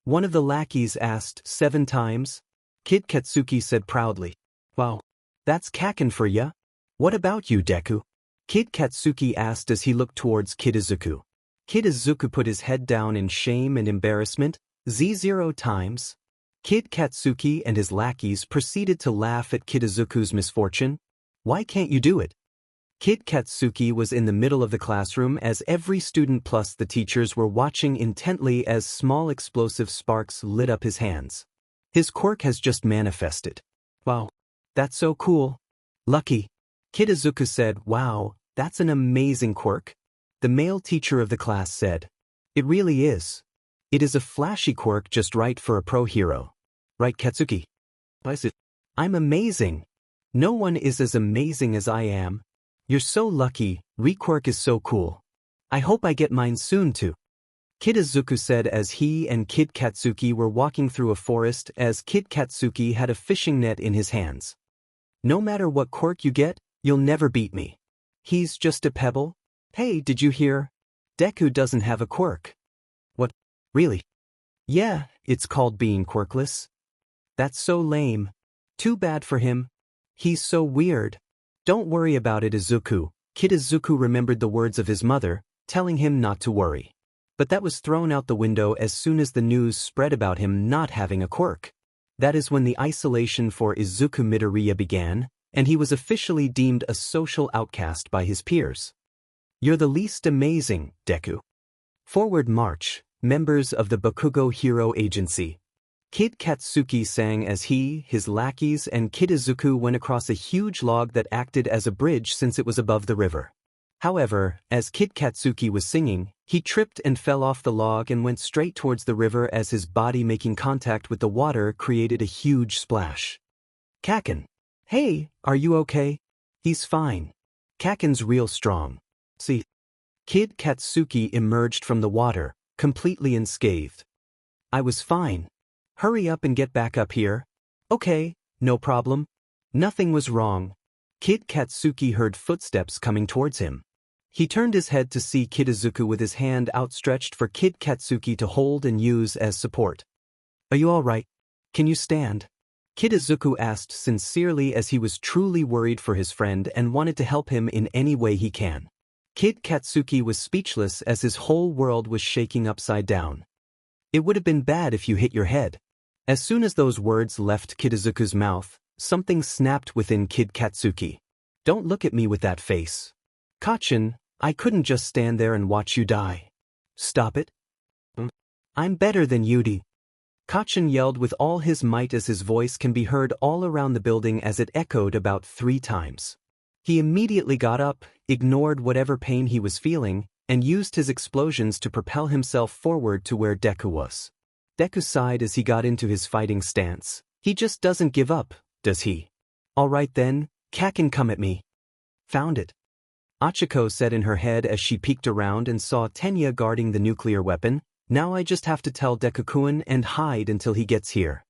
[SPEAKER 1] One of the lackeys asked. 7 times? Kid Katsuki said proudly. Wow. That's Kaken for ya. What about you, Deku? Kid Katsuki asked as he looked towards Kid Izuku. Kid Izuku put his head down in shame and embarrassment. 0 times. Kid Katsuki and his lackeys proceeded to laugh at Kid Izuku's misfortune. Why can't you do it? Kid Katsuki was in the middle of the classroom as every student plus the teachers were watching intently as small explosive sparks lit up his hands. His quirk has just manifested. Wow. That's so cool. Lucky. Kid Izuku said, wow, that's an amazing quirk. The male teacher of the class said, it really is. It is a flashy quirk just right for a pro hero. Right, Katsuki? I'm amazing. No one is as amazing as I am. You're so lucky, Requirk is so cool. I hope I get mine soon too. Kid Izuku said as he and Kid Katsuki were walking through a forest as Kid Katsuki had a fishing net in his hands. No matter what quirk you get, you'll never beat me. He's just a pebble? Hey, did you hear? Deku doesn't have a quirk. What? Really? Yeah, it's called being quirkless. That's so lame. Too bad for him. He's so weird. Don't worry about it, Izuku. Kid Izuku remembered the words of his mother, telling him not to worry. But that was thrown out the window as soon as the news spread about him not having a quirk. That is when the isolation for Izuku Midoriya began, and he was officially deemed a social outcast by his peers. You're the least amazing, Deku. Forward march, members of the Bakugo Hero Agency. Kid Katsuki sang as he, his lackeys, and Kid Izuku went across a huge log that acted as a bridge since it was above the river. However, as Kid Katsuki was singing, he tripped and fell off the log and went straight towards the river as his body making contact with the water created a huge splash. Kaken. Hey, are you okay? He's fine. Kaken's real strong. See? Kid Katsuki emerged from the water, completely unscathed. I was fine. Hurry up and get back up here. Okay, no problem. Nothing was wrong. Kid Katsuki heard footsteps coming towards him. He turned his head to see Kid Izuku with his hand outstretched for Kid Katsuki to hold and use as support. Are you all right? Can you stand? Kid Izuku asked sincerely as he was truly worried for his friend and wanted to help him in any way he can. Kid Katsuki was speechless as his whole world was shaking upside down. It would have been bad if you hit your head. As soon as those words left Kid Izuku's mouth, something snapped within Kid Katsuki. Don't look at me with that face. Kachen, I couldn't just stand there and watch you die. Stop it. I'm better than Yudi. Kachen yelled with all his might as his voice can be heard all around the building as it echoed about 3 times. He immediately got up, ignored whatever pain he was feeling, and used his explosions to propel himself forward to where Deku was. Deku sighed as he got into his fighting stance. He just doesn't give up, does he? All right then, Kaken, come at me. Found it. Achiko said in her head as she peeked around and saw Tenya guarding the nuclear weapon. Now I just have to tell Deku-kun and hide until he gets here.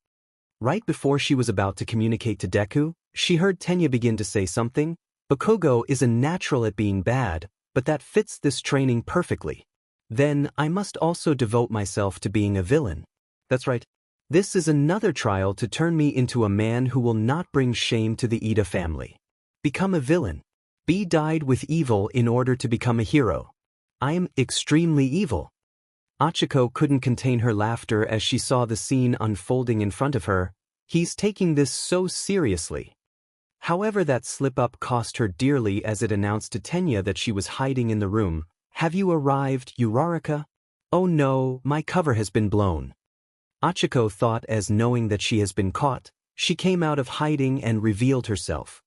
[SPEAKER 1] Right before she was about to communicate to Deku, she heard Tenya begin to say something. Bakugo is a natural at being bad, but that fits this training perfectly. Then I must also devote myself to being a villain. That's right. This is another trial to turn me into a man who will not bring shame to the Ida family. Become a villain. Be dyed with evil in order to become a hero. I am extremely evil. Achiko couldn't contain her laughter as she saw the scene unfolding in front of her. He's taking this so seriously. However, that slip-up cost her dearly as it announced to Tenya that she was hiding in the room. Have you arrived, Uraraka? Oh no, my cover has been blown. Achiko thought as knowing that she has been caught, she came out of hiding and revealed herself.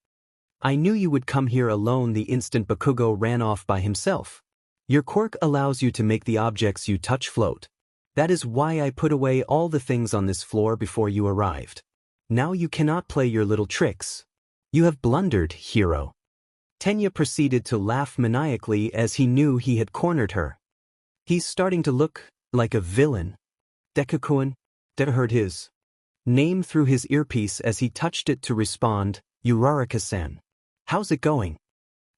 [SPEAKER 1] I knew you would come here alone the instant Bakugo ran off by himself. Your quirk allows you to make the objects you touch float. That is why I put away all the things on this floor before you arrived. Now you cannot play your little tricks. You have blundered, hero. Tenya proceeded to laugh maniacally as he knew he had cornered her. He's starting to look like a villain. Deku-kun. Deku heard his name through his earpiece as he touched it to respond, Uraraka-san. How's it going?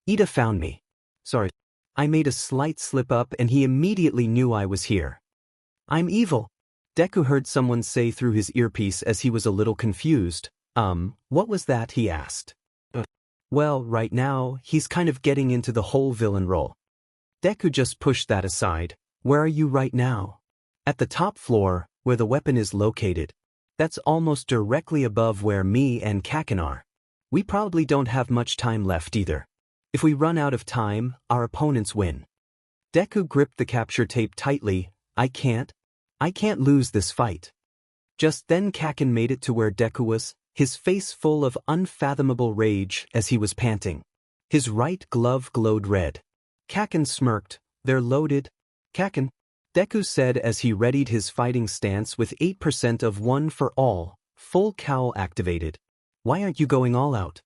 [SPEAKER 1] Ida found me. Sorry. I made a slight slip-up and he immediately knew I was here. I'm evil. Deku heard someone say through his earpiece as he was a little confused. What was that, he asked. Well, right now, he's kind of getting into the whole villain role. Deku just pushed that aside. Where are you right now? At the top floor, where the weapon is located. That's almost directly above where me and Kaken are. We probably don't have much time left either. If we run out of time, our opponents win. Deku gripped the capture tape tightly. I can't lose this fight. Just then Kaken made it to where Deku was, his face full of unfathomable rage as he was panting. His right glove glowed red. Kaken smirked. They're loaded. Kaken, Deku said as he readied his fighting stance with 8% of one for all, full cowl activated. Why aren't you going all out?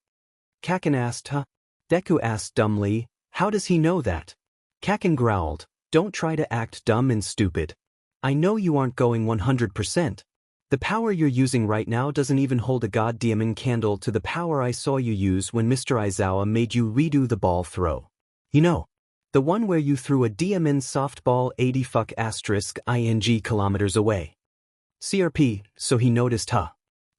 [SPEAKER 1] Kaken asked, huh? Deku asked dumbly, how does he know that? Kaken growled, don't try to act dumb and stupid. I know you aren't going 100%. The power you're using right now doesn't even hold a goddamn candle to the power I saw you use when Mr. Aizawa made you redo the ball throw. You know, the one where you threw a DMN softball 80 ing kilometers away. CRP, so he noticed, huh?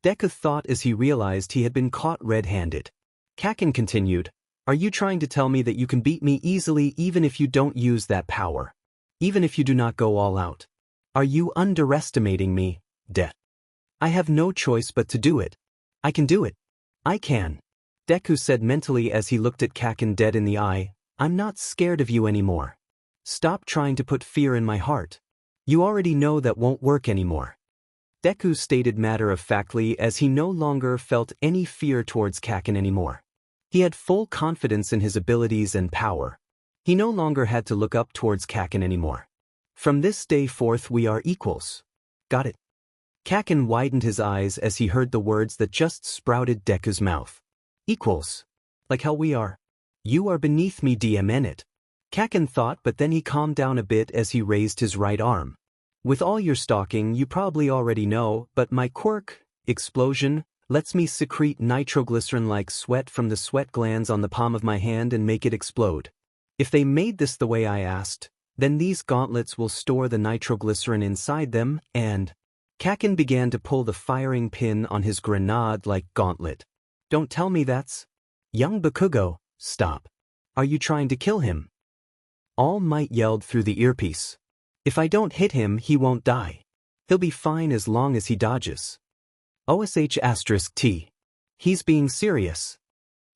[SPEAKER 1] Deku thought as he realized he had been caught red-handed. Kaken continued, are you trying to tell me that you can beat me easily even if you don't use that power? Even if you do not go all out? Are you underestimating me, Det? I have no choice but to do it. I can do it. I can. Deku said mentally as he looked at Kaken dead in the eye, I'm not scared of you anymore. Stop trying to put fear in my heart. You already know that won't work anymore. Deku stated matter-of-factly as he no longer felt any fear towards Kaken anymore. He had full confidence in his abilities and power. He no longer had to look up towards Kaken anymore. From this day forth we are equals. Got it? Kaken widened his eyes as he heard the words that just sprouted Deku's mouth. Equals. Like how we are. You are beneath me, DMN it. Kaken thought, but then he calmed down a bit as he raised his right arm. With all your stalking you probably already know, but my quirk, explosion, lets me secrete nitroglycerin like sweat from the sweat glands on the palm of my hand and make it explode. If they made this the way I asked, then these gauntlets will store the nitroglycerin inside them, and... Kaken began to pull the firing pin on his grenade-like gauntlet. Don't tell me that's... Young Bakugo, stop. Are you trying to kill him? All Might yelled through the earpiece. If I don't hit him, he won't die. He'll be fine as long as he dodges. OSH*T. He's being serious.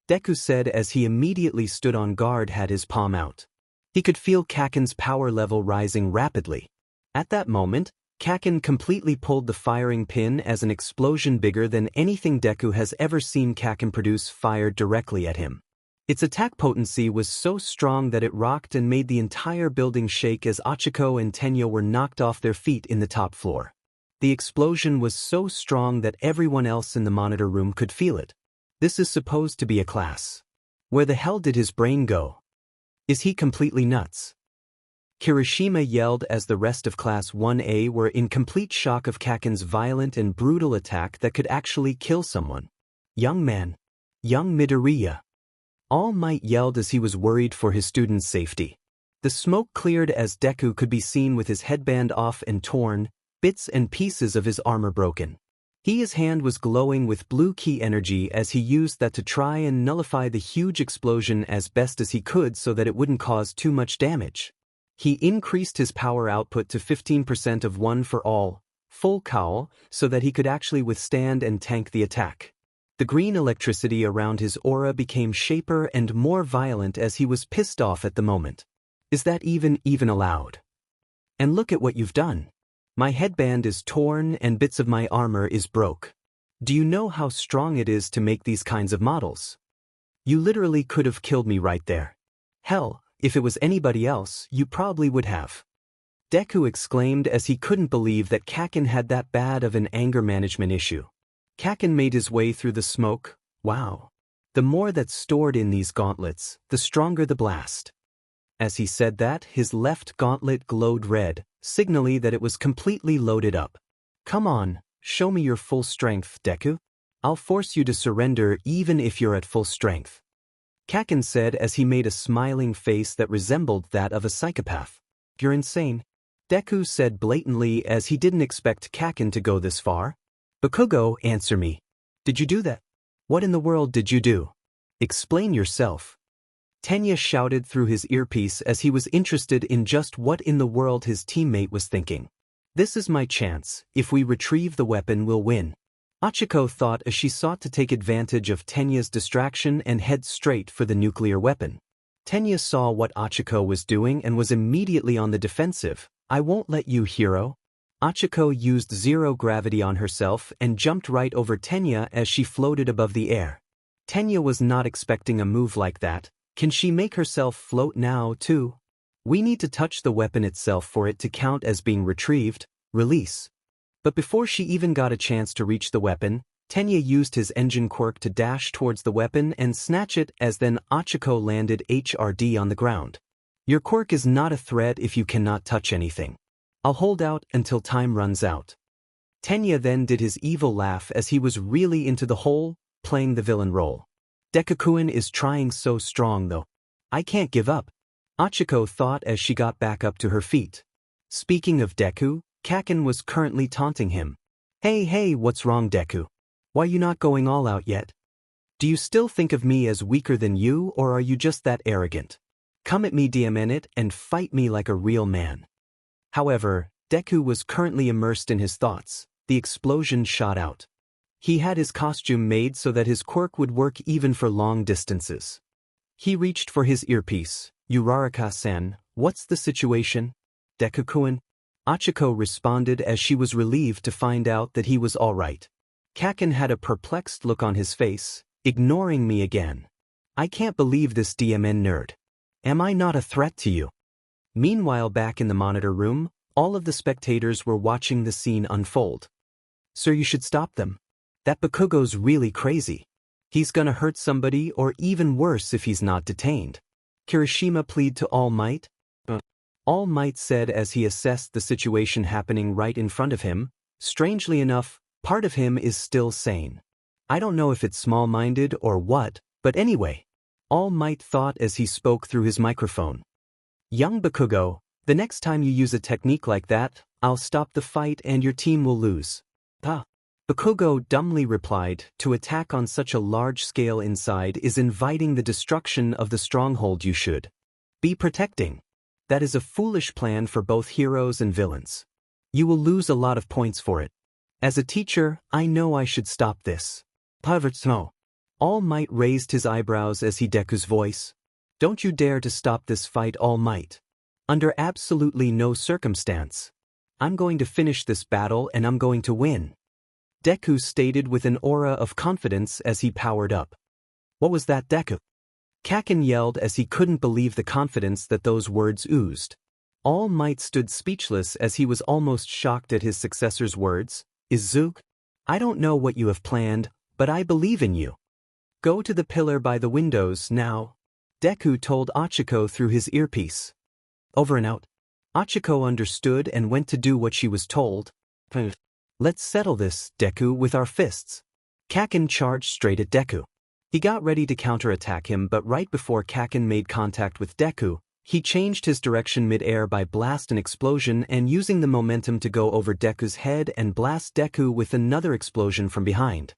[SPEAKER 1] Deku said as he immediately stood on guard, had his palm out. He could feel Kaken's power level rising rapidly. At that moment, Kaken completely pulled the firing pin as an explosion bigger than anything Deku has ever seen Kaken produce fired directly at him. Its attack potency was so strong that it rocked and made the entire building shake as Achiko and Tenya were knocked off their feet in the top floor. The explosion was so strong that everyone else in the monitor room could feel it. This is supposed to be a class. Where the hell did his brain go? Is he completely nuts? Kirishima yelled as the rest of Class 1A were in complete shock of Kaken's violent and brutal attack that could actually kill someone. Young man. Young Midoriya. All Might yelled as he was worried for his students' safety. The smoke cleared as Deku could be seen with his headband off and torn, bits and pieces of his armor broken. His hand was glowing with blue ki energy as he used that to try and nullify the huge explosion as best as he could so that it wouldn't cause too much damage. He increased his power output to 15% of one for all, full cowl, so that he could actually withstand and tank the attack. The green electricity around his aura became shaper and more violent as he was pissed off at the moment. Is that even allowed? And look at what you've done. My headband is torn and bits of my armor is broke. Do you know how strong it is to make these kinds of models? You literally could have killed me right there. Hell, if it was anybody else, you probably would have. Deku exclaimed as he couldn't believe that Kakin had that bad of an anger management issue. Kakin made his way through the smoke. Wow. The more that's stored in these gauntlets, the stronger the blast. As he said that, his left gauntlet glowed red, signaling that it was completely loaded up. Come on, show me your full strength, Deku. I'll force you to surrender even if you're at full strength. Kakin said as he made a smiling face that resembled that of a psychopath. You're insane. Deku said blatantly as he didn't expect Kakin to go this far. Bakugo, answer me. Did you do that? What in the world did you do? Explain yourself. Tenya shouted through his earpiece as he was interested in just what in the world his teammate was thinking. This is my chance. If we retrieve the weapon, we'll win. Achiko thought as she sought to take advantage of Tenya's distraction and head straight for the nuclear weapon. Tenya saw what Achiko was doing and was immediately on the defensive. I won't let you, hero. Achiko used zero gravity on herself and jumped right over Tenya as she floated above the air. Tenya was not expecting a move like that. Can she make herself float now, too? We need to touch the weapon itself for it to count as being retrieved. Release. But before she even got a chance to reach the weapon, Tenya used his engine quirk to dash towards the weapon and snatch it as then Achiko landed HRD on the ground. Your quirk is not a threat if you cannot touch anything. I'll hold out until time runs out. Tenya then did his evil laugh as he was really into the hole, playing the villain role. Deku-kun is trying so strong though. I can't give up. Achiko thought as she got back up to her feet. Speaking of Deku, Kakin was currently taunting him. Hey, what's wrong, Deku? Why you not going all out yet? Do you still think of me as weaker than you, or are you just that arrogant? Come at me DMN and fight me like a real man. However, Deku was currently immersed in his thoughts. The explosion shot out. He had his costume made so that his quirk would work even for long distances. He reached for his earpiece. Uraraka-san, what's the situation? Deku-kun? Achiko responded as she was relieved to find out that he was all right. Kakin had a perplexed look on his face, ignoring me again. I can't believe this DMN nerd. Am I not a threat to you? Meanwhile, back in the monitor room, all of the spectators were watching the scene unfold. Sir, you should stop them. That Bakugo's really crazy. He's gonna hurt somebody or even worse if he's not detained. Kirishima pleaded to All Might. All Might said as he assessed the situation happening right in front of him. Strangely enough, part of him is still sane. I don't know if it's small-minded or what, but anyway. All Might thought as he spoke through his microphone. Young Bakugo, the next time you use a technique like that, I'll stop the fight and your team will lose. Bakugo dumbly replied, to attack on such a large scale inside is inviting the destruction of the stronghold you should be protecting. That is a foolish plan for both heroes and villains. You will lose a lot of points for it. As a teacher, I know I should stop this. No. All Might raised his eyebrows as he Deku's voice. Don't you dare to stop this fight, All Might. Under absolutely no circumstance. I'm going to finish this battle and I'm going to win. Deku stated with an aura of confidence as he powered up. What was that, Deku? Kakin yelled as he couldn't believe the confidence that those words oozed. All Might stood speechless as he was almost shocked at his successor's words. Izuku, I don't know what you have planned, but I believe in you. Go to the pillar by the windows now. Deku told Achiko through his earpiece. Over and out. Achiko understood and went to do what she was told. Let's settle this, Deku, with our fists. Kakin charged straight at Deku. He got ready to counterattack him, but right before Kakin made contact with Deku, he changed his direction mid-air by blast and explosion and using the momentum to go over Deku's head and blast Deku with another explosion from behind.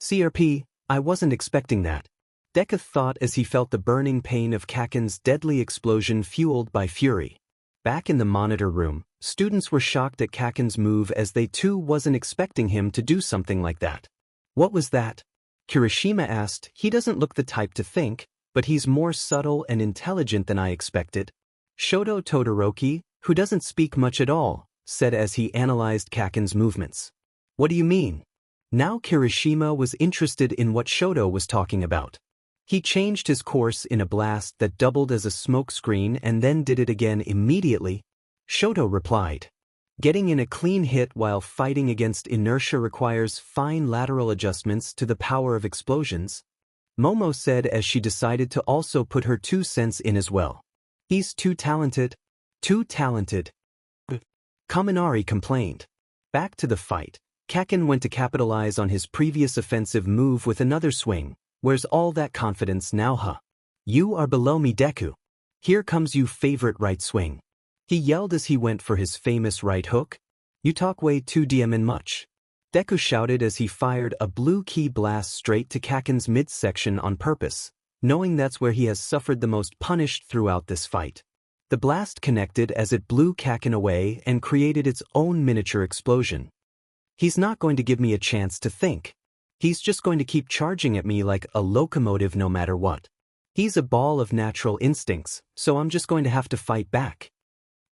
[SPEAKER 1] CRP, I wasn't expecting that. Deku thought as he felt the burning pain of Kakin's deadly explosion fueled by fury. Back in the monitor room, students were shocked at Kaken's move as they too wasn't expecting him to do something like that. What was that? Kirishima asked. He doesn't look the type to think, but he's more subtle and intelligent than I expected. Shoto Todoroki, who doesn't speak much at all, said as he analyzed Kaken's movements. What do you mean? Now Kirishima was interested in what Shoto was talking about. He changed his course in a blast that doubled as a smoke screen and then did it again immediately. Shoto replied. Getting in a clean hit while fighting against inertia requires fine lateral adjustments to the power of explosions, Momo said as she decided to also put her 2 cents in as well. He's too talented. Too talented. Kaminari complained. Back to the fight, Kaken went to capitalize on his previous offensive move with another swing. Where's all that confidence now, huh? You are below me, Deku. Here comes you favorite right swing. He yelled as he went for his famous right hook. You talk way too DMN much. Deku shouted as he fired a blue key blast straight to Kaken's midsection on purpose, knowing that's where he has suffered the most punished throughout this fight. The blast connected as it blew Kaken away and created its own miniature explosion. He's not going to give me a chance to think. He's just going to keep charging at me like a locomotive no matter what. He's a ball of natural instincts, so I'm just going to have to fight back.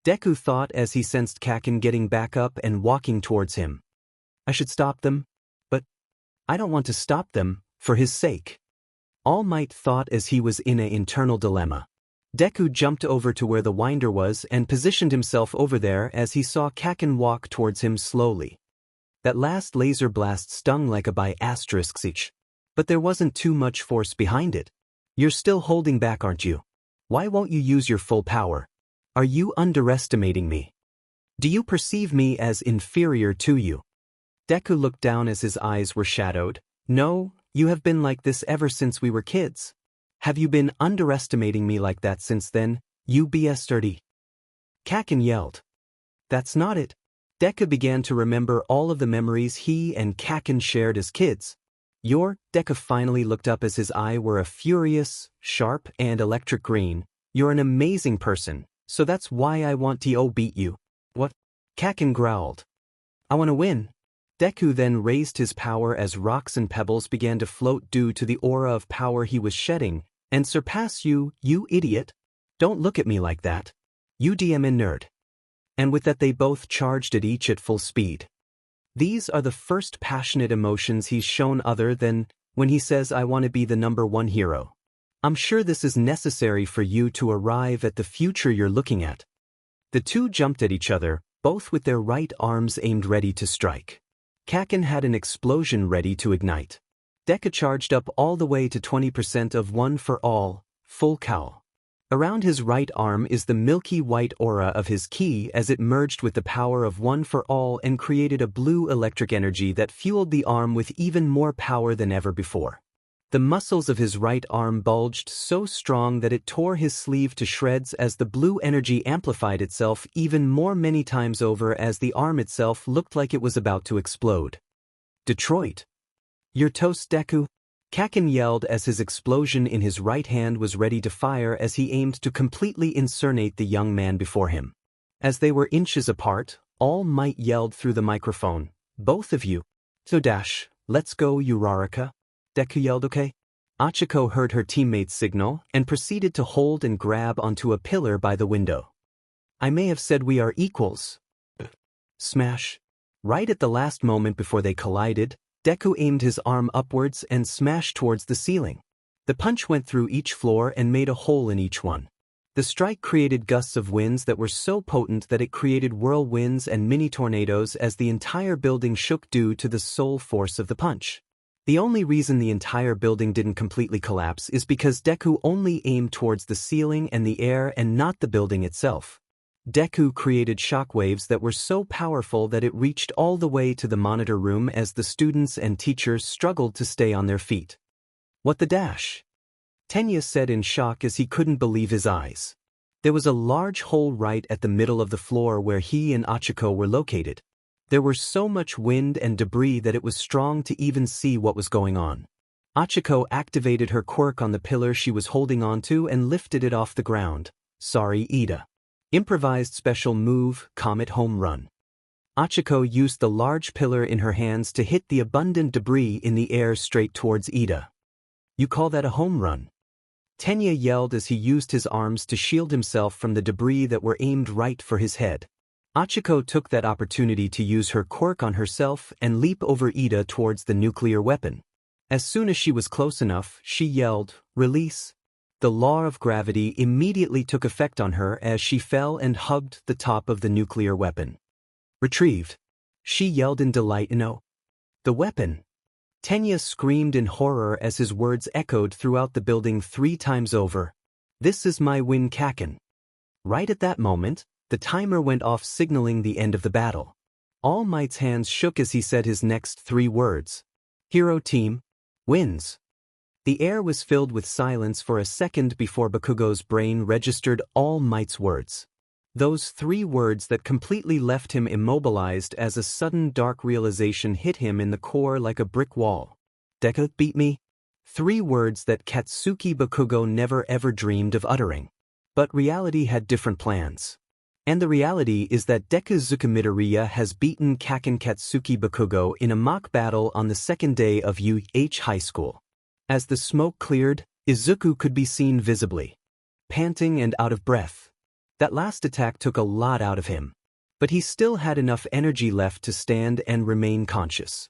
[SPEAKER 1] Deku thought as he sensed Kaken getting back up and walking towards him. I should stop them, but I don't want to stop them, for his sake. All Might thought as he was in an internal dilemma. Deku jumped over to where the winder was and positioned himself over there as he saw Kaken walk towards him slowly. That last laser blast stung like a **, but there wasn't too much force behind it. You're still holding back, aren't you? Why won't you use your full power? Are you underestimating me? Do you perceive me as inferior to you? Deku looked down as his eyes were shadowed. No, you have been like this ever since we were kids. Have you been underestimating me like that since then, you BS30? Kaken yelled. That's not it. Deku began to remember all of the memories he and Kaken shared as kids. Deku finally looked up as his eyes were a furious, sharp, and electric green. You're an amazing person, so that's why I want to beat you. What? Kaken growled. I want to win. Deku then raised his power as rocks and pebbles began to float due to the aura of power he was shedding, and surpass you, you idiot. Don't look at me like that. You DMN nerd. And with that they both charged at each at full speed. These are the first passionate emotions he's shown other than when he says I want to be the #1 hero. I'm sure this is necessary for you to arrive at the future you're looking at. The two jumped at each other, both with their right arms aimed ready to strike. Kaken had an explosion ready to ignite. Deku charged up all the way to 20% of One for All, full cowl. Around his right arm is the milky white aura of his ki as it merged with the power of One for All and created a blue electric energy that fueled the arm with even more power than ever before. The muscles of his right arm bulged so strong that it tore his sleeve to shreds as the blue energy amplified itself even more many times over as the arm itself looked like it was about to explode. Detroit. Your toast, Deku? Kaken yelled as his explosion in his right hand was ready to fire as he aimed to completely incinnerate the young man before him. As they were inches apart, All Might yelled through the microphone, both of you. So dash, let's go, Uraraka. Deku yelled okay. Achiko heard her teammate's signal and proceeded to hold and grab onto a pillar by the window. I may have said we are equals. Smash. Right at the last moment before they collided, Deku aimed his arm upwards and smashed towards the ceiling. The punch went through each floor and made a hole in each one. The strike created gusts of winds that were so potent that it created whirlwinds and mini tornadoes as the entire building shook due to the sole force of the punch. The only reason the entire building didn't completely collapse is because Deku only aimed towards the ceiling and the air and not the building itself. Deku created shockwaves that were so powerful that it reached all the way to the monitor room as the students and teachers struggled to stay on their feet. What the dash? Tenya said in shock as he couldn't believe his eyes. There was a large hole right at the middle of the floor where he and Achiko were located. There were so much wind and debris that it was strong to even see what was going on. Achiko activated her quirk on the pillar she was holding onto and lifted it off the ground. Sorry, Ida. Improvised special move, Comet Home Run. Achiko used the large pillar in her hands to hit the abundant debris in the air straight towards Ida. You call that a home run? Tenya yelled as he used his arms to shield himself from the debris that were aimed right for his head. Achiko took that opportunity to use her quirk on herself and leap over Ida towards the nuclear weapon. As soon as she was close enough, she yelled, "Release!" The law of gravity immediately took effect on her as she fell and hugged the top of the nuclear weapon. "Retrieved!" she yelled in delight. "No. The weapon!" Tenya screamed in horror as his words echoed throughout the building 3 times over. "This is my win, Kaken." Right at that moment, the timer went off, signaling the end of the battle. All Might's hands shook as he said his next 3 words. "Hero team wins." The air was filled with silence for a second before Bakugo's brain registered All Might's words. Those 3 words that completely left him immobilized as a sudden dark realization hit him in the core like a brick wall. "Deku beat me?" 3 words that Katsuki Bakugo never ever dreamed of uttering. But reality had different plans. And the reality is that Deku Midoriya has beaten Kaken Katsuki Bakugo in a mock battle on the 2nd day of UH High School. As the smoke cleared, Izuku could be seen visibly panting and out of breath. That last attack took a lot out of him. But he still had enough energy left to stand and remain conscious.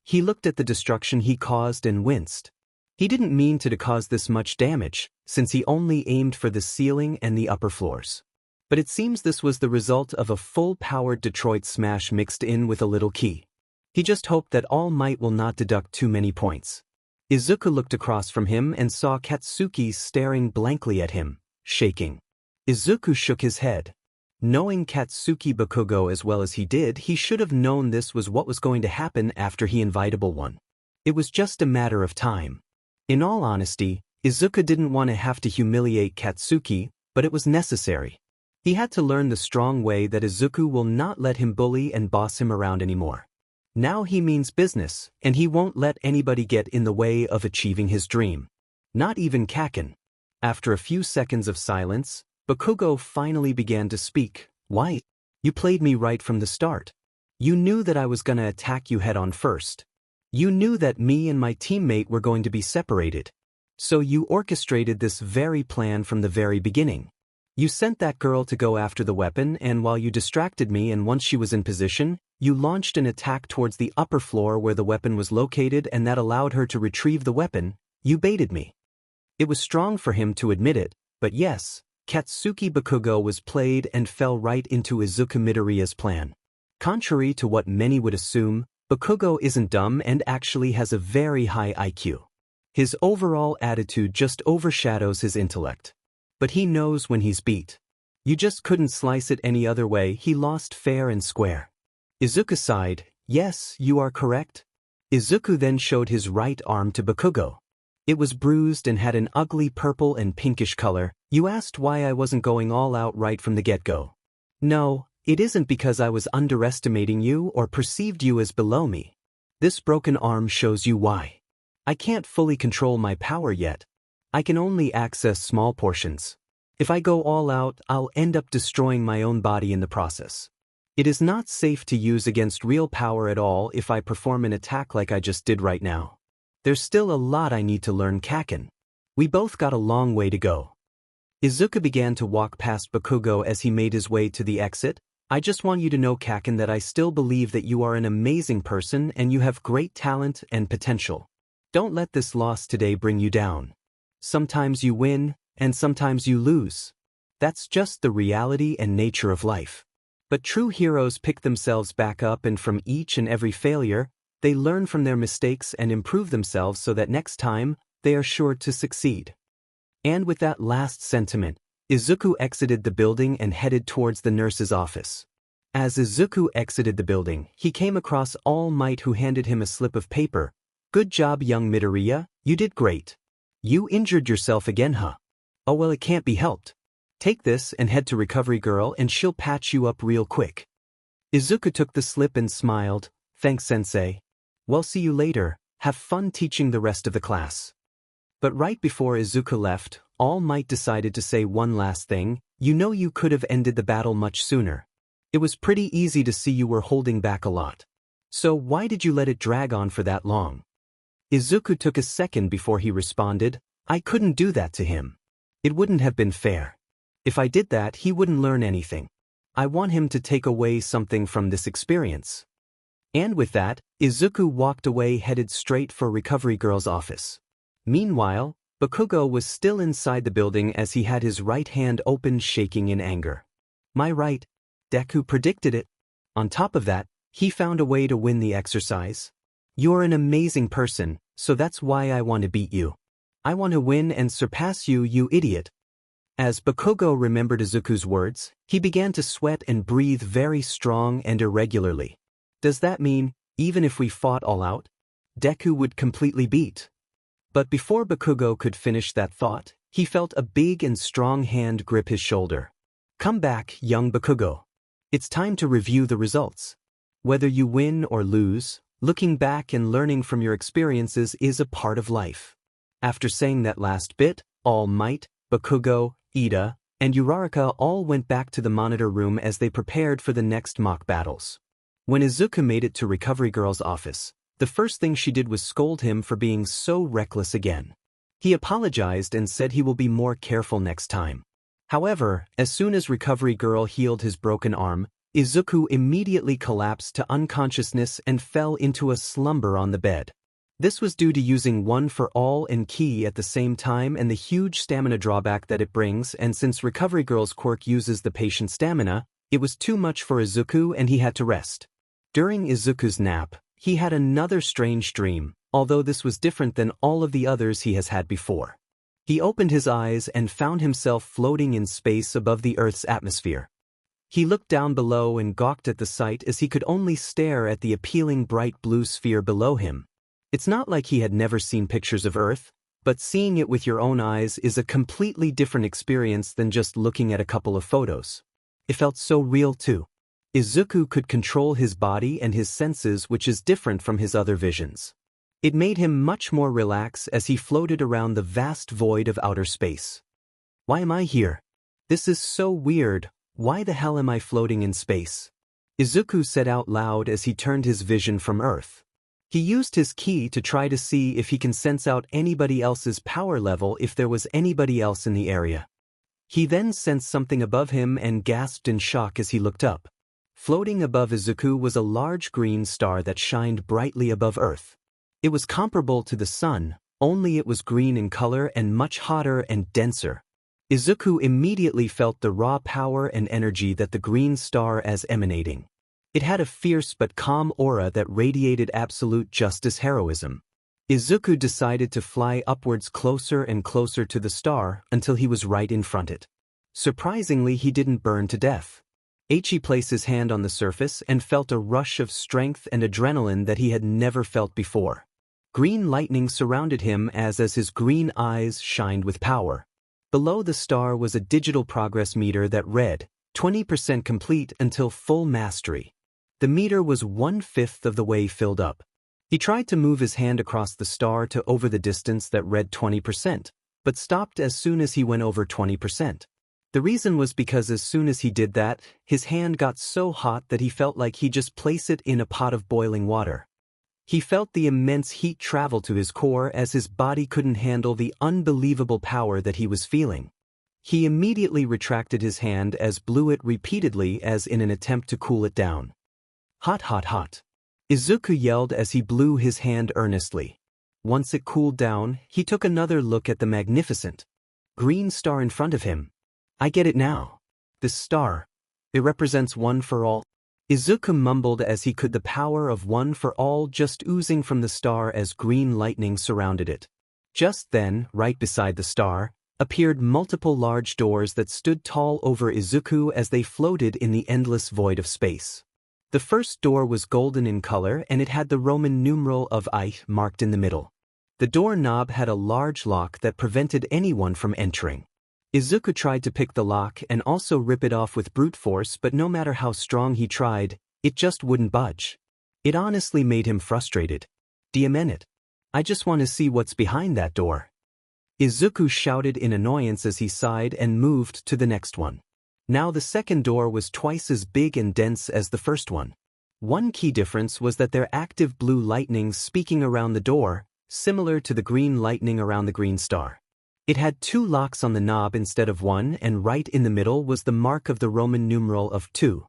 [SPEAKER 1] He looked at the destruction he caused and winced. He didn't mean to cause this much damage, since he only aimed for the ceiling and the upper floors. But it seems this was the result of a full-powered Detroit smash mixed in with a little ki. He just hoped that All Might will not deduct too many points. Izuku looked across from him and saw Katsuki staring blankly at him, shaking. Izuku shook his head. Knowing Katsuki Bakugo as well as he did, he should have known this was what was going to happen after he Invitable One. It was just a matter of time. In all honesty, Izuku didn't want to have to humiliate Katsuki, but it was necessary. He had to learn the strong way that Izuku will not let him bully and boss him around anymore. Now he means business, and he won't let anybody get in the way of achieving his dream. Not even Kaken. After a few seconds of silence, Bakugo finally began to speak. "Why? You played me right from the start. You knew that I was gonna attack you head-on first. You knew that me and my teammate were going to be separated. So you orchestrated this very plan from the very beginning. You sent that girl to go after the weapon, and while you distracted me and once she was in position, you launched an attack towards the upper floor where the weapon was located, and that allowed her to retrieve the weapon. You baited me." It was strong for him to admit it, but yes, Katsuki Bakugo was played and fell right into Izuku Midoriya's plan. Contrary to what many would assume, Bakugo isn't dumb and actually has a very high IQ. His overall attitude just overshadows his intellect. But he knows when he's beat. You just couldn't slice it any other way. He lost fair and square. Izuku sighed. "Yes, you are correct." Izuku then showed his right arm to Bakugo. It was bruised and had an ugly purple and pinkish color. "You asked why I wasn't going all out right from the get-go. No, it isn't because I was underestimating you or perceived you as below me. This broken arm shows you why. I can't fully control my power yet. I can only access small portions. If I go all out, I'll end up destroying my own body in the process. It is not safe to use against real power at all if I perform an attack like I just did right now. There's still a lot I need to learn, Kaken. We both got a long way to go." Izuku began to walk past Bakugo as he made his way to the exit. "I just want you to know, Kaken, that I still believe that you are an amazing person and you have great talent and potential. Don't let this loss today bring you down. Sometimes you win, and sometimes you lose. That's just the reality and nature of life. But true heroes pick themselves back up, and from each and every failure, they learn from their mistakes and improve themselves so that next time, they are sure to succeed." And with that last sentiment, Izuku exited the building and headed towards the nurse's office. As Izuku exited the building, he came across All Might, who handed him a slip of paper. "Good job, young Midoriya, you did great. You injured yourself again, huh? Oh well, it can't be helped. Take this and head to Recovery Girl and she'll patch you up real quick." Izuku took the slip and smiled. "Thanks, sensei. Well, see you later. Have fun teaching the rest of the class." But right before Izuku left, All Might decided to say one last thing. You know you could have ended the battle much sooner. It was pretty easy to see you were holding back a lot. So why did you let it drag on for that long? Izuku took a second before he responded. I couldn't do that to him. It wouldn't have been fair. If I did that, he wouldn't learn anything. I want him to take away something from this experience. And with that, Izuku walked away, headed straight for Recovery Girl's office. Meanwhile, Bakugo was still inside the building as he had his right hand open, shaking in anger. My right, Deku predicted it. On top of that, he found a way to win the exercise. You're an amazing person, so that's why I want to beat you. I want to win and surpass you, you idiot. As Bakugo remembered Izuku's words, he began to sweat and breathe very strong and irregularly. Does that mean, even if we fought all out, Deku would completely beat? But before Bakugo could finish that thought, he felt a big and strong hand grip his shoulder. Come back, young Bakugo. It's time to review the results. Whether you win or lose, looking back and learning from your experiences is a part of life. After saying that last bit, All Might, Bakugo, Ida, and Uraraka all went back to the monitor room as they prepared for the next mock battles. When Izuku made it to Recovery Girl's office, the first thing she did was scold him for being so reckless again. He apologized and said he will be more careful next time. However, as soon as Recovery Girl healed his broken arm, Izuku immediately collapsed to unconsciousness and fell into a slumber on the bed. This was due to using One for All and Ki at the same time and the huge stamina drawback that it brings, and since Recovery Girl's quirk uses the patient stamina, it was too much for Izuku and he had to rest. During Izuku's nap, he had another strange dream, although this was different than all of the others he has had before. He opened his eyes and found himself floating in space above the Earth's atmosphere. He looked down below and gawked at the sight as he could only stare at the appealing bright blue sphere below him. It's not like he had never seen pictures of Earth, but seeing it with your own eyes is a completely different experience than just looking at a couple of photos. It felt so real too. Izuku could control his body and his senses, which is different from his other visions. It made him much more relaxed as he floated around the vast void of outer space. Why am I here? This is so weird. Why the hell am I floating in space? Izuku said out loud as he turned his vision from Earth. He used his ki to try to see if he can sense out anybody else's power level if there was anybody else in the area. He then sensed something above him and gasped in shock as he looked up. Floating above Izuku was a large green star that shined brightly above Earth. It was comparable to the sun, only it was green in color and much hotter and denser. Izuku immediately felt the raw power and energy that the green star as emanating. It had a fierce but calm aura that radiated absolute justice heroism. Izuku decided to fly upwards closer and closer to the star until he was right in front of it. Surprisingly, he didn't burn to death. He placed his hand on the surface and felt a rush of strength and adrenaline that he had never felt before. Green lightning surrounded him as his green eyes shined with power. Below the star was a digital progress meter that read, 20% complete until full mastery. The meter was 1/5 of the way filled up. He tried to move his hand across the star to over the distance that read 20%, but stopped as soon as he went over 20%. The reason was because as soon as he did that, his hand got so hot that he felt like he just placed it in a pot of boiling water. He felt the immense heat travel to his core as his body couldn't handle the unbelievable power that he was feeling. He immediately retracted his hand as blew it repeatedly as in an attempt to cool it down. Hot, hot, hot. Izuku yelled as he blew his hand earnestly. Once it cooled down, he took another look at the magnificent green star in front of him. I get it now. This star, it represents One for All. Izuku mumbled as he could, the power of One for All just oozing from the star as green lightning surrounded it. Just then, right beside the star, appeared multiple large doors that stood tall over Izuku as they floated in the endless void of space. The first door was golden in color and it had the Roman numeral of I marked in the middle. The door knob had a large lock that prevented anyone from entering. Izuku tried to pick the lock and also rip it off with brute force, but no matter how strong he tried, it just wouldn't budge. It honestly made him frustrated. Damn it. I just want to see what's behind that door. Izuku shouted in annoyance as he sighed and moved to the next one. Now the second door was twice as big and dense as the first one. One key difference was that their active blue lightnings speaking around the door, similar to the green lightning around the green star. It had 2 locks on the knob instead of 1, and right in the middle was the mark of the Roman numeral of 2.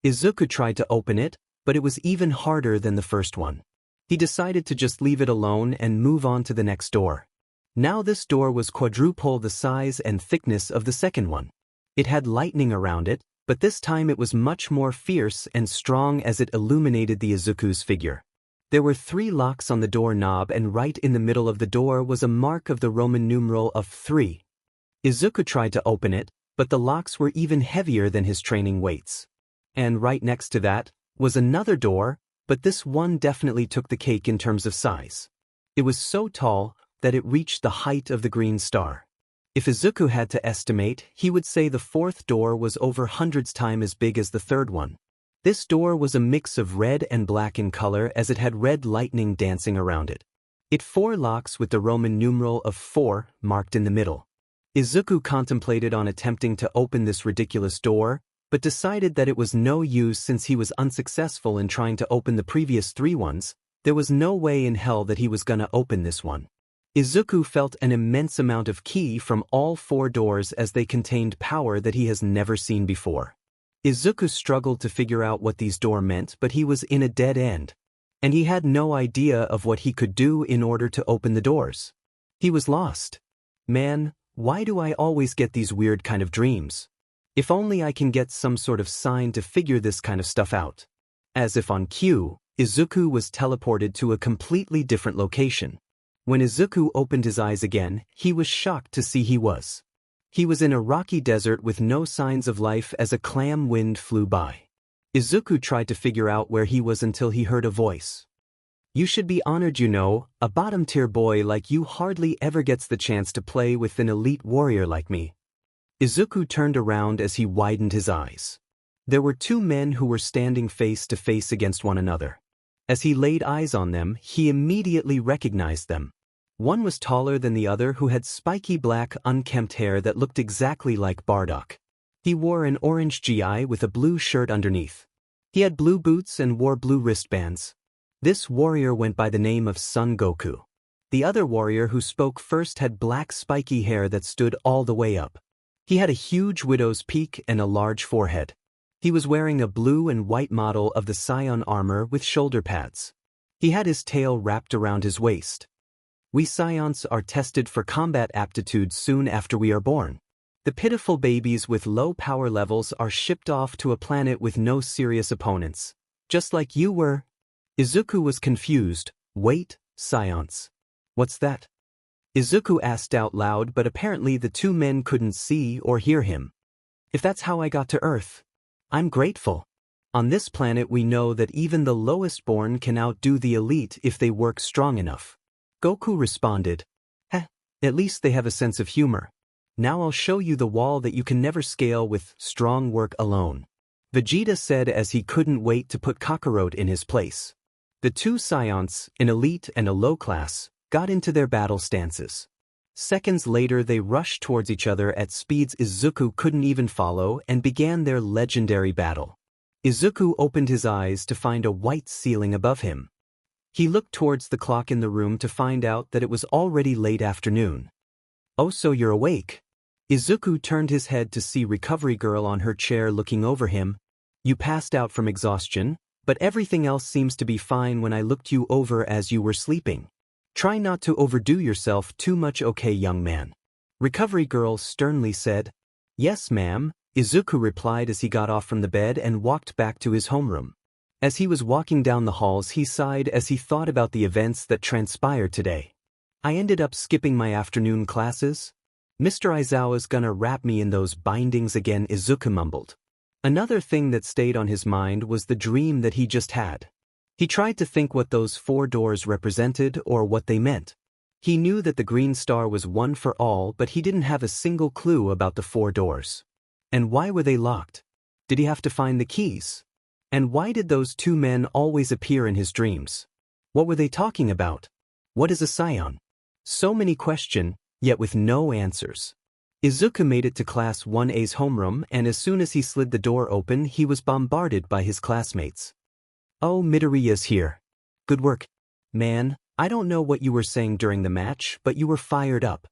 [SPEAKER 1] Izuku tried to open it, but it was even harder than the first one. He decided to just leave it alone and move on to the next door. Now this door was quadruple the size and thickness of the second one. It had lightning around it, but this time it was much more fierce and strong as it illuminated the Izuku's figure. There were 3 locks on the door knob, and right in the middle of the door was a mark of the Roman numeral of 3. Izuku tried to open it, but the locks were even heavier than his training weights. And right next to that was another door, but this one definitely took the cake in terms of size. It was so tall that it reached the height of the green star. If Izuku had to estimate, he would say the fourth door was over hundreds times as big as the third one. This door was a mix of red and black in color, as it had red lightning dancing around it. It 4 locks with the Roman numeral of 4 marked in the middle. Izuku contemplated on attempting to open this ridiculous door, but decided that it was no use since he was unsuccessful in trying to open the previous 3 ones. There was no way in hell that he was gonna open this one. Izuku felt an immense amount of ki from all 4 doors, as they contained power that he has never seen before. Izuku struggled to figure out what these doors meant, but he was in a dead end, and he had no idea of what he could do in order to open the doors. He was lost. Man, why do I always get these weird kind of dreams? If only I can get some sort of sign to figure this kind of stuff out. As if on cue, Izuku was teleported to a completely different location. When Izuku opened his eyes again, he was shocked to see he was in a rocky desert with no signs of life as a clam wind flew by. Izuku tried to figure out where he was until he heard a voice. "You should be honored, you know, a bottom-tier boy like you hardly ever gets the chance to play with an elite warrior like me." Izuku turned around as he widened his eyes. There were 2 men who were standing face to face against one another. As he laid eyes on them, he immediately recognized them. One was taller than the other, who had spiky black unkempt hair that looked exactly like Bardock. He wore an orange gi with a blue shirt underneath. He had blue boots and wore blue wristbands. This warrior went by the name of Son Goku. The other warrior who spoke first had black spiky hair that stood all the way up. He had a huge widow's peak and a large forehead. He was wearing a blue and white model of the Scion armor with shoulder pads. He had his tail wrapped around his waist. "We Scions are tested for combat aptitude soon after we are born. The pitiful babies with low power levels are shipped off to a planet with no serious opponents, just like you were." Izuku was confused. "Wait, Scions. What's that?" Izuku asked out loud, but apparently the 2 men couldn't see or hear him. "If that's how I got to Earth, I'm grateful. On this planet we know that even the lowest born can outdo the elite if they work strong enough." Goku responded, "At least they have a sense of humor. Now I'll show you the wall that you can never scale with strong work alone," Vegeta said as he couldn't wait to put Kakarot in his place. The 2 Scions, an elite and a low class, got into their battle stances. Seconds later they rushed towards each other at speeds Izuku couldn't even follow and began their legendary battle. Izuku opened his eyes to find a white ceiling above him. He looked towards the clock in the room to find out that it was already late afternoon. "Oh, so you're awake?" Izuku turned his head to see Recovery Girl on her chair looking over him. "You passed out from exhaustion, but everything else seems to be fine when I looked you over as you were sleeping. Try not to overdo yourself too much, okay, young man?" Recovery Girl sternly said. "Yes, ma'am," Izuku replied as he got off from the bed and walked back to his homeroom. As he was walking down the halls, he sighed as he thought about the events that transpired today. "I ended up skipping my afternoon classes. Mr. Aizawa's gonna wrap me in those bindings again," Izuku mumbled. Another thing that stayed on his mind was the dream that he just had. He tried to think what those 4 doors represented or what they meant. He knew that the green star was one for all, but he didn't have a single clue about the 4 doors. And why were they locked? Did he have to find the keys? And why did those 2 men always appear in his dreams? What were they talking about? What is a Scion? So many questions, yet with no answers. Izuku made it to Class 1A's homeroom, and as soon as he slid the door open he was bombarded by his classmates. "Oh, Midoriya's here. Good work. Man, I don't know what you were saying during the match, but you were fired up."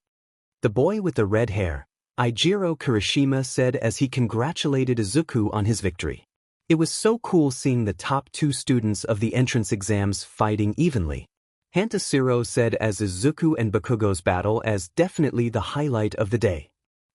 [SPEAKER 1] The boy with the red hair, Eijiro Kirishima, said as he congratulated Izuku on his victory. It was so cool seeing the top 2 students of the entrance exams fighting evenly. Hantashiro said as Izuku and Bakugo's battle as definitely the highlight of the day.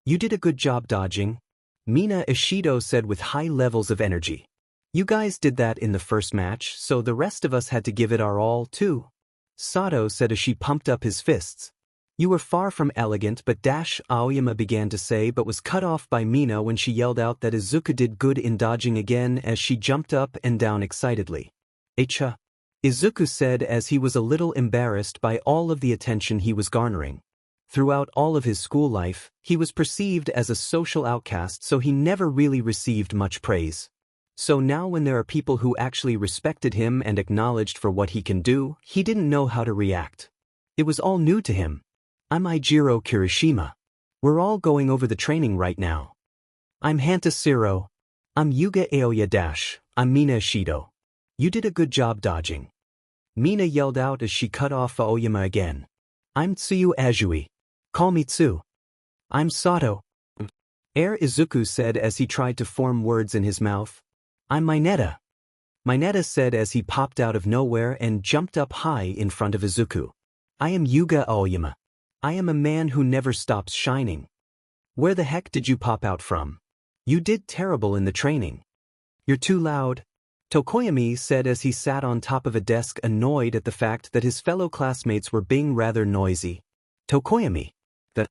[SPEAKER 1] "You did a good job dodging." Mina Ishido said with high levels of energy. "You guys did that in the first match, so the rest of us had to give it our all too." Sato said as she pumped up his fists. "You were far from elegant, but Aoyama began to say but was cut off by Mina when she yelled out that Izuku did good in dodging again as she jumped up and down excitedly. "Echa," Izuku said as he was a little embarrassed by all of the attention he was garnering. Throughout all of his school life, he was perceived as a social outcast, so he never really received much praise. So now when there are people who actually respected him and acknowledged for what he can do, he didn't know how to react. It was all new to him. "I'm Eijiro Kirishima. We're all going over the training right now. I'm Hantashiro. I'm Yuga Aoya. I'm Mina Ishido. You did a good job dodging." Mina yelled out as she cut off Aoyama again. "I'm Tsuyu Azui. Call me Tsu." "I'm Sato." Izuku said as he tried to form words in his mouth. "I'm Mineta." Mineta said as he popped out of nowhere and jumped up high in front of Izuku. "I am Yuga Aoyama. I am a man who never stops shining." "Where the heck did you pop out from? You did terrible in the training." "You're too loud," Tokoyami said as he sat on top of a desk, annoyed at the fact that his fellow classmates were being rather noisy. "Tokoyami, the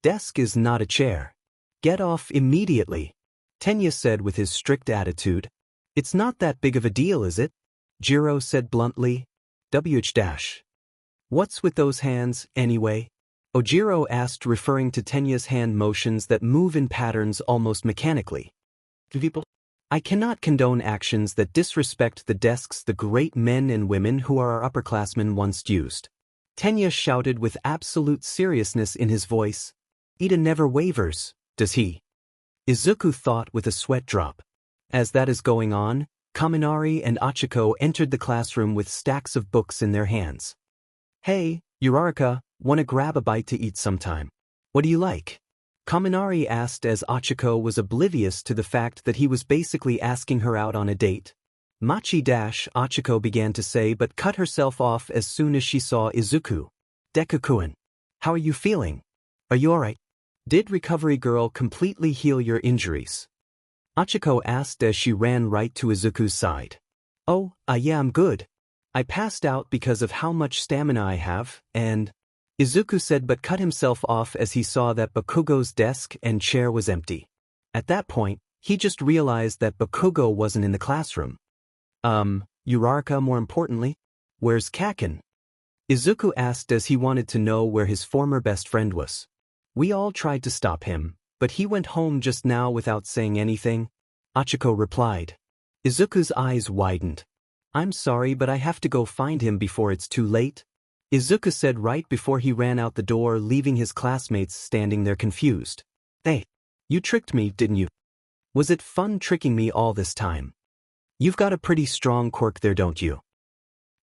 [SPEAKER 1] desk is not a chair. Get off immediately," Tenya said with his strict attitude. "It's not that big of a deal, is it?" Jiro said bluntly. "Wh-. What's with those hands, anyway?" Ojiro asked, referring to Tenya's hand motions that move in patterns almost mechanically. "I cannot condone actions that disrespect the desks the great men and women who are our upperclassmen once used," Tenya shouted with absolute seriousness in his voice. "Ida never wavers, does he?" Izuku thought with a sweat drop. As that is going on, Kaminari and Achiko entered the classroom with stacks of books in their hands. "Hey, Uraraka, wanna grab a bite to eat sometime? What do you like?" Kaminari asked as Achiko was oblivious to the fact that he was basically asking her out on a date. Achiko began to say but cut herself off as soon as she saw Izuku. "Deku-kun, how are you feeling? Are you alright? Did Recovery Girl completely heal your injuries?" Achiko asked as she ran right to Izuku's side. "Oh, yeah, I'm good. I passed out because of how much stamina I have, and..." Izuku said but cut himself off as he saw that Bakugo's desk and chair was empty. At that point, he just realized that Bakugo wasn't in the classroom. Uraraka, more importantly, where's Kaken?" Izuku asked as he wanted to know where his former best friend was. "We all tried to stop him, but he went home just now without saying anything," Achiko replied. Izuku's eyes widened. "I'm sorry, but I have to go find him before it's too late," Izuku said right before he ran out the door, leaving his classmates standing there confused. "Hey, you tricked me, didn't you? Was it fun tricking me all this time? You've got a pretty strong quirk there, don't you?"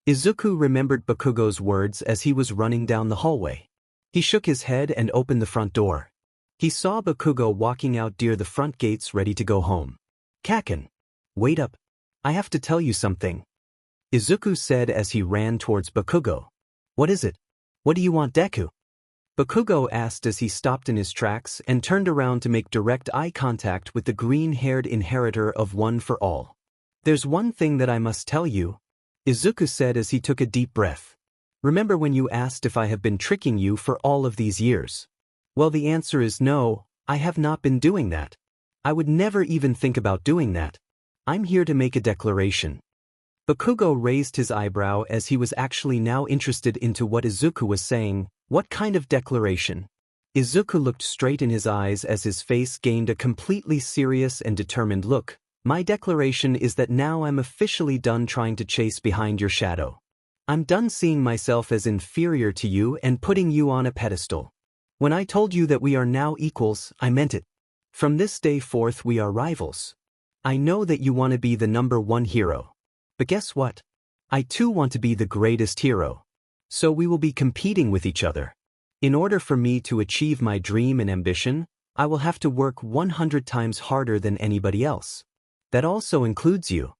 [SPEAKER 1] Izuku remembered Bakugo's words as he was running down the hallway. He shook his head and opened the front door. He saw Bakugo walking out near the front gates ready to go home. "Kaken, wait up. I have to tell you something," Izuku said as he ran towards Bakugo. "What is it? What do you want, Deku?" Bakugo asked as he stopped in his tracks and turned around to make direct eye contact with the green-haired inheritor of One for All. "There's one thing that I must tell you," Izuku said as he took a deep breath. "Remember when you asked if I have been tricking you for all of these years? Well, the answer is no, I have not been doing that. I would never even think about doing that. I'm here to make a declaration." Bakugo raised his eyebrow as he was actually now interested into what Izuku was saying. "What kind of declaration?" Izuku looked straight in his eyes as his face gained a completely serious and determined look. "My declaration is that now I'm officially done trying to chase behind your shadow. I'm done seeing myself as inferior to you and putting you on a pedestal. When I told you that we are now equals, I meant it. From this day forth we are rivals. I know that you want to be the #1 hero. But guess what? I too want to be the greatest hero. So we will be competing with each other. In order for me to achieve my dream and ambition, I will have to work 100 times harder than anybody else. That also includes you.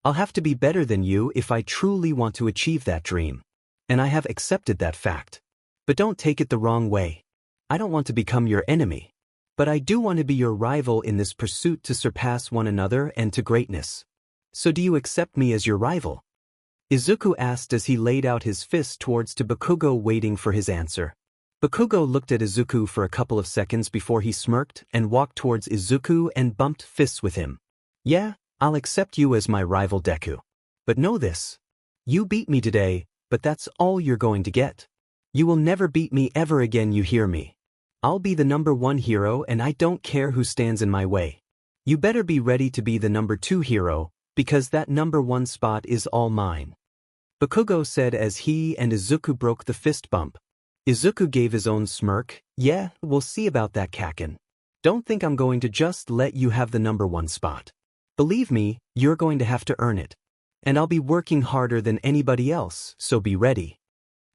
[SPEAKER 1] I'll have to be better than you if I truly want to achieve that dream. And I have accepted that fact. But don't take it the wrong way. I don't want to become your enemy. But I do want to be your rival in this pursuit to surpass one another and to greatness. So do you accept me as your rival? Izuku asked as he laid out his fist towards to Bakugo, waiting for his answer. Bakugo looked at Izuku for a couple of seconds before he smirked and walked towards Izuku and bumped fists with him. Yeah, I'll accept you as my rival Deku. But know this. You beat me today, but that's all you're going to get. You will never beat me ever again, you hear me? I'll be the #1 hero and I don't care who stands in my way. You better be ready to be the #2 hero, because that #1 spot is all mine. Bakugo said as he and Izuku broke the fist bump. Izuku gave his own smirk. Yeah, we'll see about that, Kaken. Don't think I'm going to just let you have the #1 spot. Believe me, you're going to have to earn it. And I'll be working harder than anybody else, so be ready.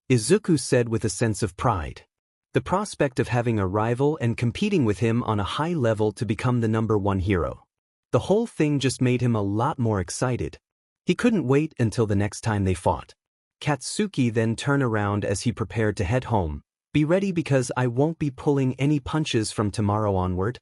[SPEAKER 1] Izuku said with a sense of pride. The prospect of having a rival and competing with him on a high level to become the #1 hero. The whole thing just made him a lot more excited. He couldn't wait until the next time they fought. Katsuki then turned around as he prepared to head home. Be ready because I won't be pulling any punches from tomorrow onward.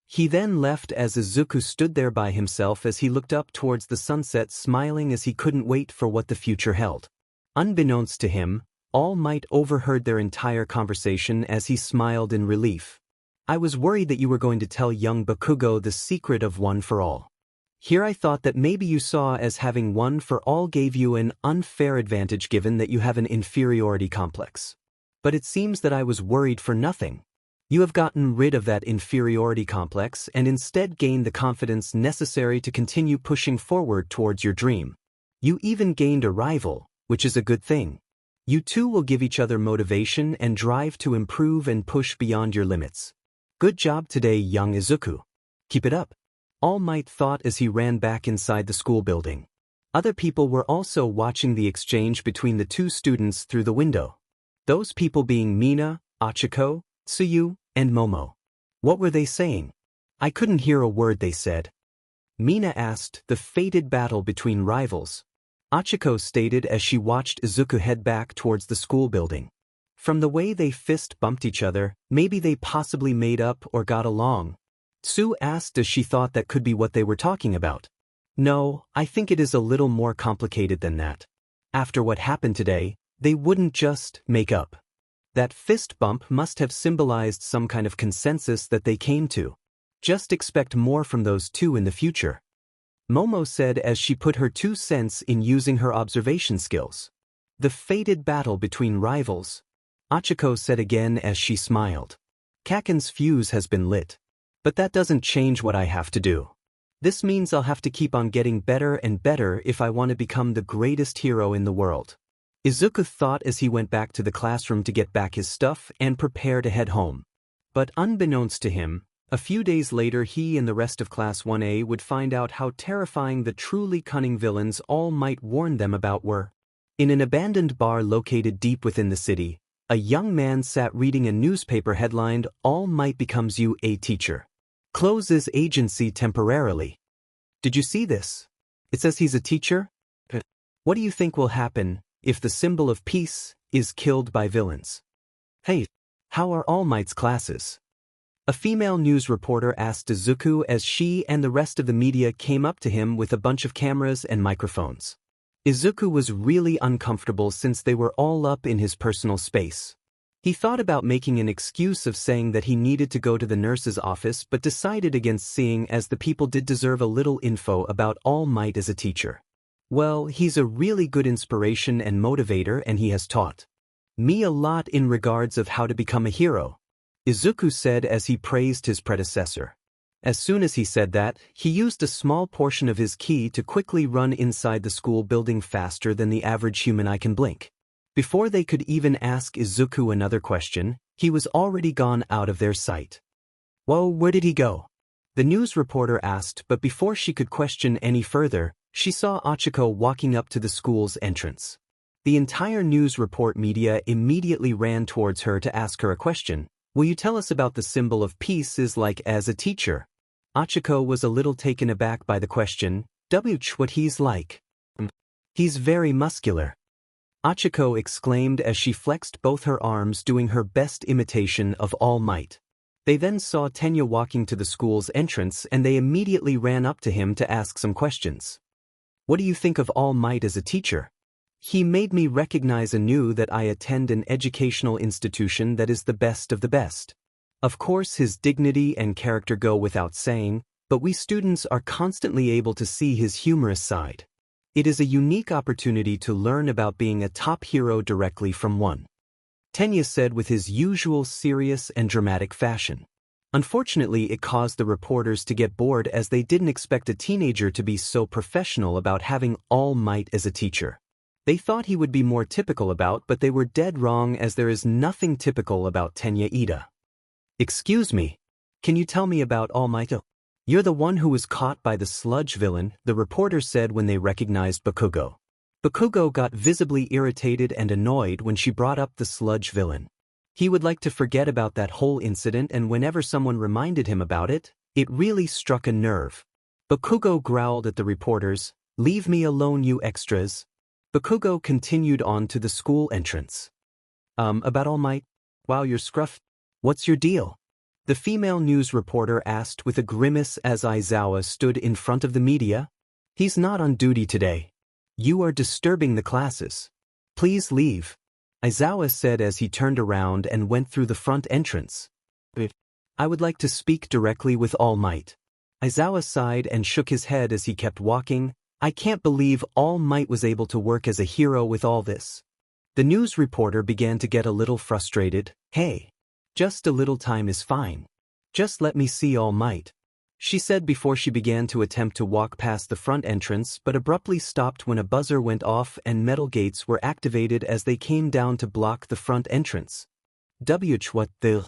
[SPEAKER 1] He then left as Izuku stood there by himself as he looked up towards the sunset, smiling as he couldn't wait for what the future held. Unbeknownst to him, All Might overheard their entire conversation as he smiled in relief. I was worried that you were going to tell young Bakugo the secret of One for All. Here I thought that maybe you saw as having One for All gave you an unfair advantage given that you have an inferiority complex. But it seems that I was worried for nothing. You have gotten rid of that inferiority complex and instead gained the confidence necessary to continue pushing forward towards your dream. You even gained a rival, which is a good thing. You two will give each other motivation and drive to improve and push beyond your limits. Good job today, young Izuku. Keep it up. All Might thought as he ran back inside the school building. Other people were also watching the exchange between the two students through the window. Those people being Mina, Achiko, Tsuyu, and Momo. What were they saying? I couldn't hear a word they said. Mina asked, the fated battle between rivals. Achiko stated as she watched Izuku head back towards the school building. From the way they fist bumped each other, maybe they possibly made up or got along. Tsu asked as she thought that could be what they were talking about. No, I think it is a little more complicated than that. After what happened today, they wouldn't just make up. That fist bump must have symbolized some kind of consensus that they came to. Just expect more from those two in the future. Momo said as she put her 2 cents in using her observation skills. The fated battle between rivals. Achiko said again as she smiled. Kaken's fuse has been lit. But that doesn't change what I have to do. This means I'll have to keep on getting better and better if I want to become the greatest hero in the world. Izuku thought as he went back to the classroom to get back his stuff and prepare to head home. But unbeknownst to him, a few days later he and the rest of Class 1A would find out how terrifying the truly cunning villains All Might warned them about were. In an abandoned bar located deep within the city, a young man sat reading a newspaper headlined, All Might becomes you a teacher. Closes agency temporarily. Did you see this? It says he's a teacher? What do you think will happen if the symbol of peace is killed by villains? Hey, how are All Might's classes? A female news reporter asked Izuku as she and the rest of the media came up to him with a bunch of cameras and microphones. Izuku was really uncomfortable since they were all up in his personal space. He thought about making an excuse of saying that he needed to go to the nurse's office but decided against seeing as the people did deserve a little info about All Might as a teacher. Well, he's a really good inspiration and motivator and he has taught me a lot in regards of how to become a hero, Izuku said as he praised his predecessor. As soon as he said that, he used a small portion of his ki to quickly run inside the school building faster than the average human eye can blink. Before they could even ask Izuku another question, He was already gone out of their sight. Whoa, where did he go? The news reporter asked, but before she could question any further, she saw Achiko walking up to the school's entrance. The entire news report media immediately ran towards her to ask her a question. Will you tell us about the symbol of peace is like as a teacher? Achiko was a little taken aback by the question. What he's like? He's very muscular. Achiko exclaimed as she flexed both her arms, doing her best imitation of All Might. They then saw Tenya walking to the school's entrance and they immediately ran up to him to ask some questions. What do you think of All Might as a teacher? He made me recognize anew that I attend an educational institution that is the best of the best. Of course his dignity and character go without saying, but we students are constantly able to see his humorous side. It is a unique opportunity to learn about being a top hero directly from one. Tenya said with his usual serious and dramatic fashion. Unfortunately, it caused the reporters to get bored as they didn't expect a teenager to be so professional about having All Might as a teacher. They thought he would be more typical about, but they were dead wrong as there is nothing typical about Tenya Ida. Excuse me, can you tell me about All Might? You're the one who was caught by the sludge villain, the reporter said when they recognized Bakugo. Bakugo got visibly irritated and annoyed when she brought up the sludge villain. He would like to forget about that whole incident, and whenever someone reminded him about it, it really struck a nerve. Bakugo growled at the reporters, "Leave me alone, you extras." Bakugo continued on to the school entrance. About All Might? Wow, you're scruff. What's your deal? The female news reporter asked with a grimace as Aizawa stood in front of the media. He's not on duty today. You are disturbing the classes. Please leave. Aizawa said as he turned around and went through the front entrance. I would like to speak directly with All Might. Aizawa sighed and shook his head as he kept walking. I can't believe All Might was able to work as a hero with all this. The news reporter began to get a little frustrated. Hey. Just a little time is fine. Just let me see All Might, she said before she began to attempt to walk past the front entrance, but abruptly stopped when a buzzer went off and metal gates were activated as they came down to block the front entrance. What the?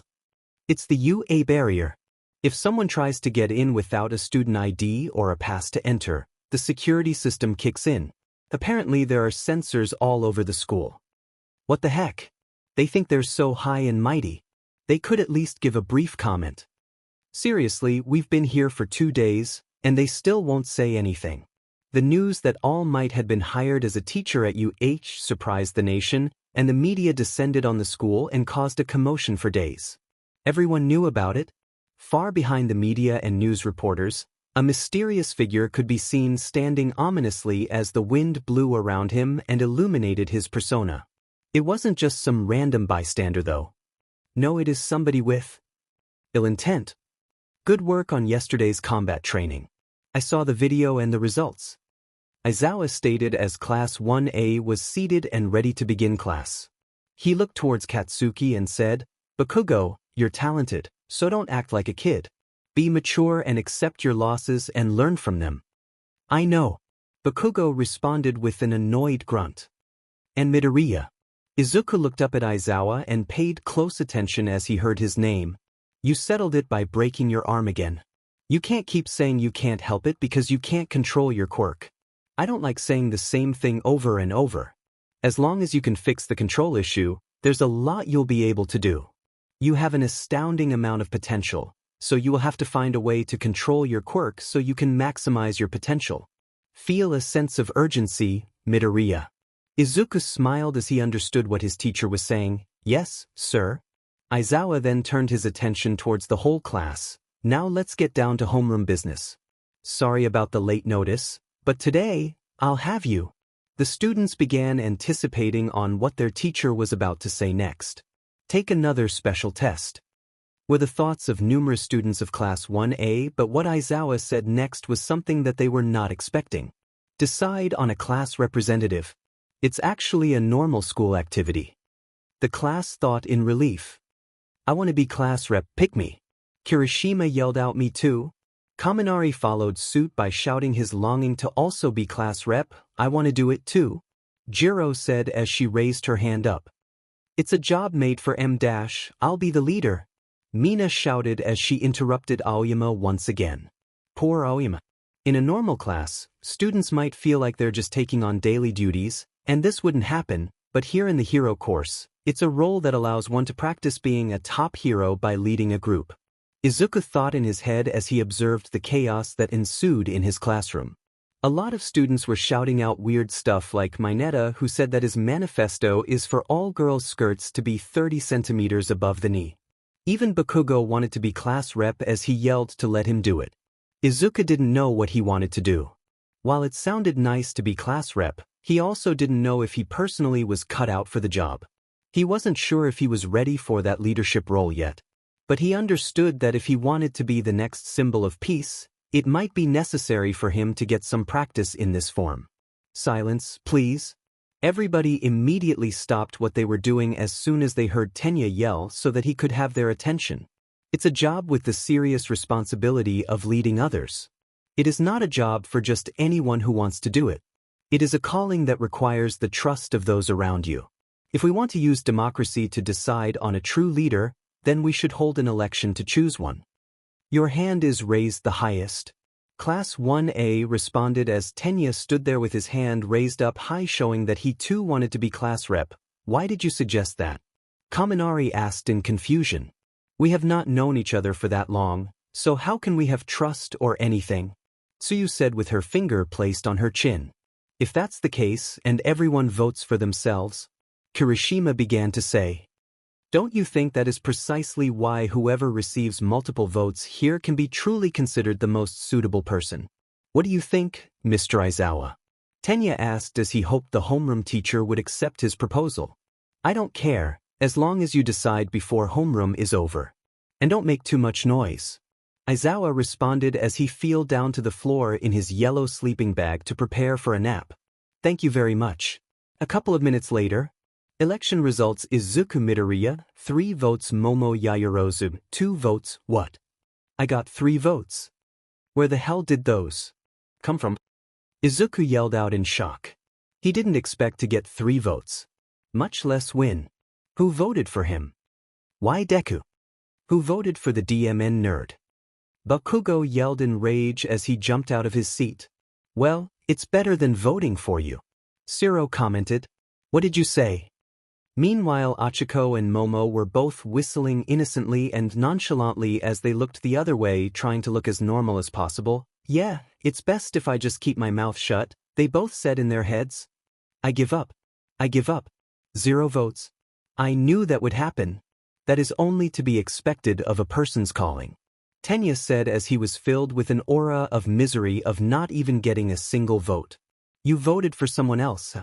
[SPEAKER 1] It's the UA barrier. If someone tries to get in without a student ID or a pass to enter, the security system kicks in. Apparently there are sensors all over the school. What the heck? They think they're so high and mighty. They could at least give a brief comment. Seriously, we've been here for 2 days, and they still won't say anything. The news that All Might had been hired as a teacher at UH surprised the nation, and the media descended on the school and caused a commotion for days. Everyone knew about it. Far behind the media and news reporters, a mysterious figure could be seen standing ominously as the wind blew around him and illuminated his persona. It wasn't just some random bystander though. No, it is somebody with ill intent. Good work on yesterday's combat training. I saw the video and the results. Aizawa stated as Class 1A was seated and ready to begin class. He looked towards Katsuki and said, Bakugo, you're talented, so don't act like a kid. Be mature and accept your losses and learn from them. I know. Bakugo responded with an annoyed grunt. And Midoriya. Izuku looked up at Aizawa and paid close attention as he heard his name. You settled it by breaking your arm again. You can't keep saying you can't help it because you can't control your quirk. I don't like saying the same thing over and over. As long as you can fix the control issue, there's a lot you'll be able to do. You have an astounding amount of potential, so you will have to find a way to control your quirk so you can maximize your potential. Feel a sense of urgency, Midoriya. Izuku smiled as he understood what his teacher was saying. Yes, sir. Aizawa then turned his attention towards the whole class. Now let's get down to homeroom business. Sorry about the late notice, but today, I'll have you. The students began anticipating on what their teacher was about to say next. Take another special test. Were the thoughts of numerous students of Class 1A, but what Aizawa said next was something that they were not expecting. Decide on a class representative. It's actually a normal school activity. The class thought in relief. I want to be class rep, pick me. Kirishima yelled out, me too. Kaminari followed suit by shouting his longing to also be class rep, I want to do it too. Jiro said as she raised her hand up. It's a job made for M-. I'll be the leader. Mina shouted as she interrupted Aoyama once again. Poor Aoyama. In a normal class, students might feel like they're just taking on daily duties, and this wouldn't happen, but here in the hero course, it's a role that allows one to practice being a top hero by leading a group. Izuku thought in his head as he observed the chaos that ensued in his classroom. A lot of students were shouting out weird stuff like Mineta, who said that his manifesto is for all girls' skirts to be 30 centimeters above the knee. Even Bakugo wanted to be class rep as he yelled to let him do it. Izuku didn't know what he wanted to do. While it sounded nice to be class rep, he also didn't know if he personally was cut out for the job. He wasn't sure if he was ready for that leadership role yet. But he understood that if he wanted to be the next symbol of peace, it might be necessary for him to get some practice in this form. Silence, please. Everybody immediately stopped what they were doing as soon as they heard Tenya yell so that he could have their attention. It's a job with the serious responsibility of leading others. It is not a job for just anyone who wants to do it. It is a calling that requires the trust of those around you. If we want to use democracy to decide on a true leader, then we should hold an election to choose one. Your hand is raised the highest. Class 1A responded as Tenya stood there with his hand raised up high, showing that he too wanted to be class rep. Why did you suggest that? Kaminari asked in confusion. We have not known each other for that long, so how can we have trust or anything? Tsuyu said with her finger placed on her chin. If that's the case and everyone votes for themselves, Kirishima began to say. Don't you think that is precisely why whoever receives multiple votes here can be truly considered the most suitable person? What do you think, Mr. Aizawa? Tenya asked as he hoped the homeroom teacher would accept his proposal. I don't care, as long as you decide before homeroom is over. And don't make too much noise. Aizawa responded as he fell down to the floor in his yellow sleeping bag to prepare for a nap. Thank you very much. A couple of minutes later, election results: Izuku Midoriya, 3 votes; Momo Yaoyorozu, 2 votes. What? I got 3 votes. Where the hell did those come from? Izuku yelled out in shock. He didn't expect to get 3 votes, much less win. Who voted for him? Why Deku? Who voted for the DMN nerd? Bakugo yelled in rage as he jumped out of his seat. Well, it's better than voting for you. Shiro commented. What did you say? Meanwhile, Achiko and Momo were both whistling innocently and nonchalantly as they looked the other way, trying to look as normal as possible. Yeah, it's best if I just keep my mouth shut, they both said in their heads. I give up. I give up. 0 votes. I knew that would happen. That is only to be expected of a person's calling. Tenya said as he was filled with an aura of misery of not even getting a single vote. You voted for someone else.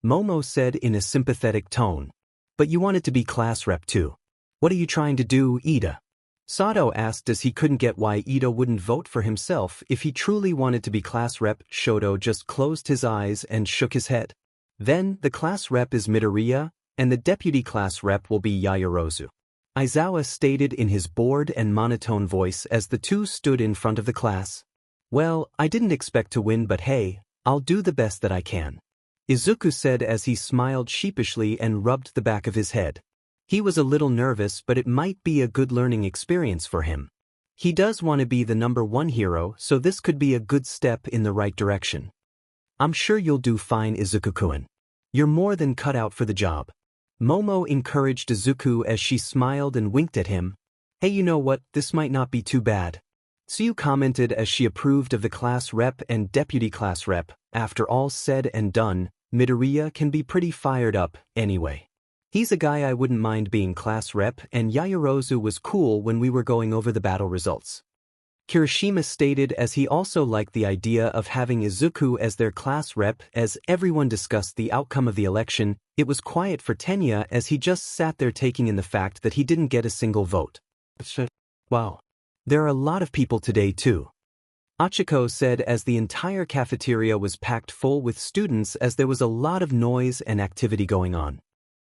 [SPEAKER 1] Momo said in a sympathetic tone. But you wanted to be class rep too. What are you trying to do, Ida? Sato asked as he couldn't get why Ida wouldn't vote for himself if he truly wanted to be class rep. Shoto just closed his eyes and shook his head. Then, the class rep is Midoriya, and the deputy class rep will be Yaoyorozu. Aizawa stated in his bored and monotone voice as the two stood in front of the class. Well, I didn't expect to win, but hey, I'll do the best that I can. Izuku said as he smiled sheepishly and rubbed the back of his head. He was a little nervous, but it might be a good learning experience for him. He does want to be the #1 hero, so this could be a good step in the right direction. I'm sure you'll do fine, Izuku-kun. You're more than cut out for the job. Momo encouraged Izuku as she smiled and winked at him. Hey, you know what, this might not be too bad. Tsuyu commented as she approved of the class rep and deputy class rep. After all said and done, Midoriya can be pretty fired up, anyway. He's a guy I wouldn't mind being class rep, and Yaoyorozu was cool when we were going over the battle results. Kirishima stated as he also liked the idea of having Izuku as their class rep. As everyone discussed the outcome of the election, it was quiet for Tenya as he just sat there taking in the fact that he didn't get a single vote. Wow. There are a lot of people today too. Achiko said as the entire cafeteria was packed full with students as there was a lot of noise and activity going on.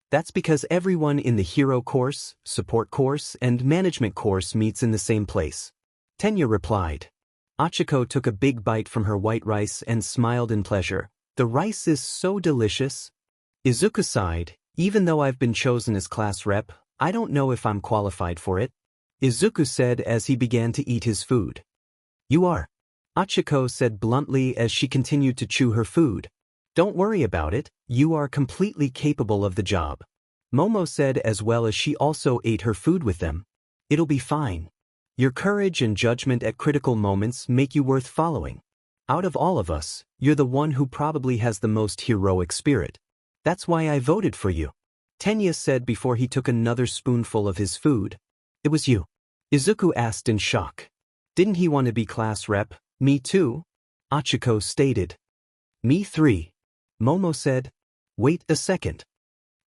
[SPEAKER 1] That's because everyone in the hero course, support course, and management course meets in the same place. Tenya replied. Achiko took a big bite from her white rice and smiled in pleasure. The rice is so delicious. Izuku sighed. Even though I've been chosen as class rep, I don't know if I'm qualified for it, Izuku said as he began to eat his food. You are, Achiko said bluntly as she continued to chew her food. Don't worry about it, you are completely capable of the job. Momo said as well as she also ate her food with them. It'll be fine. Your courage and judgment at critical moments make you worth following. Out of all of us, you're the one who probably has the most heroic spirit. That's why I voted for you. Tenya said before he took another spoonful of his food. It was you? Izuku asked in shock. Didn't he want to be class rep? Me too? Achiko stated. Me three. Momo said. Wait a second.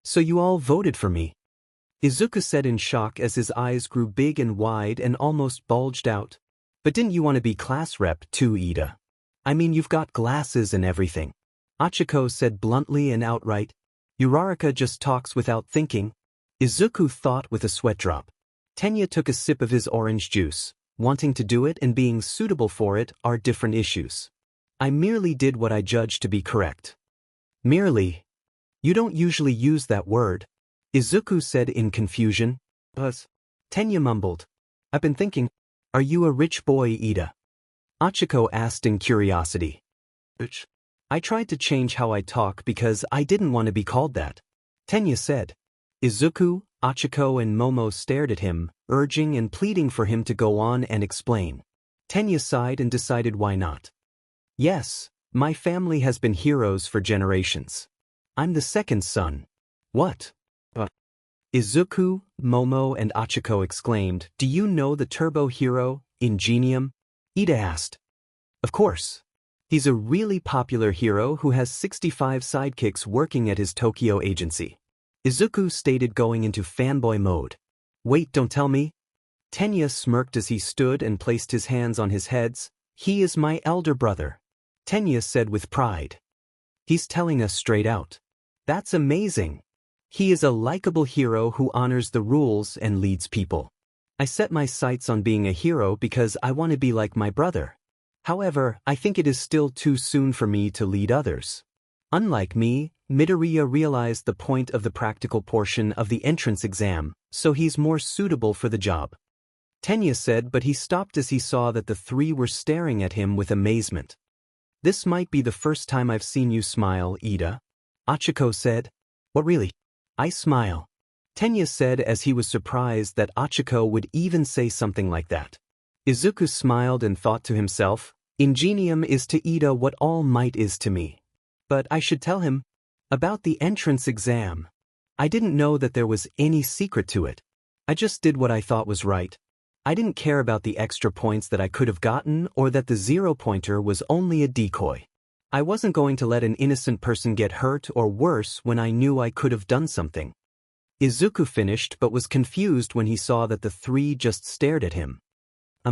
[SPEAKER 1] So you all voted for me? Izuku said in shock as his eyes grew big and wide and almost bulged out. But didn't you want to be class rep too, Ida? I mean, you've got glasses and everything. Achiko said bluntly and outright. Uraraka just talks without thinking. Izuku thought with a sweat drop. Tenya took a sip of his orange juice. Wanting to do it and being suitable for it are different issues. I merely did what I judged to be correct. Merely? You don't usually use that word, Izuku said in confusion. But Tenya mumbled. I've been thinking, are you a rich boy, Ida? Achiko asked in curiosity. Rich? I tried to change how I talk because I didn't want to be called that, Tenya said. Izuku, Achiko and Momo stared at him, urging and pleading for him to go on and explain. Tenya sighed and decided why not. Yes, my family has been heroes for generations. I'm the second son. What? Izuku, Momo and Achiko exclaimed, Do you know the turbo hero, Ingenium? Ida asked. Of course. He's a really popular hero who has 65 sidekicks working at his Tokyo agency. Izuku stated going into fanboy mode. Wait, don't tell me? Tenya smirked as he stood and placed his hands on his heads. He is my elder brother. Tenya said with pride. He's telling us straight out. That's amazing. He is a likable hero who honors the rules and leads people. I set my sights on being a hero because I want to be like my brother. However, I think it is still too soon for me to lead others. Unlike me, Midoriya realized the point of the practical portion of the entrance exam, so he's more suitable for the job. Tenya said, but he stopped as he saw that the three were staring at him with amazement. This might be the first time I've seen you smile, Ida. Achiko said. What really? I smile. Tenya said as he was surprised that Achiko would even say something like that. Izuku smiled and thought to himself, Ingenium is to Ida what All Might is to me. But I should tell him about the entrance exam. I didn't know that there was any secret to it. I just did what I thought was right. I didn't care about the extra points that I could have gotten or that the 0-pointer was only a decoy. I wasn't going to let an innocent person get hurt or worse when I knew I could have done something. Izuku finished but was confused when he saw that the three just stared at him.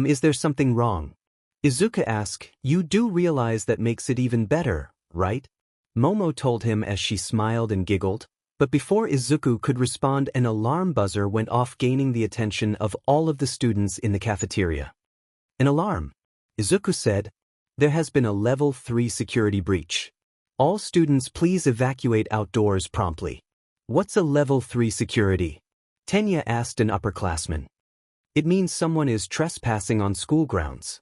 [SPEAKER 1] Is there something wrong? Izuku asked. You do realize that makes it even better, right? Momo told him as she smiled and giggled, but before Izuku could respond an alarm buzzer went off, gaining the attention of all of the students in the cafeteria. An alarm, Izuku said. There has been a level 3 security breach. All students please evacuate outdoors promptly. What's a level 3 security? Tenya asked an upperclassman. It means someone is trespassing on school grounds.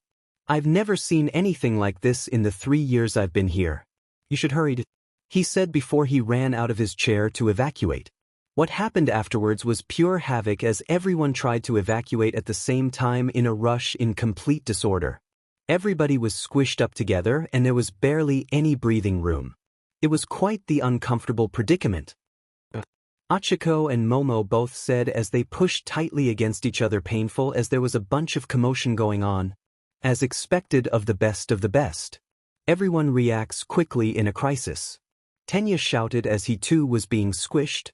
[SPEAKER 1] I've never seen anything like this in the 3 years I've been here. You should hurry, he said before he ran out of his chair to evacuate. What happened afterwards was pure havoc as everyone tried to evacuate at the same time in a rush in complete disorder. Everybody was squished up together and there was barely any breathing room. It was quite the uncomfortable predicament. Achiko and Momo both said as they pushed tightly against each other, painful as there was a bunch of commotion going on. As expected of the best of the best. Everyone reacts quickly in a crisis. Tenya shouted as he too was being squished.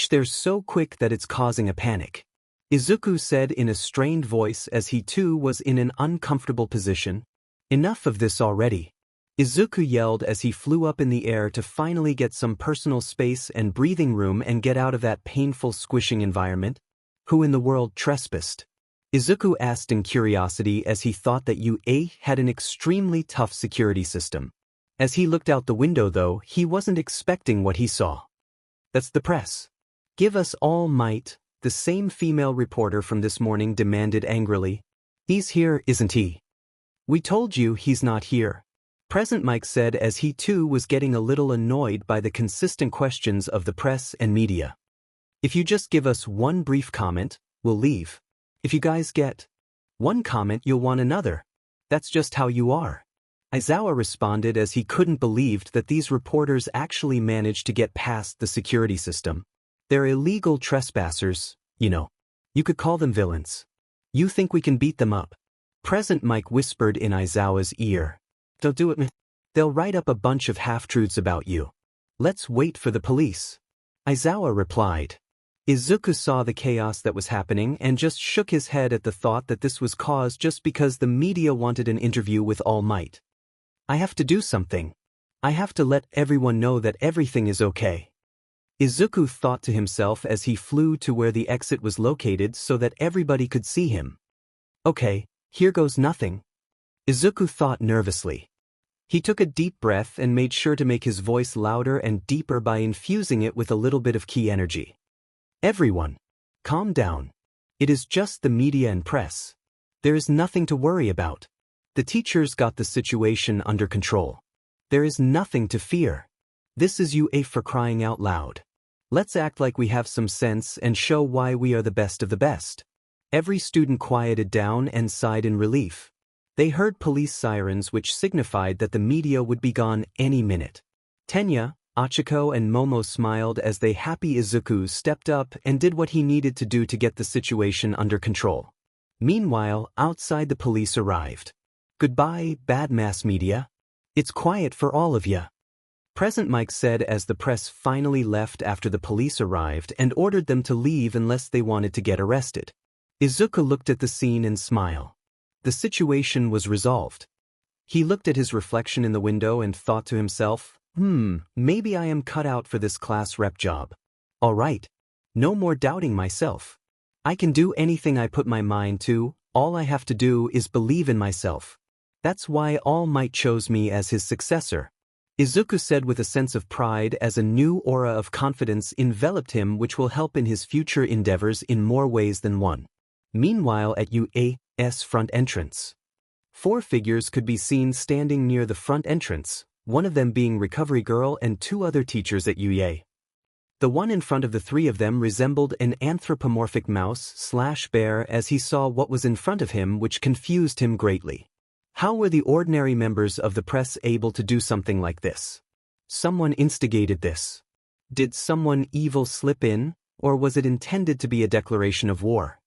[SPEAKER 1] They're so quick that it's causing a panic. Izuku said in a strained voice as he too was in an uncomfortable position. Enough of this already. Izuku yelled as he flew up in the air to finally get some personal space and breathing room and get out of that painful squishing environment. Who in the world trespassed? Izuku asked in curiosity as he thought that UA had an extremely tough security system. As he looked out the window though, he wasn't expecting what he saw. That's the press. Give us All Might, the same female reporter from this morning demanded angrily. He's here, isn't he? We told you he's not here. Present Mike said as he too was getting a little annoyed by the consistent questions of the press and media. If you just give us one brief comment, we'll leave. If you guys get one comment, you'll want another. That's just how you are. Aizawa responded as he couldn't believe that these reporters actually managed to get past the security system. They're illegal trespassers, you know. You could call them villains. You think we can beat them up? Present Mike whispered in Aizawa's ear. Don't do it, man. They'll write up a bunch of half-truths about you. Let's wait for the police. Aizawa replied. Izuku saw the chaos that was happening and just shook his head at the thought that this was caused just because the media wanted an interview with All Might. I have to do something. I have to let everyone know that everything is okay. Izuku thought to himself as he flew to where the exit was located so that everybody could see him. Okay, here goes nothing. Izuku thought nervously. He took a deep breath and made sure to make his voice louder and deeper by infusing it with a little bit of key energy. Everyone, calm down. It is just the media and press. There is nothing to worry about. The teachers got the situation under control. There is nothing to fear. This is UA for crying out loud. Let's act like we have some sense and show why we are the best of the best. Every student quieted down and sighed in relief. They heard police sirens which signified that the media would be gone any minute. Tenya, Achiko and Momo smiled as they happy Izuku stepped up and did what he needed to do to get the situation under control. Meanwhile, outside the police arrived. Goodbye, bad mass media. It's quiet for all of ya. Present Mike said as the press finally left after the police arrived and ordered them to leave unless they wanted to get arrested. Izuku looked at the scene and smiled. The situation was resolved. He looked at his reflection in the window and thought to himself, maybe I am cut out for this class rep job. All right. No more doubting myself. I can do anything I put my mind to. All I have to do is believe in myself. That's why All Might chose me as his successor. Izuku said with a sense of pride as a new aura of confidence enveloped him which will help in his future endeavors in more ways than one. Meanwhile at UA's front entrance. 4 figures could be seen standing near the front entrance, one of them being Recovery Girl and 2 other teachers at UA. The one in front of the 3 of them resembled an anthropomorphic mouse/bear as he saw what was in front of him which confused him greatly. How were the ordinary members of the press able to do something like this? Someone instigated this. Did someone evil slip in, or was it intended to be a declaration of war?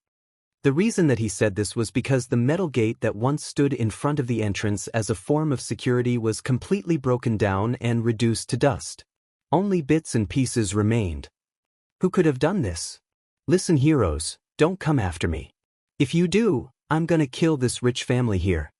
[SPEAKER 1] The reason that he said this was because the metal gate that once stood in front of the entrance as a form of security was completely broken down and reduced to dust. Only bits and pieces remained. Who could have done this? Listen, heroes, don't come after me. If you do, I'm gonna kill this rich family here.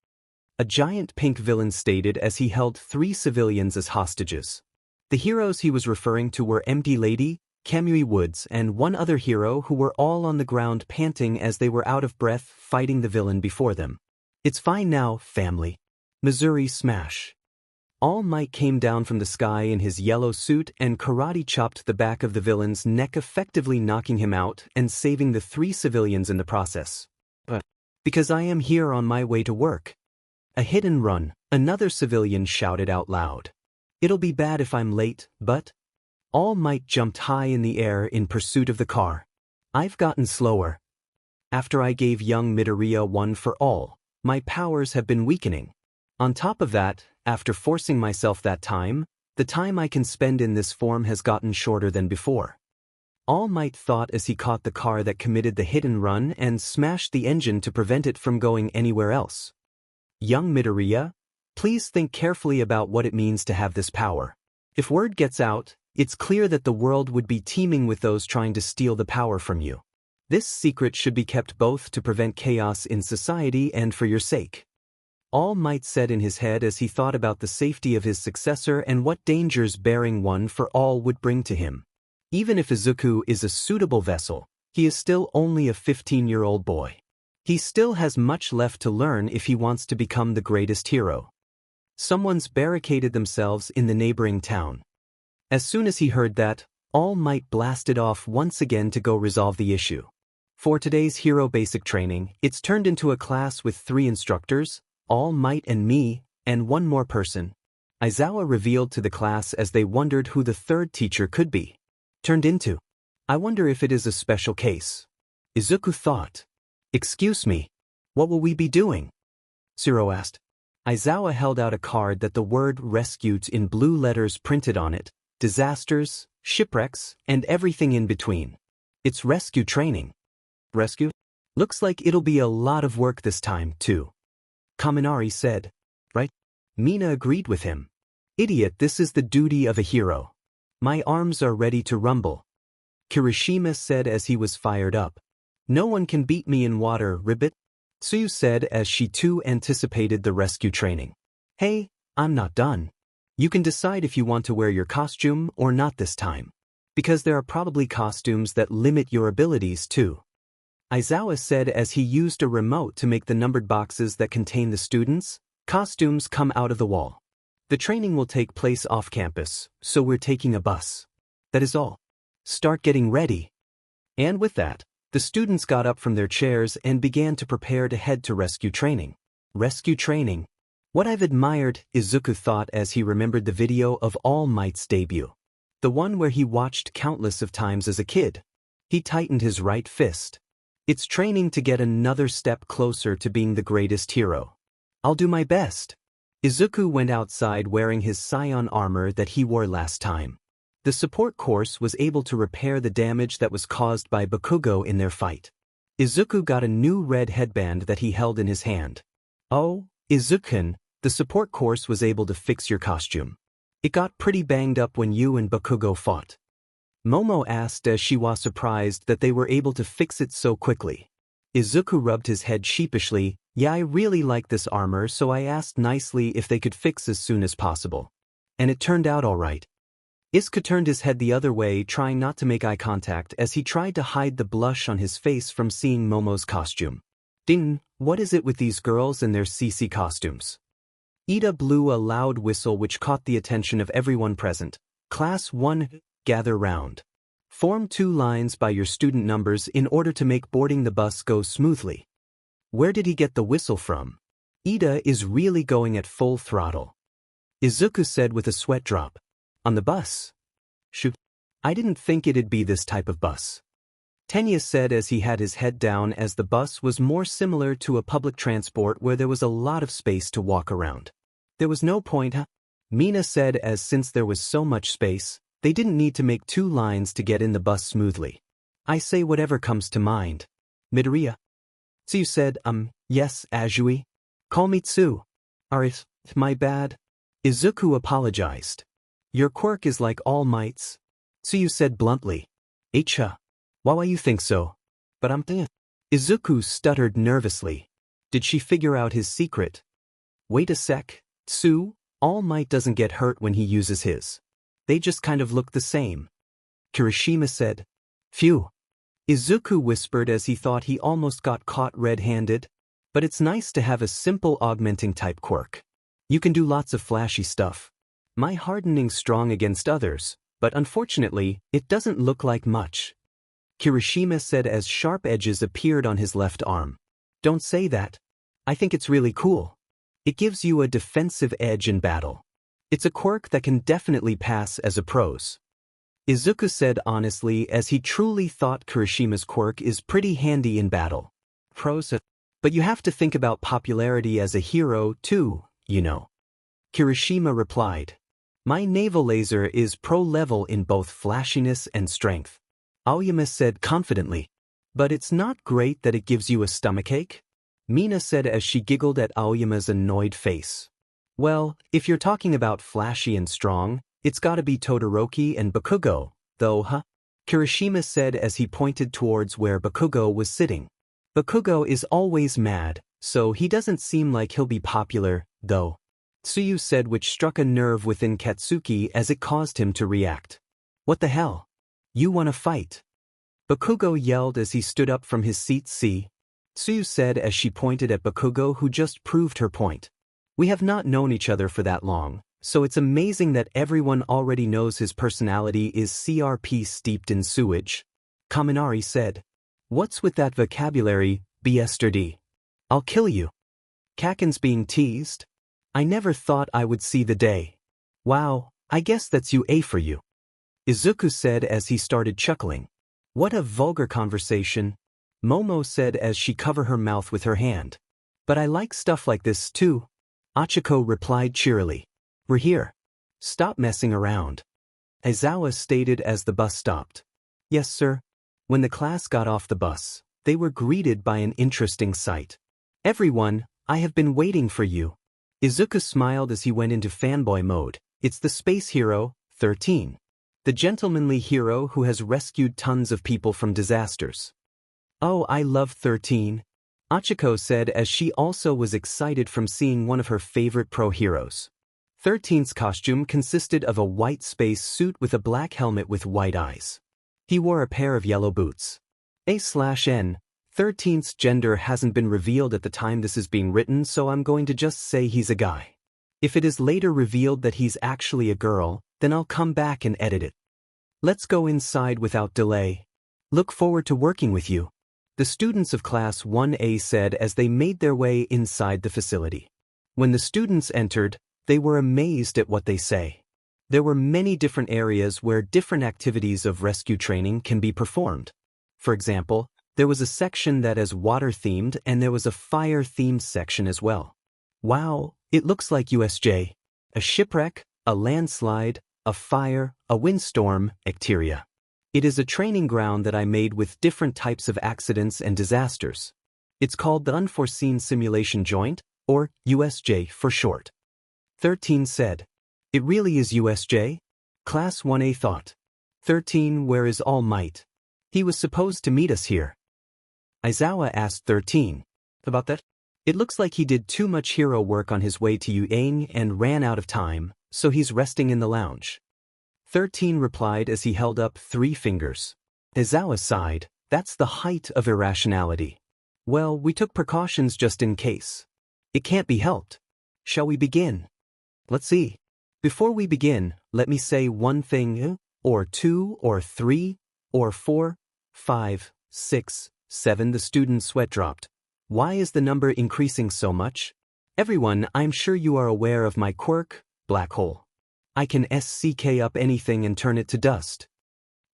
[SPEAKER 1] A giant pink villain stated as he held 3 civilians as hostages. The heroes he was referring to were Empty Lady, Kamui Woods and one other hero who were all on the ground panting as they were out of breath fighting the villain before them. It's fine now, family. Missouri Smash. All Might came down from the sky in his yellow suit and karate chopped the back of the villain's neck, effectively knocking him out and saving the 3 civilians in the process. But because I am here on my way to work. A hit and run, another civilian shouted out loud. It'll be bad if I'm late, but... All Might jumped high in the air in pursuit of the car. I've gotten slower. After I gave young Midoriya one for all, my powers have been weakening. On top of that, after forcing myself that time, the time I can spend in this form has gotten shorter than before. All Might thought as he caught the car that committed the hit and run and smashed the engine to prevent it from going anywhere else. Young Midoriya, please think carefully about what it means to have this power. If word gets out, it's clear that the world would be teeming with those trying to steal the power from you. This secret should be kept both to prevent chaos in society and for your sake. All Might said in his head as he thought about the safety of his successor and what dangers bearing one for all would bring to him. Even if Izuku is a suitable vessel, he is still only a 15-year-old boy. He still has much left to learn if he wants to become the greatest hero. Someone's barricaded themselves in the neighboring town. As soon as he heard that, All Might blasted off once again to go resolve the issue. For today's hero basic training, it's turned into a class with 3 instructors, All Might and me, and one more person. Aizawa revealed to the class as they wondered who the 3rd teacher could be. Turned into. I wonder if it is a special case. Izuku thought. Excuse me. What will we be doing? Zero asked. Aizawa held out a card that the word rescued in blue letters printed on it, disasters, shipwrecks, and everything in between. It's rescue training. Rescue? Looks like it'll be a lot of work this time, too. Kaminari said. Right? Mina agreed with him. Idiot, this is the duty of a hero. My arms are ready to rumble. Kirishima said as he was fired up. No one can beat me in water, ribbit. Tsuyu said as she too anticipated the rescue training. Hey, I'm not done. You can decide if you want to wear your costume or not this time. Because there are probably costumes that limit your abilities too. Aizawa said as he used a remote to make the numbered boxes that contain the students' costumes come out of the wall. The training will take place off campus, so we're taking a bus. That is all. Start getting ready. And with that, the students got up from their chairs and began to prepare to head to rescue training. Rescue training. What I've admired, Izuku thought as he remembered the video of All Might's debut. The one where he watched countless of times as a kid. He tightened his right fist. It's training to get another step closer to being the greatest hero. I'll do my best. Izuku went outside wearing his Scion armor that he wore last time. The support course was able to repair the damage that was caused by Bakugo in their fight. Izuku got a new red headband that he held in his hand. Oh, Izuku, the support course was able to fix your costume. It got pretty banged up when you and Bakugo fought. Momo asked as she was surprised that they were able to fix it so quickly. Izuku rubbed his head sheepishly. Yeah, I really like this armor, so I asked nicely if they could fix as soon as possible. And it turned out all right. Izuku turned his head the other way, trying not to make eye contact as he tried to hide the blush on his face from seeing Momo's costume. Ding, what is it with these girls and their CC costumes? Ida blew a loud whistle which caught the attention of everyone present. Class 1, gather round. Form 2 lines by your student numbers in order to make boarding the bus go smoothly. Where did he get the whistle from? Ida is really going at full throttle. Izuku said with a sweat drop. On the bus? Shoot. I didn't think it'd be this type of bus. Tenya said as he had his head down as the bus was more similar to a public transport where there was a lot of space to walk around. There was no point, huh? Mina said as since there was so much space, they didn't need to make 2 lines to get in the bus smoothly. I say whatever comes to mind. Midoriya. Tsuyu said, yes, Azui. Call me Tsu. Arif, my bad. Izuku apologized. Your quirk is like All Might's. Tsuyu said bluntly. Echa. Why you think so? But Izuku stuttered nervously. Did she figure out his secret? Wait a sec, Tsu, All Might doesn't get hurt when he uses his. They just kind of look the same. Kirishima said. Phew. Izuku whispered as he thought he almost got caught red-handed. But it's nice to have a simple augmenting type quirk. You can do lots of flashy stuff. My hardening's strong against others, but unfortunately, it doesn't look like much. Kirishima said as sharp edges appeared on his left arm. Don't say that. I think it's really cool. It gives you a defensive edge in battle. It's a quirk that can definitely pass as a pros. Izuku said honestly as he truly thought Kirishima's quirk is pretty handy in battle. Pros, but you have to think about popularity as a hero too, you know. Kirishima replied. My naval laser is pro-level in both flashiness and strength. Aoyama said confidently. But it's not great that it gives you a stomachache? Mina said as she giggled at Aoyama's annoyed face. Well, if you're talking about flashy and strong, it's gotta be Todoroki and Bakugo, though, huh? Kirishima said as he pointed towards where Bakugo was sitting. Bakugo is always mad, so he doesn't seem like he'll be popular, though. Tsuyu said, which struck a nerve within Katsuki as it caused him to react. What the hell? You wanna fight? Bakugo yelled as he stood up from his seat. See? Tsuyu said as she pointed at Bakugo, who just proved her point. We have not known each other for that long, So it's amazing that everyone already knows his personality is CRP steeped in sewage. Kaminari said. What's with that vocabulary, BSTD? I'll kill you. Kaken's being teased. I never thought I would see the day. Wow, I guess that's UA for you. Izuku said as he started chuckling. What a vulgar conversation. Momo said as she covered her mouth with her hand. But I like stuff like this too. Achiko replied cheerily. We're here. Stop messing around. Aizawa stated as the bus stopped. Yes, sir. When the class got off the bus, they were greeted by an interesting sight. Everyone, I have been waiting for you. Izuku smiled as he went into fanboy mode. It's the space hero, 13. The gentlemanly hero who has rescued tons of people from disasters. Oh, I love 13. Achiko said as she also was excited from seeing one of her favorite pro heroes. 13's costume consisted of a white space suit with a black helmet with white eyes. He wore a pair of yellow boots. A/N, 13's gender hasn't been revealed at the time this is being written, so I'm going to just say he's a guy. If it is later revealed that he's actually a girl, then I'll come back and edit it. Let's go inside without delay. Look forward to working with you. The students of Class 1A said as they made their way inside the facility. When the students entered, they were amazed at what they say. There were many different areas where different activities of rescue training can be performed. For example, there was a section that is water-themed and there was a fire-themed section as well. Wow, it looks like USJ. A shipwreck, a landslide, a fire, a windstorm, etc. It is a training ground that I made with different types of accidents and disasters. It's called the Unforeseen Simulation Joint, or USJ for short. 13 said. It really is USJ? Class 1A thought. 13, where is All Might? He was supposed to meet us here. Aizawa asked 13. About that? It looks like he did too much hero work on his way to Yuang and ran out of time, so he's resting in the lounge. 13 replied as he held up 3 fingers. Aizawa sighed. That's the height of irrationality. Well, we took precautions just in case. It can't be helped. Shall we begin? Let's see. Before we begin, let me say one thing, or 2, or 3, or 4, 5, 6, 7. The student's sweat dropped. Why is the number increasing so much? Everyone, I'm sure you are aware of my quirk, black hole. I can SCK up anything and turn it to dust.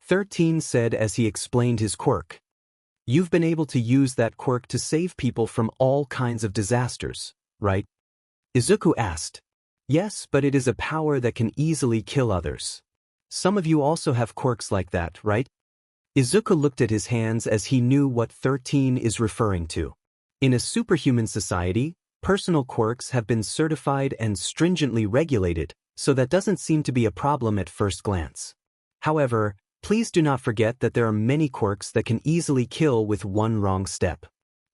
[SPEAKER 1] 13 said as he explained his quirk. You've been able to use that quirk to save people from all kinds of disasters, right? Izuku asked. Yes, but it is a power that can easily kill others. Some of you also have quirks like that, right? Izuku looked at his hands as he knew what 13 is referring to. In a superhuman society, personal quirks have been certified and stringently regulated, so that doesn't seem to be a problem at first glance. However, please do not forget that there are many quirks that can easily kill with one wrong step.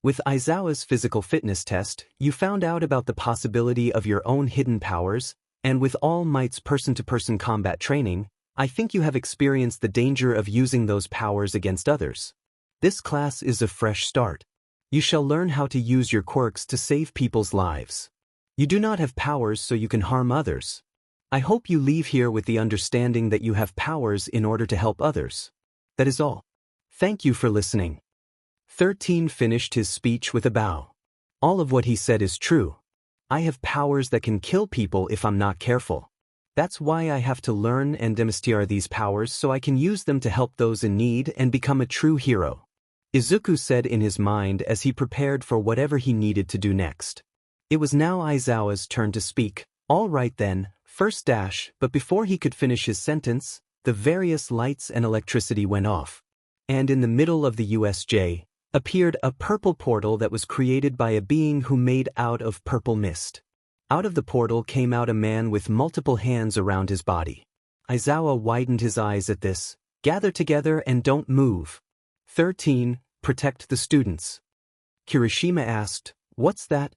[SPEAKER 1] With Aizawa's physical fitness test, you found out about the possibility of your own hidden powers, and with All Might's person-to-person combat training, I think you have experienced the danger of using those powers against others. This class is a fresh start. You shall learn how to use your quirks to save people's lives. You do not have powers so you can harm others. I hope you leave here with the understanding that you have powers in order to help others. That is all. Thank you for listening. 13 finished his speech with a bow. All of what he said is true. I have powers that can kill people if I'm not careful. That's why I have to learn and demonstrate these powers so I can use them to help those in need and become a true hero. Izuku said in his mind as he prepared for whatever he needed to do next. It was now Aizawa's turn to speak. All right then, first dash, but before he could finish his sentence, the various lights and electricity went off. And in the middle of the USJ, appeared a purple portal that was created by a being who made out of purple mist. Out of the portal came out a man with multiple hands around his body. Aizawa widened his eyes at this. Gather together and don't move. 13. Protect the students. Kirishima asked, what's that?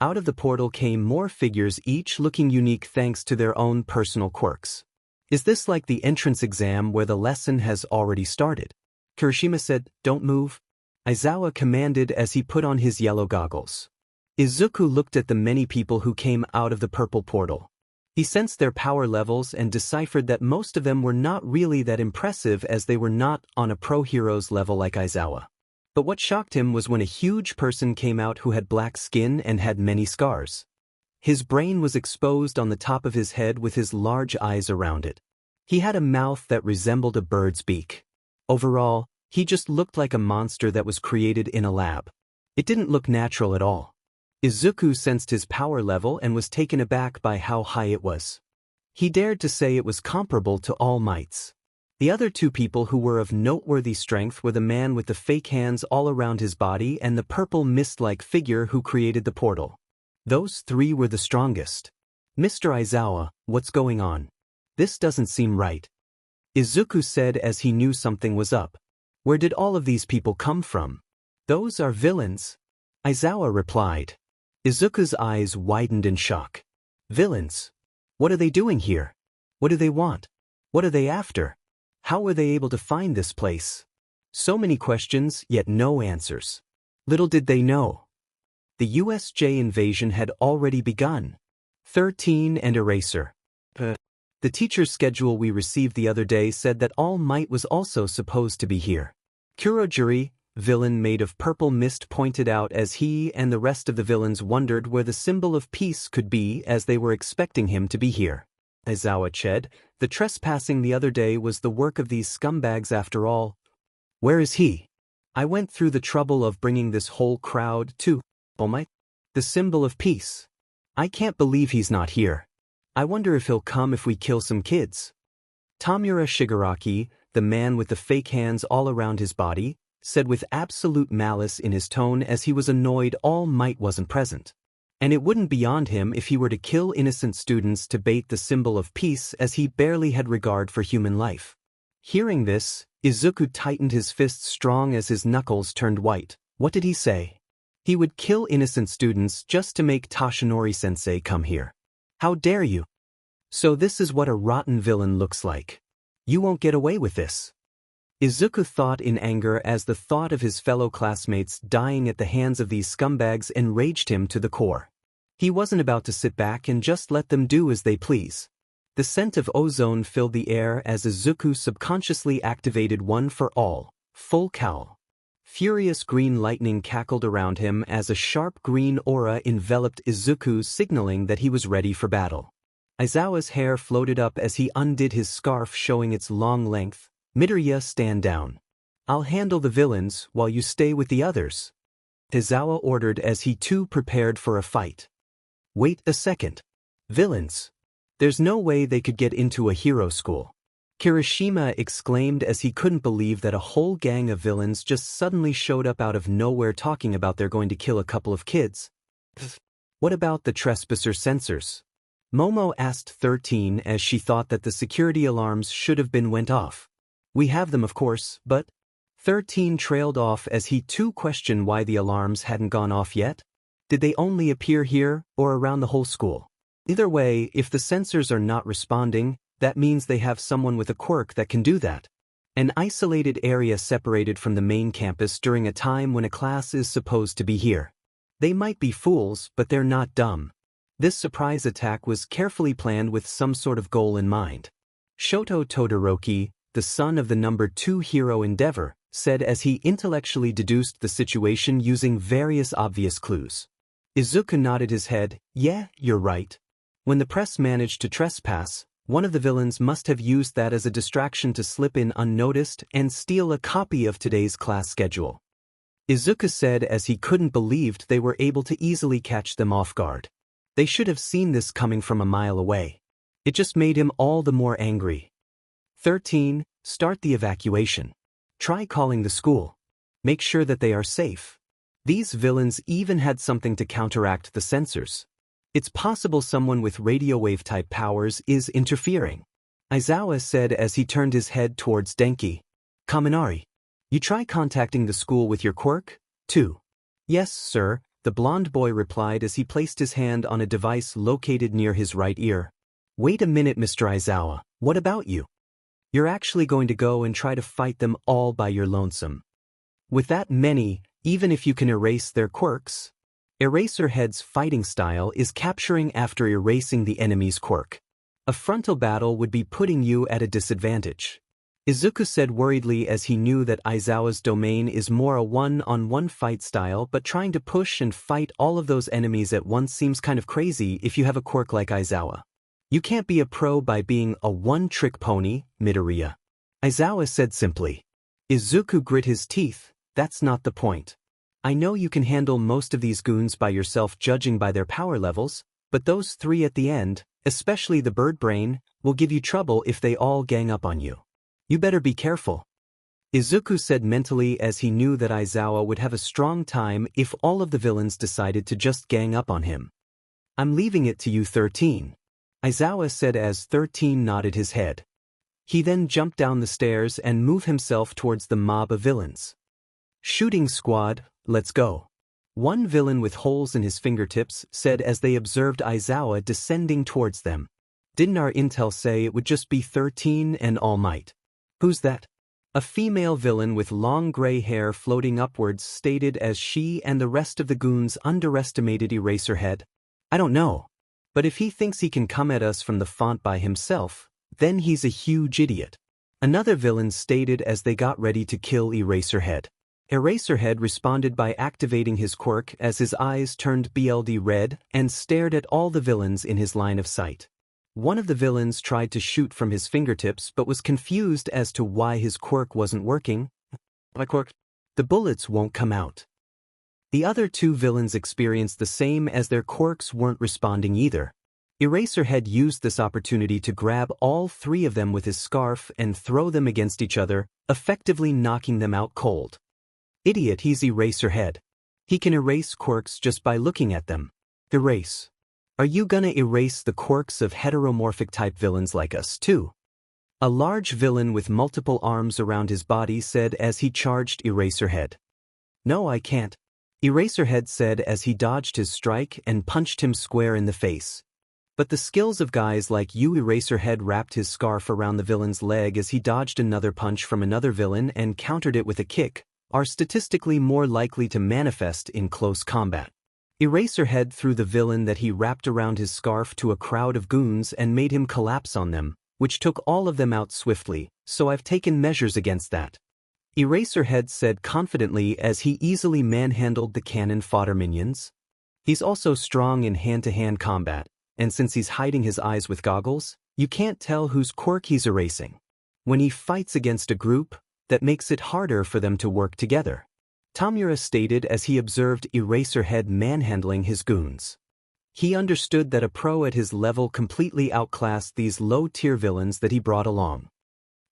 [SPEAKER 1] Out of the portal came more figures, each looking unique thanks to their own personal quirks. Is this like the entrance exam where the lesson has already started? Kirishima said, don't move. Aizawa commanded as he put on his yellow goggles. Izuku looked at the many people who came out of the purple portal. He sensed their power levels and deciphered that most of them were not really that impressive as they were not on a pro hero's level like Aizawa. But what shocked him was when a huge person came out who had black skin and had many scars. His brain was exposed on the top of his head with his large eyes around it. He had a mouth that resembled a bird's beak. Overall, he just looked like a monster that was created in a lab. It didn't look natural at all. Izuku sensed his power level and was taken aback by how high it was. He dared to say it was comparable to All Might's. The other two people who were of noteworthy strength were the man with the fake hands all around his body and the purple mist-like figure who created the portal. Those three were the strongest. Mr. Aizawa, what's going on? This doesn't seem right. Izuku said as he knew something was up. Where did all of these people come from? Those are villains. Aizawa replied. Izuku's eyes widened in shock. Villains? What are they doing here? What do they want? What are they after? How were they able to find this place? So many questions, yet no answers. Little did they know. The USJ invasion had already begun. 13 and Eraser. The teacher's schedule we received the other day said that All Might was also supposed to be here. Kurojuri, villain made of purple mist, pointed out as he and the rest of the villains wondered where the symbol of peace could be as they were expecting him to be here. Aizawa said, the trespassing the other day was the work of these scumbags after all. Where is he? I went through the trouble of bringing this whole crowd to All Might. The symbol of peace. I can't believe he's not here. I wonder if he'll come if we kill some kids. Tamura Shigaraki, the man with the fake hands all around his body, said with absolute malice in his tone as he was annoyed All Might wasn't present. And it wouldn't be on him if he were to kill innocent students to bait the symbol of peace, as he barely had regard for human life. Hearing this, Izuku tightened his fists strong as his knuckles turned white. What did he say? He would kill innocent students just to make Toshinori-sensei come here. How dare you? So this is what a rotten villain looks like. You won't get away with this. Izuku thought in anger as the thought of his fellow classmates dying at the hands of these scumbags enraged him to the core. He wasn't about to sit back and just let them do as they please. The scent of ozone filled the air as Izuku subconsciously activated One for All, Full Cowl. Furious green lightning cackled around him as a sharp green aura enveloped Izuku, signaling that he was ready for battle. Aizawa's hair floated up as he undid his scarf, showing its long length. Midoriya, stand down. I'll handle the villains while you stay with the others. Aizawa ordered as he too prepared for a fight. Wait a second. Villains? There's no way they could get into a hero school. Kirishima exclaimed as he couldn't believe that a whole gang of villains just suddenly showed up out of nowhere talking about they're going to kill a couple of kids. What about the trespasser sensors? Momo asked 13 as she thought that the security alarms should have been went off. We have them, of course, but 13 trailed off as he too questioned why the alarms hadn't gone off yet. Did they only appear here or around the whole school? Either way, if the sensors are not responding, that means they have someone with a quirk that can do that. An isolated area separated from the main campus during a time when a class is supposed to be here. They might be fools, but they're not dumb. This surprise attack was carefully planned with some sort of goal in mind. Shoto Todoroki, the son of the number 2 hero Endeavor, said as he intellectually deduced the situation using various obvious clues. Izuku nodded his head. Yeah, you're right. When the press managed to trespass, one of the villains must have used that as a distraction to slip in unnoticed and steal a copy of today's class schedule. Izuku said as he couldn't believe they were able to easily catch them off guard. They should have seen this coming from a mile away. It just made him all the more angry. 13. Start the evacuation. Try calling the school. Make sure that they are safe. These villains even had something to counteract the sensors. It's possible someone with radio wave type powers is interfering. Aizawa said as he turned his head towards Denki. Kaminari, you try contacting the school with your quirk, too. Yes, sir, the blonde boy replied as he placed his hand on a device located near his right ear. Wait a minute, Mr. Aizawa, what about you? You're actually going to go and try to fight them all by your lonesome. With that many, even if you can erase their quirks? Eraserhead's fighting style is capturing after erasing the enemy's quirk. A frontal battle would be putting you at a disadvantage. Izuku said worriedly as he knew that Aizawa's domain is more a one-on-one fight style, but trying to push and fight all of those enemies at once seems kind of crazy if you have a quirk like Aizawa. You can't be a pro by being a one-trick pony, Midoriya. Aizawa said simply. Izuku grit his teeth, that's not the point. I know you can handle most of these goons by yourself judging by their power levels, but those three at the end, especially the bird brain, will give you trouble if they all gang up on you. You better be careful. Izuku said mentally as he knew that Aizawa would have a strong time if all of the villains decided to just gang up on him. I'm leaving it to you 13. Aizawa said as 13 nodded his head. He then jumped down the stairs and moved himself towards the mob of villains. Shooting squad, let's go. One villain with holes in his fingertips said as they observed Aizawa descending towards them. Didn't our intel say it would just be 13 and All Might? Who's that? A female villain with long gray hair floating upwards stated as she and the rest of the goons underestimated Eraserhead. I don't know. But if he thinks he can come at us from the font by himself, then he's a huge idiot. Another villain stated as they got ready to kill Eraserhead. Eraserhead responded by activating his quirk as his eyes turned BLD red and stared at all the villains in his line of sight. One of the villains tried to shoot from his fingertips but was confused as to why his quirk wasn't working. My quirk? The bullets won't come out. The other two villains experienced the same as their quirks weren't responding either. Eraserhead used this opportunity to grab all three of them with his scarf and throw them against each other, effectively knocking them out cold. Idiot, he's Eraserhead. He can erase quirks just by looking at them. Erase. Are you gonna erase the quirks of heteromorphic type villains like us too? A large villain with multiple arms around his body said as he charged Eraserhead. No, I can't. Eraserhead said as he dodged his strike and punched him square in the face. But the skills of guys like you. Eraserhead wrapped his scarf around the villain's leg as he dodged another punch from another villain and countered it with a kick, are statistically more likely to manifest in close combat. Eraserhead threw the villain that he wrapped around his scarf to a crowd of goons and made him collapse on them, which took all of them out swiftly, so I've taken measures against that. Eraserhead said confidently as he easily manhandled the cannon fodder minions. He's also strong in hand-to-hand combat, and since he's hiding his eyes with goggles, you can't tell whose quirk he's erasing. When he fights against a group, that makes it harder for them to work together. Tamura stated as he observed Eraserhead manhandling his goons. He understood that a pro at his level completely outclassed these low-tier villains that he brought along.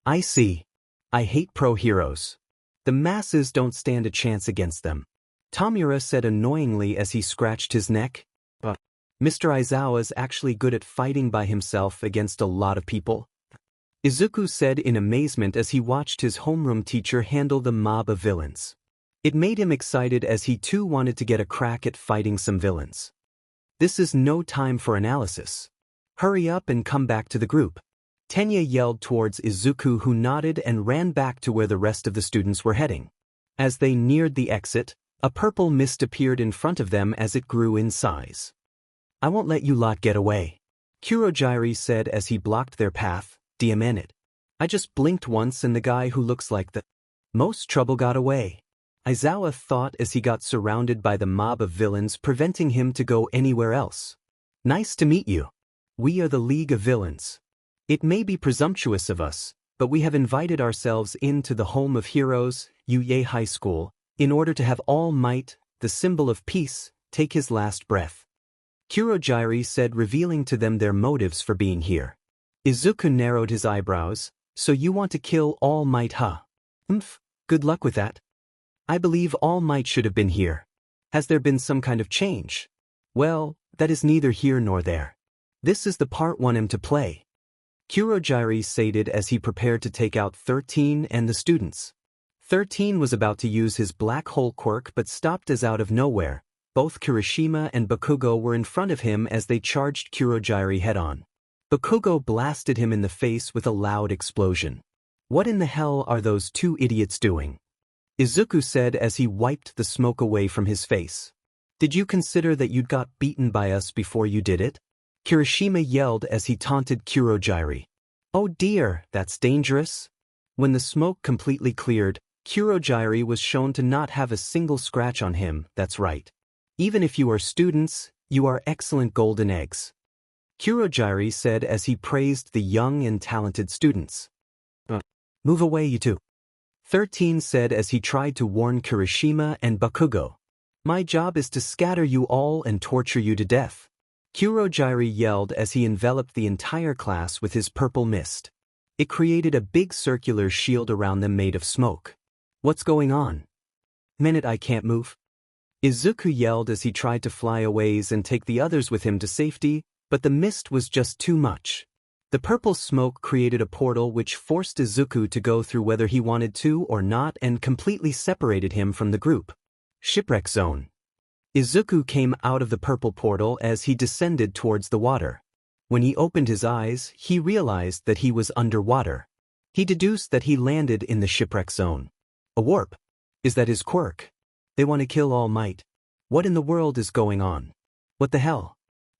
[SPEAKER 1] I see. I hate pro heroes. The masses don't stand a chance against them. Tamura said annoyingly as he scratched his neck. But Mr. Aizawa's actually good at fighting by himself against a lot of people. Izuku said in amazement as he watched his homeroom teacher handle the mob of villains. It made him excited as he too wanted to get a crack at fighting some villains. This is no time for analysis. Hurry up and come back to the group. Tenya yelled towards Izuku, who nodded and ran back to where the rest of the students were heading. As they neared the exit, a purple mist appeared in front of them as it grew in size. I won't let you lot get away. Kurogiri said as he blocked their path. Diamant. I just blinked once and the guy who looks like the most trouble got away. Aizawa thought as he got surrounded by the mob of villains, preventing him to go anywhere else. Nice to meet you. We are the League of Villains. It may be presumptuous of us, but we have invited ourselves into the home of heroes, Yuye High School, in order to have All Might, the symbol of peace, take his last breath. Kurogiri said, revealing to them their motives for being here. Izuku narrowed his eyebrows. So you want to kill All Might, huh? Good luck with that. I believe All Might should have been here. Has there been some kind of change? Well, that is neither here nor there. This is the part want him to play. Kurogiri stated as he prepared to take out 13 and the students. 13 was about to use his black hole quirk but stopped as out of nowhere. Both Kirishima and Bakugo were in front of him as they charged Kurogiri head-on. Bakugo blasted him in the face with a loud explosion. What in the hell are those two idiots doing? Izuku said as he wiped the smoke away from his face. Did you consider that you'd got beaten by us before you did it? Kirishima yelled as he taunted Kurogiri. Oh dear, that's dangerous. When the smoke completely cleared, Kurogiri was shown to not have a single scratch on him, that's right. Even if you are students, you are excellent golden eggs. Kurogiri said as he praised the young and talented students. Move away, you two. 13 said as he tried to warn Kirishima and Bakugo. My job is to scatter you all and torture you to death. Kurogiri yelled as he enveloped the entire class with his purple mist. It created a big circular shield around them made of smoke. What's going on? Minute, I can't move. Izuku yelled as he tried to fly away and take the others with him to safety, but the mist was just too much. The purple smoke created a portal which forced Izuku to go through whether he wanted to or not and completely separated him from the group. Shipwreck zone. Izuku came out of the purple portal as he descended towards the water. When he opened his eyes, he realized that he was underwater. He deduced that he landed in the shipwreck zone. A warp. Is that his quirk? They want to kill All Might. What in the world is going on? What the hell?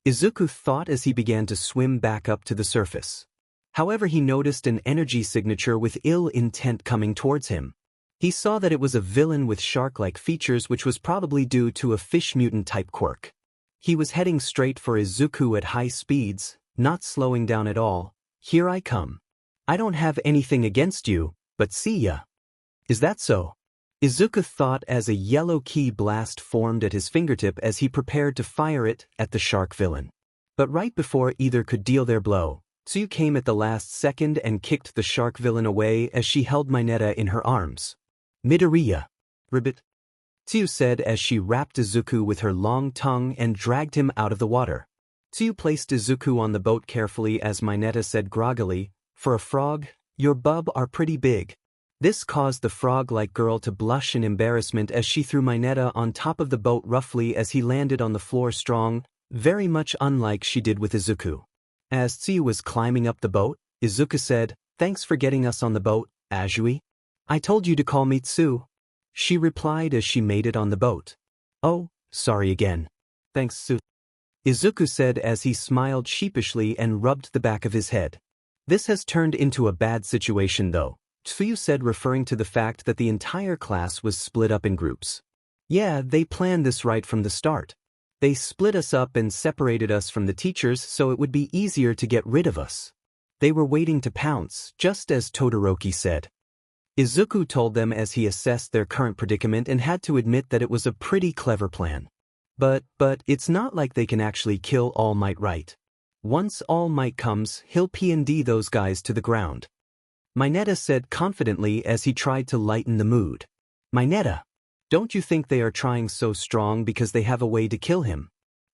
[SPEAKER 1] Izuku thought as he began to swim back up to the surface. However, he noticed an energy signature with ill intent coming towards him. He saw that it was a villain with shark-like features, which was probably due to a fish mutant-type quirk. He was heading straight for Izuku at high speeds, not slowing down at all. Here I come. I don't have anything against you, but see ya. Is that so? Izuku thought as a yellow ki blast formed at his fingertip as he prepared to fire it at the shark villain. But right before either could deal their blow, Tsuyu came at the last second and kicked the shark villain away as she held Mineta in her arms. Midoriya. Ribbit. Tsuyu said as she wrapped Izuku with her long tongue and dragged him out of the water. Tsuyu placed Izuku on the boat carefully as Mineta said groggily, For a frog, your bub are pretty big. This caused the frog-like girl to blush in embarrassment as she threw Mineta on top of the boat roughly as he landed on the floor strong, very much unlike she did with Izuku. As Tsuyu was climbing up the boat, Izuku said, Thanks for getting us on the boat, Azui. I told you to call me Tsu. She replied as she made it on the boat. Oh, sorry again. Thanks, Tsu. Izuku said as he smiled sheepishly and rubbed the back of his head. This has turned into a bad situation though. Tsuyu said, referring to the fact that the entire class was split up in groups. Yeah, they planned this right from the start. They split us up and separated us from the teachers so it would be easier to get rid of us. They were waiting to pounce, just as Todoroki said. Izuku told them as he assessed their current predicament and had to admit that it was a pretty clever plan. But it's not like they can actually kill All Might, right? Once All Might comes, he'll P&D those guys to the ground. Mineta said confidently as he tried to lighten the mood. Mineta, don't you think they are trying so strong because they have a way to kill him?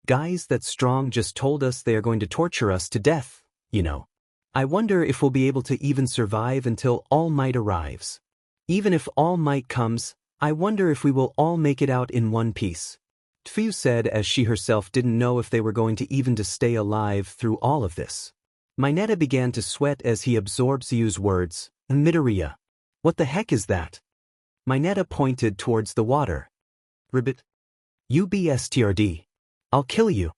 [SPEAKER 1] Guys that strong just told us they are going to torture us to death, you know. I wonder if we'll be able to even survive until All Might arrives. Even if All Might comes, I wonder if we will all make it out in one piece. Tsuyu said as she herself didn't know if they were going to even to stay alive through all of this. Mineta began to sweat as he absorbed Tsuyu's words. Midoriya. What the heck is that? Mineta pointed towards the water. Ribbit. UBSTRD. I'll kill you.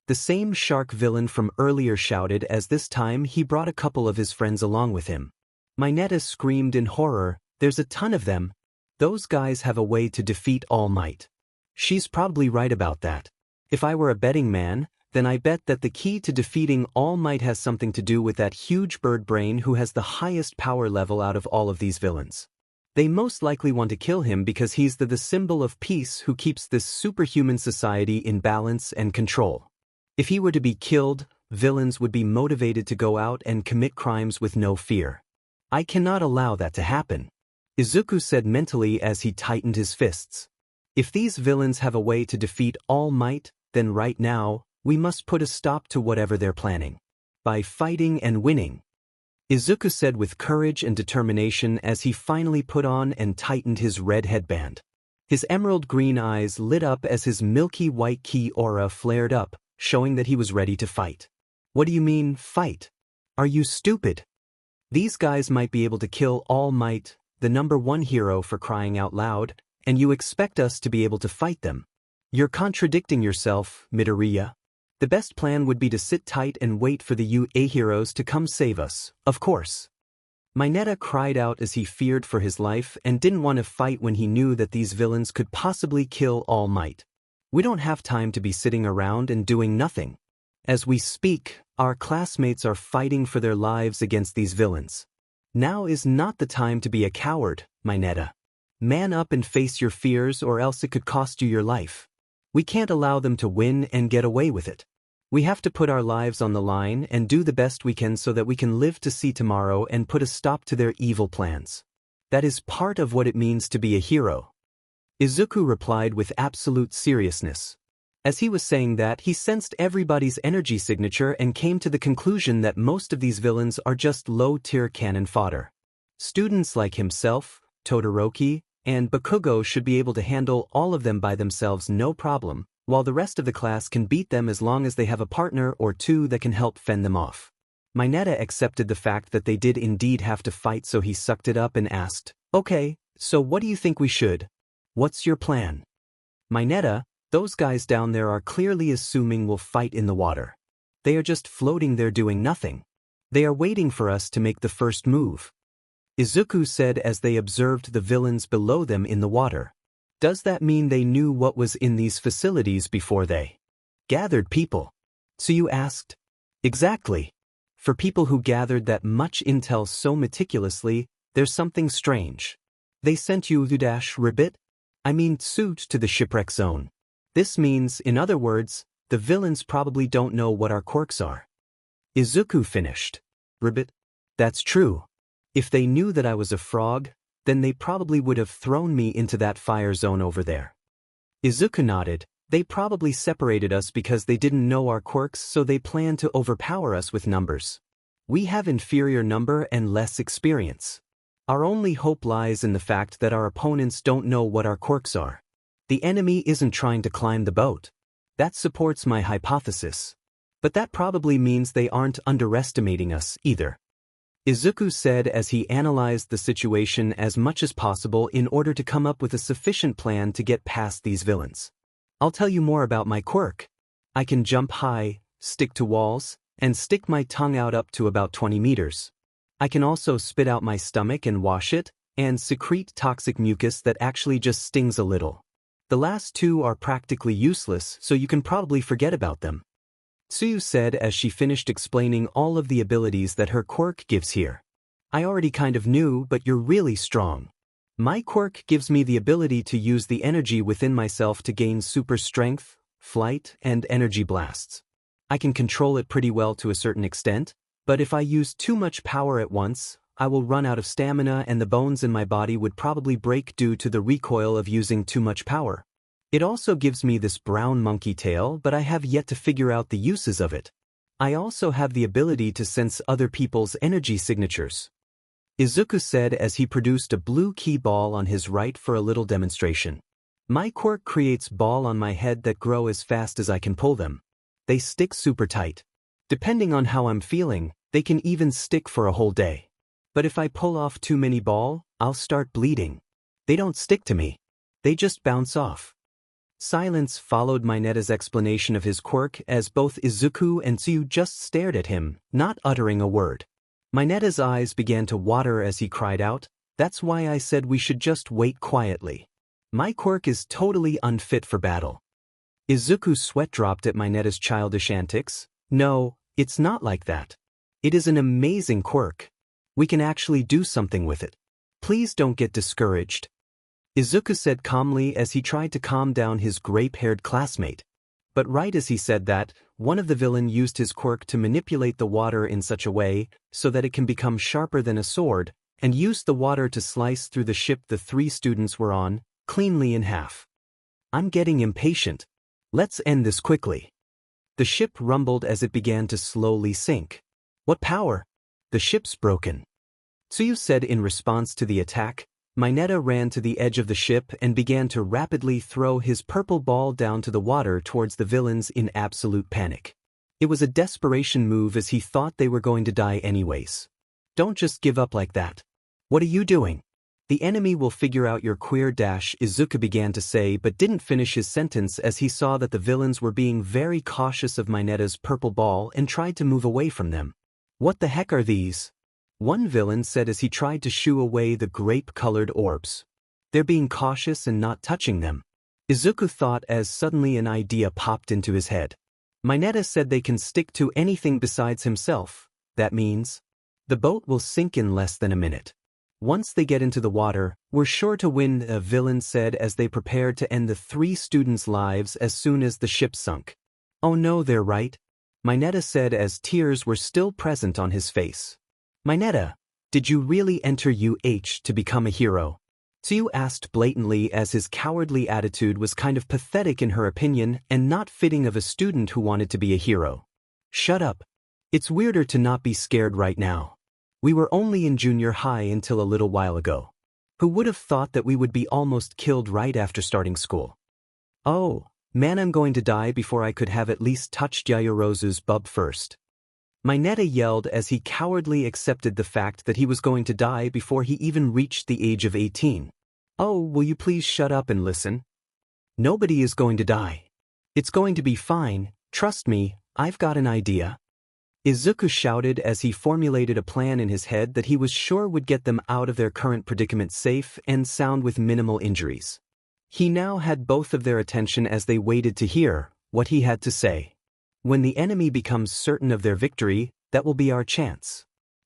[SPEAKER 1] The same shark villain from earlier shouted as this time he brought a couple of his friends along with him. Mineta screamed in horror, There's a ton of them. Those guys have a way to defeat All Might. She's probably right about that. If I were a betting man, then I bet that the key to defeating All Might has something to do with that huge bird brain who has the highest power level out of all of these villains. They most likely want to kill him because he's the symbol of peace who keeps this superhuman society in balance and control. If he were to be killed, villains would be motivated to go out and commit crimes with no fear. I cannot allow that to happen. Izuku said mentally as he tightened his fists. If these villains have a way to defeat All Might, then right now, we must put a stop to whatever they're planning. By fighting and winning. Izuku said with courage and determination as he finally put on and tightened his red headband. His emerald green eyes lit up as his milky white ki aura flared up, showing that he was ready to fight. What do you mean, fight? Are you stupid? These guys might be able to kill All Might, the #1 hero for crying out loud, and you expect us to be able to fight them. You're contradicting yourself, Midoriya. The best plan would be to sit tight and wait for the UA heroes to come save us, of course. Mineta cried out as he feared for his life and didn't want to fight when he knew that these villains could possibly kill All Might. We don't have time to be sitting around and doing nothing. As we speak, our classmates are fighting for their lives against these villains. Now is not the time to be a coward, Mineta. Man up and face your fears, or else it could cost you your life. We can't allow them to win and get away with it. We have to put our lives on the line and do the best we can so that we can live to see tomorrow and put a stop to their evil plans. That is part of what it means to be a hero. Izuku replied with absolute seriousness. As he was saying that, he sensed everybody's energy signature and came to the conclusion that most of these villains are just low-tier cannon fodder. Students like himself, Todoroki, and Bakugo should be able to handle all of them by themselves no problem, while the rest of the class can beat them as long as they have a partner or two that can help fend them off. Mineta accepted the fact that they did indeed have to fight, so he sucked it up and asked, "Okay, so what do you think we should? What's your plan?" "Mineta, those guys down there are clearly assuming we'll fight in the water. They are just floating there doing nothing. They are waiting for us to make the first move," Izuku said as they observed the villains below them in the water. "Does that mean they knew what was in these facilities before they gathered people?" Tsuyu asked. "Exactly. For people who gathered that much intel so meticulously, there's something strange. They sent you Ribbit? I mean Tsuit to the shipwreck zone. This means, in other words, the villains probably don't know what our quirks are." Izuku finished. "Ribbit? That's true. If they knew that I was a frog, then they probably would have thrown me into that fire zone over there." Izuku nodded. "They probably separated us because they didn't know our quirks, so they planned to overpower us with numbers. We have inferior number and less experience. Our only hope lies in the fact that our opponents don't know what our quirks are. The enemy isn't trying to climb the boat. That supports my hypothesis. But that probably means they aren't underestimating us either," Izuku said as he analyzed the situation as much as possible in order to come up with a sufficient plan to get past these villains. "I'll tell you more about my quirk. I can jump high, stick to walls, and stick my tongue out up to about 20 meters. I can also spit out my stomach and wash it, and secrete toxic mucus that actually just stings a little. The last two are practically useless, so you can probably forget about them," Tsuyu said as she finished explaining all of the abilities that her quirk gives here. "I already kind of knew, but you're really strong. My quirk gives me the ability to use the energy within myself to gain super strength, flight, and energy blasts. I can control it pretty well to a certain extent, but if I use too much power at once, I will run out of stamina and the bones in my body would probably break due to the recoil of using too much power. It also gives me this brown monkey tail, but I have yet to figure out the uses of it. I also have the ability to sense other people's energy signatures," Izuku said as he produced a blue key ball on his right for a little demonstration. "My quirk creates ball on my head that grow as fast as I can pull them. They stick super tight. Depending on how I'm feeling, they can even stick for a whole day. But if I pull off too many ball, I'll start bleeding. They don't stick to me. They just bounce off." Silence followed Mineta's explanation of his quirk as both Izuku and Tsuyu just stared at him, not uttering a word. Mineta's eyes began to water as he cried out, "That's why I said we should just wait quietly. My quirk is totally unfit for battle." Izuku's sweat dropped at Mineta's childish antics. "No, it's not like that. It is an amazing quirk. We can actually do something with it. Please don't get discouraged," Izuku said calmly as he tried to calm down his grape-haired classmate. But right as he said that, one of the villain used his quirk to manipulate the water in such a way so that it can become sharper than a sword, and used the water to slice through the ship the three students were on, cleanly in half. "I'm getting impatient. Let's end this quickly." The ship rumbled as it began to slowly sink. "What power? The ship's broken," Tsuyu said in response to the attack. Mineta ran to the edge of the ship and began to rapidly throw his purple ball down to the water towards the villains in absolute panic. It was a desperation move as he thought they were going to die anyways. "Don't just give up like that. What are you doing?" The enemy will figure out your queer dash, Izuku began to say but didn't finish his sentence as he saw that the villains were being very cautious of Mineta's purple ball and tried to move away from them. What the heck are these? One villain said as he tried to shoo away the grape-colored orbs. They're being cautious and not touching them. Izuku thought as suddenly an idea popped into his head. Mineta said they can stick to anything besides himself. That means the boat will sink in less than a minute. Once they get into the water, we're sure to win, a villain said as they prepared to end the 3 students' lives as soon as the ship sunk. Oh no, they're right, Mineta said as tears were still present on his face. Mineta, did you really enter UH to become a hero? Tsuyu asked blatantly as his cowardly attitude was kind of pathetic in her opinion and not fitting of a student who wanted to be a hero. Shut up. It's weirder to not be scared right now. We were only in junior high until a little while ago. Who would have thought that we would be almost killed right after starting school? Oh, man, I'm going to die before I could have at least touched Yayorozu's bub first. Mineta yelled as he cowardly accepted the fact that he was going to die before he even reached the age of 18. Oh, will you please shut up and listen? Nobody is going to die. It's going to be fine, trust me, I've got an idea. Izuku shouted as he formulated a plan in his head that he was sure would get them out of their current predicament safe and sound with minimal injuries. He now had both of their attention as they waited to hear what he had to say. When the enemy becomes certain of their victory, that will be our chance.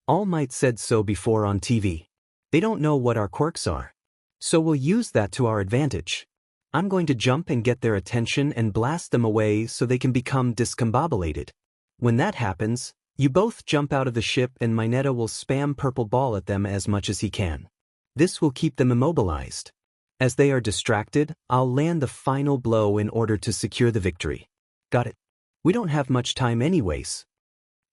[SPEAKER 1] All Might said so before on TV. They don't know what our quirks are. So we'll use that to our advantage. I'm going to jump and get their attention and blast them away so they can become discombobulated. When that happens, you both jump out of the ship and Mineta will spam purple ball at them as much as he can. This will keep them immobilized. As they are distracted, I'll land the final blow in order to secure the victory. Got it? We don't have much time anyways.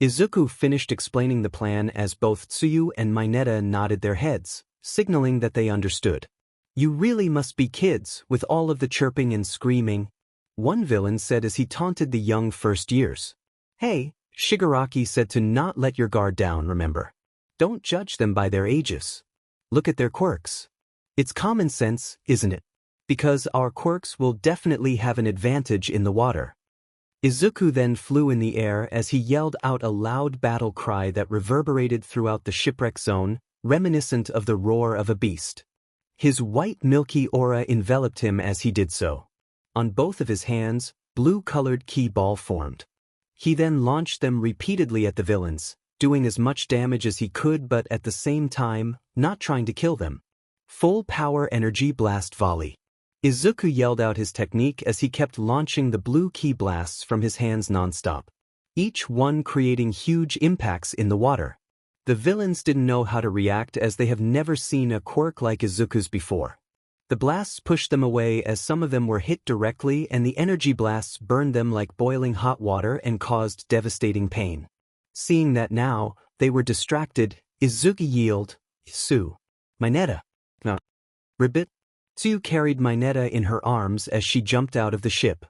[SPEAKER 1] Izuku finished explaining the plan as both Tsuyu and Mineta nodded their heads, signaling that they understood. You really must be kids with all of the chirping and screaming, one villain said as he taunted the young first years. Hey, Shigaraki said to not let your guard down, remember. Don't judge them by their ages. Look at their quirks. It's common sense, isn't it? Because our quirks will definitely have an advantage in the water. Izuku then flew in the air as he yelled out a loud battle cry that reverberated throughout the shipwreck zone, reminiscent of the roar of a beast. His white milky aura enveloped him as he did so. On both of his hands, blue-colored ki ball formed. He then launched them repeatedly at the villains, doing as much damage as he could but at the same time, not trying to kill them. Full power energy blast volley. Izuku yelled out his technique as he kept launching the blue ki blasts from his hands non-stop, each one creating huge impacts in the water. The villains didn't know how to react as they have never seen a quirk like Izuku's before. The blasts pushed them away as some of them were hit directly and the energy blasts burned them like boiling hot water and caused devastating pain. Seeing that now, they were distracted, Izuku yelled, Isu. Mineta. No. Ribbit. Tsuyu carried Mineta in her arms as she jumped out of the ship.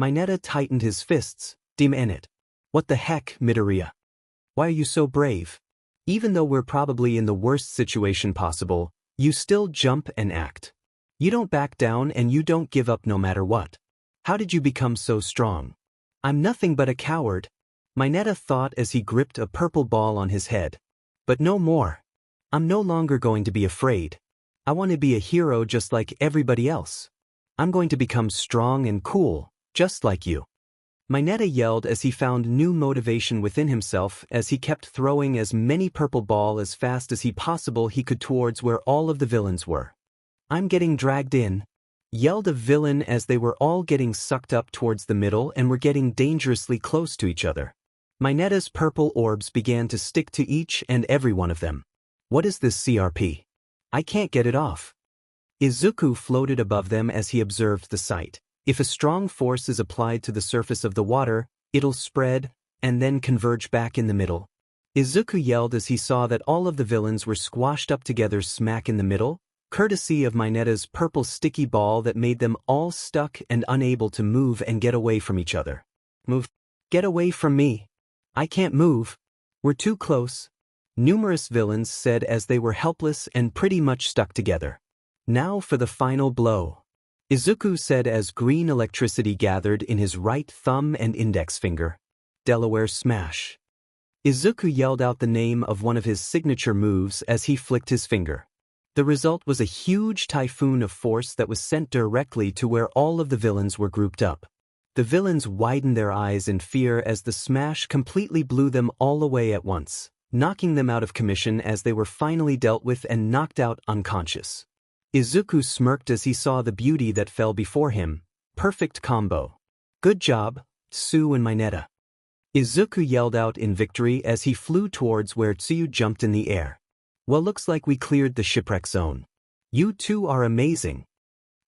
[SPEAKER 1] Mineta tightened his fists, Demon it. What the heck, Midoriya? Why are you so brave? Even though we're probably in the worst situation possible, you still jump and act. You don't back down and you don't give up no matter what. How did you become so strong? I'm nothing but a coward, Mineta thought as he gripped a purple ball on his head. But no more. I'm no longer going to be afraid. I want to be a hero just like everybody else. I'm going to become strong and cool, just like you. Mineta yelled as he found new motivation within himself as he kept throwing as many purple ball as fast as he could towards where all of the villains were. I'm getting dragged in, yelled a villain as they were all getting sucked up towards the middle and were getting dangerously close to each other. Mineta's purple orbs began to stick to each and every one of them. What is this CRP? I can't get it off. Izuku floated above them as he observed the sight. If a strong force is applied to the surface of the water, it'll spread and then converge back in the middle. Izuku yelled as he saw that all of the villains were squashed up together smack in the middle, courtesy of Mineta's purple sticky ball that made them all stuck and unable to move and get away from each other. Move. Get away from me. I can't move. We're too close. numerous villains said as they were helpless and pretty much stuck together. Now for the final blow. Izuku said as green electricity gathered in his right thumb and index finger. Delaware smash. Izuku yelled out the name of one of his signature moves as he flicked his finger. The result was a huge typhoon of force that was sent directly to where all of the villains were grouped up. The villains widened their eyes in fear as the smash completely blew them all away at once, knocking them out of commission as they were finally dealt with and knocked out unconscious. Izuku smirked as he saw the beauty that fell before him. Perfect combo. Good job, Tsu and Mineta. Izuku yelled out in victory as he flew towards where Tsu jumped in the air. Well, looks like we cleared the shipwreck zone. You two are amazing.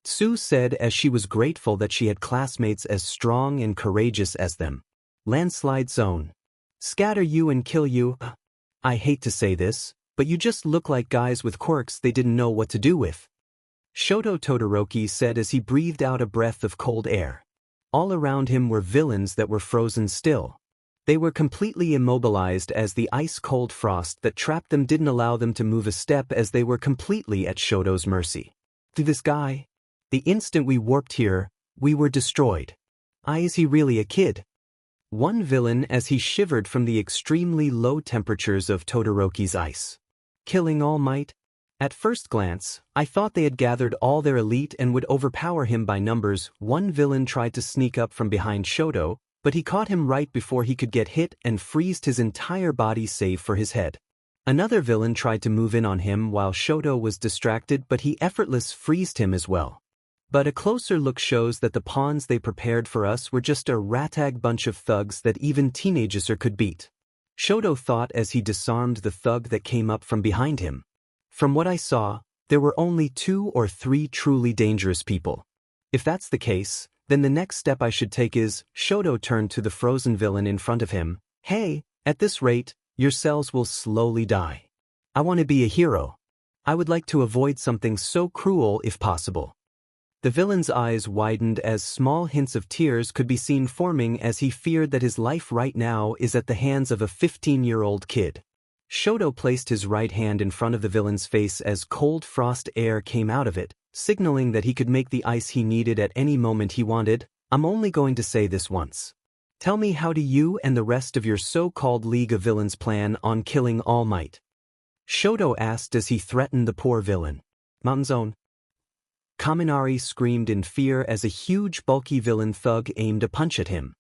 [SPEAKER 1] Tsu said as she was grateful that she had classmates as strong and courageous as them. Landslide zone. Scatter you and kill you. I hate to say this, but you just look like guys with quirks they didn't know what to do with. Shoto Todoroki said as he breathed out a breath of cold air. All around him were villains that were frozen still. They were completely immobilized as the ice-cold frost that trapped them didn't allow them to move a step as they were completely at Shoto's mercy. To this guy? The instant we warped here, we were destroyed. Is he really a kid? One villain as he shivered from the extremely low temperatures of Todoroki's ice. Killing All Might? At first glance, I thought they had gathered all their elite and would overpower him by numbers. One villain tried to sneak up from behind Shoto, but he caught him right before he could get hit and freezed his entire body save for his head. Another villain tried to move in on him while Shoto was distracted, but he effortless freezed him as well. But a closer look shows that the pawns they prepared for us were just a ratag bunch of thugs that even teenagers could beat. Shoto thought as he disarmed the thug that came up from behind him. From what I saw, there were only 2 or 3 truly dangerous people. If that's the case, then the next step I should take is, Shoto turned to the frozen villain in front of him. Hey, at this rate, your cells will slowly die. I want to be a hero. I would like to avoid something so cruel if possible. The villain's eyes widened as small hints of tears could be seen forming as he feared that his life right now is at the hands of a 15-year-old kid. Shoto placed his right hand in front of the villain's face as cold frost air came out of it, signaling that he could make the ice he needed at any moment he wanted. I'm only going to say this once. Tell me, how do you and the rest of your so-called League of Villains plan on killing All Might? Shoto asked as he threatened the poor villain. Mountain Zone. Kaminari screamed in fear as a huge bulky villain thug aimed a punch at him.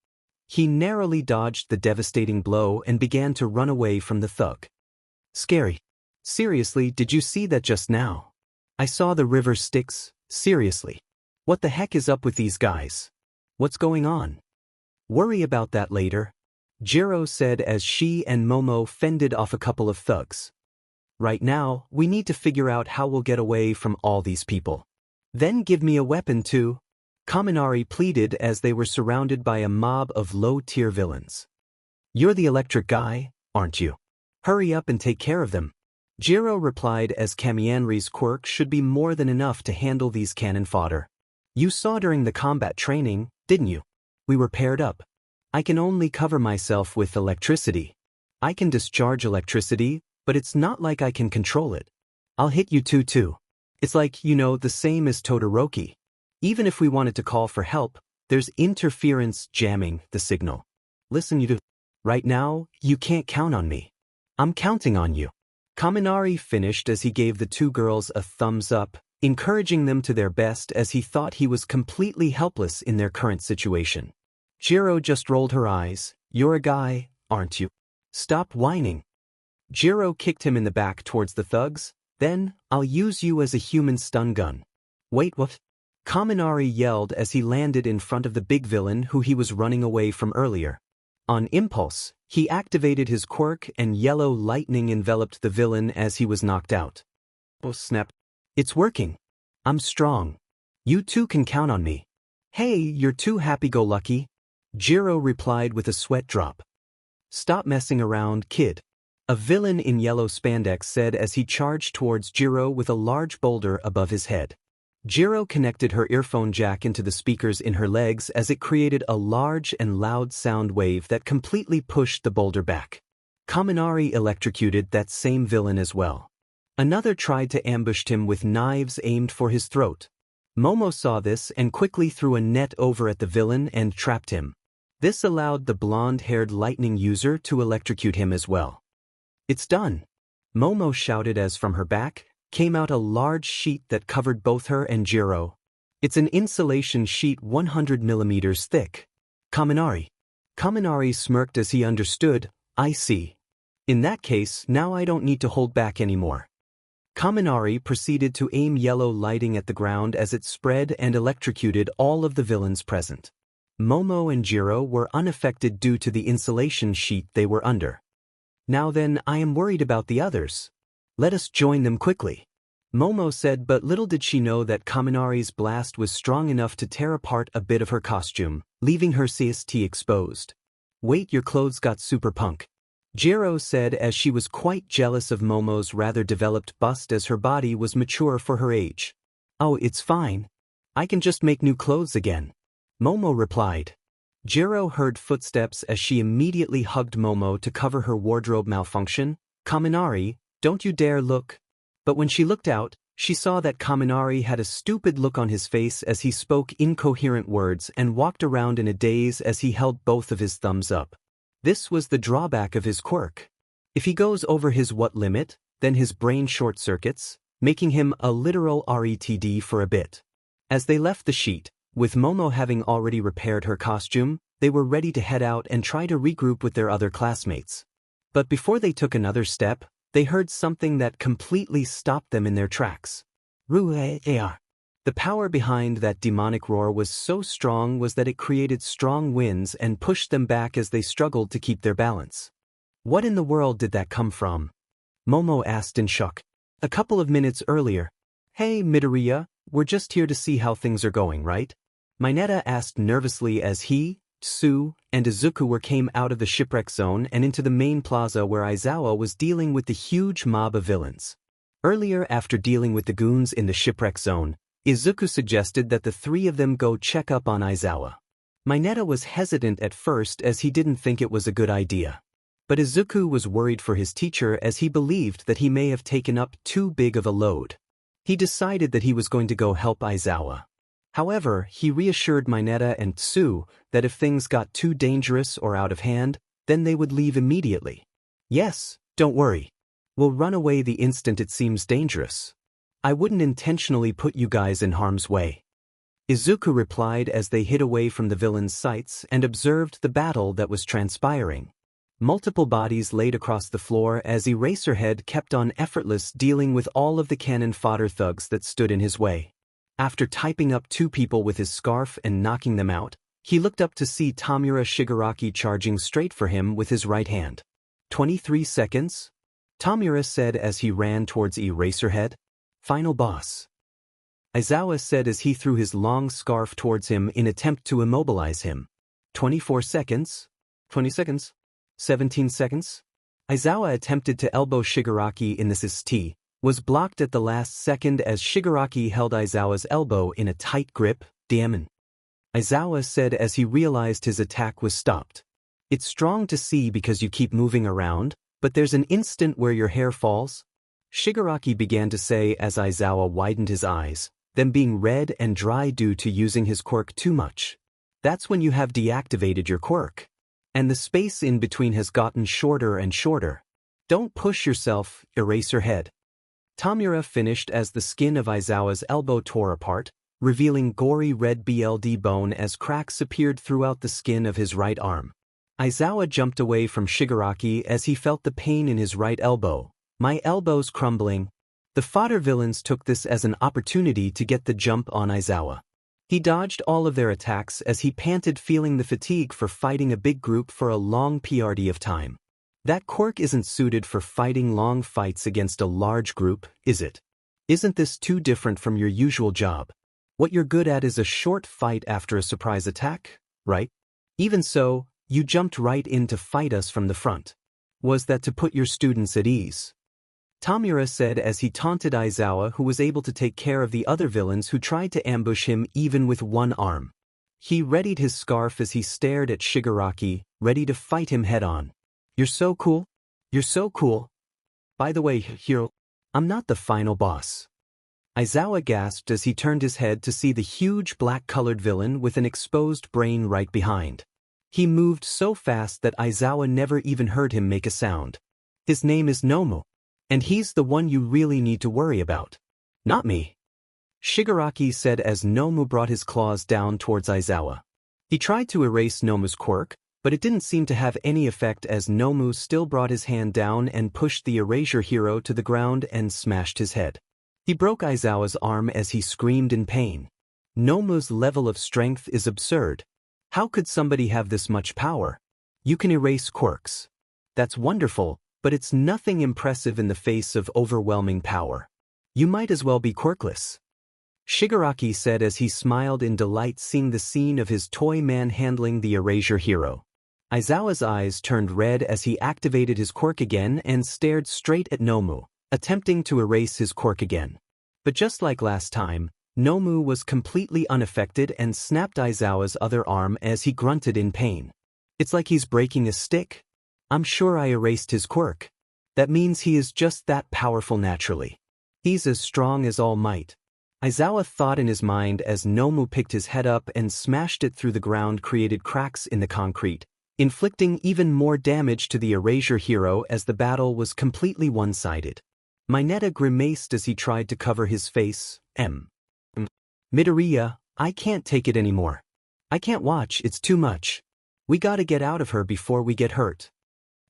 [SPEAKER 1] He narrowly dodged the devastating blow and began to run away from the thug. Scary. Seriously, did you see that just now? I saw the river Styx. Seriously. What the heck is up with these guys? What's going on? Worry about that later, Jiro said as she and Momo fended off a couple of thugs. Right now, we need to figure out how we'll get away from all these people. Then give me a weapon too, Kaminari pleaded as they were surrounded by a mob of low-tier villains. You're the electric guy, aren't you? Hurry up and take care of them. Jiro replied as Kamianri's quirk should be more than enough to handle these cannon fodder. You saw during the combat training, didn't you? We were paired up. I can only cover myself with electricity. I can discharge electricity, but it's not like I can control it. I'll hit you too. It's like, the same as Todoroki. Even if we wanted to call for help, there's interference jamming the signal. Listen, you do. Right now, you can't count on me. I'm counting on you. Kaminari finished as he gave the 2 girls a thumbs up, encouraging them to their best as he thought he was completely helpless in their current situation. Jiro just rolled her eyes. You're a guy, aren't you? Stop whining. Jiro kicked him in the back towards the thugs. Then, I'll use you as a human stun gun. Wait, what? Kaminari yelled as he landed in front of the big villain who he was running away from earlier. On impulse, he activated his quirk and yellow lightning enveloped the villain as he was knocked out. Oh snap. It's working. I'm strong. You two can count on me. Hey, you're too happy-go-lucky, Jiro replied with a sweat drop. Stop messing around, kid. A villain in yellow spandex said as he charged towards Jiro with a large boulder above his head. Jiro connected her earphone jack into the speakers in her legs as it created a large and loud sound wave that completely pushed the boulder back. Kaminari electrocuted that same villain as well. Another tried to ambush him with knives aimed for his throat. Momo saw this and quickly threw a net over at the villain and trapped him. This allowed the blonde-haired lightning user to electrocute him as well. "It's done!" Momo shouted as from her back came out a large sheet that covered both her and Jiro. "It's an insulation sheet 100 millimeters thick." Kaminari. Kaminari smirked as he understood. "I see. In that case, now I don't need to hold back anymore." Kaminari proceeded to aim yellow lighting at the ground as it spread and electrocuted all of the villains present. Momo and Jiro were unaffected due to the insulation sheet they were under. "Now then, I am worried about the others. Let us join them quickly," Momo said, but little did she know that Kaminari's blast was strong enough to tear apart a bit of her costume, leaving her CST exposed. "Wait, your clothes got super punk," Jiro said as she was quite jealous of Momo's rather developed bust as her body was mature for her age. "Oh, it's fine. I can just make new clothes again," Momo replied. Jiro heard footsteps as she immediately hugged Momo to cover her wardrobe malfunction. "Kaminari, don't you dare look." But when she looked out, she saw that Kaminari had a stupid look on his face as he spoke incoherent words and walked around in a daze as he held both of his thumbs up. This was the drawback of his quirk. If he goes over his what limit, then his brain short-circuits, making him a literal RETD for a bit. As they left the sheet, with Momo having already repaired her costume, they were ready to head out and try to regroup with their other classmates. But before they took another step, they heard something that completely stopped them in their tracks. Ru'ar. The power behind that demonic roar was so strong that it created strong winds and pushed them back as they struggled to keep their balance. "What in the world did that come from?" Momo asked in shock. "A couple of minutes earlier." "Hey, Midoriya, we're just here to see how things are going, right?" Mineta asked nervously as he, Tsu, and Izuku came out of the shipwreck zone and into the main plaza where Aizawa was dealing with the huge mob of villains. Earlier, after dealing with the goons in the shipwreck zone, Izuku suggested that the three of them go check up on Aizawa. Mineta was hesitant at first as he didn't think it was a good idea. But Izuku was worried for his teacher as he believed that he may have taken up too big of a load. He decided that he was going to go help Aizawa. However, he reassured Mineta and Tsu that if things got too dangerous or out of hand, then they would leave immediately. "Yes, don't worry. We'll run away the instant it seems dangerous. I wouldn't intentionally put you guys in harm's way," Izuku replied as they hid away from the villains' sights and observed the battle that was transpiring. Multiple bodies laid across the floor as Eraserhead kept on effortless dealing with all of the cannon fodder thugs that stood in his way. After typing up two people with his scarf and knocking them out, he looked up to see Tamura Shigaraki charging straight for him with his right hand. 23 seconds? Tamura said as he ran towards Eraserhead. "Final boss," Aizawa said as he threw his long scarf towards him in attempt to immobilize him. 24 seconds? 20 seconds? 17 seconds? Aizawa attempted to elbow Shigaraki in the SST, was blocked at the last second as Shigaraki held Aizawa's elbow in a tight grip. "Damn," Aizawa said as he realized his attack was stopped. "It's strong to see because you keep moving around, but there's an instant where your hair falls," Shigaraki began to say as Aizawa widened his eyes, them being red and dry due to using his quirk too much. "That's when you have deactivated your quirk. And the space in between has gotten shorter and shorter. Don't push yourself, Eraserhead." Tamura finished as the skin of Aizawa's elbow tore apart, revealing gory red BLD bone as cracks appeared throughout the skin of his right arm. Aizawa jumped away from Shigaraki as he felt the pain in his right elbow. "My elbow's crumbling." The fodder villains took this as an opportunity to get the jump on Aizawa. He dodged all of their attacks as he panted, feeling the fatigue for fighting a big group for a long period of time. That quirk isn't suited for fighting long fights against a large group, is it? Isn't this too different from your usual job? What you're good at is a short fight after a surprise attack, right? Even so, you jumped right in to fight us from the front. Was that to put your students at ease? Tamura said as he taunted Aizawa, who was able to take care of the other villains who tried to ambush him even with one arm. He readied his scarf as he stared at Shigaraki, ready to fight him head-on. "You're so cool," You're so cool. By the way, hero, I'm not the final boss. Aizawa gasped as he turned his head to see the huge black-colored villain with an exposed brain right behind. He moved so fast that Aizawa never even heard him make a sound. His name is Nomu. And he's the one you really need to worry about. Not me. Shigaraki said as Nomu brought his claws down towards Aizawa. He tried to erase Nomu's quirk, but it didn't seem to have any effect as Nomu still brought his hand down and pushed the erasure hero to the ground and smashed his head. He broke Aizawa's arm as he screamed in pain. Nomu's level of strength is absurd. How could somebody have this much power? You can erase quirks. That's wonderful, but it's nothing impressive in the face of overwhelming power. You might as well be quirkless. Shigaraki said as he smiled in delight seeing the scene of his toy man handling the erasure hero. Aizawa's eyes turned red as he activated his quirk again and stared straight at Nomu, attempting to erase his quirk again. But just like last time, Nomu was completely unaffected and snapped Aizawa's other arm as he grunted in pain. It's like he's breaking a stick. I'm sure I erased his quirk. That means he is just that powerful naturally. He's as strong as All Might. Aizawa thought in his mind as Nomu picked his head up and smashed it through the ground, created cracks in the concrete, inflicting even more damage to the erasure hero as the battle was completely one-sided. Mineta grimaced as he tried to cover his face. Midoriya, I can't take it anymore. I can't watch, it's too much. We gotta get out of her before we get hurt.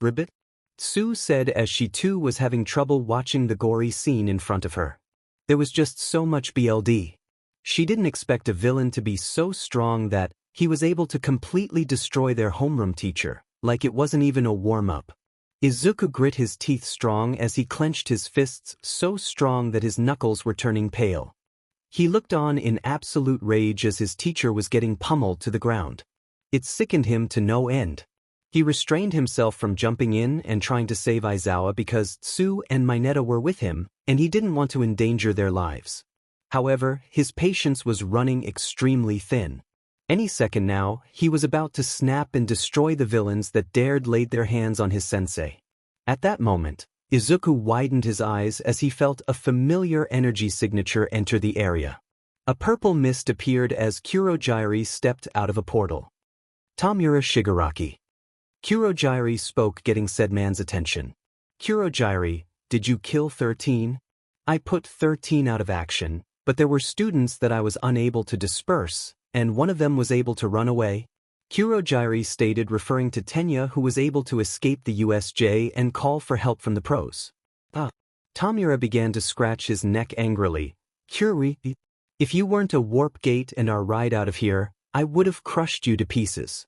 [SPEAKER 1] Ribbit? Sue said as she too was having trouble watching the gory scene in front of her. There was just so much BLD. She didn't expect a villain to be so strong that he was able to completely destroy their homeroom teacher, like it wasn't even a warm-up. Izuku grit his teeth strong as he clenched his fists so strong that his knuckles were turning pale. He looked on in absolute rage as his teacher was getting pummeled to the ground. It sickened him to no end. He restrained himself from jumping in and trying to save Aizawa because Tsu and Mineta were with him, and he didn't want to endanger their lives. However, his patience was running extremely thin. Any second now, he was about to snap and destroy the villains that dared lay their hands on his sensei. At that moment, Izuku widened his eyes as he felt a familiar energy signature enter the area. A purple mist appeared as Kurogyari stepped out of a portal. Tamura Shigaraki. Kurogyari spoke, getting said man's attention. Kurogyari, did you kill 13? I put 13 out of action, but there were students that I was unable to disperse, and one of them was able to run away. Kurogyari stated, referring to Tenya, who was able to escape the USJ and call for help from the pros. Tamura began to scratch his neck angrily. Kuri, if you weren't a warp gate and our ride out of here, I would have crushed you to pieces.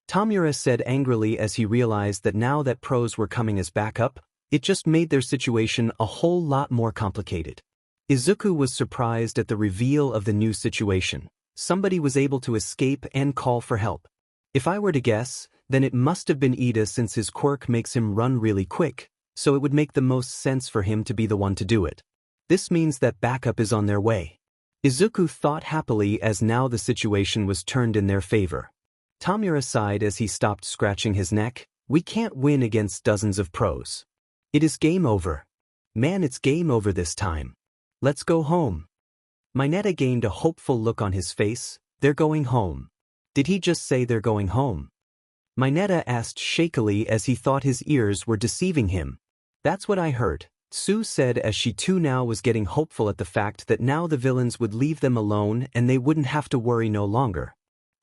[SPEAKER 1] Tamura said angrily as he realized that now that pros were coming as backup, it just made their situation a whole lot more complicated. Izuku was surprised at the reveal of the new situation. Somebody was able to escape and call for help. If I were to guess, then it must have been Ida, since his quirk makes him run really quick, so it would make the most sense for him to be the one to do it. This means that backup is on their way. Izuku thought happily as now the situation was turned in their favor. Tamura sighed as he stopped scratching his neck. We can't win against dozens of pros. It is game over. Man, it's game over this time. Let's go home. Mineta gained a hopeful look on his face. They're going home. Did he just say they're going home? Mineta asked shakily as he thought his ears were deceiving him. That's what I heard, Sue said as she too now was getting hopeful at the fact that now the villains would leave them alone and they wouldn't have to worry no longer.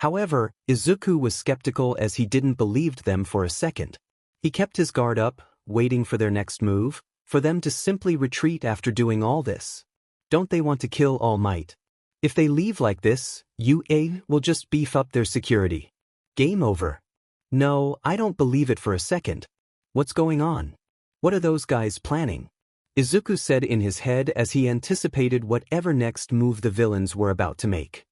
[SPEAKER 1] However, Izuku was skeptical as he didn't believe them for a second. He kept his guard up, waiting for their next move, for them to simply retreat after doing all this. Don't they want to kill All Might? If they leave like this, UA will just beef up their security. Game over. No, I don't believe it for a second. What's going on? What are those guys planning? Izuku said in his head as he anticipated whatever next move the villains were about to make.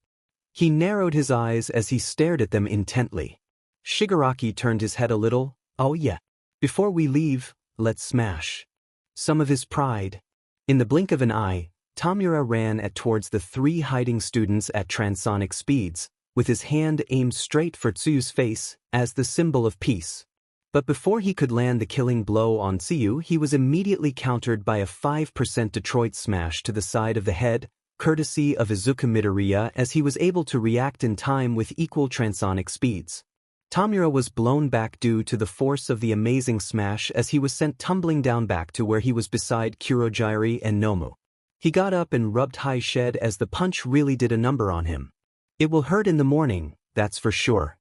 [SPEAKER 1] He narrowed his eyes as he stared at them intently. Shigaraki turned his head a little. Oh yeah. Before we leave, let's smash some of his pride. In the blink of an eye, Tamura ran towards the 3 hiding students at transonic speeds, with his hand aimed straight for Tsuyu's face as the symbol of peace. But before he could land the killing blow on Tsuyu, he was immediately countered by a 5% Detroit smash to the side of the head, courtesy of Izuku Midoriya, as he was able to react in time with equal transonic speeds. Tamura was blown back due to the force of the amazing smash as he was sent tumbling down back to where he was beside Kurogiri and Nomu. He got up and rubbed high shed as the punch really did a number on him. It will hurt in the morning, that's for sure.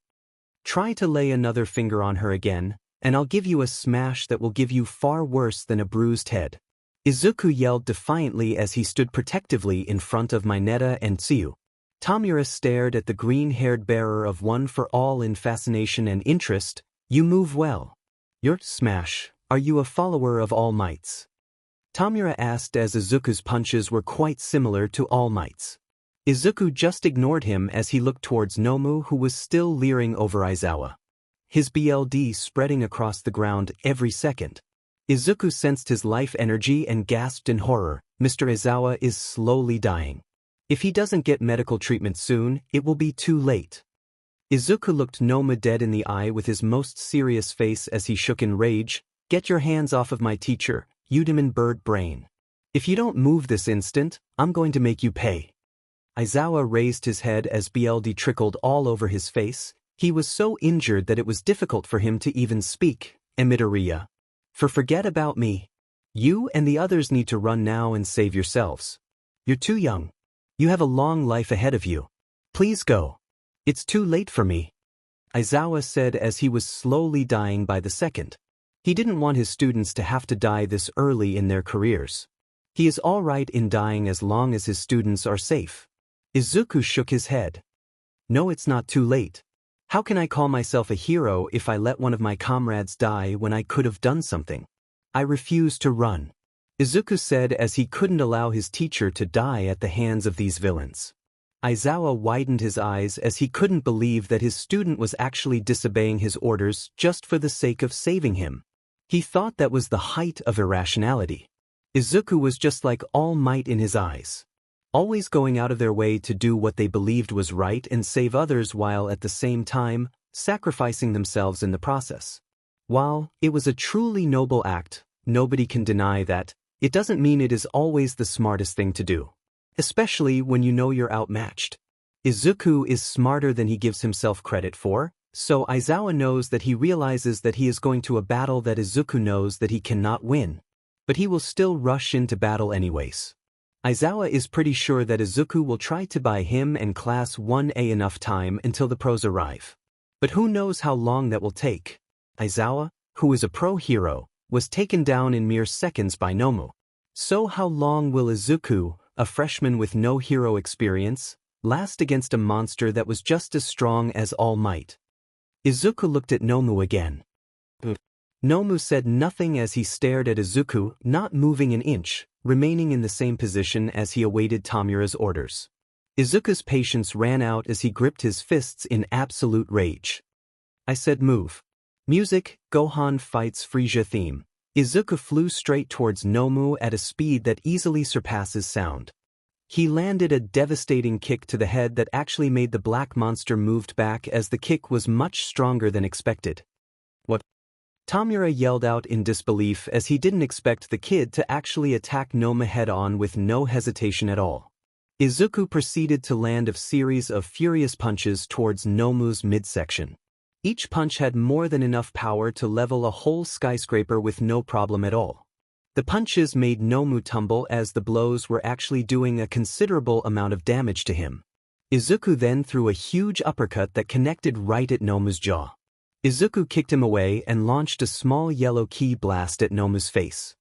[SPEAKER 1] Try to lay another finger on her again, and I'll give you a smash that will give you far worse than a bruised head. Izuku yelled defiantly as he stood protectively in front of Mineta and Tsuyu. Tamura stared at the green-haired bearer of One for All in fascination and interest. You move well. Your smash, are you a follower of All Might's? Tamura asked as Izuku's punches were quite similar to All Might's. Izuku just ignored him as he looked towards Nomu, who was still leering over Aizawa. His BLD spreading across the ground every second. Izuku sensed his life energy and gasped in horror. Mr. Aizawa is slowly dying. If he doesn't get medical treatment soon, it will be too late. Izuku looked Nomu dead in the eye with his most serious face as he shook in rage. Get your hands off of my teacher, you demon bird brain. If you don't move this instant, I'm going to make you pay. Aizawa raised his head as BLD trickled all over his face. He was so injured that it was difficult for him to even speak. Midoriya. Forget about me. You and the others need to run now and save yourselves. You're too young. You have a long life ahead of you. Please go. It's too late for me. Aizawa said as he was slowly dying by the second. He didn't want his students to have to die this early in their careers. He is all right in dying as long as his students are safe. Izuku shook his head. No, it's not too late. How can I call myself a hero if I let one of my comrades die when I could have done something? I refuse to run. Izuku said as he couldn't allow his teacher to die at the hands of these villains. Aizawa widened his eyes as he couldn't believe that his student was actually disobeying his orders just for the sake of saving him. He thought that was the height of irrationality. Izuku was just like All Might in his eyes. Always going out of their way to do what they believed was right and save others while at the same time sacrificing themselves in the process. While it was a truly noble act, nobody can deny that. It doesn't mean it is always the smartest thing to do. Especially when you know you're outmatched. Izuku is smarter than he gives himself credit for, so Aizawa knows that he realizes that he is going to a battle that Izuku knows that he cannot win. But he will still rush into battle anyways. Aizawa is pretty sure that Izuku will try to buy him and Class 1A enough time until the pros arrive. But who knows how long that will take. Aizawa, who is a pro hero, was taken down in mere seconds by Nomu. So how long will Izuku, a freshman with no hero experience, last against a monster that was just as strong as All Might? Izuku looked at Nomu again. Nomu said nothing as he stared at Izuku, not moving an inch, remaining in the same position as he awaited Tamura's orders. Izuku's patience ran out as he gripped his fists in absolute rage. I said move. Music, Gohan fights Frieza theme. Izuku flew straight towards Nomu at a speed that easily surpasses sound. He landed a devastating kick to the head that actually made the black monster moved back as the kick was much stronger than expected. What? Tamura yelled out in disbelief as he didn't expect the kid to actually attack Nomu head-on with no hesitation at all. Izuku proceeded to land a series of furious punches towards Nomu's midsection. Each punch had more than enough power to level a whole skyscraper with no problem at all. The punches made Nomu tumble as the blows were actually doing a considerable amount of damage to him. Izuku then threw a huge uppercut that connected right at Nomu's jaw. Izuku kicked him away and launched a small yellow ki blast at Nomu's face.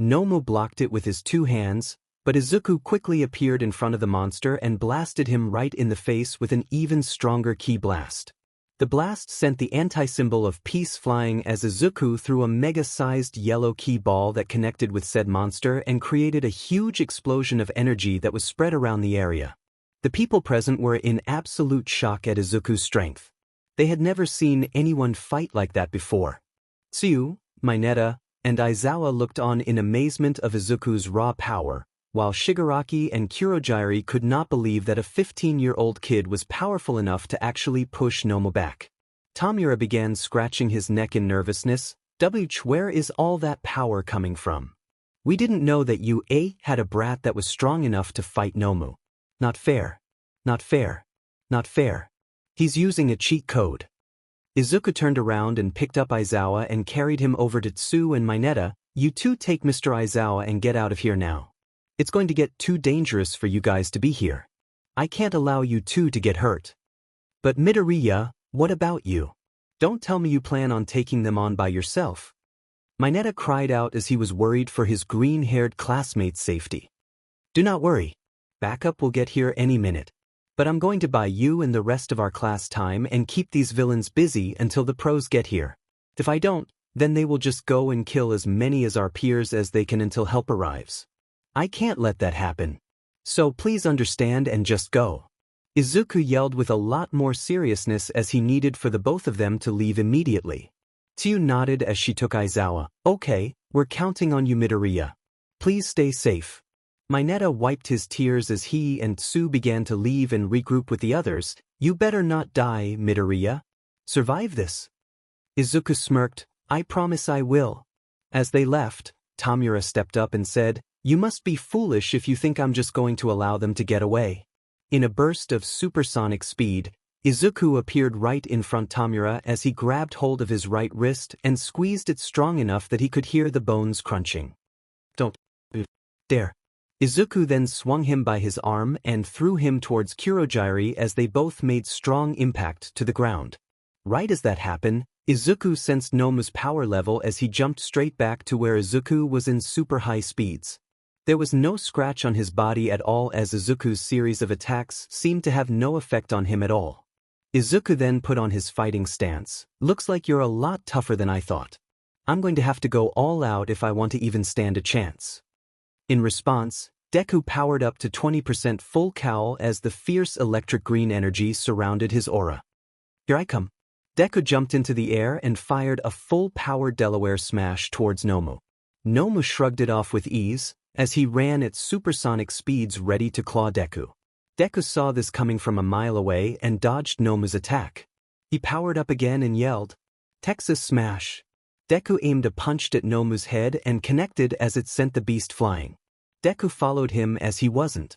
[SPEAKER 1] Nomu blocked it with his two hands, but Izuku quickly appeared in front of the monster and blasted him right in the face with an even stronger ki blast. The blast sent the anti-symbol of peace flying as Izuku threw a mega-sized yellow ki ball that connected with said monster and created a huge explosion of energy that was spread around the area. The people present were in absolute shock at Izuku's strength. They had never seen anyone fight like that before. Tsuyu, Mineta, and Aizawa looked on in amazement of Izuku's raw power, while Shigaraki and Kurogiri could not believe that a 15-year-old kid was powerful enough to actually push Nomu back. Tamura began scratching his neck in nervousness. Where is all that power coming from? We didn't know that you had a brat that was strong enough to fight Nomu. Not fair. Not fair. Not fair. He's using a cheat code. Izuku turned around and picked up Aizawa and carried him over to Tsu and Mineta. You two take Mr. Aizawa and get out of here now. It's going to get too dangerous for you guys to be here. I can't allow you two to get hurt. But Midoriya, what about you? Don't tell me you plan on taking them on by yourself. Mineta cried out as he was worried for his green-haired classmate's safety. Do not worry. Backup will get here any minute. But I'm going to buy you and the rest of our class time and keep these villains busy until the pros get here. If I don't, then they will just go and kill as many as our peers as they can until help arrives. I can't let that happen. So please understand and just go. Izuku yelled with a lot more seriousness as he needed for the both of them to leave immediately. Tsu nodded as she took Aizawa. Okay, we're counting on you, Midoriya. Please stay safe. Mineta wiped his tears as he and Tsu began to leave and regroup with the others. You better not die, Midoriya. Survive this. Izuku smirked. I promise I will. As they left, Tamura stepped up and said, You must be foolish if you think I'm just going to allow them to get away. In a burst of supersonic speed, Izuku appeared right in front Tamura as he grabbed hold of his right wrist and squeezed it strong enough that he could hear the bones crunching. Don't dare. Izuku then swung him by his arm and threw him towards Kurogiri as they both made strong impact to the ground. Right as that happened, Izuku sensed Nomu's power level as he jumped straight back to where Izuku was in super high speeds. There was no scratch on his body at all as Izuku's series of attacks seemed to have no effect on him at all. Izuku then put on his fighting stance. Looks like you're a lot tougher than I thought. I'm going to have to go all out if I want to even stand a chance. In response, Deku powered up to 20% full cowl as the fierce electric green energy surrounded his aura. Here I come. Deku jumped into the air and fired a full-power Delaware smash towards Nomu. Nomu shrugged it off with ease as he ran at supersonic speeds ready to claw Deku. Deku saw this coming from a mile away and dodged Nomu's attack. He powered up again and yelled, Texas Smash. Deku aimed a punch at Nomu's head and connected as it sent the beast flying. Deku followed him as he wasn't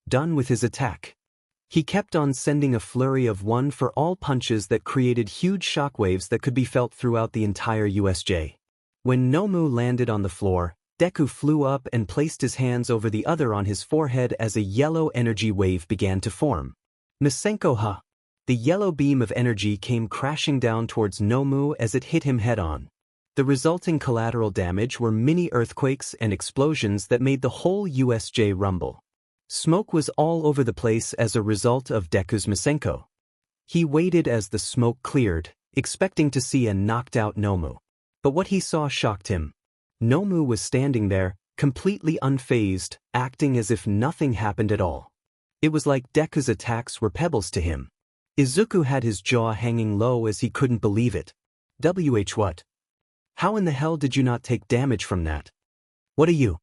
[SPEAKER 1] done with his attack. He kept on sending a flurry of one-for-all punches that created huge shockwaves that could be felt throughout the entire USJ. When Nomu landed on the floor, Deku flew up and placed his hands over the other on his forehead as a yellow energy wave began to form. Masenko-ha! The yellow beam of energy came crashing down towards Nomu as it hit him head-on. The resulting collateral damage were mini earthquakes and explosions that made the whole USJ rumble. Smoke was all over the place as a result of Deku's Masenko. He waited as the smoke cleared, expecting to see a knocked-out Nomu. But what he saw shocked him. Nomu was standing there, completely unfazed, acting as if nothing happened at all. It was like Deku's attacks were pebbles to him. Izuku had his jaw hanging low as he couldn't believe it. What? How in the hell did you not take damage from that? What are you?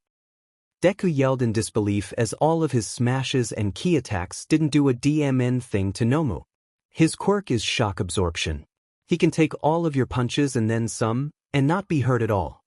[SPEAKER 1] Deku yelled in disbelief as all of his smashes and ki attacks didn't do a DMN thing to Nomu. His quirk is shock absorption. He can take all of your punches and then some, and not be hurt at all.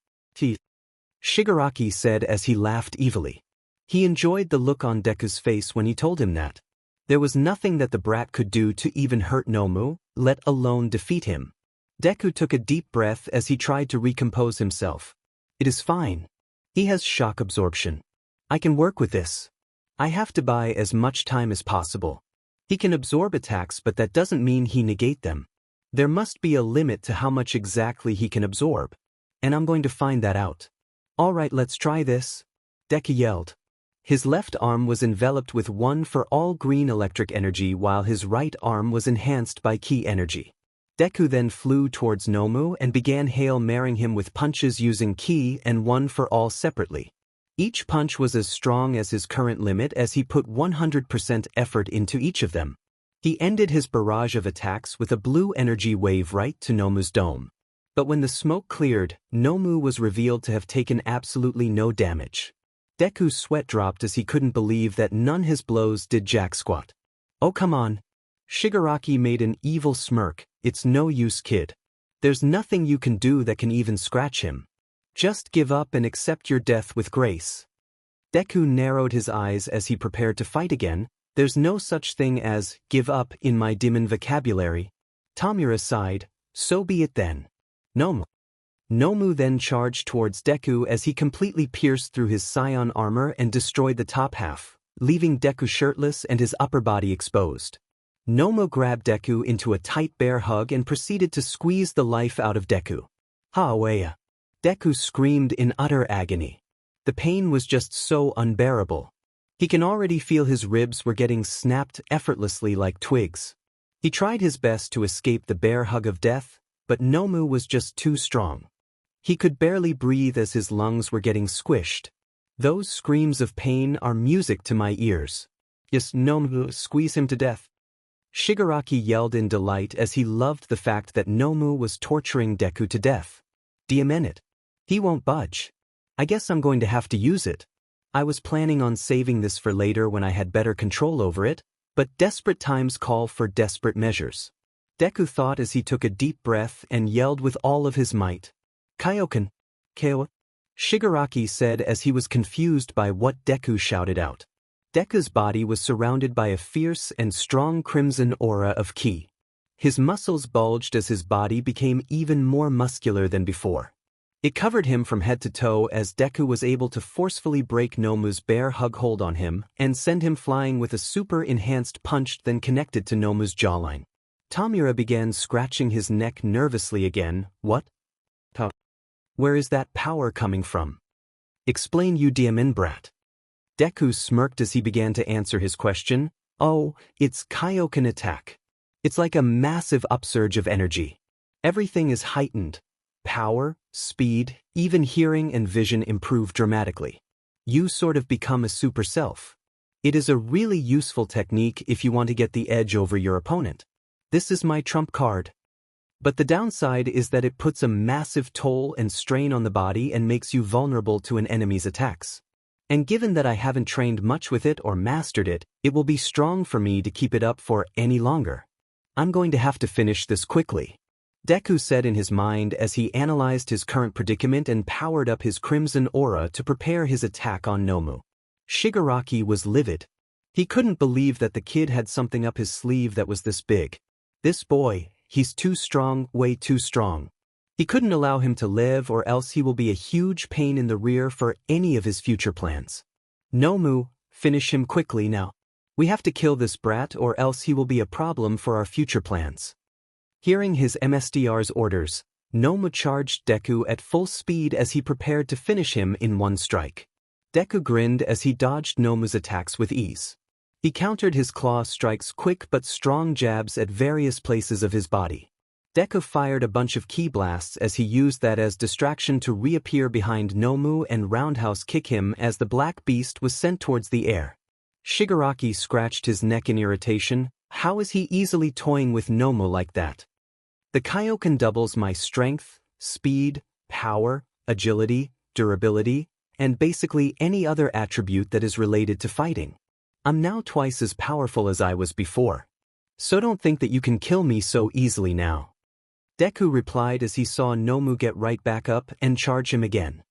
[SPEAKER 1] Shigaraki said as he laughed evilly. He enjoyed the look on Deku's face when he told him that. There was nothing that the brat could do to even hurt Nomu, let alone defeat him. Deku took a deep breath as he tried to recompose himself. It is fine. He has shock absorption. I can work with this. I have to buy as much time as possible. He can absorb attacks, but that doesn't mean he negate them. There must be a limit to how much exactly he can absorb. And I'm going to find that out. Alright, let's try this. Deku yelled. His left arm was enveloped with one-for-all green electric energy while his right arm was enhanced by ki energy. Deku then flew towards Nomu and began Hail Marrying him with punches using ki and one-for-all separately. Each punch was as strong as his current limit as he put 100% effort into each of them. He ended his barrage of attacks with a blue energy wave right to Nomu's dome. But when the smoke cleared, Nomu was revealed to have taken absolutely no damage. Deku's sweat dropped as he couldn't believe that none his blows did jack squat. Oh come on. Shigaraki made an evil smirk. It's no use, kid. There's nothing you can do that can even scratch him. Just give up and accept your death with grace. Deku narrowed his eyes as he prepared to fight again. There's no such thing as give up in my demon vocabulary. Tamura sighed. So be it then. Nomu then charged towards Deku as he completely pierced through his scion armor and destroyed the top half, leaving Deku shirtless and his upper body exposed. Nomu grabbed Deku into a tight bear hug and proceeded to squeeze the life out of Deku. Ha-weya. Deku screamed in utter agony. The pain was just so unbearable. He can already feel his ribs were getting snapped effortlessly like twigs. He tried his best to escape the bear hug of death, but Nomu was just too strong. He could barely breathe as his lungs were getting squished. Those screams of pain are music to my ears. Yes, Nomu, squeeze him to death. Shigaraki yelled in delight as he loved the fact that Nomu was torturing Deku to death. Damn it. He won't budge. I guess I'm going to have to use it. I was planning on saving this for later when I had better control over it, but desperate times call for desperate measures. Deku thought as he took a deep breath and yelled with all of his might. Kaioken. Keo. Shigaraki said as he was confused by what Deku shouted out. Deku's body was surrounded by a fierce and strong crimson aura of ki. His muscles bulged as his body became even more muscular than before. It covered him from head to toe as Deku was able to forcefully break Nomu's bear hug hold on him and send him flying with a super-enhanced punch then connected to Nomu's jawline. Tamura began scratching his neck nervously again. What? Where is that power coming from? Explain, you demon brat. Deku smirked as he began to answer his question. Oh, it's Kaioken attack. It's like a massive upsurge of energy. Everything is heightened. Power, speed, even hearing and vision improve dramatically. You sort of become a super self. It is a really useful technique if you want to get the edge over your opponent. This is my trump card. But the downside is that it puts a massive toll and strain on the body and makes you vulnerable to an enemy's attacks. And given that I haven't trained much with it or mastered it, it will be strong for me to keep it up for any longer. I'm going to have to finish this quickly. Deku said in his mind as he analyzed his current predicament and powered up his crimson aura to prepare his attack on Nomu. Shigaraki was livid. He couldn't believe that the kid had something up his sleeve that was this big. This boy, he's too strong, way too strong. He couldn't allow him to live or else he will be a huge pain in the rear for any of his future plans. Nomu, finish him quickly now. We have to kill this brat or else he will be a problem for our future plans. Hearing his MSDR's orders, Nomu charged Deku at full speed as he prepared to finish him in one strike. Deku grinned as he dodged Nomu's attacks with ease. He countered his claw strikes quick but strong jabs at various places of his body. Deku fired a bunch of ki blasts as he used that as distraction to reappear behind Nomu and roundhouse kick him as the black beast was sent towards the air. Shigaraki scratched his neck in irritation. How is he easily toying with Nomu like that? The Kaioken doubles my strength, speed, power, agility, durability, and basically any other attribute that is related to fighting. I'm now twice as powerful as I was before. So don't think that you can kill me so easily now. Deku replied as he saw Nomu get right back up and charge him again.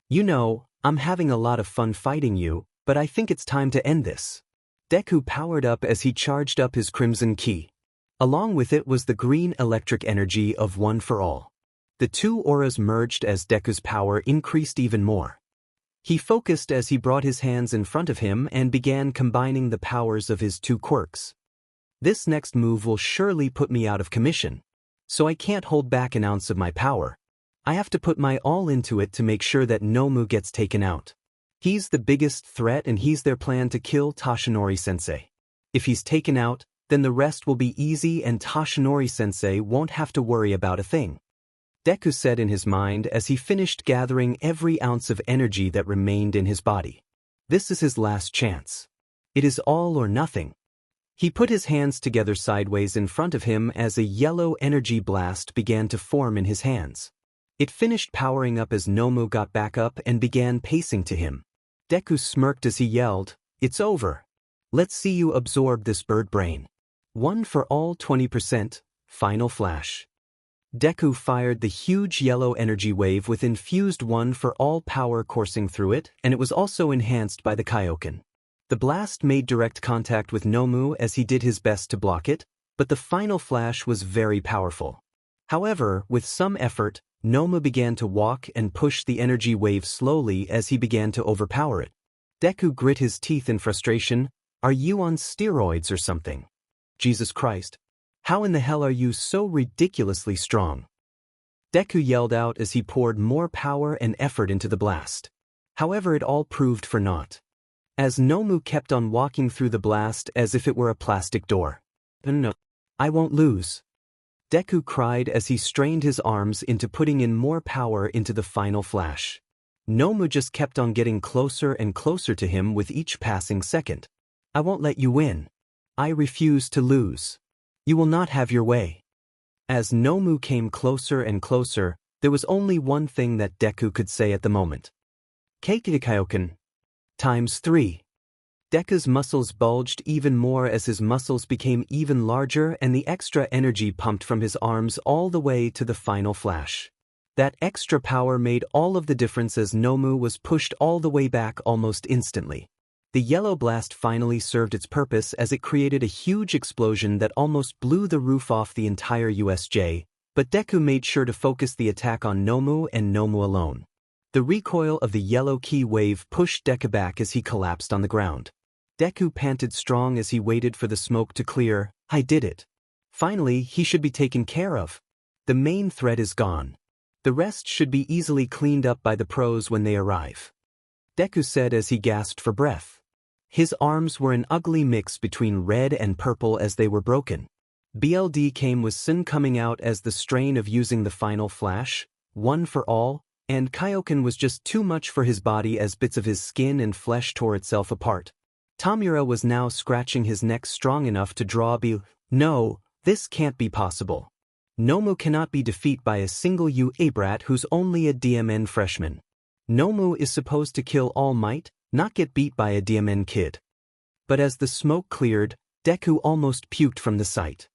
[SPEAKER 1] You know, I'm having a lot of fun fighting you, but I think it's time to end this. Deku powered up as he charged up his crimson ki. Along with it was the green electric energy of One for All. The two auras merged as Deku's power increased even more. He focused as he brought his hands in front of him and began combining the powers of his two quirks. This next move will surely put me out of commission. So I can't hold back an ounce of my power. I have to put my all into it to make sure that Nomu gets taken out. He's the biggest threat and he's their plan to kill Toshinori-sensei. If he's taken out, then the rest will be easy and Toshinori-sensei won't have to worry about a thing. Deku said in his mind as he finished gathering every ounce of energy that remained in his body. This is his last chance. It is all or nothing. He put his hands together sideways in front of him as a yellow energy blast began to form in his hands. It finished powering up as Nomu got back up and began pacing to him. Deku smirked as he yelled, "It's over. Let's see you absorb this bird brain." One for all 20%, final flash. Deku fired the huge yellow energy wave with infused one for all power coursing through it, and it was also enhanced by the Kaioken. The blast made direct contact with Nomu as he did his best to block it, but the final flash was very powerful. However, with some effort, Nomu began to walk and push the energy wave slowly as he began to overpower it. Deku grit his teeth in frustration. Are you on steroids or something? Jesus Christ. How in the hell are you so ridiculously strong? Deku yelled out as he poured more power and effort into the blast. However, it all proved for naught, as Nomu kept on walking through the blast as if it were a plastic door. No, I won't lose. Deku cried as he strained his arms into putting in more power into the final flash. Nomu just kept on getting closer and closer to him with each passing second. I won't let you win. I refuse to lose. You will not have your way. As Nomu came closer and closer, there was only one thing that Deku could say at the moment. Kaioken. ×3. Deku's muscles bulged even more as his muscles became even larger and the extra energy pumped from his arms all the way to the final flash. That extra power made all of the difference as Nomu was pushed all the way back almost instantly. The yellow blast finally served its purpose as it created a huge explosion that almost blew the roof off the entire USJ, but Deku made sure to focus the attack on Nomu and Nomu alone. The recoil of the yellow ki wave pushed Deku back as he collapsed on the ground. Deku panted strong as he waited for the smoke to clear. I did it. Finally, he should be taken care of. The main threat is gone. The rest should be easily cleaned up by the pros when they arrive. Deku said as he gasped for breath. His arms were an ugly mix between red and purple as they were broken. BLD came with Sin coming out as the strain of using the final flash, one for all, and Kaioken was just too much for his body as bits of his skin and flesh tore itself apart. Tamura was now scratching his neck strong enough to draw No, this can't be possible. Nomu cannot be defeated by a single UA brat who's only a DMN freshman. Nomu is supposed to kill All Might, not get beat by a DMN kid. But as the smoke cleared, Deku almost puked from the sight.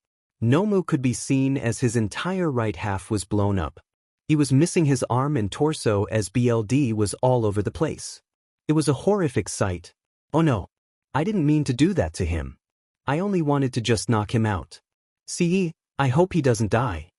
[SPEAKER 1] Nomu could be seen as his entire right half was blown up. He was missing his arm and torso as BLD was all over the place. It was a horrific sight. Oh no. I didn't mean to do that to him. I only wanted to just knock him out. See, I hope he doesn't die.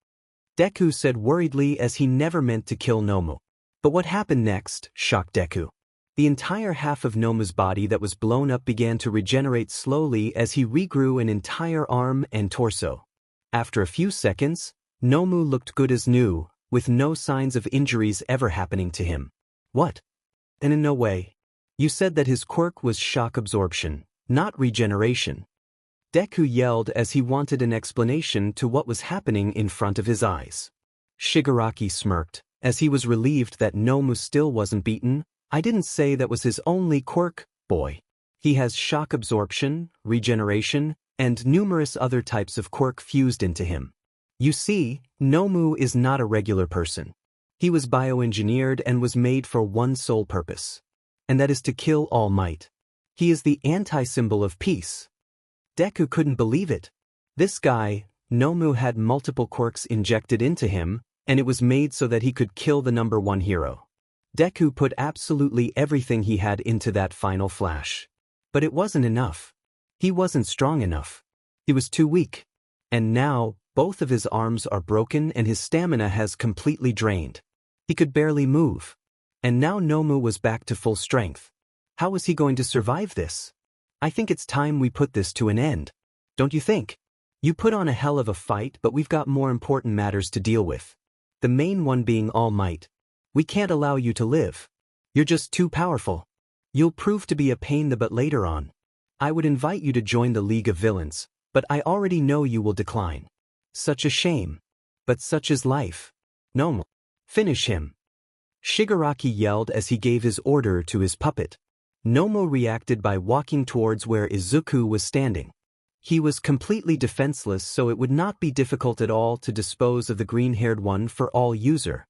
[SPEAKER 1] Deku said worriedly as he never meant to kill Nomu. But what happened next shocked Deku. The entire half of Nomu's body that was blown up began to regenerate slowly as he regrew an entire arm and torso. After a few seconds, Nomu looked good as new, with no signs of injuries ever happening to him. What? And in no way. You said that his quirk was shock absorption, not regeneration. Deku yelled as he wanted an explanation to what was happening in front of his eyes. Shigaraki smirked, as he was relieved that Nomu still wasn't beaten. I didn't say that was his only quirk, boy. He has shock absorption, regeneration, and numerous other types of quirk fused into him. You see, Nomu is not a regular person. He was bioengineered and was made for one sole purpose. And that is to kill All Might. He is the anti-symbol of peace. Deku couldn't believe it. This guy, Nomu, had multiple quirks injected into him, and it was made so that he could kill the #1 hero. Deku put absolutely everything he had into that final flash. But it wasn't enough. He wasn't strong enough. He was too weak. And now, both of his arms are broken and his stamina has completely drained. He could barely move. And now Nomu was back to full strength. How was he going to survive this? I think it's time we put this to an end. Don't you think? You put on a hell of a fight, but we've got more important matters to deal with. The main one being All Might. We can't allow you to live. You're just too powerful. You'll prove to be a pain in the butt later on. I would invite you to join the League of Villains, but I already know you will decline. Such a shame. But such is life. No. Finish him. Shigaraki yelled as he gave his order to his puppet. Nomu reacted by walking towards where Izuku was standing. He was completely defenseless, so it would not be difficult at all to dispose of the green-haired one for all user.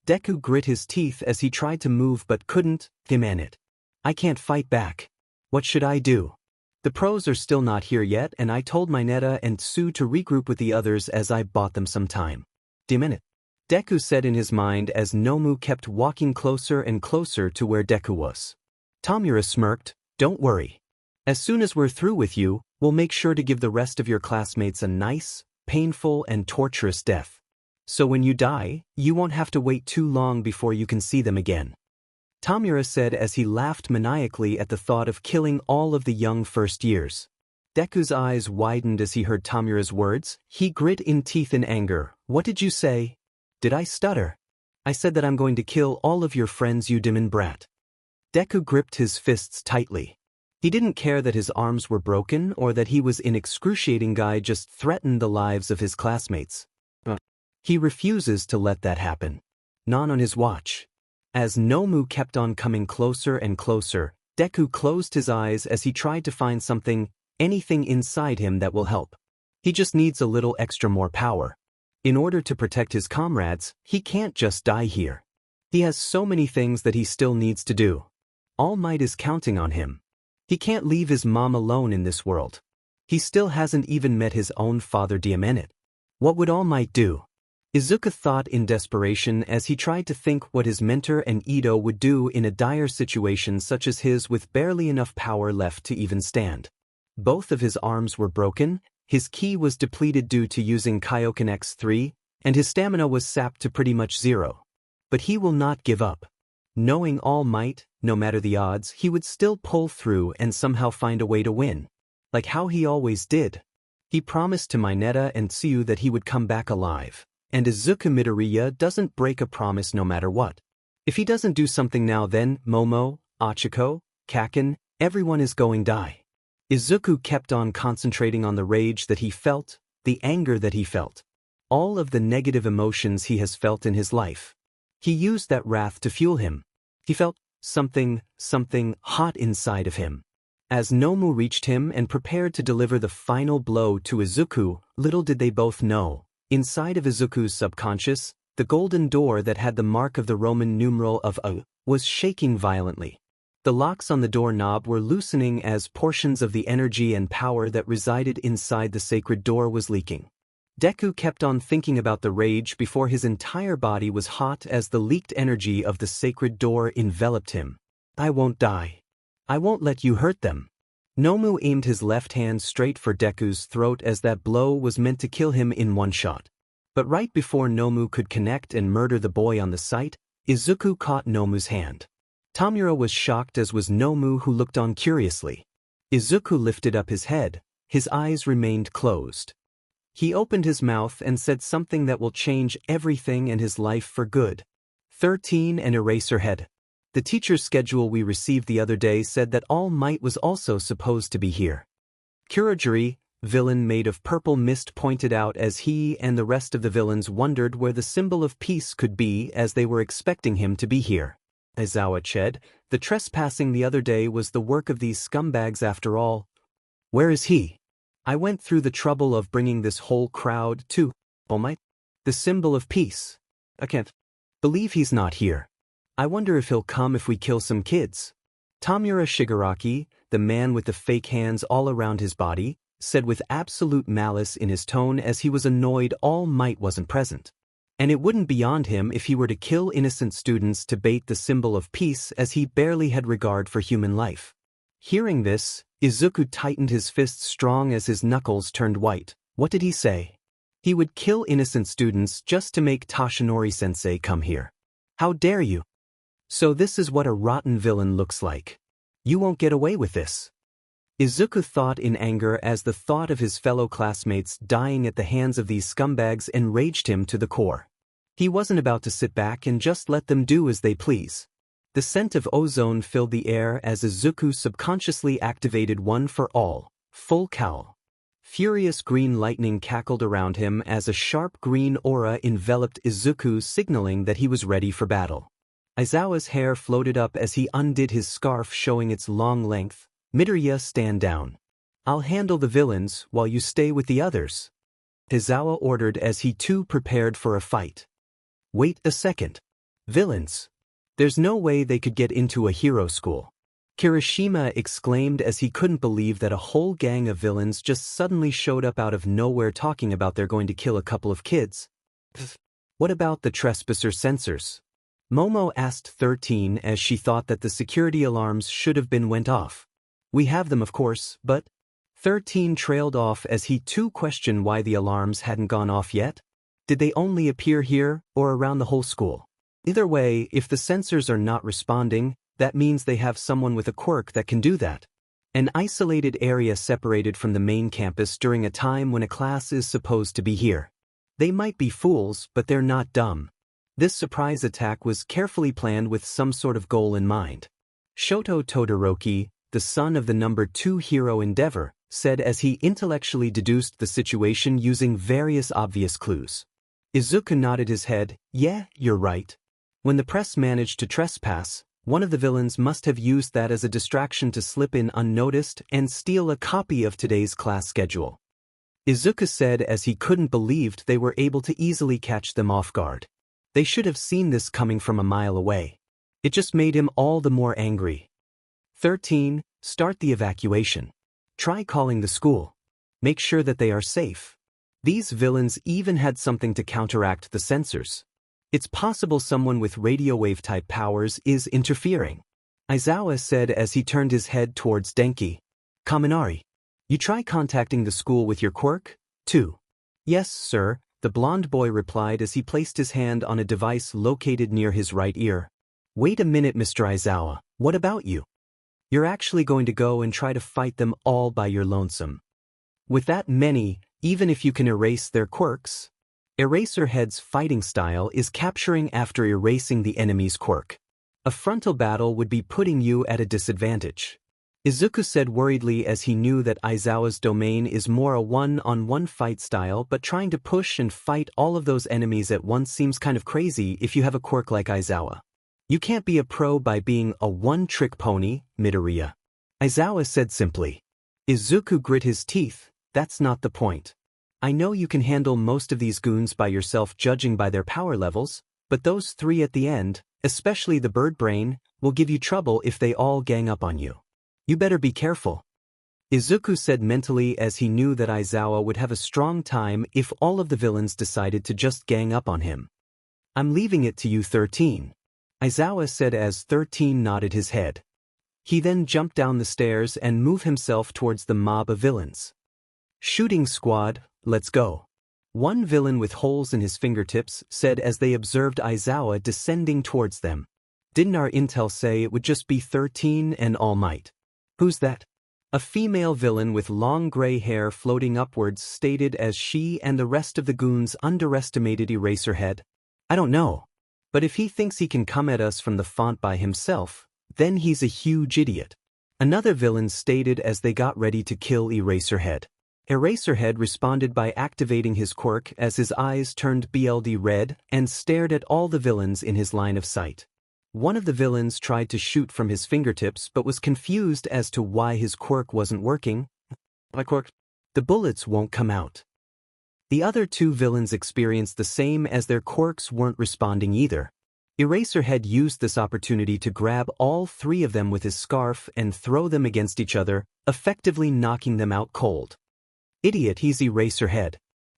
[SPEAKER 1] Deku grit his teeth as he tried to move but couldn't. Demand it. I can't fight back. What should I do? The pros are still not here yet, and I told Mineta and Tsu to regroup with the others as I bought them some time. Minute. Deku said in his mind as Nomu kept walking closer and closer to where Deku was. Tamura smirked, "Don't worry. As soon as we're through with you, we'll make sure to give the rest of your classmates a nice, painful, and torturous death. So when you die, you won't have to wait too long before you can see them again." Tamura said as he laughed maniacally at the thought of killing all of the young first years. Deku's eyes widened as he heard Tamura's words. He grit in teeth in anger. "What did you say?" "Did I stutter? I said that I'm going to kill all of your friends, you demon brat." Deku gripped his fists tightly. He didn't care that his arms were broken or that he was in excruciating guy just threatened the lives of his classmates. He refuses to let that happen. Not on his watch. As Nomu kept on coming closer and closer, Deku closed his eyes as he tried to find something, anything inside him that will help. He just needs a little extra more power. In order to protect his comrades, he can't just die here. He has so many things that he still needs to do. All Might is counting on him. He can't leave his mom alone in this world. He still hasn't even met his own father Diamante. What would All Might do? Izuku thought in desperation as he tried to think what his mentor and Ito would do in a dire situation such as his with barely enough power left to even stand. Both of his arms were broken, his ki was depleted due to using Kaioken X3, and his stamina was sapped to pretty much zero. But he will not give up. Knowing All Might, no matter the odds, he would still pull through and somehow find a way to win. Like how he always did. He promised to Mineta and Tsu that he would come back alive. And Izuku Midoriya doesn't break a promise no matter what. If he doesn't do something now, then Momo, Achiko, Kaken, everyone is going to die. Izuku kept on concentrating on the rage that he felt, the anger that he felt. All of the negative emotions he has felt in his life. He used that wrath to fuel him. He felt something hot inside of him. As Nomu reached him and prepared to deliver the final blow to Izuku, little did they both know. Inside of Izuku's subconscious, the golden door that had the mark of the Roman numeral of A was shaking violently. The locks on the doorknob were loosening as portions of the energy and power that resided inside the sacred door was leaking. Deku kept on thinking about the rage before his entire body was hot as the leaked energy of the sacred door enveloped him. "I won't die. I won't let you hurt them." Nomu aimed his left hand straight for Deku's throat as that blow was meant to kill him in one shot. But right before Nomu could connect and murder the boy on the site, Izuku caught Nomu's hand. Tamura was shocked as was Nomu, who looked on curiously. Izuku lifted up his head, his eyes remained closed. He opened his mouth and said something that will change everything in his life for good. 13 and Eraserhead. The teacher's schedule we received the other day said that All Might was also supposed to be here. Kurogiri, villain made of purple mist, pointed out as he and the rest of the villains wondered where the symbol of peace could be as they were expecting him to be here. Aizawa ched, the trespassing the other day was the work of these scumbags after all. Where is he? I went through the trouble of bringing this whole crowd to All Might. The symbol of peace. I can't believe he's not here. I wonder if he'll come if we kill some kids. Tamura Shigaraki, the man with the fake hands all around his body, said with absolute malice in his tone as he was annoyed All Might wasn't present. And it wouldn't be beyond him if he were to kill innocent students to bait the symbol of peace, as he barely had regard for human life. Hearing this, Izuku tightened his fists strong as his knuckles turned white. What did he say? He would kill innocent students just to make Toshinori-sensei come here. How dare you? So this is what a rotten villain looks like. You won't get away with this. Izuku thought in anger as the thought of his fellow classmates dying at the hands of these scumbags enraged him to the core. He wasn't about to sit back and just let them do as they please. The scent of ozone filled the air as Izuku subconsciously activated One for All, full cowl. Furious green lightning cackled around him as a sharp green aura enveloped Izuku, signaling that he was ready for battle. Aizawa's hair floated up as he undid his scarf, showing its long length. Midoriya, stand down. I'll handle the villains while you stay with the others. Aizawa ordered as he too prepared for a fight. Wait a second. Villains. There's no way they could get into a hero school. Kirishima exclaimed as he couldn't believe that a whole gang of villains just suddenly showed up out of nowhere talking about they're going to kill a couple of kids. What about the trespasser sensors? Momo asked 13 as she thought that the security alarms should have been went off. We have them of course, but 13 trailed off as he too questioned why the alarms hadn't gone off yet. Did they only appear here or around the whole school? Either way, if the sensors are not responding, that means they have someone with a quirk that can do that. An isolated area separated from the main campus during a time when a class is supposed to be here. They might be fools, but they're not dumb. This surprise attack was carefully planned with some sort of goal in mind. Shoto Todoroki, the son of the number 2 hero Endeavor, said as he intellectually deduced the situation using various obvious clues. Izuku nodded his head. Yeah, you're right. When the press managed to trespass, one of the villains must have used that as a distraction to slip in unnoticed and steal a copy of today's class schedule. Izuku said as he couldn't believe they were able to easily catch them off guard. They should have seen this coming from a mile away. It just made him all the more angry. 13. Start the evacuation. Try calling the school. Make sure that they are safe. These villains even had something to counteract the sensors. It's possible someone with radio wave-type powers is interfering. Aizawa said as he turned his head towards Denki. Kaminari, you try contacting the school with your quirk, too? Yes, sir, the blonde boy replied as he placed his hand on a device located near his right ear. Wait a minute, Mr. Aizawa, what about you? You're actually going to go and try to fight them all by your lonesome. With that many, even if you can erase their quirks, Eraserhead's fighting style is capturing after erasing the enemy's quirk. A frontal battle would be putting you at a disadvantage. Izuku said worriedly as he knew that Aizawa's domain is more a one-on-one fight style, but trying to push and fight all of those enemies at once seems kind of crazy if you have a quirk like Aizawa. You can't be a pro by being a one-trick pony, Midoriya. Aizawa said simply. Izuku grit his teeth. That's not the point. I know you can handle most of these goons by yourself judging by their power levels, but those 3 at the end, especially the bird brain, will give you trouble if they all gang up on you. You better be careful. Izuku said mentally as he knew that Aizawa would have a strong time if all of the villains decided to just gang up on him. I'm leaving it to you, 13. Aizawa said as 13 nodded his head. He then jumped down the stairs and moved himself towards the mob of villains. Shooting squad, let's go. One villain with holes in his fingertips said as they observed Aizawa descending towards them. Didn't our intel say it would just be 13 and All Might? Who's that? A female villain with long gray hair floating upwards stated as she and the rest of the goons underestimated Eraserhead. I don't know. But if he thinks he can come at us from the font by himself, then he's a huge idiot. Another villain stated as they got ready to kill Eraserhead. Eraserhead responded by activating his quirk as his eyes turned BLD red and stared at all the villains in his line of sight. One of the villains tried to shoot from his fingertips but was confused as to why his quirk wasn't working. My quirk? The bullets won't come out. The other 2 villains experienced the same as their quirks weren't responding either. Eraserhead used this opportunity to grab all 3 of them with his scarf and throw them against each other, effectively knocking them out cold. Idiot, he's Eraserhead.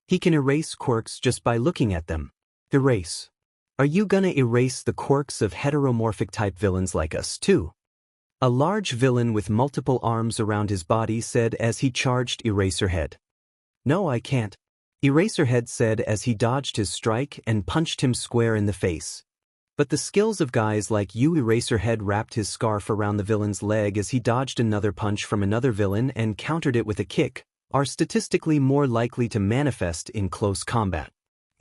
[SPEAKER 1] He can erase quirks just by looking at them. Erase. Are you gonna erase the quirks of heteromorphic type villains like us too? A large villain with multiple arms around his body said as he charged Eraserhead. No, I can't. Eraserhead said as he dodged his strike and punched him square in the face. But the skills of guys like you. Eraserhead wrapped his scarf around the villain's leg as he dodged another punch from another villain and countered it with a kick, are statistically more likely to manifest in close combat.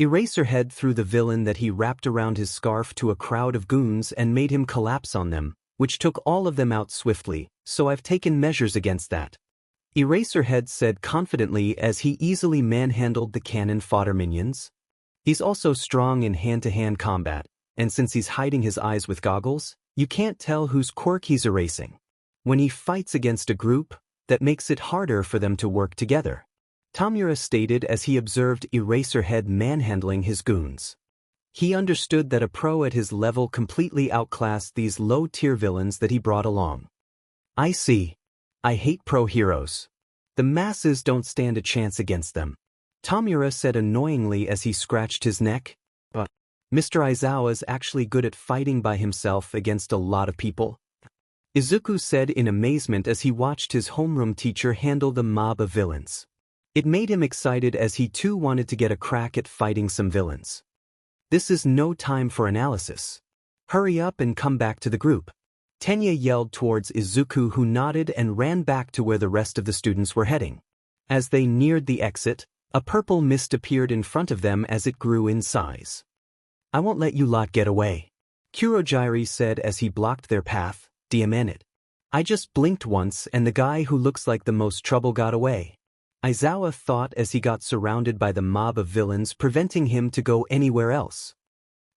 [SPEAKER 1] Eraserhead threw the villain that he wrapped around his scarf to a crowd of goons and made him collapse on them, which took all of them out swiftly, so I've taken measures against that. Eraserhead said confidently as he easily manhandled the cannon fodder minions. He's also strong in hand-to-hand combat, and since he's hiding his eyes with goggles, you can't tell whose quirk he's erasing. When he fights against a group, that makes it harder for them to work together. Tamura stated as he observed Eraserhead manhandling his goons. He understood that a pro at his level completely outclassed these low-tier villains that he brought along. I see. I hate pro-heroes. The masses don't stand a chance against them. Tamura said annoyingly as he scratched his neck. But Mr. Aizawa's actually good at fighting by himself against a lot of people. Izuku said in amazement as he watched his homeroom teacher handle the mob of villains. It made him excited as he too wanted to get a crack at fighting some villains. This is no time for analysis. Hurry up and come back to the group. Tenya yelled towards Izuku, who nodded and ran back to where the rest of the students were heading. As they neared the exit, a purple mist appeared in front of them as it grew in size. I won't let you lot get away, Kurogyari said as he blocked their path. Damn it. I just blinked once and the guy who looks like the most trouble got away. Aizawa thought as he got surrounded by the mob of villains, preventing him to go anywhere else.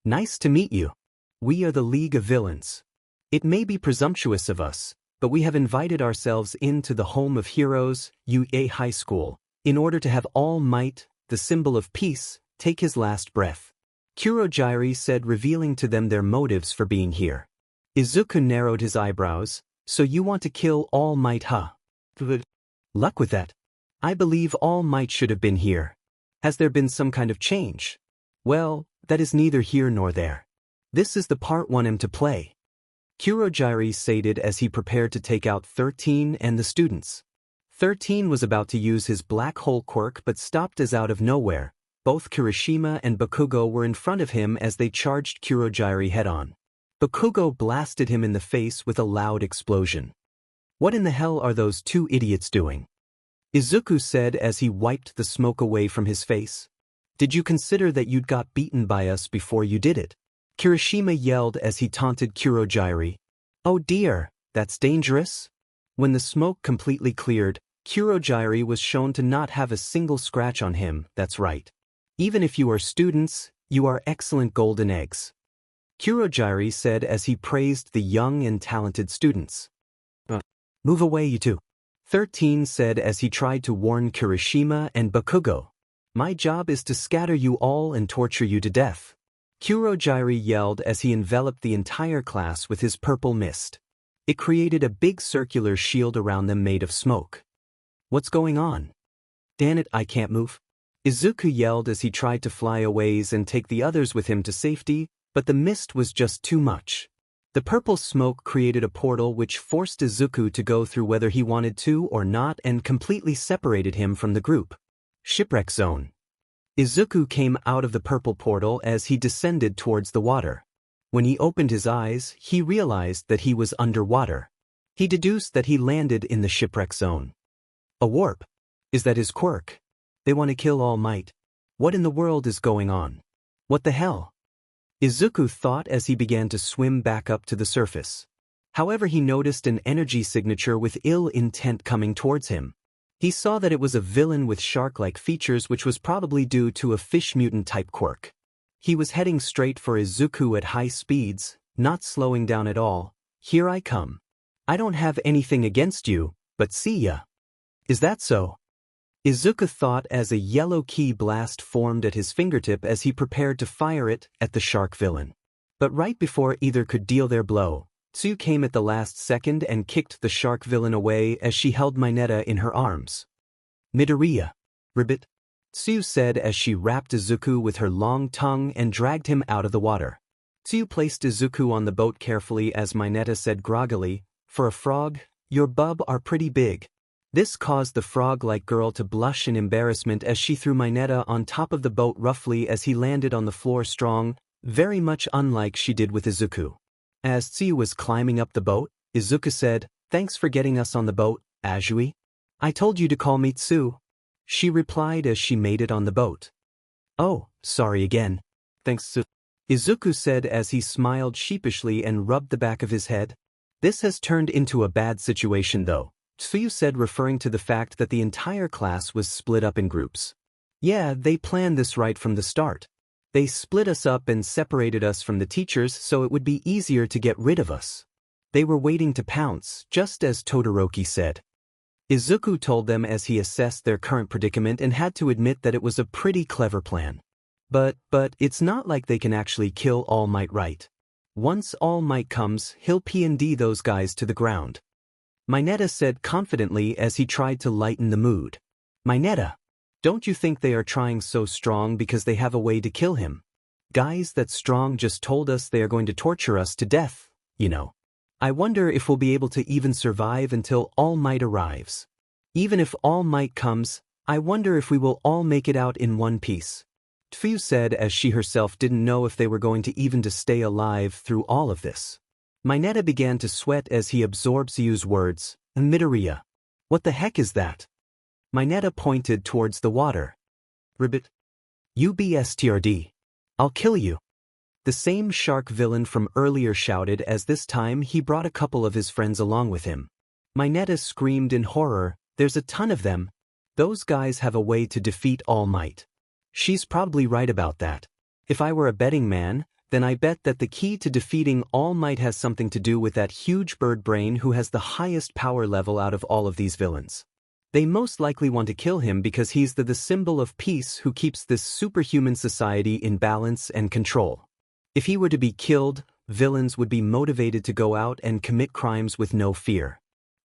[SPEAKER 1] Nice to meet you. We are the League of Villains. It may be presumptuous of us, but we have invited ourselves into the home of heroes, UA High School, in order to have All Might, the symbol of peace, take his last breath. Kurogyari said, revealing to them their motives for being here. Izuku narrowed his eyebrows. So you want to kill All Might, huh? Good luck with that. I believe All Might should have been here. Has there been some kind of change? Well, that is neither here nor there. This is the part I want him to play. Kurogyari stated as he prepared to take out 13 and the students. 13 was about to use his black hole quirk but stopped as out of nowhere. Both Kirishima and Bakugo were in front of him as they charged Kurogyari head-on. Bakugo blasted him in the face with a loud explosion. What in the hell are those two idiots doing? Izuku said as he wiped the smoke away from his face. Did you consider that you'd got beaten by us before you did it? Kirishima yelled as he taunted Kurogyari. Oh dear, that's dangerous. When the smoke completely cleared, Kurogyari was shown to not have a single scratch on him. That's right. Even if you are students, you are excellent golden eggs. Kurogyari said as he praised the young and talented students. Move away, you two. 13 said as he tried to warn Kirishima and Bakugo. My job is to scatter you all and torture you to death. Kurogyari yelled as he enveloped the entire class with his purple mist. It created a big circular shield around them made of smoke. What's going on? Damn it, I can't move. Izuku yelled as he tried to fly away and take the others with him to safety, but the mist was just too much. The purple smoke created a portal which forced Izuku to go through whether he wanted to or not and completely separated him from the group. Shipwreck zone. Izuku came out of the purple portal as he descended towards the water. When he opened his eyes, he realized that he was underwater. He deduced that he landed in the shipwreck zone. A warp. Is that his quirk? They want to kill All Might. What in the world is going on? What the hell? Izuku thought as he began to swim back up to the surface. However, he noticed an energy signature with ill intent coming towards him. He saw that it was a villain with shark-like features, which was probably due to a fish mutant-type quirk. He was heading straight for Izuku at high speeds, not slowing down at all. Here I come. I don't have anything against you, but see ya. Is that so? Izuku thought as a yellow ki blast formed at his fingertip as he prepared to fire it at the shark villain. But right before either could deal their blow, Tsu came at the last second and kicked the shark villain away as she held Mineta in her arms. Midoriya. Ribbit. Tsu said as she wrapped Izuku with her long tongue and dragged him out of the water. Tsu placed Izuku on the boat carefully as Mineta said groggily, For a frog, your bub are pretty big. This caused the frog-like girl to blush in embarrassment as she threw Mineta on top of the boat roughly as he landed on the floor strong, very much unlike she did with Izuku. As Tsuyu was climbing up the boat, Izuku said, Thanks for getting us on the boat, Azui. I told you to call me Tsu. She replied as she made it on the boat. Oh, sorry again. Thanks, Tsu. Izuku said as he smiled sheepishly and rubbed the back of his head. This has turned into a bad situation though. Tsuyu said, referring to the fact that the entire class was split up in groups. Yeah, they planned this right from the start. They split us up and separated us from the teachers so it would be easier to get rid of us. They were waiting to pounce, just as Todoroki said. Izuku told them as he assessed their current predicament and had to admit that it was a pretty clever plan. But it's not like they can actually kill All Might, right? Once All Might comes, he'll P&D those guys to the ground. Mineta said confidently as he tried to lighten the mood. Mineta, don't you think they are trying so strong because they have a way to kill him? Guys that strong just told us they are going to torture us to death, you know. I wonder if we'll be able to even survive until All Might arrives. Even if All Might comes, I wonder if we will all make it out in one piece. Tfue said as she herself didn't know if they were going to even to stay alive through all of this. Mineta began to sweat as he absorbed Zyu's words. Midoriya. What the heck is that? Mineta pointed towards the water. Ribbit. UBSTRD. I'll kill you. The same shark villain from earlier shouted as this time he brought a couple of his friends along with him. Mineta screamed in horror, there's a ton of them. Those guys have a way to defeat All Might. She's probably right about that. If I were a betting man, then I bet that the key to defeating All Might has something to do with that huge bird brain who has the highest power level out of all of these villains. They most likely want to kill him because he's the symbol of peace who keeps this superhuman society in balance and control. If he were to be killed, villains would be motivated to go out and commit crimes with no fear.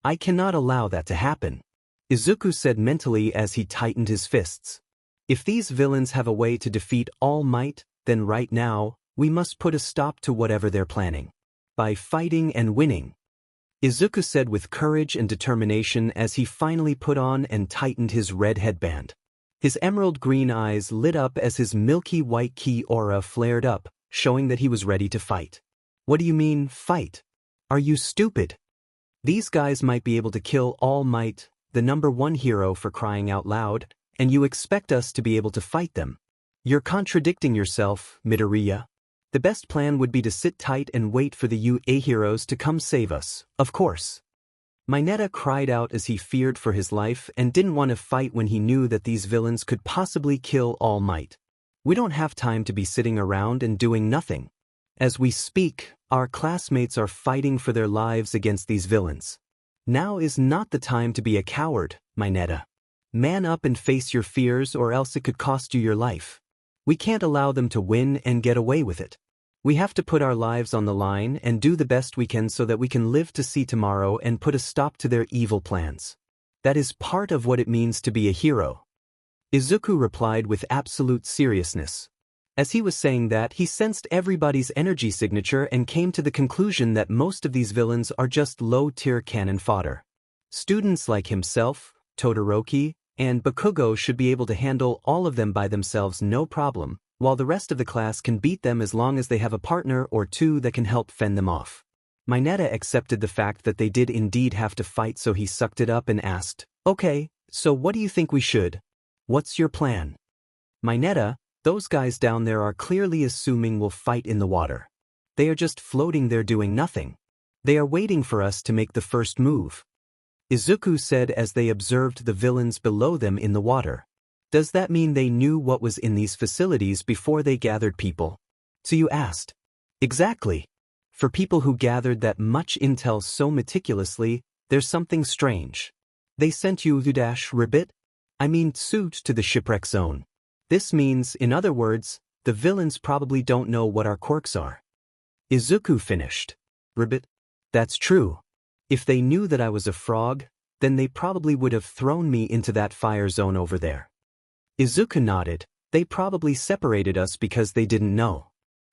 [SPEAKER 1] I cannot allow that to happen. Izuku said mentally as he tightened his fists. If these villains have a way to defeat All Might, then right now, we must put a stop to whatever they're planning. By fighting and winning. Izuku said with courage and determination as he finally put on and tightened his red headband. His emerald green eyes lit up as his milky white ki aura flared up, showing that he was ready to fight. What do you mean, fight? Are you stupid? These guys might be able to kill All Might, the #1 hero for crying out loud, and you expect us to be able to fight them. You're contradicting yourself, Midoriya. The best plan would be to sit tight and wait for the UA heroes to come save us, of course. Mineta cried out as he feared for his life and didn't want to fight when he knew that these villains could possibly kill All Might. We don't have time to be sitting around and doing nothing. As we speak, our classmates are fighting for their lives against these villains. Now is not the time to be a coward, Mineta. Man up and face your fears or else it could cost you your life. We can't allow them to win and get away with it. We have to put our lives on the line and do the best we can so that we can live to see tomorrow and put a stop to their evil plans. That is part of what it means to be a hero. Izuku replied with absolute seriousness. As he was saying that, he sensed everybody's energy signature and came to the conclusion that most of these villains are just low-tier cannon fodder. Students like himself, Todoroki, and Bakugo should be able to handle all of them by themselves no problem, while the rest of the class can beat them as long as they have a partner or two that can help fend them off. Mineta accepted the fact that they did indeed have to fight, so he sucked it up and asked, "Okay, so what do you think we should? What's your plan?" Mineta, those guys down there are clearly assuming we'll fight in the water. They are just floating there doing nothing. They are waiting for us to make the first move. Izuku said as they observed the villains below them in the water. Does that mean they knew what was in these facilities before they gathered people? So you asked. Exactly. For people who gathered that much intel so meticulously, there's something strange. They sent you Ribbit? I mean Tsuit to the shipwreck zone. This means, in other words, the villains probably don't know what our quirks are. Izuku finished. Ribbit? That's true. If they knew that I was a frog, then they probably would have thrown me into that fire zone over there. Izuku nodded. They probably separated us because they didn't know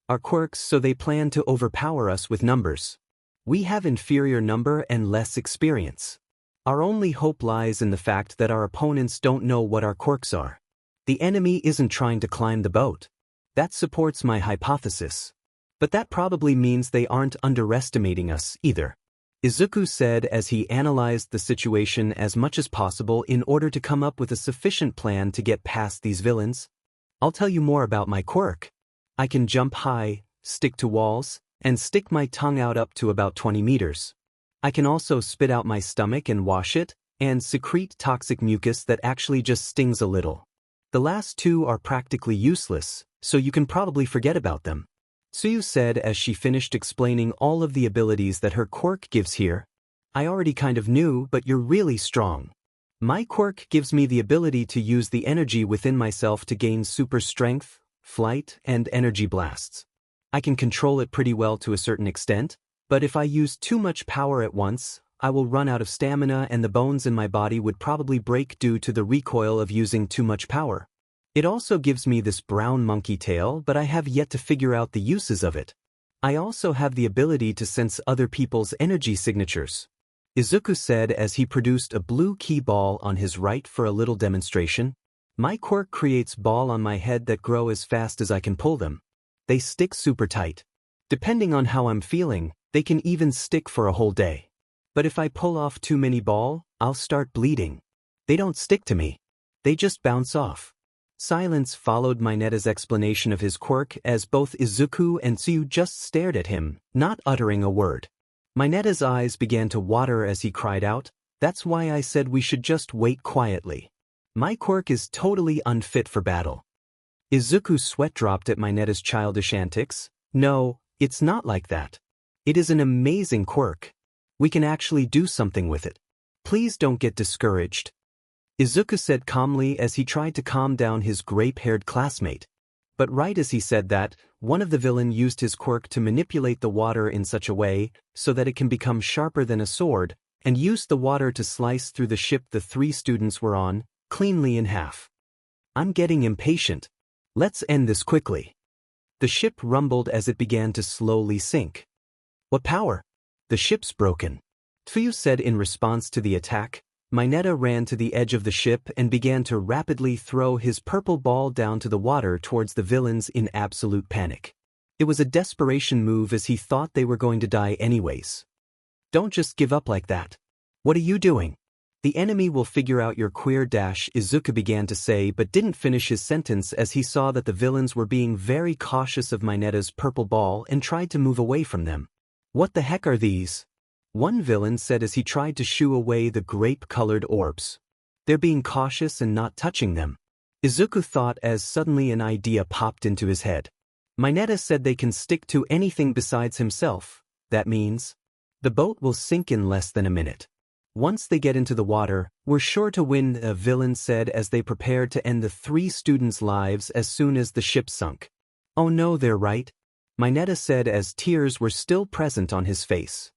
[SPEAKER 1] our quirks, so they planned to overpower us with numbers. We have inferior number and less experience. Our only hope lies in the fact that our opponents don't know what our quirks are. The enemy isn't trying to climb the boat. That supports my hypothesis. But that probably means they aren't underestimating us either. Izuku said as he analyzed the situation as much as possible in order to come up with a sufficient plan to get past these villains. I'll tell you more about my quirk. I can jump high, stick to walls, and stick my tongue out up to about 20 meters. I can also spit out my stomach and wash it, and secrete toxic mucus that actually just stings a little. The last two are practically useless, so you can probably forget about them. Tsuyu said as she finished explaining all of the abilities that her quirk gives here. I already kind of knew, but you're really strong. My quirk gives me the ability to use the energy within myself to gain super strength, flight, and energy blasts. I can control it pretty well to a certain extent, but if I use too much power at once, I will run out of stamina and the bones in my body would probably break due to the recoil of using too much power. It also gives me this brown monkey tail, but I have yet to figure out the uses of it. I also have the ability to sense other people's energy signatures. Izuku said as he produced a blue key ball on his right for a little demonstration. My quirk creates ball on my head that grow as fast as I can pull them. They stick super tight. Depending on how I'm feeling, they can even stick for a whole day. But if I pull off too many ball, I'll start bleeding. They don't stick to me. They just bounce off. Silence followed Mineta's explanation of his quirk as both Izuku and Tsuyu just stared at him, not uttering a word. Mineta's eyes began to water as he cried out, "That's why I said we should just wait quietly. My quirk is totally unfit for battle." Izuku's sweat dropped at Mineta's childish antics. "No, it's not like that. It is an amazing quirk. We can actually do something with it. Please don't get discouraged." Izuku said calmly as he tried to calm down his grape-haired classmate. But right as he said that, one of the villain used his quirk to manipulate the water in such a way so that it can become sharper than a sword, and used the water to slice through the ship the three students were on, cleanly in half. "I'm getting impatient. Let's end this quickly." The ship rumbled as it began to slowly sink. "What power? The ship's broken," Tsuyu said in response to the attack. Mineta ran to the edge of the ship and began to rapidly throw his purple ball down to the water towards the villains in absolute panic. It was a desperation move as he thought they were going to die anyways. "Don't just give up like that. What are you doing? The enemy will figure out your queer dash," Izuku began to say but didn't finish his sentence as he saw that the villains were being very cautious of Mineta's purple ball and tried to move away from them. "What the heck are these?" one villain said as he tried to shoo away the grape-colored orbs. "They're being cautious and not touching them," Izuku thought as suddenly an idea popped into his head. Mineta said they can stick to anything besides himself. That means the boat will sink in less than a minute. "Once they get into the water, we're sure to win," a villain said as they prepared to end the three students' lives as soon as the ship sunk. "Oh no, they're right," Mineta said as tears were still present on his face.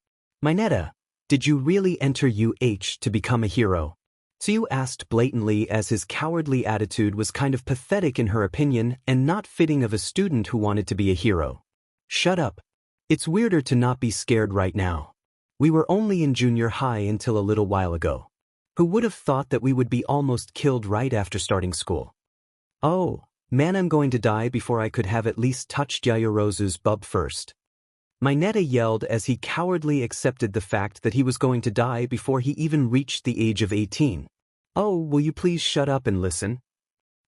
[SPEAKER 1] "Mineta, did you really enter UH to become a hero?" Tsuyu asked blatantly as his cowardly attitude was kind of pathetic in her opinion and not fitting of a student who wanted to be a hero. "Shut up. It's weirder to not be scared right now. We were only in junior high until a little while ago. Who would have thought that we would be almost killed right after starting school? Oh, man, I'm going to die before I could have at least touched Yayorozu's bub first." Mineta yelled as he cowardly accepted the fact that he was going to die before he even reached the age of 18. "Oh, will you please shut up and listen?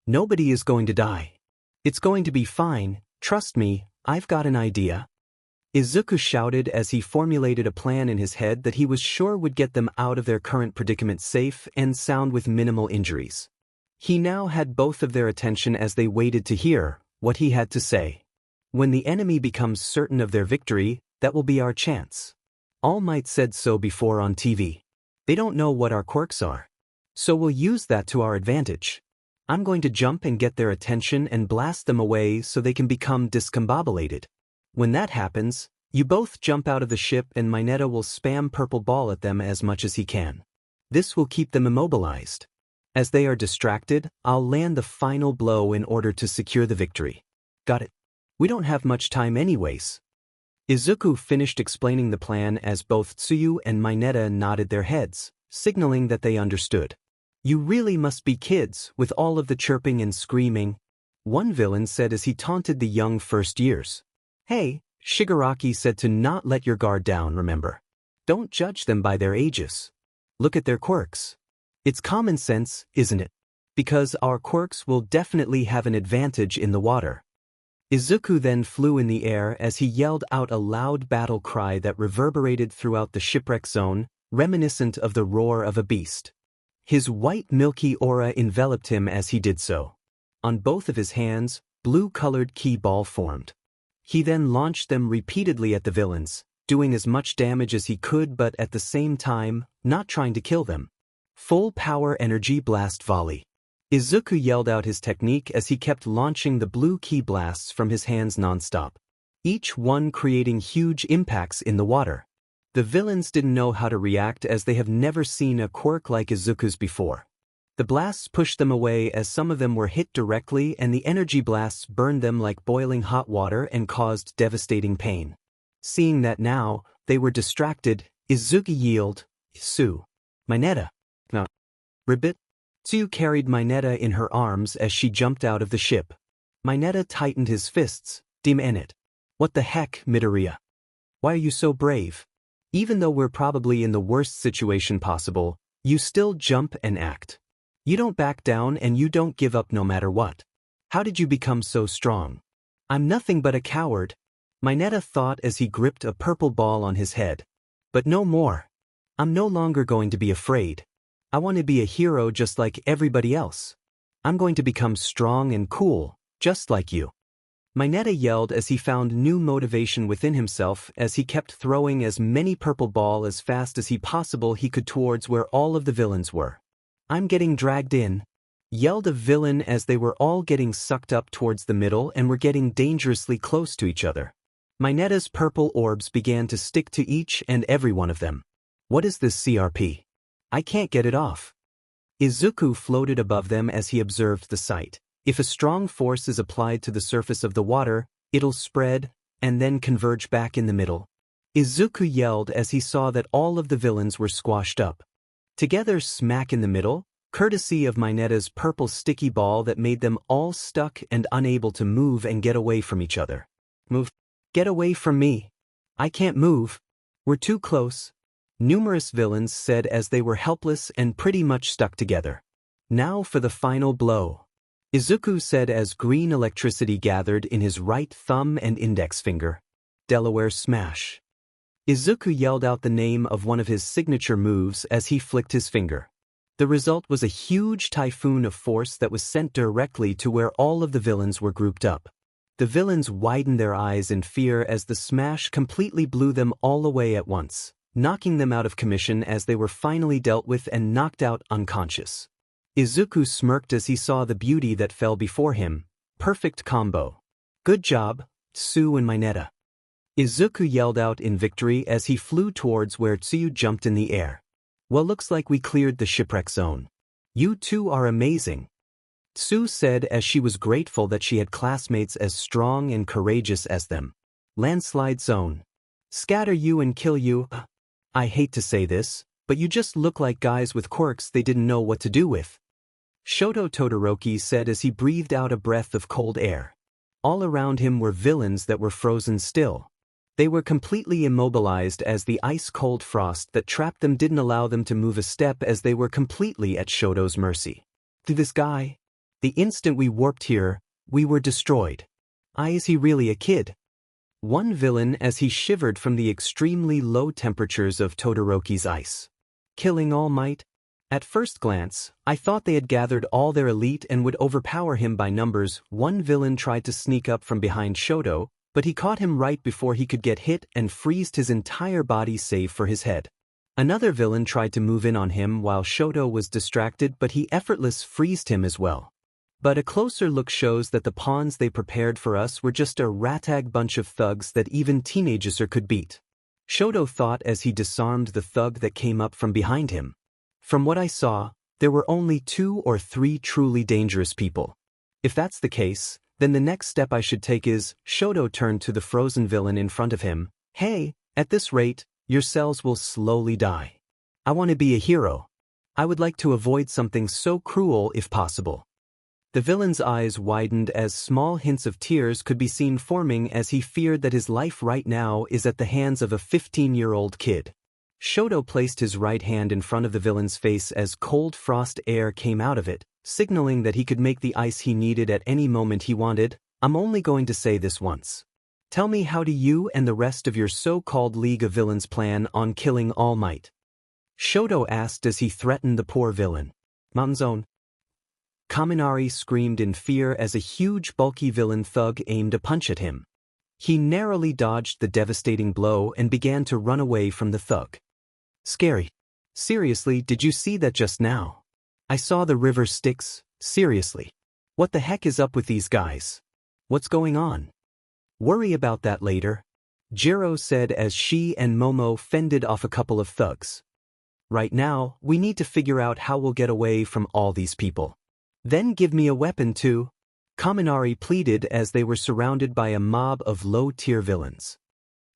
[SPEAKER 1] Nobody is going to die. It's going to be fine, trust me, I've got an idea." Izuku shouted as he formulated a plan in his head that he was sure would get them out of their current predicament safe and sound with minimal injuries. He now had both of their attention as they waited to hear what he had to say. "When the enemy becomes certain of their victory, that will be our chance. All Might said so before on TV. They don't know what our quirks are. So we'll use that to our advantage. I'm going to jump and get their attention and blast them away so they can become discombobulated. When that happens, you both jump out of the ship and Mineta will spam purple ball at them as much as he can. This will keep them immobilized. As they are distracted, I'll land the final blow in order to secure the victory. Got it? We don't have much time anyways." Izuku finished explaining the plan as both Tsuyu and Mineta nodded their heads, signaling that they understood. "You really must be kids with all of the chirping and screaming," one villain said as he taunted the young first years. "Hey," Shigaraki said, to not let your guard down, remember. Don't judge them by their ages. Look at their quirks. It's common sense, isn't it? Because our quirks will definitely have an advantage in the water. Izuku then flew in the air as he yelled out a loud battle cry that reverberated throughout the shipwreck zone, reminiscent of the roar of a beast. His white milky aura enveloped him as he did so. On both of his hands, blue-colored key ball formed. He then launched them repeatedly at the villains, doing as much damage as he could but at the same time, not trying to kill them. Full power energy blast volley. Izuku yelled out his technique as he kept launching the blue key blasts from his hands non-stop, each one creating huge impacts in the water. The villains didn't know how to react as they have never seen a quirk like Izuku's before. The blasts pushed them away as some of them were hit directly and the energy blasts burned them like boiling hot water and caused devastating pain. Seeing that now, they were distracted, Izuku yelled, "Su! Mineta!" No. Ribbit? Tsu carried Mineta in her arms as she jumped out of the ship. Mineta tightened his fists, "Dim en it. What the heck, Midoriya? Why are you so brave? Even though we're probably in the worst situation possible, you still jump and act. You don't back down and you don't give up no matter what. How did you become so strong?" "I'm nothing but a coward," Mineta thought as he gripped a purple ball on his head. "But no more. I'm no longer going to be afraid. I want to be a hero just like everybody else. I'm going to become strong and cool, just like you." Mineta yelled as he found new motivation within himself as he kept throwing as many purple ball as fast as he could towards where all of the villains were. "I'm getting dragged in," yelled a villain as they were all getting sucked up towards the middle and were getting dangerously close to each other. Mineta's purple orbs began to stick to each and every one of them. "What is this CRP? I can't get it off." Izuku floated above them as he observed the sight. If a strong force is applied to the surface of the water, it'll spread, and then converge back in the middle. Izuku yelled as he saw that all of the villains were squashed up. Together smack in the middle, courtesy of Mineta's purple sticky ball that made them all stuck and unable to move and get away from each other. "Move. Get away from me. I can't move. We're too close," numerous villains said as they were helpless and pretty much stuck together. "Now for the final blow," Izuku said as green electricity gathered in his right thumb and index finger. "Delaware Smash." Izuku yelled out the name of one of his signature moves as he flicked his finger. The result was a huge typhoon of force that was sent directly to where all of the villains were grouped up. The villains widened their eyes in fear as the smash completely blew them all away at once, knocking them out of commission as they were finally dealt with and knocked out unconscious. Izuku smirked as he saw the beauty that fell before him. "Perfect combo. Good job, Tsu and Mineta." Izuku yelled out in victory as he flew towards where Tsu jumped in the air. "Well, looks like we cleared the shipwreck zone. You two are amazing," Tsu said as she was grateful that she had classmates as strong and courageous as them. "Landslide zone. Scatter you and kill you. I hate to say this, but you just look like guys with quirks they didn't know what to do with," Shoto Todoroki said as he breathed out a breath of cold air. All around him were villains that were frozen still. They were completely immobilized as the ice-cold frost that trapped them didn't allow them to move a step as they were completely at Shoto's mercy. "To this guy? The instant we warped here, we were destroyed. Is he really a kid?" One villain as he shivered from the extremely low temperatures of Todoroki's ice. "Killing All Might? At first glance, I thought they had gathered all their elite and would overpower him by numbers." One villain tried to sneak up from behind Shoto, but he caught him right before he could get hit and freezed his entire body save for his head. Another villain tried to move in on him while Shoto was distracted, but he effortlessly freezed him as well. But a closer look shows that the pawns they prepared for us were just a ratag bunch of thugs that even teenagers could beat, Shoto thought as he disarmed the thug that came up from behind him. "From what I saw, there were only 2 or 3 truly dangerous people. If that's the case, then the next step I should take is..." Shoto turned to the frozen villain in front of him. "Hey, at this rate, your cells will slowly die. I want to be a hero. I would like to avoid something so cruel if possible." The villain's eyes widened as small hints of tears could be seen forming as he feared that his life right now is at the hands of a 15-year-old kid. Shoto placed his right hand in front of the villain's face as cold frost air came out of it, signaling that he could make the ice he needed at any moment he wanted. "I'm only going to say this once. Tell me, how do you and the rest of your so-called League of Villains plan on killing All Might?" Shoto asked as he threatened the poor villain. "Mountain Zone." Kaminari screamed in fear as a huge bulky villain thug aimed a punch at him. He narrowly dodged the devastating blow and began to run away from the thug. "Scary. Seriously, did you see that just now? I saw the river Styx. Seriously. What the heck is up with these guys? What's going on? Worry about that later. Jiro said as she and Momo fended off a couple of thugs. Right now, we need to figure out how we'll get away from all these people. Then give me a weapon too, Kaminari pleaded as they were surrounded by a mob of low-tier villains.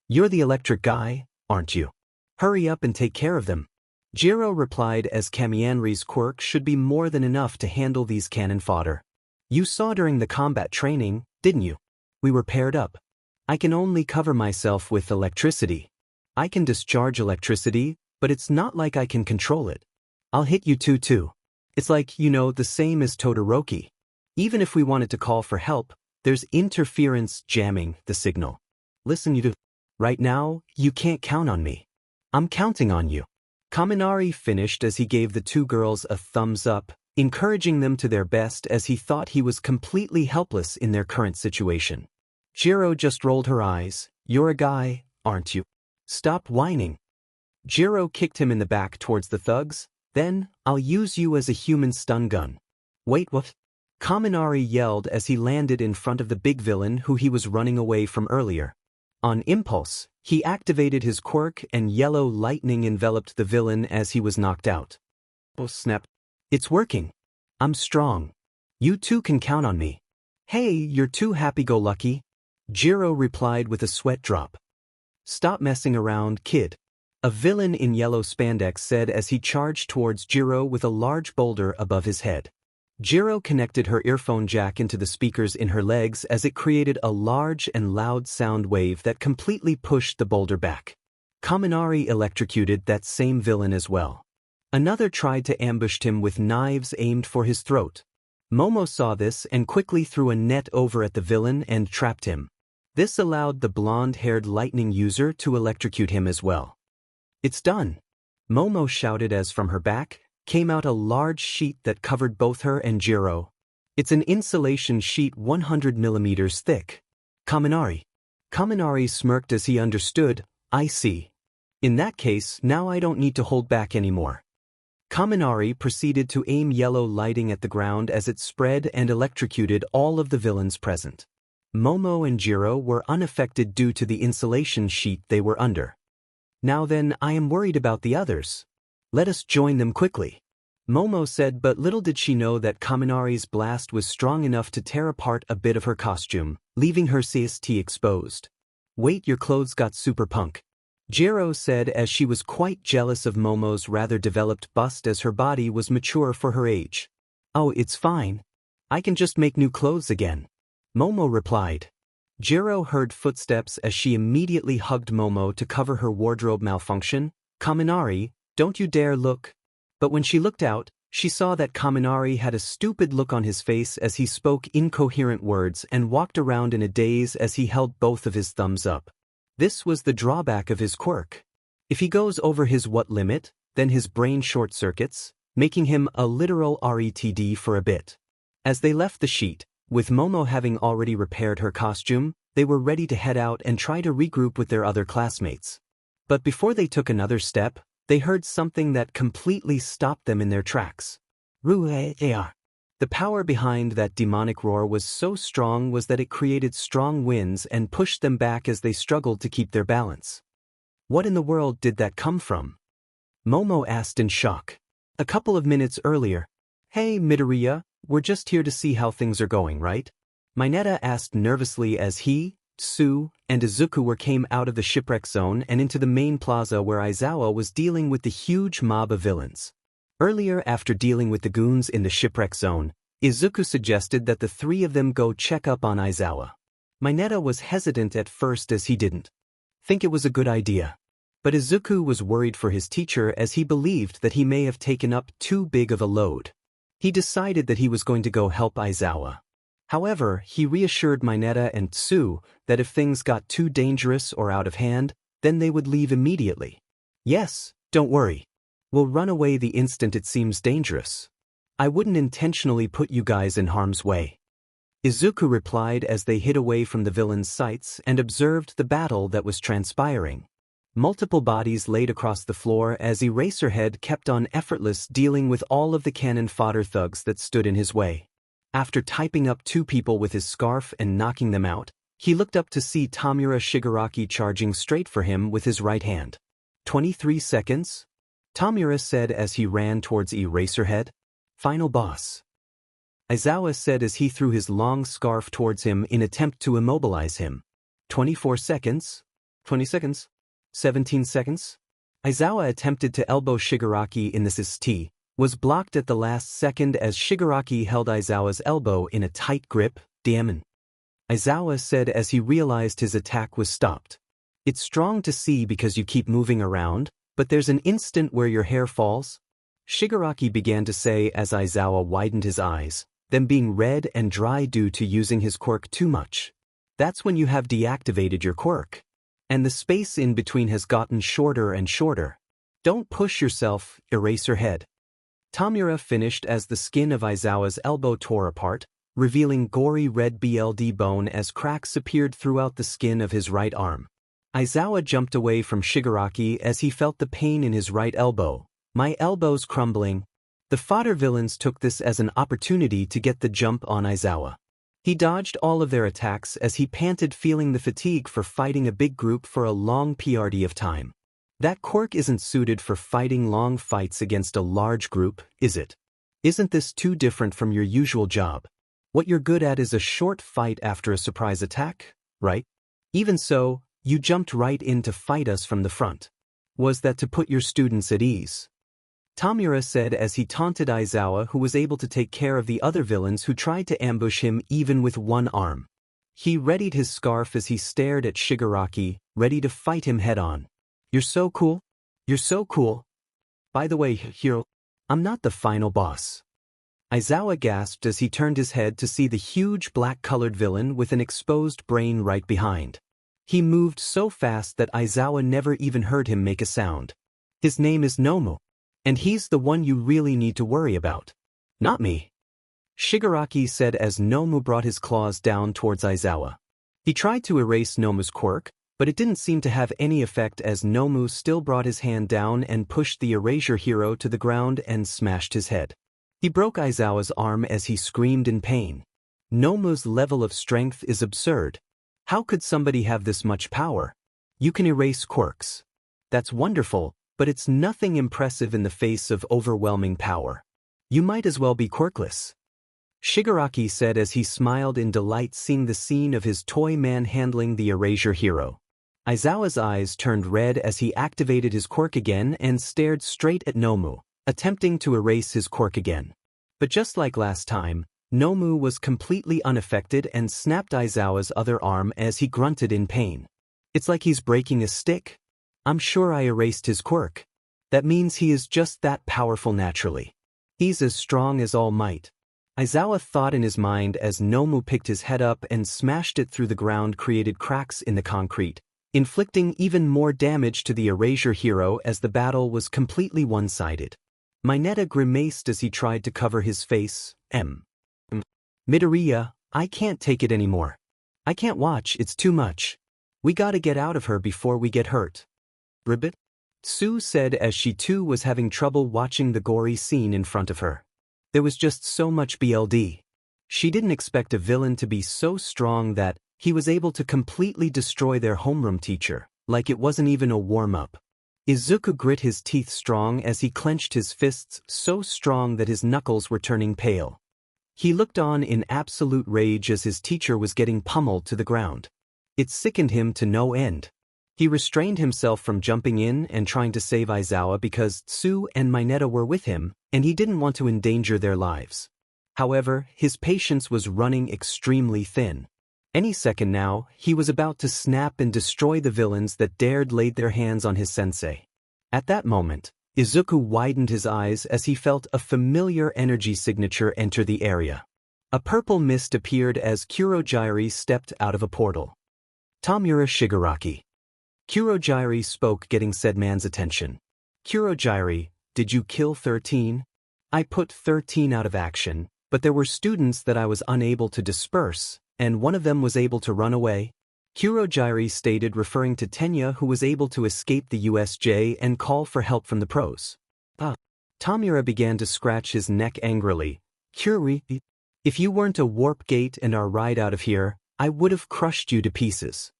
[SPEAKER 1] You're the electric guy, aren't you? Hurry up and take care of them. Jiro replied as Kamianri's quirk should be more than enough to handle these cannon fodder. You saw during the combat training, didn't you? We were paired up. I can only cover myself with electricity. I can discharge electricity, but it's not like I can control it. I'll hit you too. It's like, the same as Todoroki. Even if we wanted to call for help, there's interference jamming the signal. Listen, right now, you can't count on me. I'm counting on you. Kaminari finished as he gave the two girls a thumbs up, encouraging them to their best as he thought he was completely helpless in their current situation. Jiro just rolled her eyes. You're a guy, aren't you? Stop whining. Jiro kicked him in the back towards the thugs. Then, I'll use you as a human stun gun. Wait, what? Kaminari yelled as he landed in front of the big villain who he was running away from earlier. On impulse, he activated his quirk and yellow lightning enveloped the villain as he was knocked out. Oh snap. It's working. I'm strong. You two can count on me. Hey, you're too happy-go-lucky. Jiro replied with a sweat drop. Stop messing around, kid. A villain in yellow spandex said as he charged towards Jiro with a large boulder above his head. Jiro connected her earphone jack into the speakers in her legs as it created a large and loud sound wave that completely pushed the boulder back. Kaminari electrocuted that same villain as well. Another tried to ambush him with knives aimed for his throat. Momo saw this and quickly threw a net over at the villain and trapped him. This allowed the blonde-haired lightning user to electrocute him as well. It's done. Momo shouted as from her back came out a large sheet that covered both her and Jiro. It's an insulation sheet 100 millimeters thick. Kaminari. Kaminari smirked as he understood. I see. In that case, now I don't need to hold back anymore. Kaminari proceeded to aim yellow lighting at the ground as it spread and electrocuted all of the villains present. Momo and Jiro were unaffected due to the insulation sheet they were under. Now then, I am worried about the others. Let us join them quickly. Momo said, but little did she know that Kaminari's blast was strong enough to tear apart a bit of her costume, leaving her CST exposed. Wait, your clothes got super punk. Jiro said as she was quite jealous of Momo's rather developed bust as her body was mature for her age. Oh, it's fine. I can just make new clothes again. Momo replied. Jiro heard footsteps as she immediately hugged Momo to cover her wardrobe malfunction. Kaminari, don't you dare look. But when she looked out, she saw that Kaminari had a stupid look on his face as he spoke incoherent words and walked around in a daze as he held both of his thumbs up. This was the drawback of his quirk. If he goes over his what limit, then his brain short-circuits, making him a literal RETD for a bit. As they left the sheet, with Momo having already repaired her costume, they were ready to head out and try to regroup with their other classmates. But before they took another step, they heard something that completely stopped them in their tracks. The power behind that demonic roar was so strong that it created strong winds and pushed them back as they struggled to keep their balance. What in the world did that come from? Momo asked in shock. A couple of minutes earlier. Hey, Midoriya, we're just here to see how things are going, right? Mineta asked nervously as he, Tsu, and Izuku came out of the shipwreck zone and into the main plaza where Aizawa was dealing with the huge mob of villains. Earlier, after dealing with the goons in the shipwreck zone, Izuku suggested that the three of them go check up on Aizawa. Mineta was hesitant at first as he didn't think it was a good idea. But Izuku was worried for his teacher as he believed that he may have taken up too big of a load. He decided that he was going to go help Aizawa. However, he reassured Mineta and Tsu that if things got too dangerous or out of hand, then they would leave immediately. Yes, don't worry. We'll run away the instant it seems dangerous. I wouldn't intentionally put you guys in harm's way. Izuku replied as they hid away from the villains' sights and observed the battle that was transpiring. Multiple bodies laid across the floor as Eraserhead kept on effortless dealing with all of the cannon fodder thugs that stood in his way. After typing up two people with his scarf and knocking them out, He looked up to see Tamura Shigaraki charging straight for him with his right hand. 23 seconds? Tamura said as he ran towards Eraserhead. Final boss. Aizawa said as he threw his long scarf towards him in attempt to immobilize him. 24 seconds? 20 seconds? 17 seconds? Aizawa attempted to elbow Shigaraki in the ST, was blocked at the last second as Shigaraki held Aizawa's elbow in a tight grip. Damn. Aizawa said as he realized his attack was stopped. It's strong to see because you keep moving around, but there's an instant where your hair falls. Shigaraki began to say as Aizawa widened his eyes, them being red and dry due to using his quirk too much. That's when you have deactivated your quirk. And the space in between has gotten shorter and shorter. Don't push yourself, Eraserhead. Tamura finished as the skin of Aizawa's elbow tore apart, revealing gory red BLD bone as cracks appeared throughout the skin of his right arm. Aizawa jumped away from Shigaraki as he felt the pain in his right elbow. My elbow's crumbling. The fodder villains took this as an opportunity to get the jump on Aizawa. He dodged all of their attacks as he panted, feeling the fatigue for fighting a big group for a long period of time. That quirk isn't suited for fighting long fights against a large group, is it? Isn't this too different from your usual job? What you're good at is a short fight after a surprise attack, right? Even so, you jumped right in to fight us from the front. Was that to put your students at ease? Tamura said as he taunted Aizawa, who was able to take care of the other villains who tried to ambush him even with one arm. He readied his scarf as he stared at Shigaraki, ready to fight him head-on. You're so cool. You're so cool. By the way, hero, I'm not the final boss. Aizawa gasped as he turned his head to see the huge black-colored villain with an exposed brain right behind. He moved so fast that Aizawa never even heard him make a sound. His name is Nomu. And he's the one you really need to worry about. Not me. Shigaraki said as Nomu brought his claws down towards Aizawa. He tried to erase Nomu's quirk, but it didn't seem to have any effect as Nomu still brought his hand down and pushed the erasure hero to the ground and smashed his head. He broke Aizawa's arm as he screamed in pain. Nomu's level of strength is absurd. How could somebody have this much power? You can erase quirks. That's wonderful, but it's nothing impressive in the face of overwhelming power. You might as well be quirkless. Shigaraki said as he smiled in delight seeing the scene of his toy man handling the erasure hero. Aizawa's eyes turned red as he activated his quirk again and stared straight at Nomu, attempting to erase his quirk again. But just like last time, Nomu was completely unaffected and snapped Aizawa's other arm as he grunted in pain. It's like he's breaking a stick. I'm sure I erased his quirk. That means he is just that powerful naturally. He's as strong as All Might. Aizawa thought in his mind as Nomu picked his head up and smashed it through the ground, created cracks in the concrete, inflicting even more damage to the erasure hero as the battle was completely one-sided. Mineta grimaced as he tried to cover his face. Midoriya, I can't take it anymore. I can't watch, it's too much. We gotta get out of her before we get hurt. Ribbit? Sue said as she too was having trouble watching the gory scene in front of her. There was just so much BLD. She didn't expect a villain to be so strong that he was able to completely destroy their homeroom teacher, like it wasn't even a warm-up. Izuku grit his teeth strong as he clenched his fists so strong that his knuckles were turning pale. He looked on in absolute rage as his teacher was getting pummeled to the ground. It sickened him to no end. He restrained himself from jumping in and trying to save Aizawa because Tsu and Mineta were with him, and he didn't want to endanger their lives. However, his patience was running extremely thin. Any second now, he was about to snap and destroy the villains that dared lay their hands on his sensei. At that moment, Izuku widened his eyes as he felt a familiar energy signature enter the area. A purple mist appeared as Kurogyari stepped out of a portal. Tamura Shigaraki. Kurogyari spoke, getting said man's attention. Kurogyari, did you kill 13? I put 13 out of action, but there were students that I was unable to disperse, and one of them was able to run away. Kurogyari stated, referring to Tenya, who was able to escape the USJ and call for help from the pros. Tamura began to scratch his neck angrily. Kuri, if you weren't a warp gate and our ride out of here, I would have crushed you to pieces.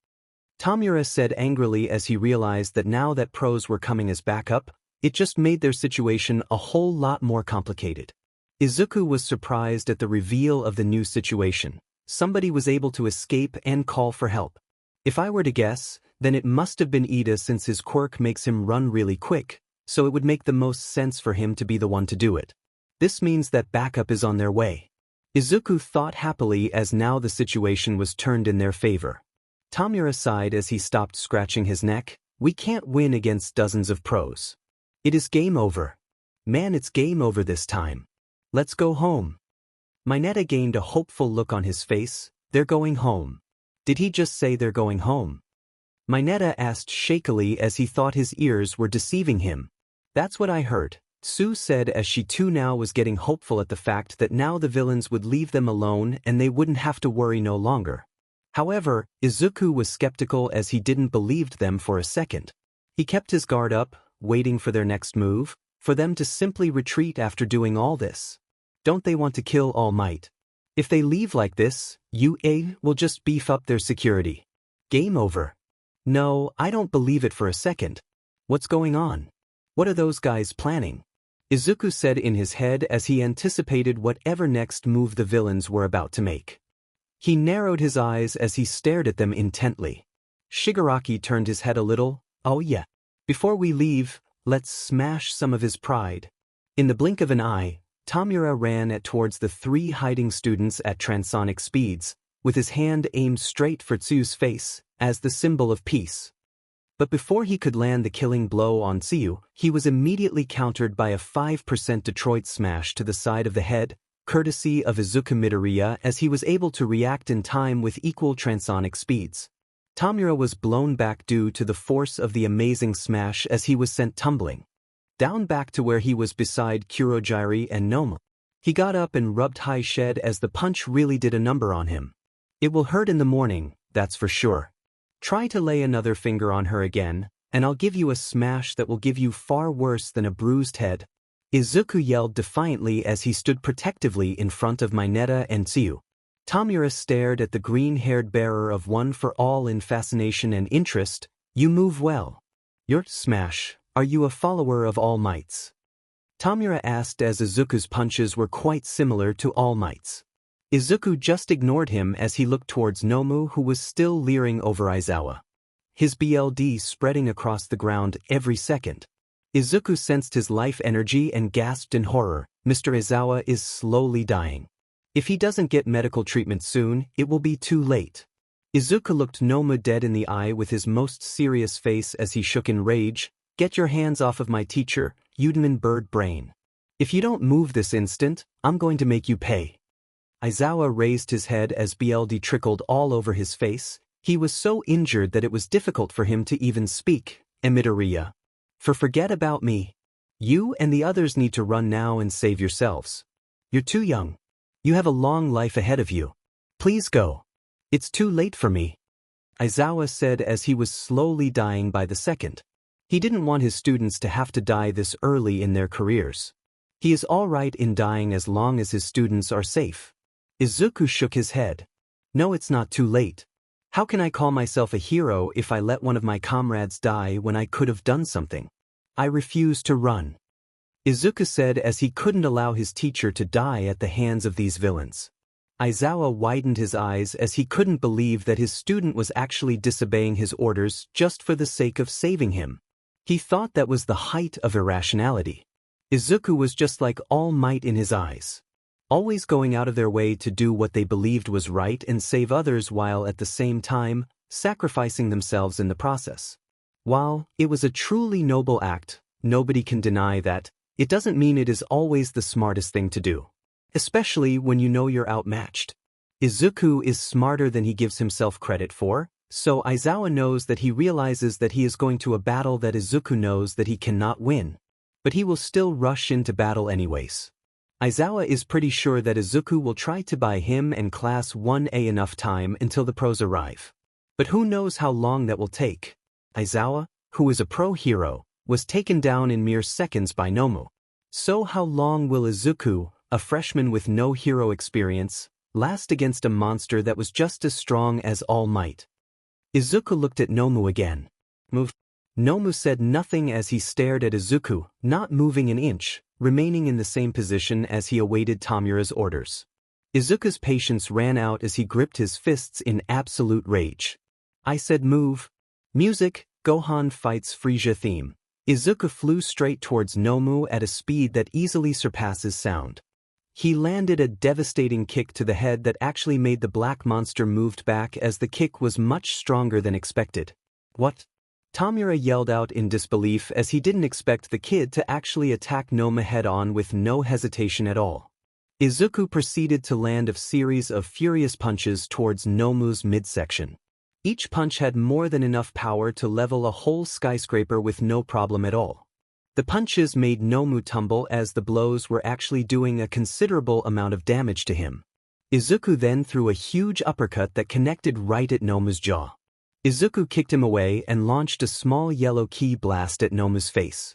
[SPEAKER 1] Tamura said angrily as he realized that now that pros were coming as backup, it just made their situation a whole lot more complicated. Izuku was surprised at the reveal of the new situation. Somebody was able to escape and call for help. If I were to guess, then it must have been Ida since his quirk makes him run really quick, so it would make the most sense for him to be the one to do it. This means that backup is on their way. Izuku thought happily as now the situation was turned in their favor. Tamura sighed as he stopped scratching his neck. We can't win against dozens of pros. It is game over. Man, it's game over this time. Let's go home. Mineta gained a hopeful look on his face. They're going home. Did he just say they're going home? Mineta asked shakily as he thought his ears were deceiving him. That's what I heard, Sue said as she too now was getting hopeful at the fact that now the villains would leave them alone and they wouldn't have to worry no longer. However, Izuku was skeptical as he didn't believe them for a second. He kept his guard up, waiting for their next move, for them to simply retreat after doing all this. Don't they want to kill All Might? If they leave like this, UA will just beef up their security. Game over. No, I don't believe it for a second. What's going on? What are those guys planning? Izuku said in his head as he anticipated whatever next move the villains were about to make. He narrowed his eyes as he stared at them intently. Shigaraki turned his head a little. Oh yeah. Before we leave, let's smash some of his pride. In the blink of an eye, Tamura ran towards the three hiding students at transonic speeds, with his hand aimed straight for Tsu's face, as the symbol of peace. But before he could land the killing blow on Tsu, he was immediately countered by a 5% Detroit smash to the side of the head, courtesy of Izuku Midoriya as he was able to react in time with equal transonic speeds. Tamura was blown back due to the force of the amazing smash as he was sent tumbling down back to where he was beside Kurogiri and Noma. He got up and rubbed high shed as the punch really did a number on him. It will hurt in the morning, that's for sure. Try to lay another finger on her again, and I'll give you a smash that will give you far worse than a bruised head. Izuku yelled defiantly as he stood protectively in front of Mineta and Tsu. Tamura stared at the green-haired bearer of One for All in fascination and interest. You move well. Your smash, are you a follower of All Might's? Tamura asked as Izuku's punches were quite similar to All Might's. Izuku just ignored him as he looked towards Nomu who was still leering over Aizawa. His BLD spreading across the ground every second. Izuku sensed his life energy and gasped in horror. Mr. Aizawa is slowly dying. If he doesn't get medical treatment soon, it will be too late. Izuku looked Nomu dead in the eye with his most serious face as he shook in rage. Get your hands off of my teacher, Udaman bird brain. If you don't move this instant, I'm going to make you pay. Aizawa raised his head as BLD trickled all over his face. He was so injured that it was difficult for him to even speak. Midoriya. Forget about me. You and the others need to run now and save yourselves. You're too young. You have a long life ahead of you. Please go. It's too late for me. Aizawa said as he was slowly dying by the second. He didn't want his students to have to die this early in their careers. He is all right in dying as long as his students are safe. Izuku shook his head. No, it's not too late. How can I call myself a hero if I let one of my comrades die when I could have done something? I refuse to run. Izuku said as he couldn't allow his teacher to die at the hands of these villains. Aizawa widened his eyes as he couldn't believe that his student was actually disobeying his orders just for the sake of saving him. He thought that was the height of irrationality. Izuku was just like All Might in his eyes. Always going out of their way to do what they believed was right and save others while at the same time sacrificing themselves in the process. While it was a truly noble act, nobody can deny that, it doesn't mean it is always the smartest thing to do. Especially when you know you're outmatched. Izuku is smarter than he gives himself credit for, so Aizawa knows that he realizes that he is going to a battle that Izuku knows that he cannot win. But he will still rush into battle anyways. Aizawa is pretty sure that Izuku will try to buy him and Class 1A enough time until the pros arrive. But who knows how long that will take. Aizawa, who is a pro hero, was taken down in mere seconds by Nomu. So how long will Izuku, a freshman with no hero experience, last against a monster that was just as strong as All Might. Izuku looked at Nomu again. Move. Nomu said nothing as he stared at Izuku, not moving an inch, remaining in the same position as he awaited Tamura's orders. Izuku's patience ran out as he gripped his fists in absolute rage. I said move. Music, Gohan fights Frieza theme. Izuku flew straight towards Nomu at a speed that easily surpasses sound. He landed a devastating kick to the head that actually made the black monster move back as the kick was much stronger than expected. What? Tamura yelled out in disbelief as he didn't expect the kid to actually attack Nomu head-on with no hesitation at all. Izuku proceeded to land a series of furious punches towards Nomu's midsection. Each punch had more than enough power to level a whole skyscraper with no problem at all. The punches made Nomu tumble as the blows were actually doing a considerable amount of damage to him. Izuku then threw a huge uppercut that connected right at Nomu's jaw. Izuku kicked him away and launched a small yellow ki blast at Nomu's face.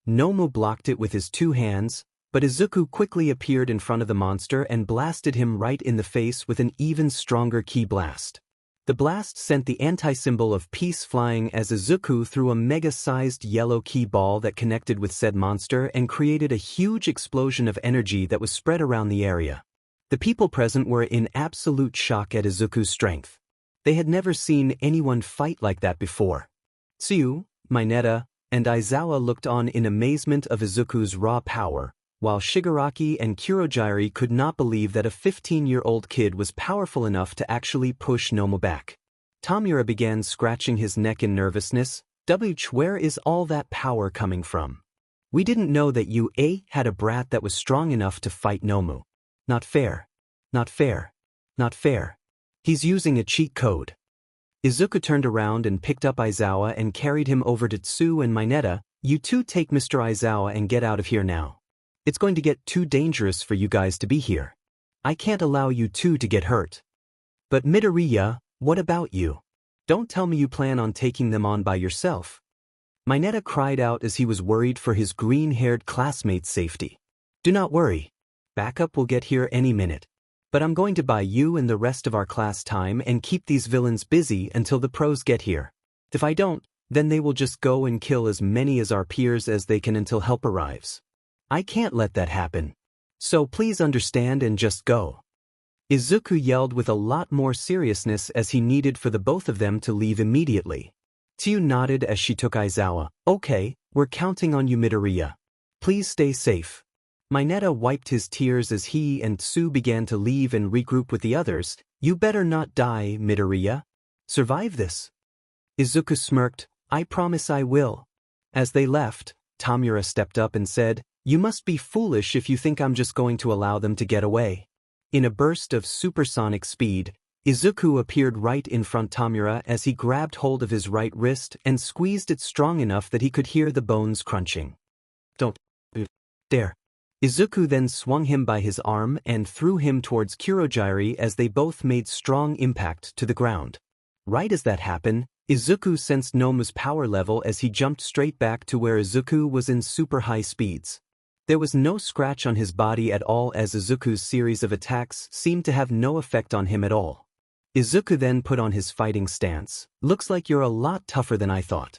[SPEAKER 1] Nomu blocked it with his two hands, but Izuku quickly appeared in front of the monster and blasted him right in the face with an even stronger ki blast. The blast sent the anti-symbol of peace flying as Izuku threw a mega-sized yellow ki ball that connected with said monster and created a huge explosion of energy that was spread around the area. The people present were in absolute shock at Izuku's strength. They had never seen anyone fight like that before. Tsuyu, Mineta, and Aizawa looked on in amazement of Izuku's raw power, while Shigaraki and Kurogiri could not believe that a 15-year-old kid was powerful enough to actually push Nomu back. Tamura began scratching his neck in nervousness. Where is all that power coming from? We didn't know that you had a brat that was strong enough to fight Nomu. Not fair. Not fair. Not fair. He's using a cheat code. Izuku turned around and picked up Aizawa and carried him over to Tsu and Mineta. You two take Mr. Aizawa and get out of here now. It's going to get too dangerous for you guys to be here. I can't allow you two to get hurt. But Midoriya, what about you? Don't tell me you plan on taking them on by yourself. Mineta cried out as he was worried for his green-haired classmate's safety. Do not worry. Backup will get here any minute. But I'm going to buy you and the rest of our class time and keep these villains busy until the pros get here. If I don't, then they will just go and kill as many as our peers as they can until help arrives. I can't let that happen. So please understand and just go. Izuku yelled with a lot more seriousness as he needed for the both of them to leave immediately. Tsu nodded as she took Aizawa. Okay, we're counting on you, Midoriya. Please stay safe. Mineta wiped his tears as he and Tsu began to leave and regroup with the others. You better not die, Midoriya. Survive this. Izuku smirked. I promise I will. As they left, Tamura stepped up and said, You must be foolish if you think I'm just going to allow them to get away. In a burst of supersonic speed, Izuku appeared right in front of Tamura as he grabbed hold of his right wrist and squeezed it strong enough that he could hear the bones crunching. Don't dare. Izuku then swung him by his arm and threw him towards Kurogiri as they both made strong impact to the ground. Right as that happened, Izuku sensed Nomu's power level as he jumped straight back to where Izuku was in super high speeds. There was no scratch on his body at all as Izuku's series of attacks seemed to have no effect on him at all. Izuku then put on his fighting stance. Looks like you're a lot tougher than I thought.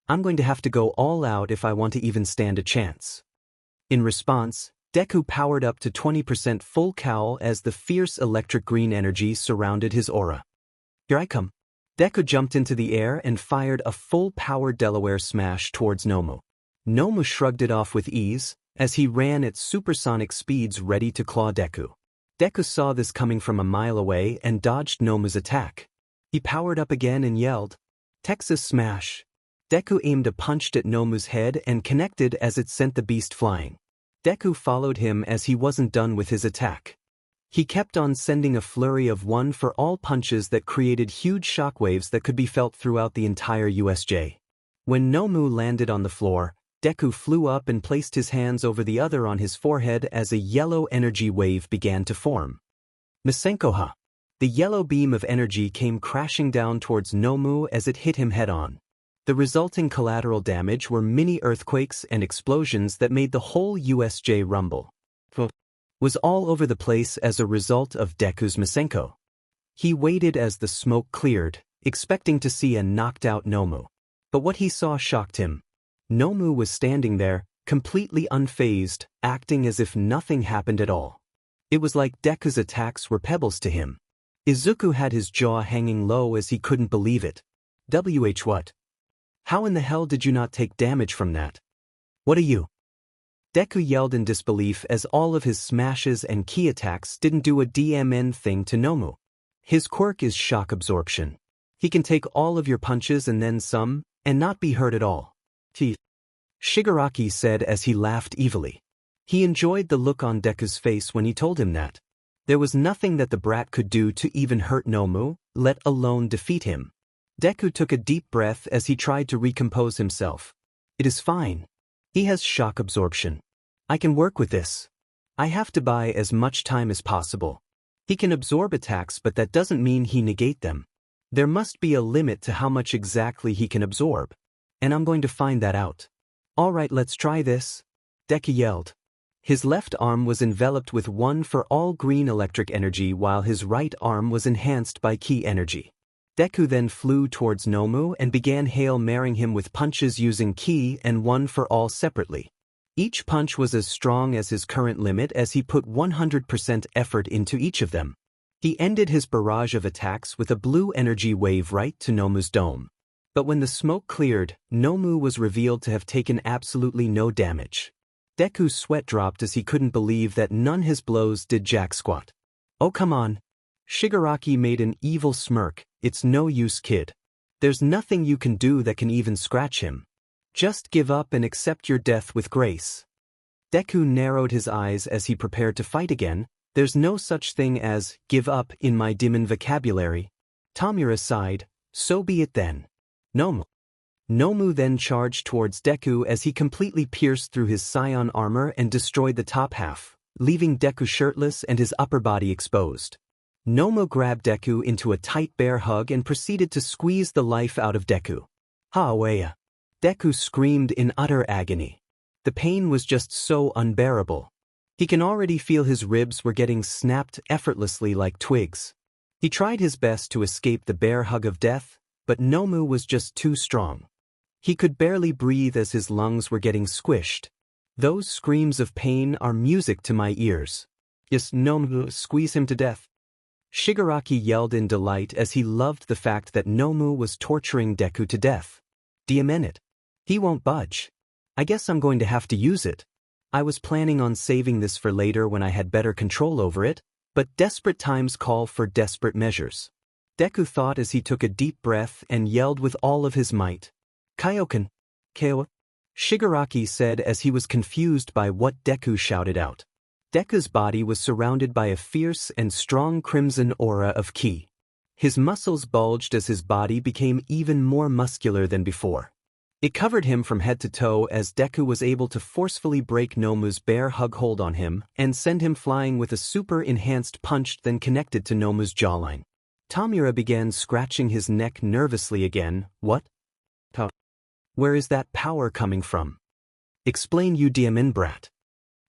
[SPEAKER 1] I'm going to have to go all out if I want to even stand a chance. In response, Deku powered up to 20% full cowl as the fierce electric green energy surrounded his aura. Here I come. Deku jumped into the air and fired a full-power Delaware smash towards Nomu. Nomu shrugged it off with ease as he ran at supersonic speeds ready to claw Deku. Deku saw this coming from a mile away and dodged Nomu's attack. He powered up again and yelled, Texas Smash. Deku aimed a punch at Nomu's head and connected as it sent the beast flying. Deku followed him as he wasn't done with his attack. He kept on sending a flurry of one-for-all punches that created huge shockwaves that could be felt throughout the entire USJ. When Nomu landed on the floor, Deku flew up and placed his hands over the other on his forehead as a yellow energy wave began to form. Masenkoha. The yellow beam of energy came crashing down towards Nomu as it hit him head-on. The resulting collateral damage were mini earthquakes and explosions that made the whole USJ rumble. was all over the place as a result of Deku's Masenko. He waited as the smoke cleared, expecting to see a knocked-out Nomu. But what he saw shocked him. Nomu was standing there, completely unfazed, acting as if nothing happened at all. It was like Deku's attacks were pebbles to him. Izuku had his jaw hanging low as he couldn't believe it. What? How in the hell did you not take damage from that? What are you? Deku yelled in disbelief as all of his smashes and ki attacks didn't do a DMN thing to Nomu. His quirk is shock absorption. He can take all of your punches and then some, and not be hurt at all. Shigaraki said as he laughed evilly. He enjoyed the look on Deku's face when he told him that. There was nothing that the brat could do to even hurt Nomu, let alone defeat him. Deku took a deep breath as he tried to recompose himself. It is fine. He has shock absorption. I can work with this. I have to buy as much time as possible. He can absorb attacks, but that doesn't mean he negate them. There must be a limit to how much exactly he can absorb. And I'm going to find that out. Alright, let's try this. Deku yelled. His left arm was enveloped with one for all green electric energy while his right arm was enhanced by ki energy. Deku then flew towards Nomu and began Hail Marrying him with punches using ki and one for all separately. Each punch was as strong as his current limit as he put 100% effort into each of them. He ended his barrage of attacks with a blue energy wave right to Nomu's dome. But when the smoke cleared, Nomu was revealed to have taken absolutely no damage. Deku's sweat dropped as he couldn't believe that none his blows did jack squat. Oh come on. Shigaraki made an evil smirk. It's no use, kid. There's nothing you can do that can even scratch him. Just give up and accept your death with grace. Deku narrowed his eyes as he prepared to fight again. There's no such thing as give up in my demon vocabulary. Tamura sighed. So be it then. Nomu then charged towards Deku as he completely pierced through his scion armor and destroyed the top half, leaving Deku shirtless and his upper body exposed. Nomu grabbed Deku into a tight bear hug and proceeded to squeeze the life out of Deku. Ha-weya. Deku screamed in utter agony. The pain was just so unbearable. He can already feel his ribs were getting snapped effortlessly like twigs. He tried his best to escape the bear hug of death, but Nomu was just too strong. He could barely breathe as his lungs were getting squished. Those screams of pain are music to my ears. Yes, Nomu, squeeze him to death. Shigaraki yelled in delight as he loved the fact that Nomu was torturing Deku to death. Damn it. He won't budge. I guess I'm going to have to use it. I was planning on saving this for later when I had better control over it, but desperate times call for desperate measures. Deku thought as he took a deep breath and yelled with all of his might. Kaioken. Keo. Shigaraki said as he was confused by what Deku shouted out. Deku's body was surrounded by a fierce and strong crimson aura of ki. His muscles bulged as his body became even more muscular than before. It covered him from head to toe as Deku was able to forcefully break Nomu's bear hug hold on him and send him flying with a super-enhanced punch then connected to Nomu's jawline. Tamura began scratching his neck nervously again. What? Where is that power coming from? Explain, you diamond brat.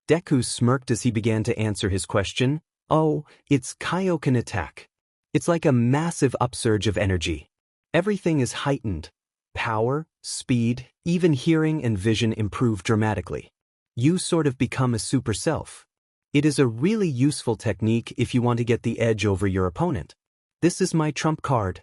[SPEAKER 1] Deku smirked as he began to answer his question. Oh, it's Kaioken attack. It's like a massive upsurge of energy. Everything is heightened. Power, speed, even hearing and vision improve dramatically. You sort of become a super self. It is a really useful technique if you want to get the edge over your opponent. This is my trump card.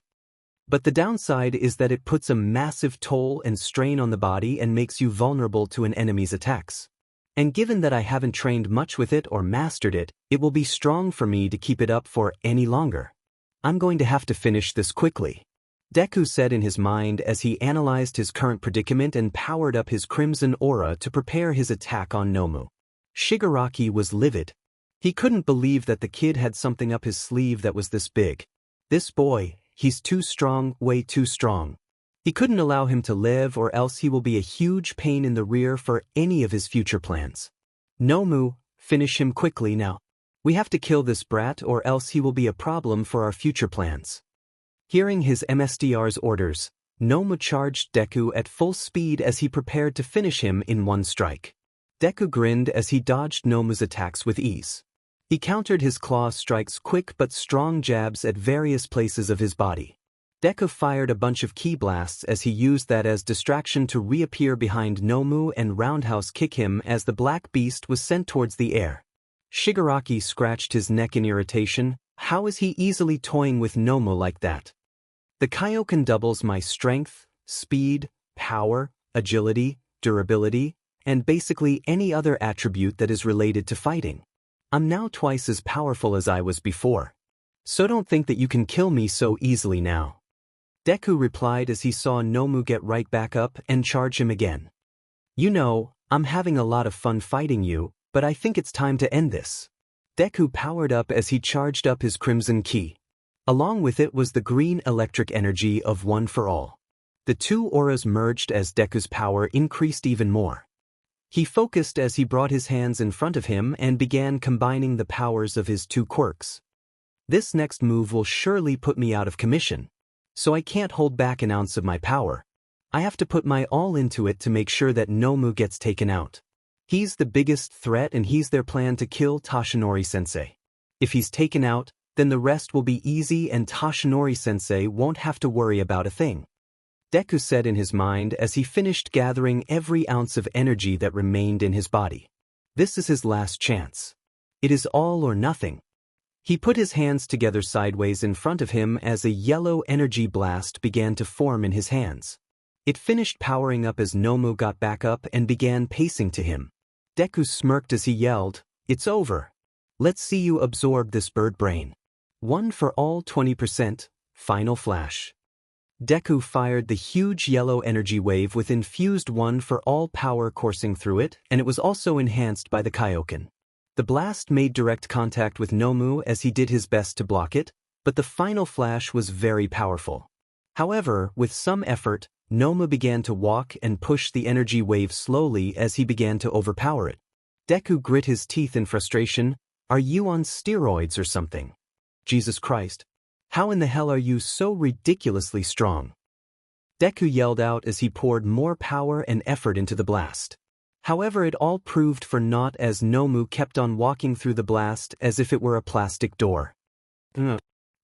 [SPEAKER 1] But the downside is that it puts a massive toll and strain on the body and makes you vulnerable to an enemy's attacks. And given that I haven't trained much with it or mastered it, it will be strong for me to keep it up for any longer. I'm going to have to finish this quickly. Deku said in his mind as he analyzed his current predicament and powered up his crimson aura to prepare his attack on Nomu. Shigaraki was livid. He couldn't believe that the kid had something up his sleeve that was this big. This boy, he's too strong, way too strong. He couldn't allow him to live or else he will be a huge pain in the rear for any of his future plans. Nomu, finish him quickly now. We have to kill this brat or else he will be a problem for our future plans. Hearing his MSDR's orders, Nomu charged Deku at full speed as he prepared to finish him in one strike. Deku grinned as he dodged Nomu's attacks with ease. He countered his claw strikes quick but strong jabs at various places of his body. Deku fired a bunch of ki blasts as he used that as distraction to reappear behind Nomu and roundhouse kick him as the black beast was sent towards the air. Shigaraki scratched his neck in irritation. How is he easily toying with Nomu like that? The Kaioken doubles my strength, speed, power, agility, durability, and basically any other attribute that is related to fighting. I'm now twice as powerful as I was before. So don't think that you can kill me so easily now. Deku replied as he saw Nomu get right back up and charge him again. You know, I'm having a lot of fun fighting you, but I think it's time to end this. Deku powered up as he charged up his crimson ki. Along with it was the green electric energy of One for All. The two auras merged as Deku's power increased even more. He focused as he brought his hands in front of him and began combining the powers of his two quirks. This next move will surely put me out of commission, so I can't hold back an ounce of my power. I have to put my all into it to make sure that Nomu gets taken out. He's the biggest threat and he's their plan to kill Toshinori-sensei. If he's taken out, then the rest will be easy and Toshinori-sensei won't have to worry about a thing. Deku said in his mind as he finished gathering every ounce of energy that remained in his body. This is his last chance. It is all or nothing. He put his hands together sideways in front of him as a yellow energy blast began to form in his hands. It finished powering up as Nomu got back up and began pacing to him. Deku smirked as he yelled, "It's over. Let's see you absorb this bird brain. One for all 20%, final flash." Deku fired the huge yellow energy wave with infused One for All power coursing through it, and it was also enhanced by the Kaioken. The blast made direct contact with Nomu as he did his best to block it, but the final flash was very powerful. However, with some effort, Nomu began to walk and push the energy wave slowly as he began to overpower it. Deku grit his teeth in frustration. Are you on steroids or something? Jesus Christ. How in the hell are you so ridiculously strong? Deku yelled out as he poured more power and effort into the blast. However, it all proved for naught as Nomu kept on walking through the blast as if it were a plastic door.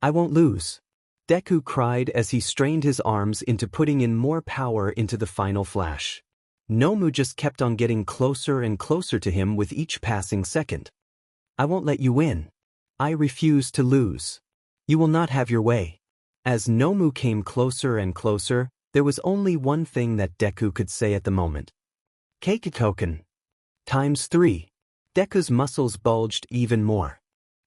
[SPEAKER 1] I won't lose. Deku cried as he strained his arms into putting in more power into the final flash. Nomu just kept on getting closer and closer to him with each passing second. I won't let you win. I refuse to lose. You will not have your way. As Nomu came closer and closer, there was only one thing that Deku could say at the moment. Keikoken. ×3. Deku's muscles bulged even more.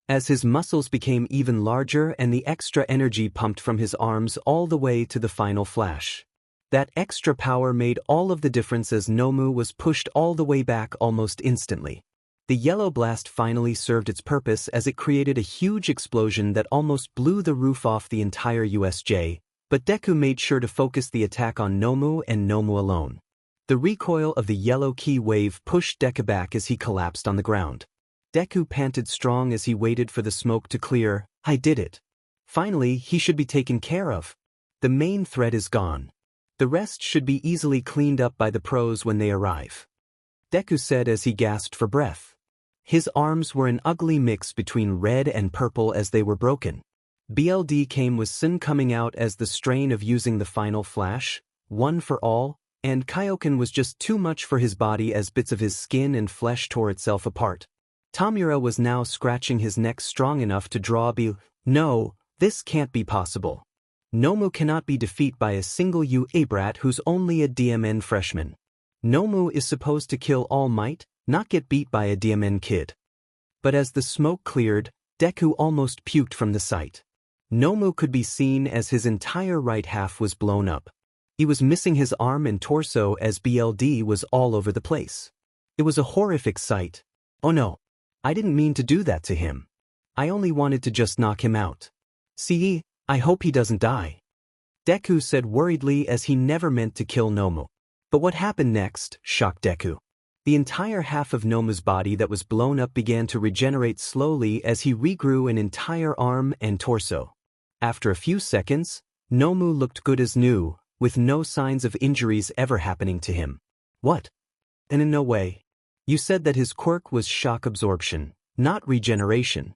[SPEAKER 1] As his muscles became even larger and the extra energy pumped from his arms all the way to the final flash. That extra power made all of the difference as Nomu was pushed all the way back almost instantly. The yellow blast finally served its purpose as it created a huge explosion that almost blew the roof off the entire USJ, but Deku made sure to focus the attack on Nomu and Nomu alone. The recoil of the yellow ki wave pushed Deku back as he collapsed on the ground. Deku panted strong as he waited for the smoke to clear. I did it. Finally, he should be taken care of. The main threat is gone. The rest should be easily cleaned up by the pros when they arrive. Deku said as he gasped for breath. His arms were an ugly mix between red and purple as they were broken. BLD came with Sin coming out as the strain of using the final flash, One for All, and Kaioken was just too much for his body as bits of his skin and flesh tore itself apart. Tamura was now scratching his neck strong enough to draw No, this can't be possible. Nomu cannot be defeated by a single brat who's only a DMN freshman. Nomu is supposed to kill All Might, not get beat by a DMN kid. But as the smoke cleared, Deku almost puked from the sight. Nomu could be seen as his entire right half was blown up. He was missing his arm and torso as BLD was all over the place. It was a horrific sight. Oh no. I didn't mean to do that to him. I only wanted to just knock him out. See, I hope he doesn't die. Deku said worriedly as he never meant to kill Nomu. But what happened next shocked Deku. The entire half of Nomu's body that was blown up began to regenerate slowly as he regrew an entire arm and torso. After a few seconds, Nomu looked good as new, with no signs of injuries ever happening to him. What? And in no way. You said that his quirk was shock absorption. not regeneration.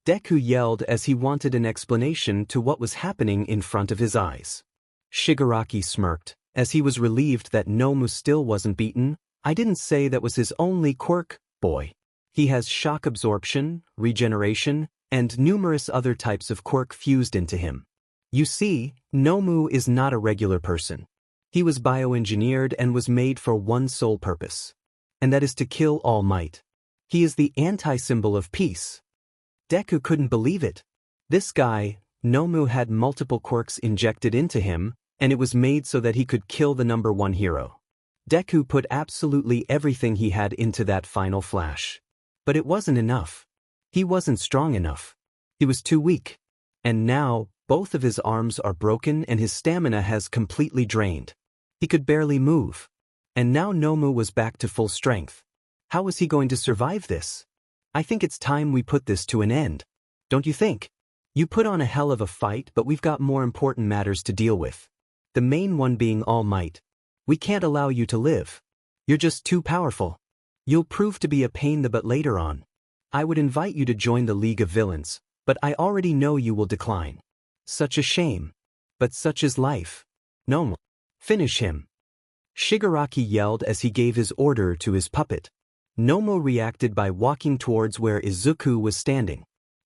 [SPEAKER 1] Deku yelled as he wanted an explanation to what was happening in front of his eyes. Shigaraki smirked, as he was relieved that Nomu still wasn't beaten. I didn't say that was his only quirk, boy. He has shock absorption, regeneration, and numerous other types of quirk fused into him. You see, Nomu is not a regular person. He was bioengineered and was made for one sole purpose. And that is to kill All Might. He is the anti-symbol of peace. Deku couldn't believe it. This guy, Nomu, had multiple quirks injected into him, and it was made so that he could kill the number one hero. Deku put absolutely everything he had into that final flash. But it wasn't enough. He wasn't strong enough. He was too weak. And now, both of his arms are broken and his stamina has completely drained. He could barely move. And now Nomu was back to full strength. How was he going to survive this? I think it's time we put this to an end. Don't you think? You put on a hell of a fight, but we've got more important matters to deal with. The main one being All Might. We can't allow you to live. You're just too powerful. You'll prove to be a pain in the butt later on. I would invite you to join the League of Villains, but I already know you will decline. Such a shame. But such is life. Nomu. Finish him. Shigaraki yelled as he gave his order to his puppet. Nomu reacted by walking towards where Izuku was standing.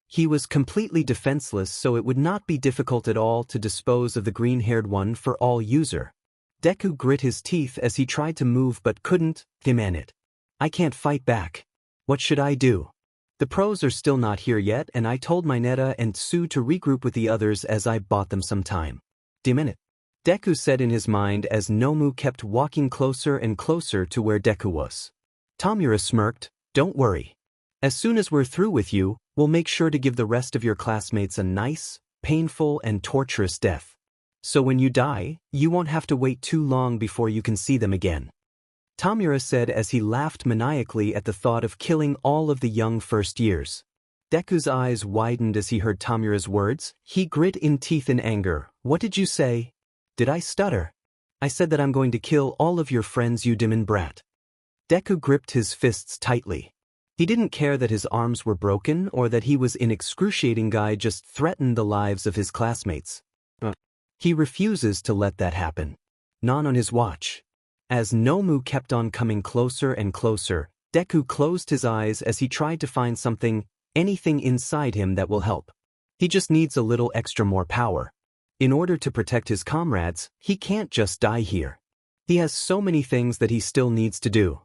[SPEAKER 1] He was completely defenseless, so it would not be difficult at all to dispose of the green-haired one for all user. Deku grit his teeth as he tried to move but couldn't. Damn it. I can't fight back. What should I do? The pros are still not here yet, and I told Mineta and Tsu to regroup with the others as I bought them some time. Damn it. Deku said in his mind as Nomu kept walking closer and closer to where Deku was. Tomura smirked. Don't worry. As soon as we're through with you, we'll make sure to give the rest of your classmates a nice, painful, and torturous death. So when you die, you won't have to wait too long before you can see them again. Tomura said as he laughed maniacally at the thought of killing all of the young first years. Deku's eyes widened as he heard Tomura's words. He grit in teeth in anger. What did you say? Did I stutter? I said that I'm going to kill all of your friends, you demon brat. Deku gripped his fists tightly. He didn't care that his arms were broken or that he was in excruciating guy just threatened the lives of his classmates. He refuses to let that happen. Not on his watch. As Nomu kept on coming closer and closer, Deku closed his eyes as he tried to find something, anything inside him that will help. He just needs a little extra more power. In order to protect his comrades, he can't just die here. He has so many things that he still needs to do.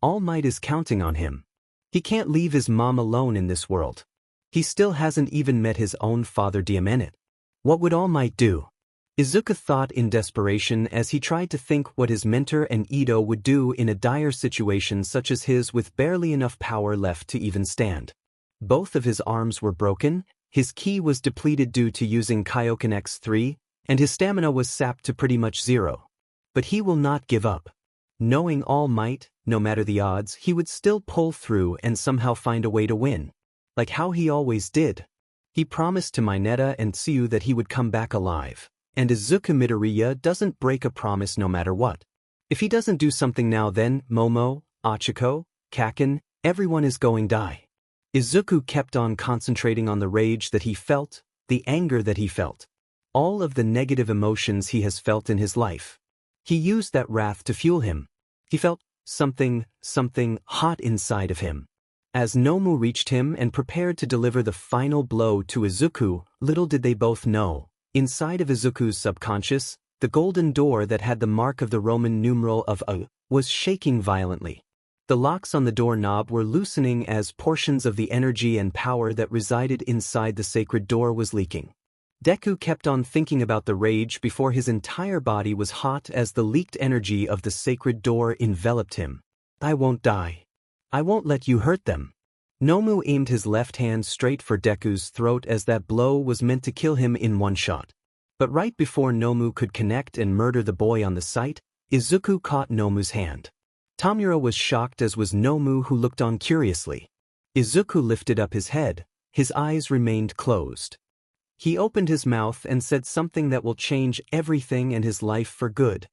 [SPEAKER 1] All Might is counting on him. He can't leave his mom alone in this world. He still hasn't even met his own father Diamante. What would All Might do? Izuku thought in desperation as he tried to think what his mentor and Ito would do in a dire situation such as his with barely enough power left to even stand. Both of his arms were broken, his ki was depleted due to using Kaioken X3, and his stamina was sapped to pretty much zero. But he will not give up. Knowing All Might, no matter the odds, he would still pull through and somehow find a way to win. Like how he always did. He promised to Mineta and Tsu that he would come back alive. And Izuku Midoriya doesn't break a promise no matter what. If he doesn't do something now, then Momo, Achiko, Kaken, everyone is going to die. Izuku kept on concentrating on the rage that he felt, the anger that he felt. All of the negative emotions he has felt in his life. He used that wrath to fuel him. He felt something hot inside of him. As Nomu reached him and prepared to deliver the final blow to Izuku, little did they both know, inside of Izuku's subconscious, the golden door that had the mark of the Roman numeral of A was shaking violently. The locks on the doorknob were loosening as portions of the energy and power that resided inside the sacred door was leaking. Deku kept on thinking about the rage before his entire body was hot as the leaked energy of the sacred door enveloped him. I won't die. I won't let you hurt them. Nomu aimed his left hand straight for Deku's throat as that blow was meant to kill him in one shot. But right before Nomu could connect and murder the boy on the site, Izuku caught Nomu's hand. Tomura was shocked as was Nomu, who looked on curiously. Izuku lifted up his head. His eyes remained closed. He opened his mouth and said something that will change everything and his life for good.